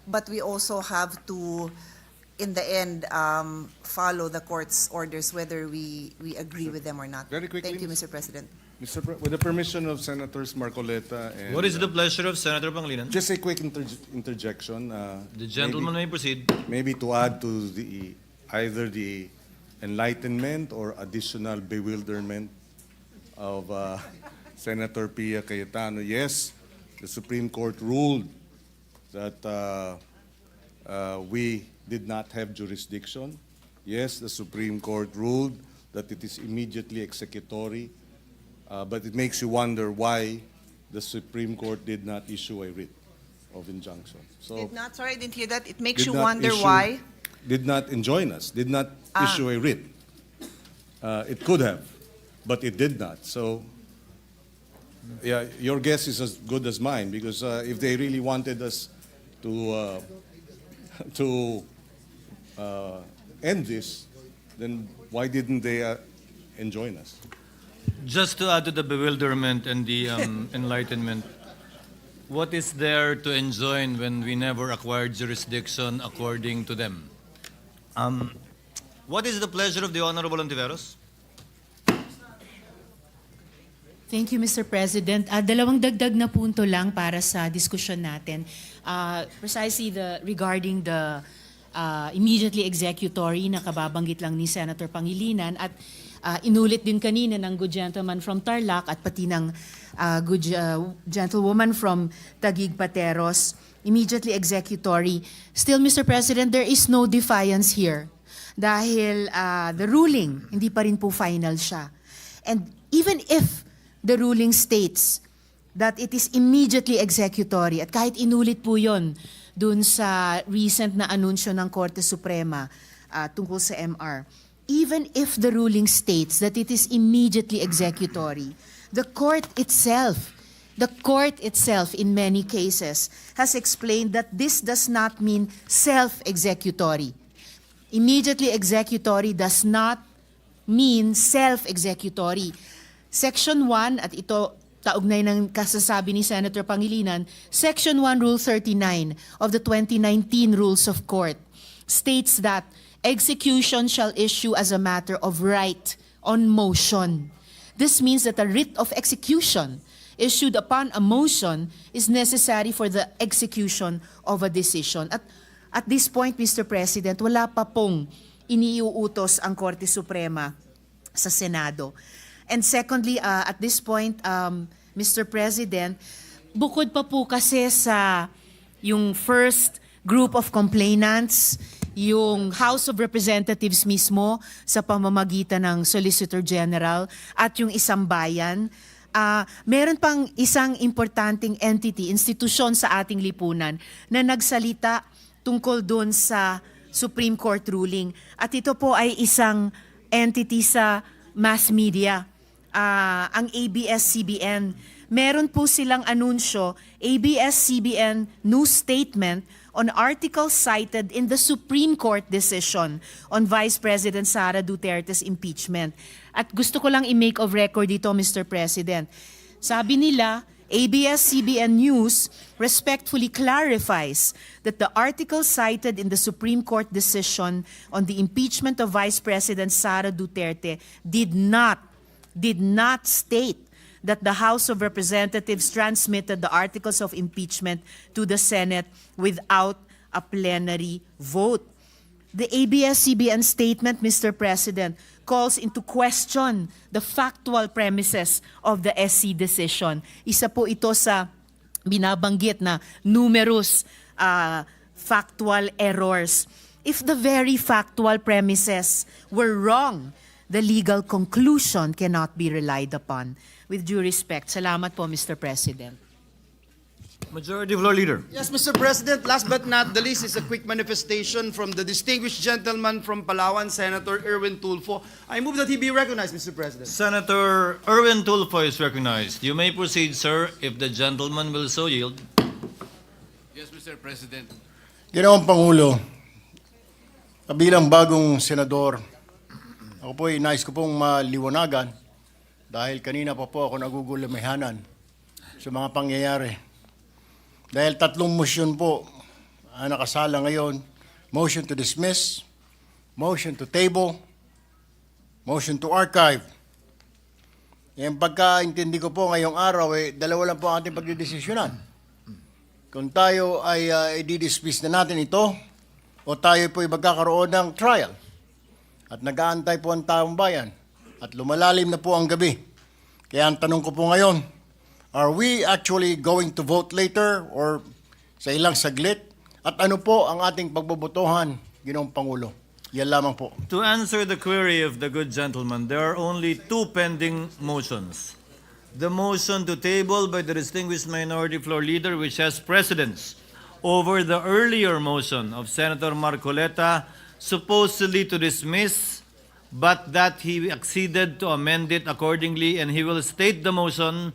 But we also have to, in the end, follow the court's orders, whether we agree with them or not. Very quickly, Thank you, Mr. President. With the permission of Senators Marcoleta and... What is the pleasure of Senator Pangilinan? Just a quick interjection. The gentleman may proceed. Maybe to add to either the enlightenment or additional bewilderment of Senator Pia Cayetano. Yes, the Supreme Court ruled that we did not have jurisdiction. Yes, the Supreme Court ruled that it is immediately executory, but it makes you wonder why the Supreme Court did not issue a writ of injunction. So Did not, sorry, I didn't hear that. It makes did you not wonder issue- why. Did not enjoin us, did not issue a writ. It could have, but it did not. So, yeah, your guess is as good as mine, because if they really wanted us to end this, then why didn't they enjoin us? Just to add to the bewilderment and the enlightenment, what is there to enjoin when we never acquired jurisdiction according to them? What is the pleasure of the Honorable Ontiveros? Thank you, Mr. President. Dalawang dagdag na punto lang para sa diskusyon natin. Precisely regarding the immediately executory na kababanggit lang ni Senator Pangilinan at inulit din kanina ng good gentleman from Tarlac at pati ng good gentlewoman from Taguig Pateros, immediately executory. Still, Mr. President, there is no defiance here dahil the ruling, hindi pa rin po final siya. And even if the ruling states that it is immediately executory, at kahit inulit po yon dun sa recent na anunsyo ng Korte Suprema tungkol sa MR, even if the ruling states that it is immediately executory, the court itself in many cases has explained that this does not mean self-executory. Immediately executory does not mean self-executory. Section 1, at ito kaugnay ng kasasabi ni Senator Pangilinan, Section 1, Rule 39 of the 2019 Rules of Court states that execution shall issue as a matter of right on motion. This means that a writ of execution issued upon a motion is necessary for the execution of a decision. At this point, Mr. President, wala pa pong iniuutos ang Korte Suprema sa Senado. And secondly, at this point, Mr. President, bukod pa po kasi sa yung first group of complainants, yung House of Representatives mismo sa pamamagitan ng Solicitor General at yung isang bayan, meron pang isang importanteng entity, institusyon sa ating lipunan na nagsalita tungkol doon sa Supreme Court ruling. At ito po ay isang entity sa mass media, ang ABS-CBN. Meron po silang anunsyo, ABS-CBN news statement on articles cited in the Supreme Court decision on Vice President Sara Duterte's impeachment. At gusto ko lang i-make of record dito, Mr. President. Sabi nila, ABS-CBN News respectfully clarifies that the article cited in the Supreme Court decision on the impeachment of Vice President Sara Duterte did not state that the House of Representatives transmitted the articles of impeachment to the Senate without a plenary vote. The ABS-CBN statement, Mr. President, calls into question the factual premises of the SC decision. Isa po ito sa binabanggit na numerous factual errors. If the very factual premises were wrong, the legal conclusion cannot be relied upon. With due respect, salamat po, Mr. President. Majority Floor Leader. Yes, Mr. President, last but not the least is a quick manifestation from the distinguished gentleman from Palawan, Senator Irwin Tulfo. I move that he be recognized, Mr. President. Senator Irwin Tulfo is recognized. You may proceed, sir, if the gentleman will so yield. Yes, Mr. President. Ginawang Pangulo, kabilang bagong senador, ako po nais ko pong maliwanagan dahil kanina pa po ako nagugulamihanan sa mga pangyayari. Dahil 3 motion po ang nakasala ngayon, motion to dismiss, motion to table, motion to archive. Yung pagkaintindi ko po ngayong araw, 2 lang po ang ating pagdidesisyonan. Kung tayo ay i-dismiss na natin ito, o tayo po ay magkakaroon ng trial. At nag-aantay po ang taong bayan. At lumalalim na po ang gabi. Kaya ang tanong ko po ngayon, are we actually going to vote later or sa ilang saglit? At ano po ang ating pagbobotohan, Ginoong Pangulo? Yan lamang po. To answer the query of the good gentleman, there are only 2 pending motions. The motion to table by the distinguished minority floor leader, which has precedence over the earlier motion of Senator Marleta, supposedly to dismiss, but that he acceded to amend it accordingly, and he will state the motion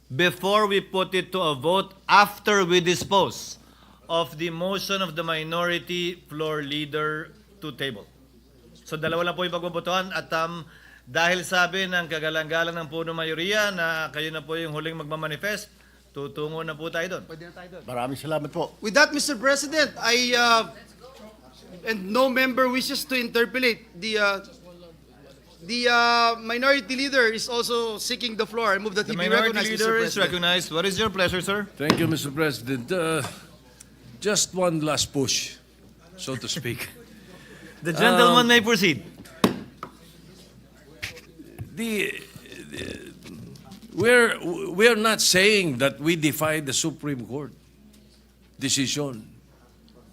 before we put it to a vote after we dispose of the motion of the minority floor leader to table. So 2 lang po yung pagbobotohan at dahil sabi ng kagalang-galang ng puno mayoriya na kayo na po yung huling magmamanifest, tutungo na po tayo doon. Pwede na tayo doon. Maraming salamat po. With that, Mr. President, and no member wishes to interpolate. The minority leader is also seeking the floor. I move that he The be minority recognized, leader Mr. is President. recognized. What is your pleasure, sir? Thank you, Mr. President. Just one last push, so to speak. The gentleman may proceed. We're not saying that we defy the Supreme Court decision.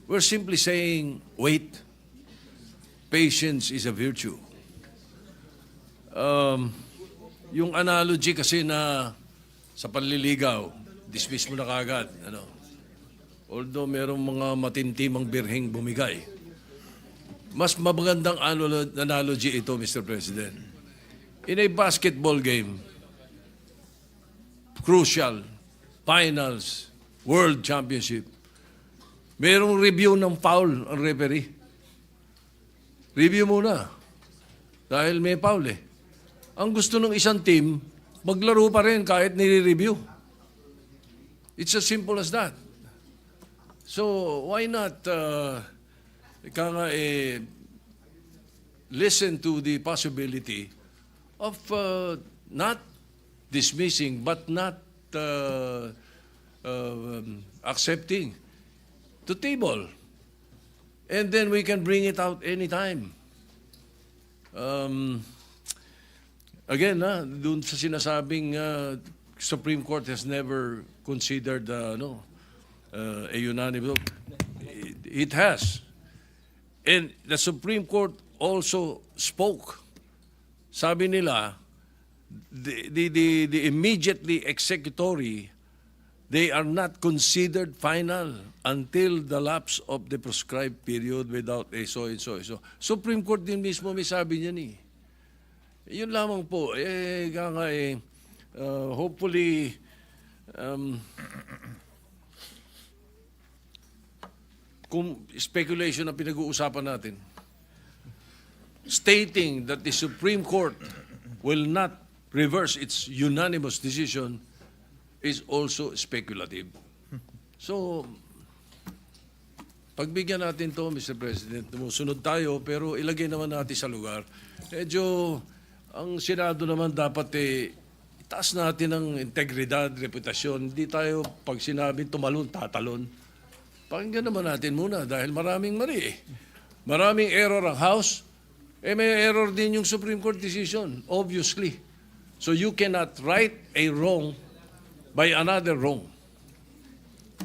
We're simply saying, wait. Patience is a virtue. Yung analogy kasi na sa panliligaw, dismiss mo na kagad. Although merong mga matintimang birhing bumigay. Mas magandang analogy ito, Mr. President. In a basketball game, crucial, finals, world championship, merong review ng foul ang referee. Review muna. Dahil may foul eh. Ang gusto ng isang team, maglaro pa rin kahit nire-review. It's as simple as that. So why not listen to the possibility of not dismissing but not accepting to table. And then we can bring it out anytime. Again, dun sa sinasabing Supreme Court has never considered a unanimous. It has. And the Supreme Court also spoke. Sabi nila, the immediately executory, they are not considered final until the lapse of the prescribed period without a so and so and so. Supreme Court din mismo may sabi niyan eh. Yun lamang po, hopefully, kung speculation ang pinag-uusapan natin, stating that the Supreme Court will not reverse its unanimous decision is also speculative. So, pagbigyan natin to, Mr. President, sunod tayo, pero ilagay naman natin sa lugar. Medyo, ang Senado naman dapat itaas natin ang integridad, reputasyon. Hindi tayo, pag sinabi tumalon, tatalon. Pakinggan naman natin muna dahil maraming mali eh. Maraming error ang House, may error din yung Supreme Court decision, obviously. So you cannot right a wrong by another wrong.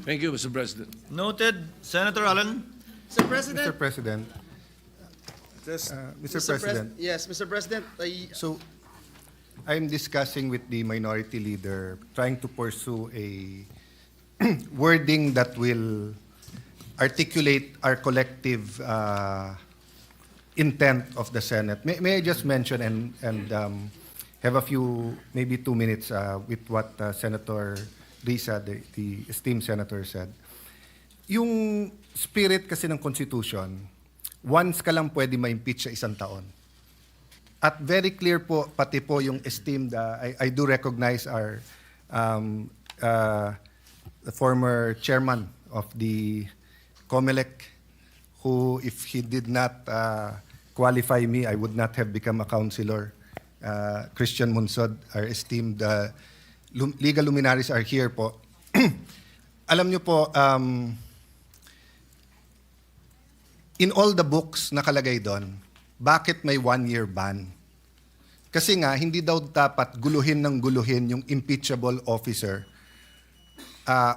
Thank you, Mr. President. Noted. Senator Allen. Mr. President. Mr. President. Mr. President. Yes, Mr. President. So, I'm discussing with the minority leader, trying to pursue a wording that will articulate our collective intent of the Senate. May I just mention and have a few, maybe 2 minutes with what Senator Risa, the esteemed senator, said. Yung spirit kasi ng Constitution, once ka lang pwede ma-impeach sa 1 taon. At very clear po, pati po yung esteemed, I do recognize our the former chairman of the COMELEC, who, if he did not qualify me, I would not have become a councilor. Christian Munsod, our esteemed legal luminaries are here po. Alam niyo po, in all the books nakalagay doon, bakit may 1-year ban? Kasi nga, hindi daw dapat guluhin ng guluhin yung impeachable officer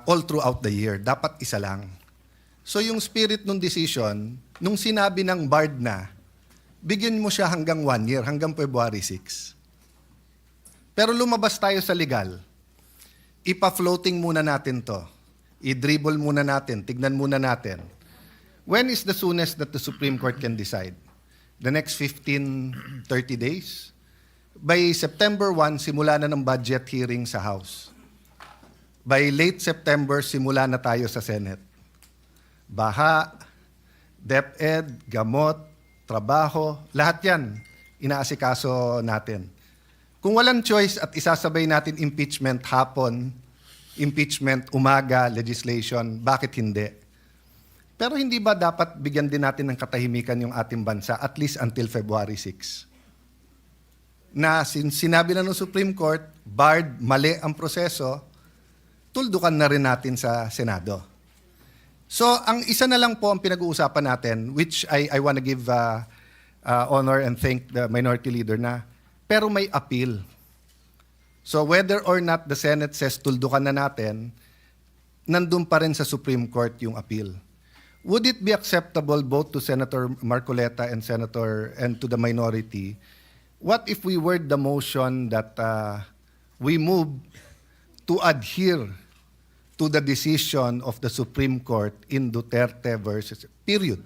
all throughout the year. Dapat isa lang. So yung spirit ng decision, nung sinabi ng BARD na, bigyan mo siya hanggang 1 year, hanggang February 6. Pero lumabas tayo sa legal. Ipa-floating muna natin to. I-dribble muna natin, tignan muna natin. When is the soonest that the Supreme Court can decide? The next 15, 30 days? By September 1, simula na ng budget hearing sa House. By late September, simula na tayo sa Senate. Baha, DepEd, gamot, trabaho, lahat yan, inaasikaso natin. Kung walang choice at isasabay natin impeachment hapon, impeachment umaga, legislation, bakit hindi? Pero hindi ba dapat bigyan din natin ng katahimikan yung ating bansa at least until February 6? Na sinabi na ng Supreme Court, barred, mali ang proseso, tuldukan na rin natin sa Senado. So, ang isa na lang po ang pinag-uusapan natin, which I want to give honor and thank the minority leader na, pero may appeal. So, whether or not the Senate says tuldukan na natin, nandun pa rin sa Supreme Court yung appeal. Would it be acceptable both to Senator Marcoleta and to the minority? What if we word the motion that we move to adhere to the decision of the Supreme Court in Duterte versus period?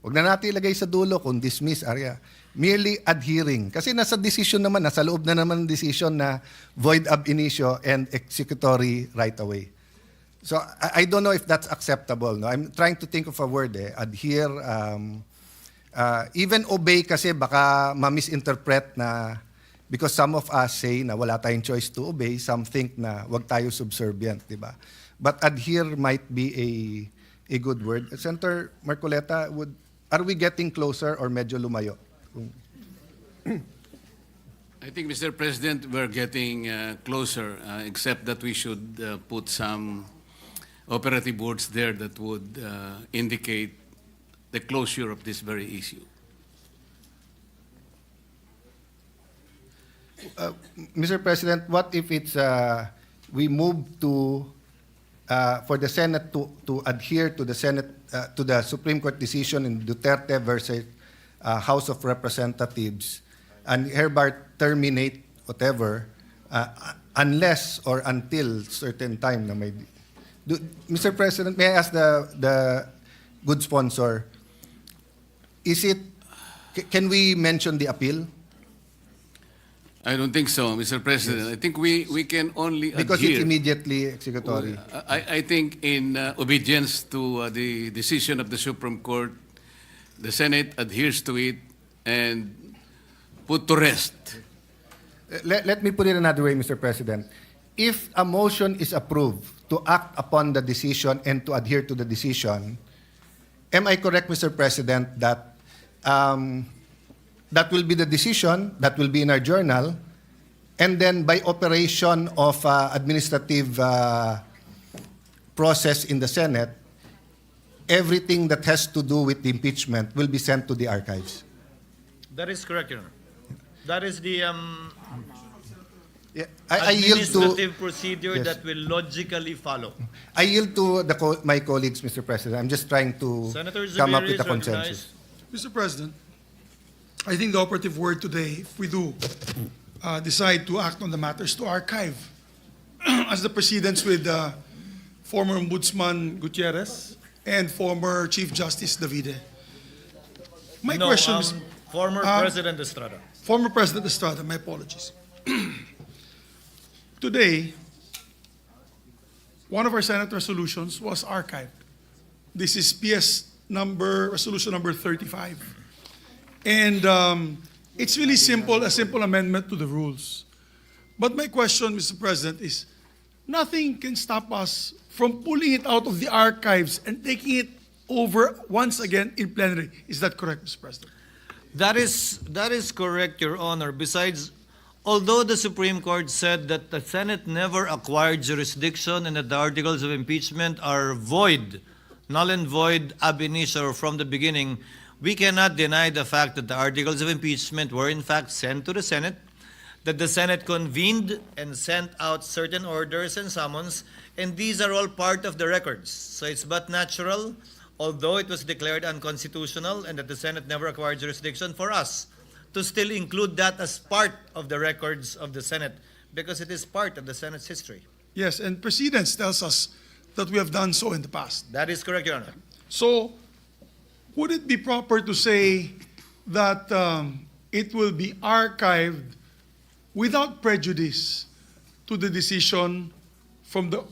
Huwag na natin ilagay sa dulo kung dismiss, area. Merely adhering. Kasi nasa decision naman, nasa loob na naman decision na void ab initio and executory right away. So I don't know if that's acceptable. No? I'm trying to think of a word. Adhere, even obey kasi baka ma-misinterpret na Because some of us say na wala tayong choice to obey, some think na wag tayo subservient, di ba? But adhere might be a good word. Senator Marcoleta, are we getting closer or medyo lumayo? I think, Mr. President, we're getting closer, except that we should put some operative words there that would indicate the closure of this very issue. Mr. President, what if it's we move to for the Senate to adhere to the Senate to the Supreme Court decision in Duterte versus House of Representatives and hereby terminate whatever unless or until certain time na may Mr. President, may I ask the good sponsor, can we mention the appeal? I don't think so, Mr. President. Yes. I think we can only Because adhere. it's immediately executory. I think in obedience to the decision of the Supreme Court, the Senate adheres to it and put to rest. Let me put it another way, Mr. President. If a motion is approved to act upon the decision and to adhere to the decision, am I correct, Mr. President, that that will be the decision, that will be in our journal, and then by operation of administrative process in the Senate, everything that has to do with the impeachment will be sent to the archives? That is correct, Your Honor. That is the I yield to administrative procedure Yes. that will logically follow. I yield to my colleagues, Mr. President. I'm just trying to Senator come up Zubiri with a is consensus. Mr. President, I think the operative word today, if we do decide to act on the matters, to archive, as the precedents with former Ombudsman Gutierrez and former Chief Justice Davide. My No, question is, former President Estrada. former President Estrada, my apologies. Today, one of our Senate resolutions was archived. This is resolution number 35. And it's really simple, a simple amendment to the rules. But my question, Mr. President, is nothing can stop us from pulling it out of the archives and taking it over once again in plenary. Is that correct, Mr. President? That is correct, Your Honor. Besides, although the Supreme Court said that the Senate never acquired jurisdiction and that the articles of impeachment are void, null and void ab initio from the beginning, we cannot deny the fact that the articles of impeachment were in fact sent to the Senate, that the Senate convened and sent out certain orders and summons, and these are all part of the records. So it's but natural, although it was declared unconstitutional and that the Senate never acquired jurisdiction, for us to still include that as part of the records of the Senate, because it is part of the Senate's history. Yes, and precedence tells us that we have done so in the past. That is correct, Your Honor. So, would it be proper to say that it will be archived without prejudice to the decision from the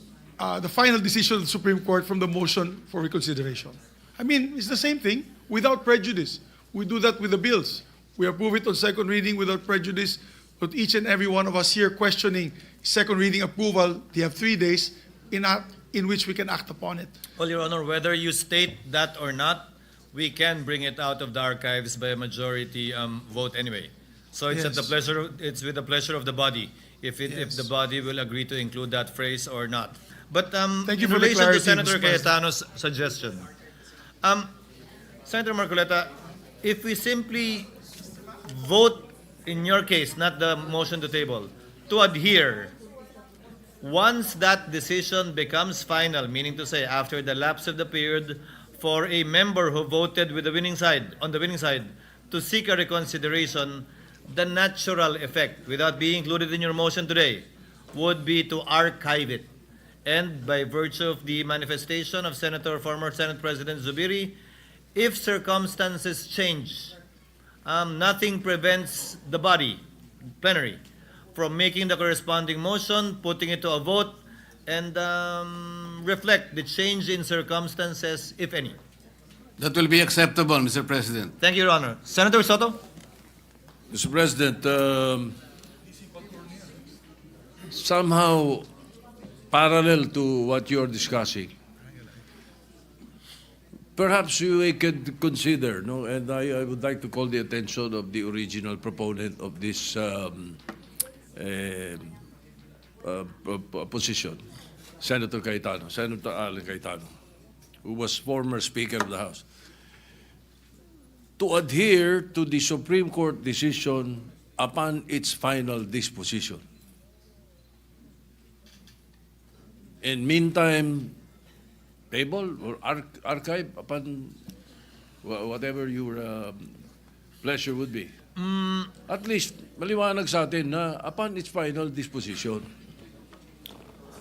final decision of the Supreme Court from the motion for reconsideration? I mean, it's the same thing, without prejudice. We do that with the bills. We approve it on second reading without prejudice, but each and every one of us here questioning second reading approval, they have 3 days in which we can act upon it. Well, Your Honor, whether you state that or not, we can bring it out of the archives by a majority vote anyway. So it's Yes. it's with the pleasure of the body if Yes. the body will agree to include that phrase or not. But Thank you in for the relation clarity, to Senator Mr. President. Cayetano's suggestion, Senator Marcoleta, if we simply vote in your case, not the motion to table, to adhere, once that decision becomes final, meaning to say after the lapse of the period for a member who voted with the winning side, on the winning side, to seek a reconsideration, the natural effect, without being included in your motion today, would be to archive it. And by virtue of the manifestation of former Senate President Zubiri, if circumstances change, nothing prevents the body, plenary, from making the corresponding motion, putting it to a vote, and reflect the change in circumstances, if any. That will be acceptable, Mr. President. Thank you, Your Honor. Senator Sotto? Mr. President, somehow parallel to what you're discussing. Perhaps we could consider, no, and I would like to call the attention of the original proponent of this position, Senator Alan Cayetano, who was former Speaker of the House, to adhere to the Supreme Court decision upon its final disposition. In meantime, table or archive upon whatever your pleasure would be. At least, maliwanag sa atin na upon its final disposition,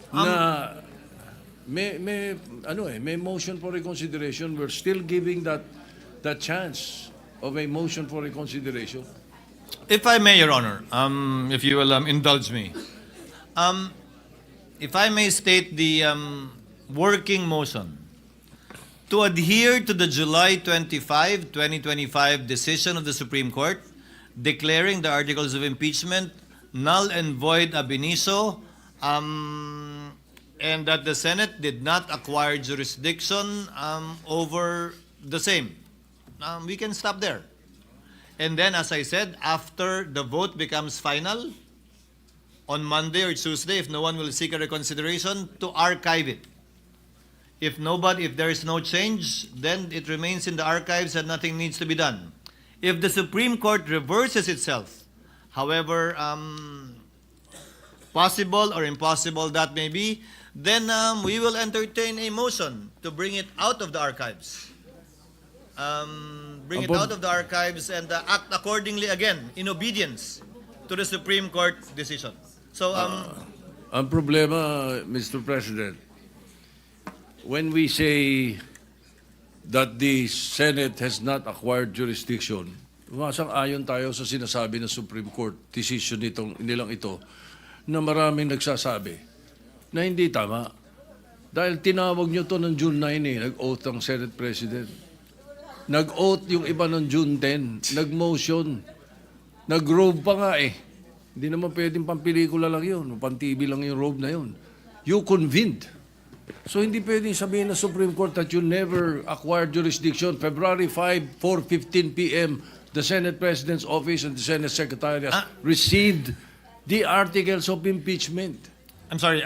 na may motion for reconsideration. We're still giving that chance of a motion for reconsideration. If I may, Your Honor, if you will indulge me, if I may state the working motion to adhere to the July 25, 2025 decision of the Supreme Court declaring the Articles of Impeachment null and void ab initio, and that the Senate did not acquire jurisdiction over the same. We can stop there. And then, as I said, after the vote becomes final, on Monday or Tuesday, if no one will seek a reconsideration, to archive it. If there is no change, then it remains in the archives and nothing needs to be done. If the Supreme Court reverses itself, however possible or impossible that may be, then we will entertain a motion to bring it out of the archives. Bring it out of the archives and act accordingly again in obedience to the Supreme Court decision. So, ang problema, Mr. President, when we say that the Senate has not acquired jurisdiction, ayon tayo sa sinasabi ng Supreme Court decision nilang ito, na maraming nagsasabi na hindi tama. Dahil tinawag nyo to ng June 9 nag-oath ang Senate President. Nag-oath yung iba ng June 10, nag-motion, nag-robe pa nga Hindi naman pwedeng pampelikula lang yun, pan-TV lang yung robe na yun. You convened. So hindi pwedeng sabihin ng Supreme Court that you never acquired jurisdiction. February 5, 4:15 p.m., the Senate President's Office and the Senate Secretariat received the Articles of Impeachment. I'm sorry,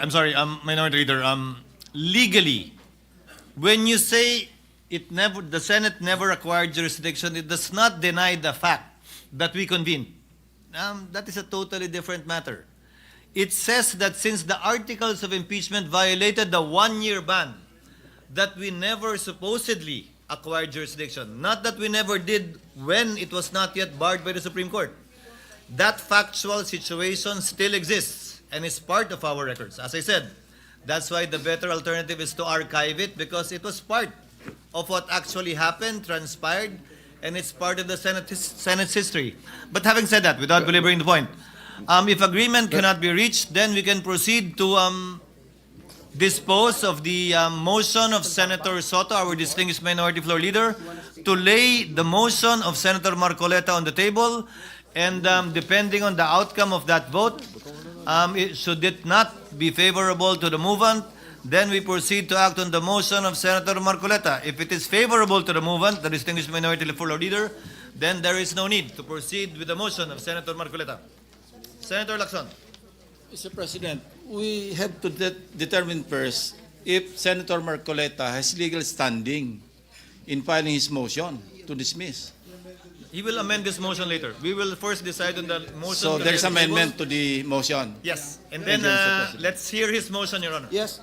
Minority Leader. Legally, when you say the Senate never acquired jurisdiction, it does not deny the fact that we convened. That is a totally different matter. It says that since the Articles of Impeachment violated the one-year ban, that we never supposedly acquired jurisdiction. Not that we never did when it was not yet barred by the Supreme Court. That factual situation still exists and is part of our records. As I said, that's why the better alternative is to archive it, because it was part of what actually happened, transpired, and it's part of the Senate's history. But having said that, without belaboring the point, if agreement cannot be reached, then we can proceed to dispose of the motion of Senator Sotto, our distinguished Minority Floor Leader, to lay the motion of Senator Marcoleta on the table, and depending on the outcome of that vote, should it not be favorable to the movant, then we proceed to act on the motion of Senator Marcoleta. If it is favorable to the movant, the distinguished Minority Floor Leader, then there is no need to proceed with the motion of Senator Marcoleta. Senator Lacson. Mr. President, we have to determine first if Senator Marcoleta has legal standing in filing his motion to dismiss. He will amend this motion later. We will first decide on the motion. So there's amendment to the motion. Yes. And then let's hear his motion, Your Honor. Yes.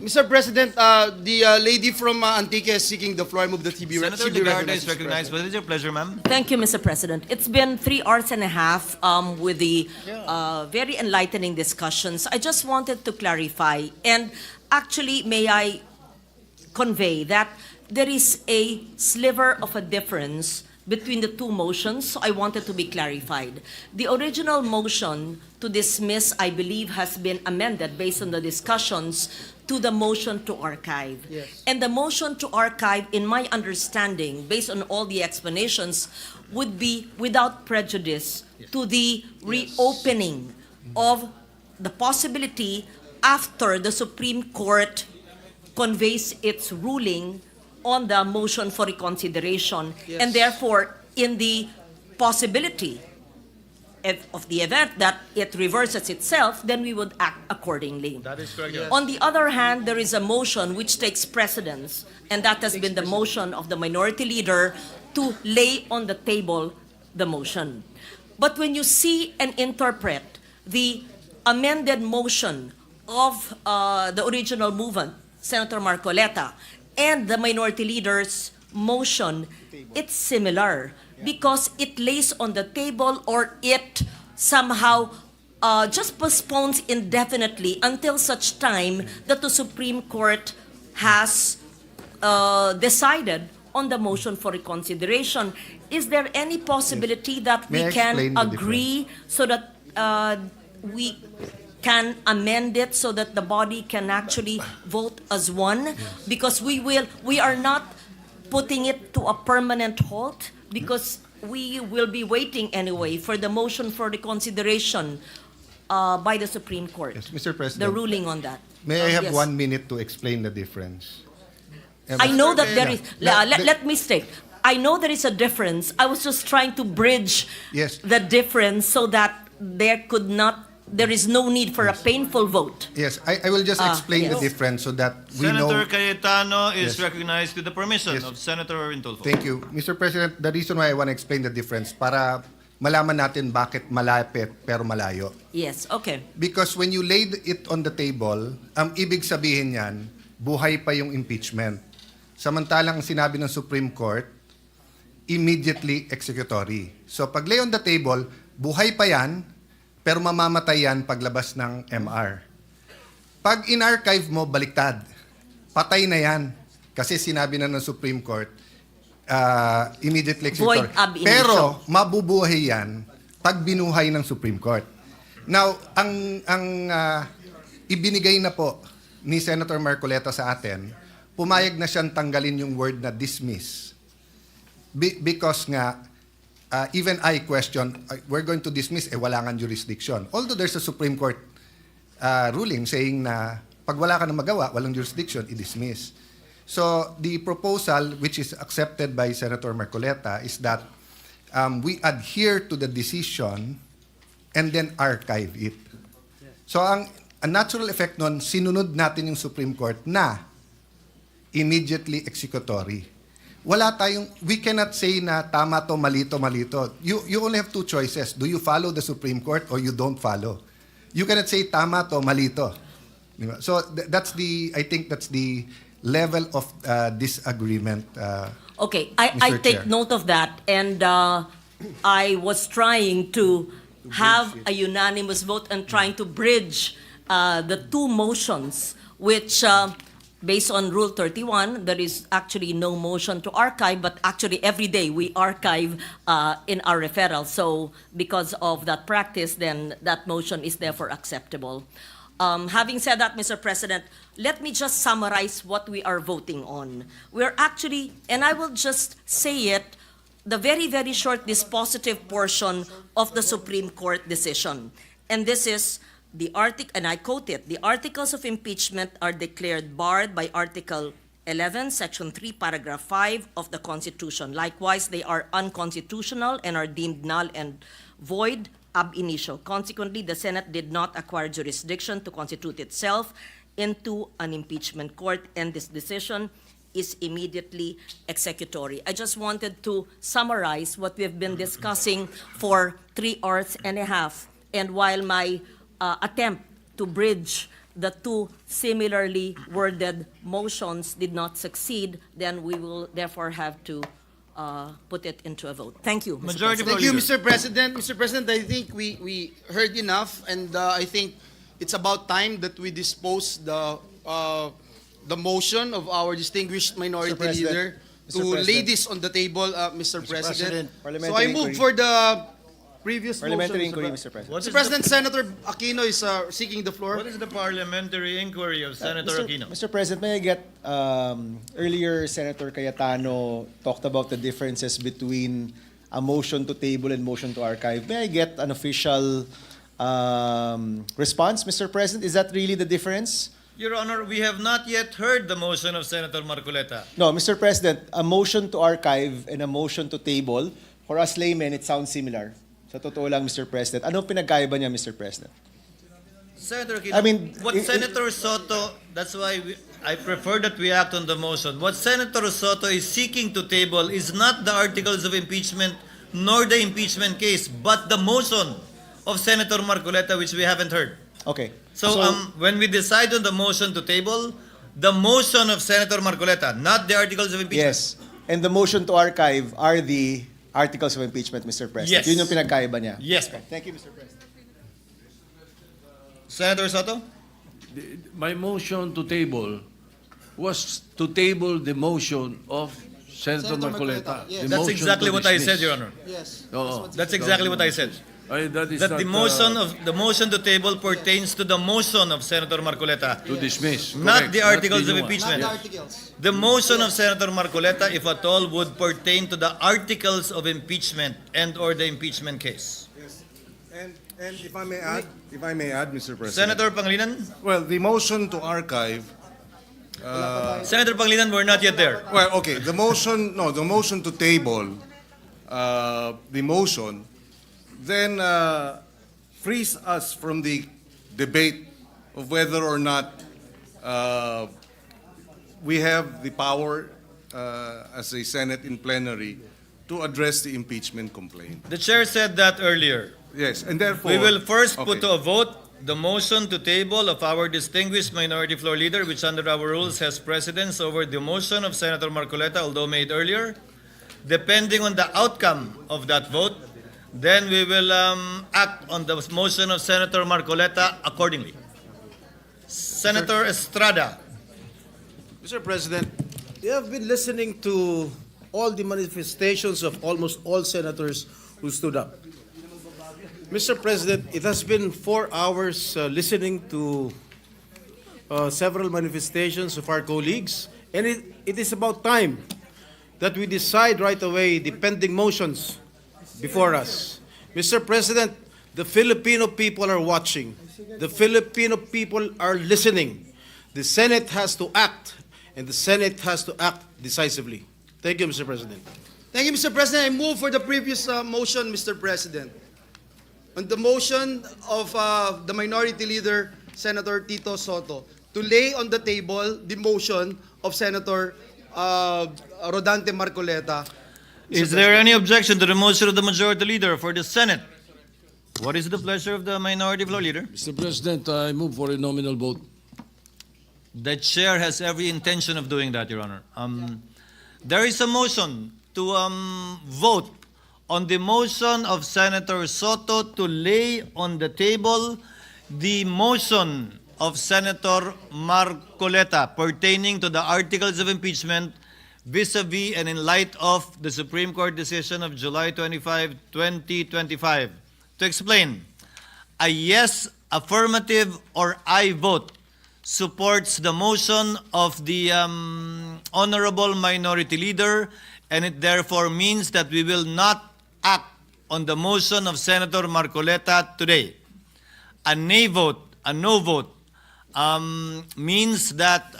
Mr. President, the lady from Antique is seeking the floor. I move that he be Senator Duterte is recognized. What is your pleasure, ma'am? Thank you, Mr. President. It's been 3 hours and a half with the very enlightening discussions. I just wanted to clarify, and actually, may I convey that there is a sliver of a difference between the two motions, so I wanted to be clarified. The original motion to dismiss, I believe, has been amended based on the discussions to the motion to archive. Yes. And the motion to archive, in my understanding, based on all the explanations, would be without prejudice to the reopening of the possibility after the Supreme Court conveys its ruling on the motion for reconsideration, and therefore, in the possibility of the event that it reverses itself, then we would act accordingly. That is correct. On the other hand, there is a motion which takes precedence, and that has been the motion of the minority leader to lay on the table the motion. But when you see and interpret the amended motion of the original movement, Senator Marleta, and the minority leader's motion, it's similar because it lays on the table, or it somehow just postpones indefinitely until such time that the Supreme Court has decided on the motion for reconsideration. Is there any possibility that May I we can explain the agree so that we can amend it so that the body can actually vote as one? Because we are not putting it to a permanent halt, because we will be waiting anyway for the motion for reconsideration by the Supreme Court. Yes, Mr. President. The ruling on that. May I have Yes. 1 minute to explain the difference? I know that there is, Yeah. let me state, I know there is a difference. I was just trying to bridge Yes. the difference so that there is no need for a painful vote. Yes, I will just explain the yes. difference so that we know. Senator Cayetano is Yes. recognized with the permission Yes. of Senator Irwin Tulfo. Thank you. Mr. President, the reason why I want to explain the difference, para malaman natin bakit malapit pero malayo. Yes, okay. Because when you laid it on the table, ang ibig sabihin niyan, buhay pa yung impeachment. Samantalang sinabi ng Supreme Court, immediately executory. So pag lay on the table, buhay pa yan, pero mamamatay yan paglabas ng MR. Pag in-archive mo, baliktad. Patay na yan. Kasi sinabi na ng Supreme Court, immediately executory. Void ab initio. Pero mabubuhay yan pag binuhay ng Supreme Court. Now, ang ibinigay na po ni Senator Marcoleta sa atin, pumayag na siyang tanggalin yung word na dismiss. Because nga, even I question, we're going to dismiss, wala nga jurisdiction. Although there's a Supreme Court ruling saying na pag wala ka na magawa, walang jurisdiction, i-dismiss. So the proposal, which is accepted by Senator Marcoleta, is that we adhere to the decision and then archive it. So ang natural effect nun, sinunod natin yung Supreme Court na immediately executory. Wala tayong, we cannot say na tama to, malito, malito. You only have two choices. Do you follow the Supreme Court or you don't follow? You cannot say tama to, malito. So that's I think that's the level of disagreement. Okay, I take note of that, and I was trying to have a unanimous vote and trying to bridge the two motions, which based on Rule 31, there is actually no motion to archive, but actually every day we archive in our referral. So because of that practice, then that motion is therefore acceptable. Having said that, Mr. President, let me just summarize what we are voting on. We're actually, and I will just say it, the very, very short dispositive portion of the Supreme Court decision. And this is the article, and I quote it, the articles of impeachment are declared barred by Article 11, Section 3, Paragraph 5 of the Constitution. Likewise, they are unconstitutional and are deemed null and void ab initio. Consequently, the Senate did not acquire jurisdiction to constitute itself into an impeachment court, and this decision is immediately executory. I just wanted to summarize what we've been discussing for 3 hours and a half. And while my attempt to bridge the two similarly worded motions did not succeed, then we will therefore have to put it into a vote. Thank you, Mr. Majority President. Thank you, Mr. President. Mr. President, I think we heard enough, and I think it's about time that we dispose the motion of our distinguished minority leader to lay this on the table, Mr. President. So I move for the previous Parliamentary motion. inquiry, Mr. President. Mr. President, Senator Aquino is seeking the floor. What is the parliamentary inquiry of Senator Aquino? Mr. President, may I get, earlier Senator Cayetano talked about the differences between a motion to table and motion to archive. May I get an official response, Mr. President? Is that really the difference? Your Honor, we have not yet heard the motion of Senator Marcoleta. No, Mr. President, a motion to archive and a motion to table, for us laymen, it sounds similar. Sa totoo lang, Mr. President. Anong pinagkaiba niya, Mr. President? Senator Aquino, I mean, what Senator Sotto, that's why I prefer that we act on the motion. What Senator Sotto is seeking to table is not the articles of impeachment nor the impeachment case, but the motion of Senator Marcoleta, which we haven't heard. Okay. So, when we decide on the motion to table, the motion of Senator Marcoleta, not the articles of impeachment. Yes. And the motion to archive are the articles of impeachment, Mr. President. Yes. Yun yung pinagkaiba niya. Yes, po. Thank you, Mr. President. Senator Sotto? My motion to table was to table the motion of Senator Marcoleta. yes. The That's motion exactly to what I dismiss. said, Your Honor. Yes. Oo. That's exactly what I said. That is That not, the motion to table pertains to the motion of Senator Marcoleta, to dismiss. not Correct. the articles of new one. impeachment. Not the articles. The motion of Senator Marcoleta, if at all, would pertain to the articles of impeachment and/or the impeachment case. And if I may add, Mr. President. Senator Pangilinan? Well, the motion to archive. Senator Pangilinan, we're not yet there. Well, okay. The motion to table, the motion, then frees us from the debate of whether or not we have the power as a Senate in plenary to address the impeachment complaint. The chair said that earlier. Yes, and therefore We will first put Okay. to a vote the motion to table of our distinguished minority floor leader, which under our rules has precedence over the motion of Senator Marcoleta, although made earlier. Depending on the outcome of that vote, then we will act on the motion of Senator Marcoleta accordingly. Senator Estrada. Mr. President, you have been listening to all the manifestations of almost all senators who stood up. Mr. President, it has been 4 hours listening to several manifestations of our colleagues, and it is about time that we decide right away the pending motions before us. Mr. President, the Filipino people are watching. The Filipino people are listening. The Senate has to act, and the Senate has to act decisively. Thank you, Mr. President. Thank you, Mr. President. I move for the previous motion, Mr. President. On the motion of the Minority Leader, Senator Tito Sotto, to lay on the table the motion of Senator Rodante Marcoleta. Is there any objection to the motion of the Majority Leader for the Senate? What is the pleasure of the Minority Floor Leader? Mr. President, I move for a nominal vote. The chair has every intention of doing that, Your Honor. There is a motion to vote on the motion of Senator Sotto to lay on the table the motion of Senator Marcoleta pertaining to the articles of impeachment vis-a-vis and in light of the Supreme Court decision of July 25, 2025. To explain, a yes, affirmative, or aye vote supports the motion of the Honorable Minority Leader, and it therefore means that we will not act on the motion of Senator Marcoleta today. A nay vote, a no vote, means that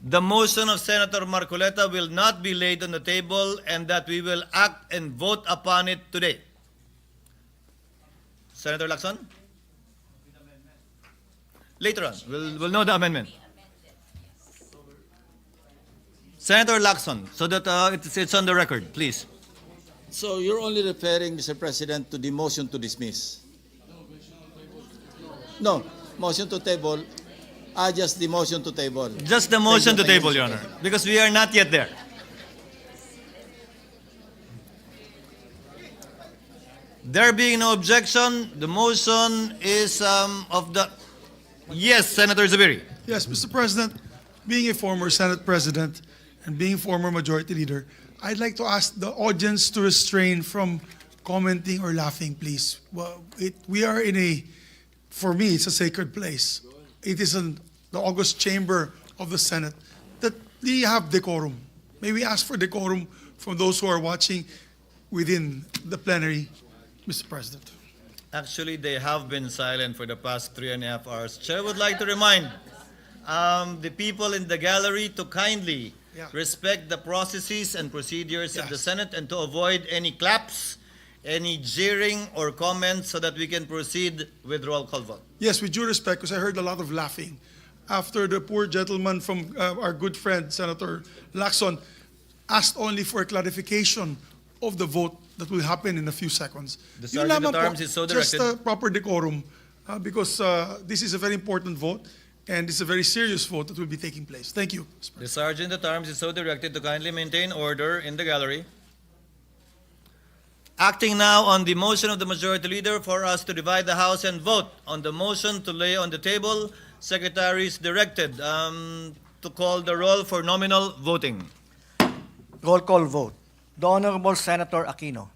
the motion of Senator Marcoleta will not be laid on the table and that we will act and vote upon it today. Senator Lacson? Later on, we'll know the amendment. Senator Lacson, so that it's on the record, please. So you're only referring, Mr. President, to the motion to dismiss? No, motion to table. Just the motion to table. Just the motion to table, Your Honor, because we are not yet there. There being no objection, the motion is of the... Yes, Senator Zubiri. Yes, Mr. President, being a former Senate President and being former Majority Leader, I'd like to ask the audience to restrain from commenting or laughing, please. Well, we are in a, for me, it's a sacred place. It is in the august chamber of the Senate that we have decorum. May we ask for decorum from those who are watching within the plenary, Mr. President. Actually, they have been silent for the past 3.5 hours. Chair would like to remind the people in the gallery to kindly respect the processes and procedures of the Senate and to avoid any claps, any jeering or comments so that we can proceed with roll call vote. Yes, with due respect, because I heard a lot of laughing after the poor gentleman from our good friend, Senator Lacson, asked only for a clarification of the vote that will happen in a few seconds. The Yun Sergeant lamang at po, Arms is so just directed. proper decorum, because this is a very important vote, and it's a very serious vote that will be taking place. Thank you. The Sergeant at Arms is so directed to kindly maintain order in the gallery. Acting now on the motion of the Majority Leader for us to divide the House and vote on the motion to lay on the table, Secretary is directed to call the roll for nominal voting. Roll call vote. The Honorable Senator Aquino.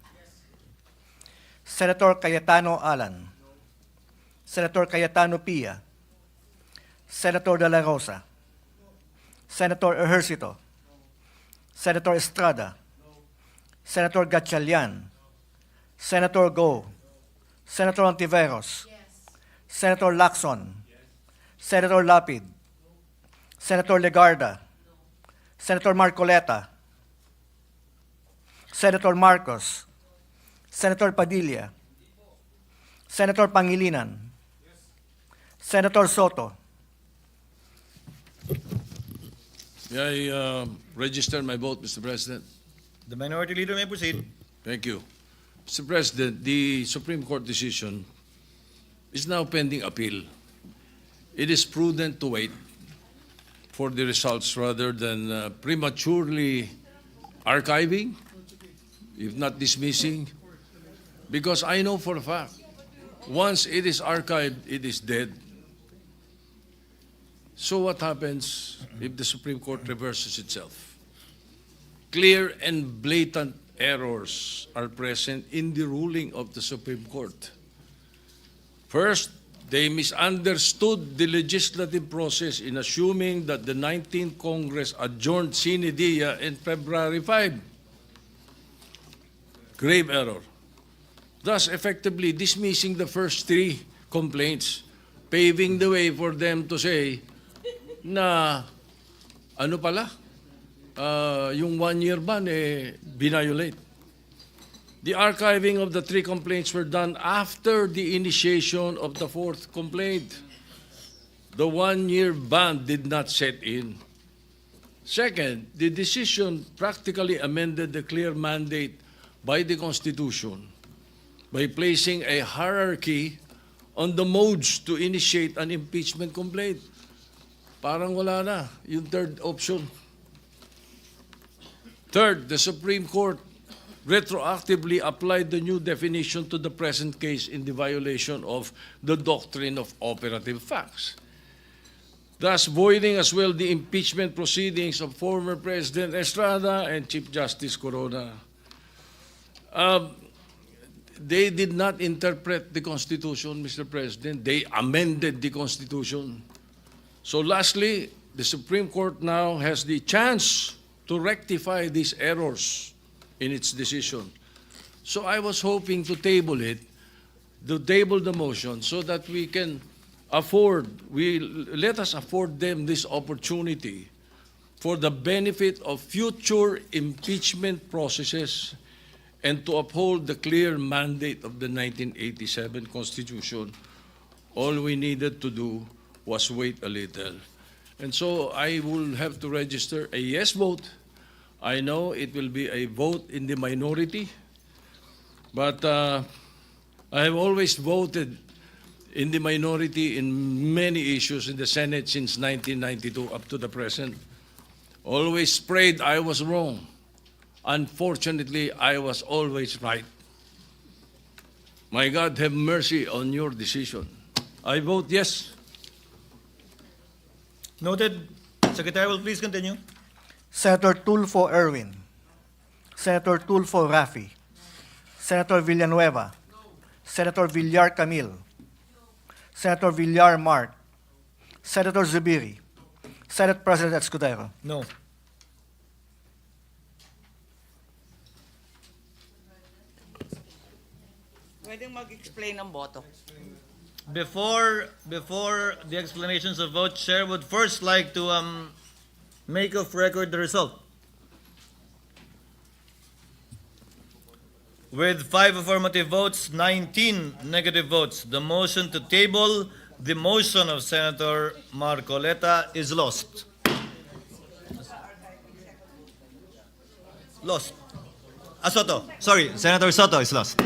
Senator Cayetano Alan. Senator Cayetano Pia. Senator De La Rosa. Senator Ejercito. Senator Estrada. Senator Gatchalian. Senator Go. Senator Ontiveros. Senator Lacson. Senator Lapid. Senator Legarda. Senator Marcoleta. Senator Marcos. Senator Padilla. Senator Pangilinan. Senator Sotto. May I register my vote, Mr. President? The Minority Leader may proceed. Thank you. Mr. President, the Supreme Court decision is now pending appeal. It is prudent to wait for the results rather than prematurely archiving, if not dismissing, because I know for a fact, once it is archived, it is dead. So what happens if the Supreme Court reverses itself? Clear and blatant errors are present in the ruling of the Supreme Court. First, they misunderstood the legislative process in assuming that the 19th Congress adjourned sine die in February 5. Grave error. Thus effectively dismissing the first three complaints, paving the way for them to say na ano pala, yung 1-year ban binayolate. The archiving of the three complaints were done after the initiation of the fourth complaint. The 1-year ban did not set in. Second, the decision practically amended the clear mandate by the Constitution by placing a hierarchy on the modes to initiate an impeachment complaint. Parang wala na yung third option. Third, the Supreme Court retroactively applied the new definition to the present case in the violation of the doctrine of operative facts, thus voiding as well the impeachment proceedings of former President Estrada and Chief Justice Corona. They did not interpret the Constitution, Mr. President. They amended the Constitution. So lastly, the Supreme Court now has the chance to rectify these errors in its decision. So I was hoping to table the motion so that we can let us afford them this opportunity for the benefit of future impeachment processes and to uphold the clear mandate of the 1987 Constitution. All we needed to do was wait a little. And so I will have to register a yes vote. I know it will be a vote in the minority, but I have always voted in the minority in many issues in the Senate since 1992 up to the present. Always prayed I was wrong. Unfortunately, I was always right. My God, have mercy on your decision. I vote yes. Noted. Secretary will please continue. Senator Tulfo Irwin. Senator Tulfo Rafi. Senator Villanueva. Senator Villar Camille. Senator Villar Mark. Senator Zubiri. Senate President Escudero. No. Pwedeng mag-explain ng boto. Before the explanations of vote, Chair would first like to make of record the result. With 5 affirmative votes, 19 negative votes, the motion to table the motion of Senator Marcoleta is lost. Lost. Sotto. Sorry, Senator Sotto is lost.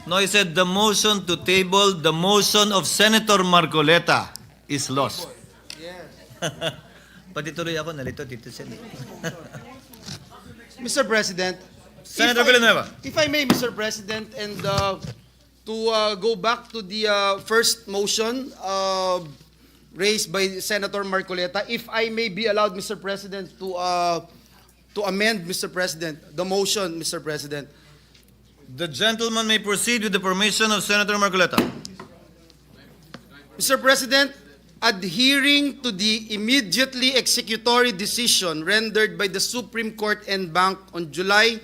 No, he said the motion to table the motion of Senator Marcoleta is lost. Pati tuloy ako, nalito dito sila. Mr. President, Senator Villanueva. If I may, Mr. President, and to go back to the first motion raised by Senator Marcoleta, if I may be allowed, Mr. President, to amend, Mr. President, the motion, Mr. President. The gentleman may proceed with the permission of Senator Marcoleta. Mr. President, adhering to the immediately executory decision rendered by the Supreme Court en banc on July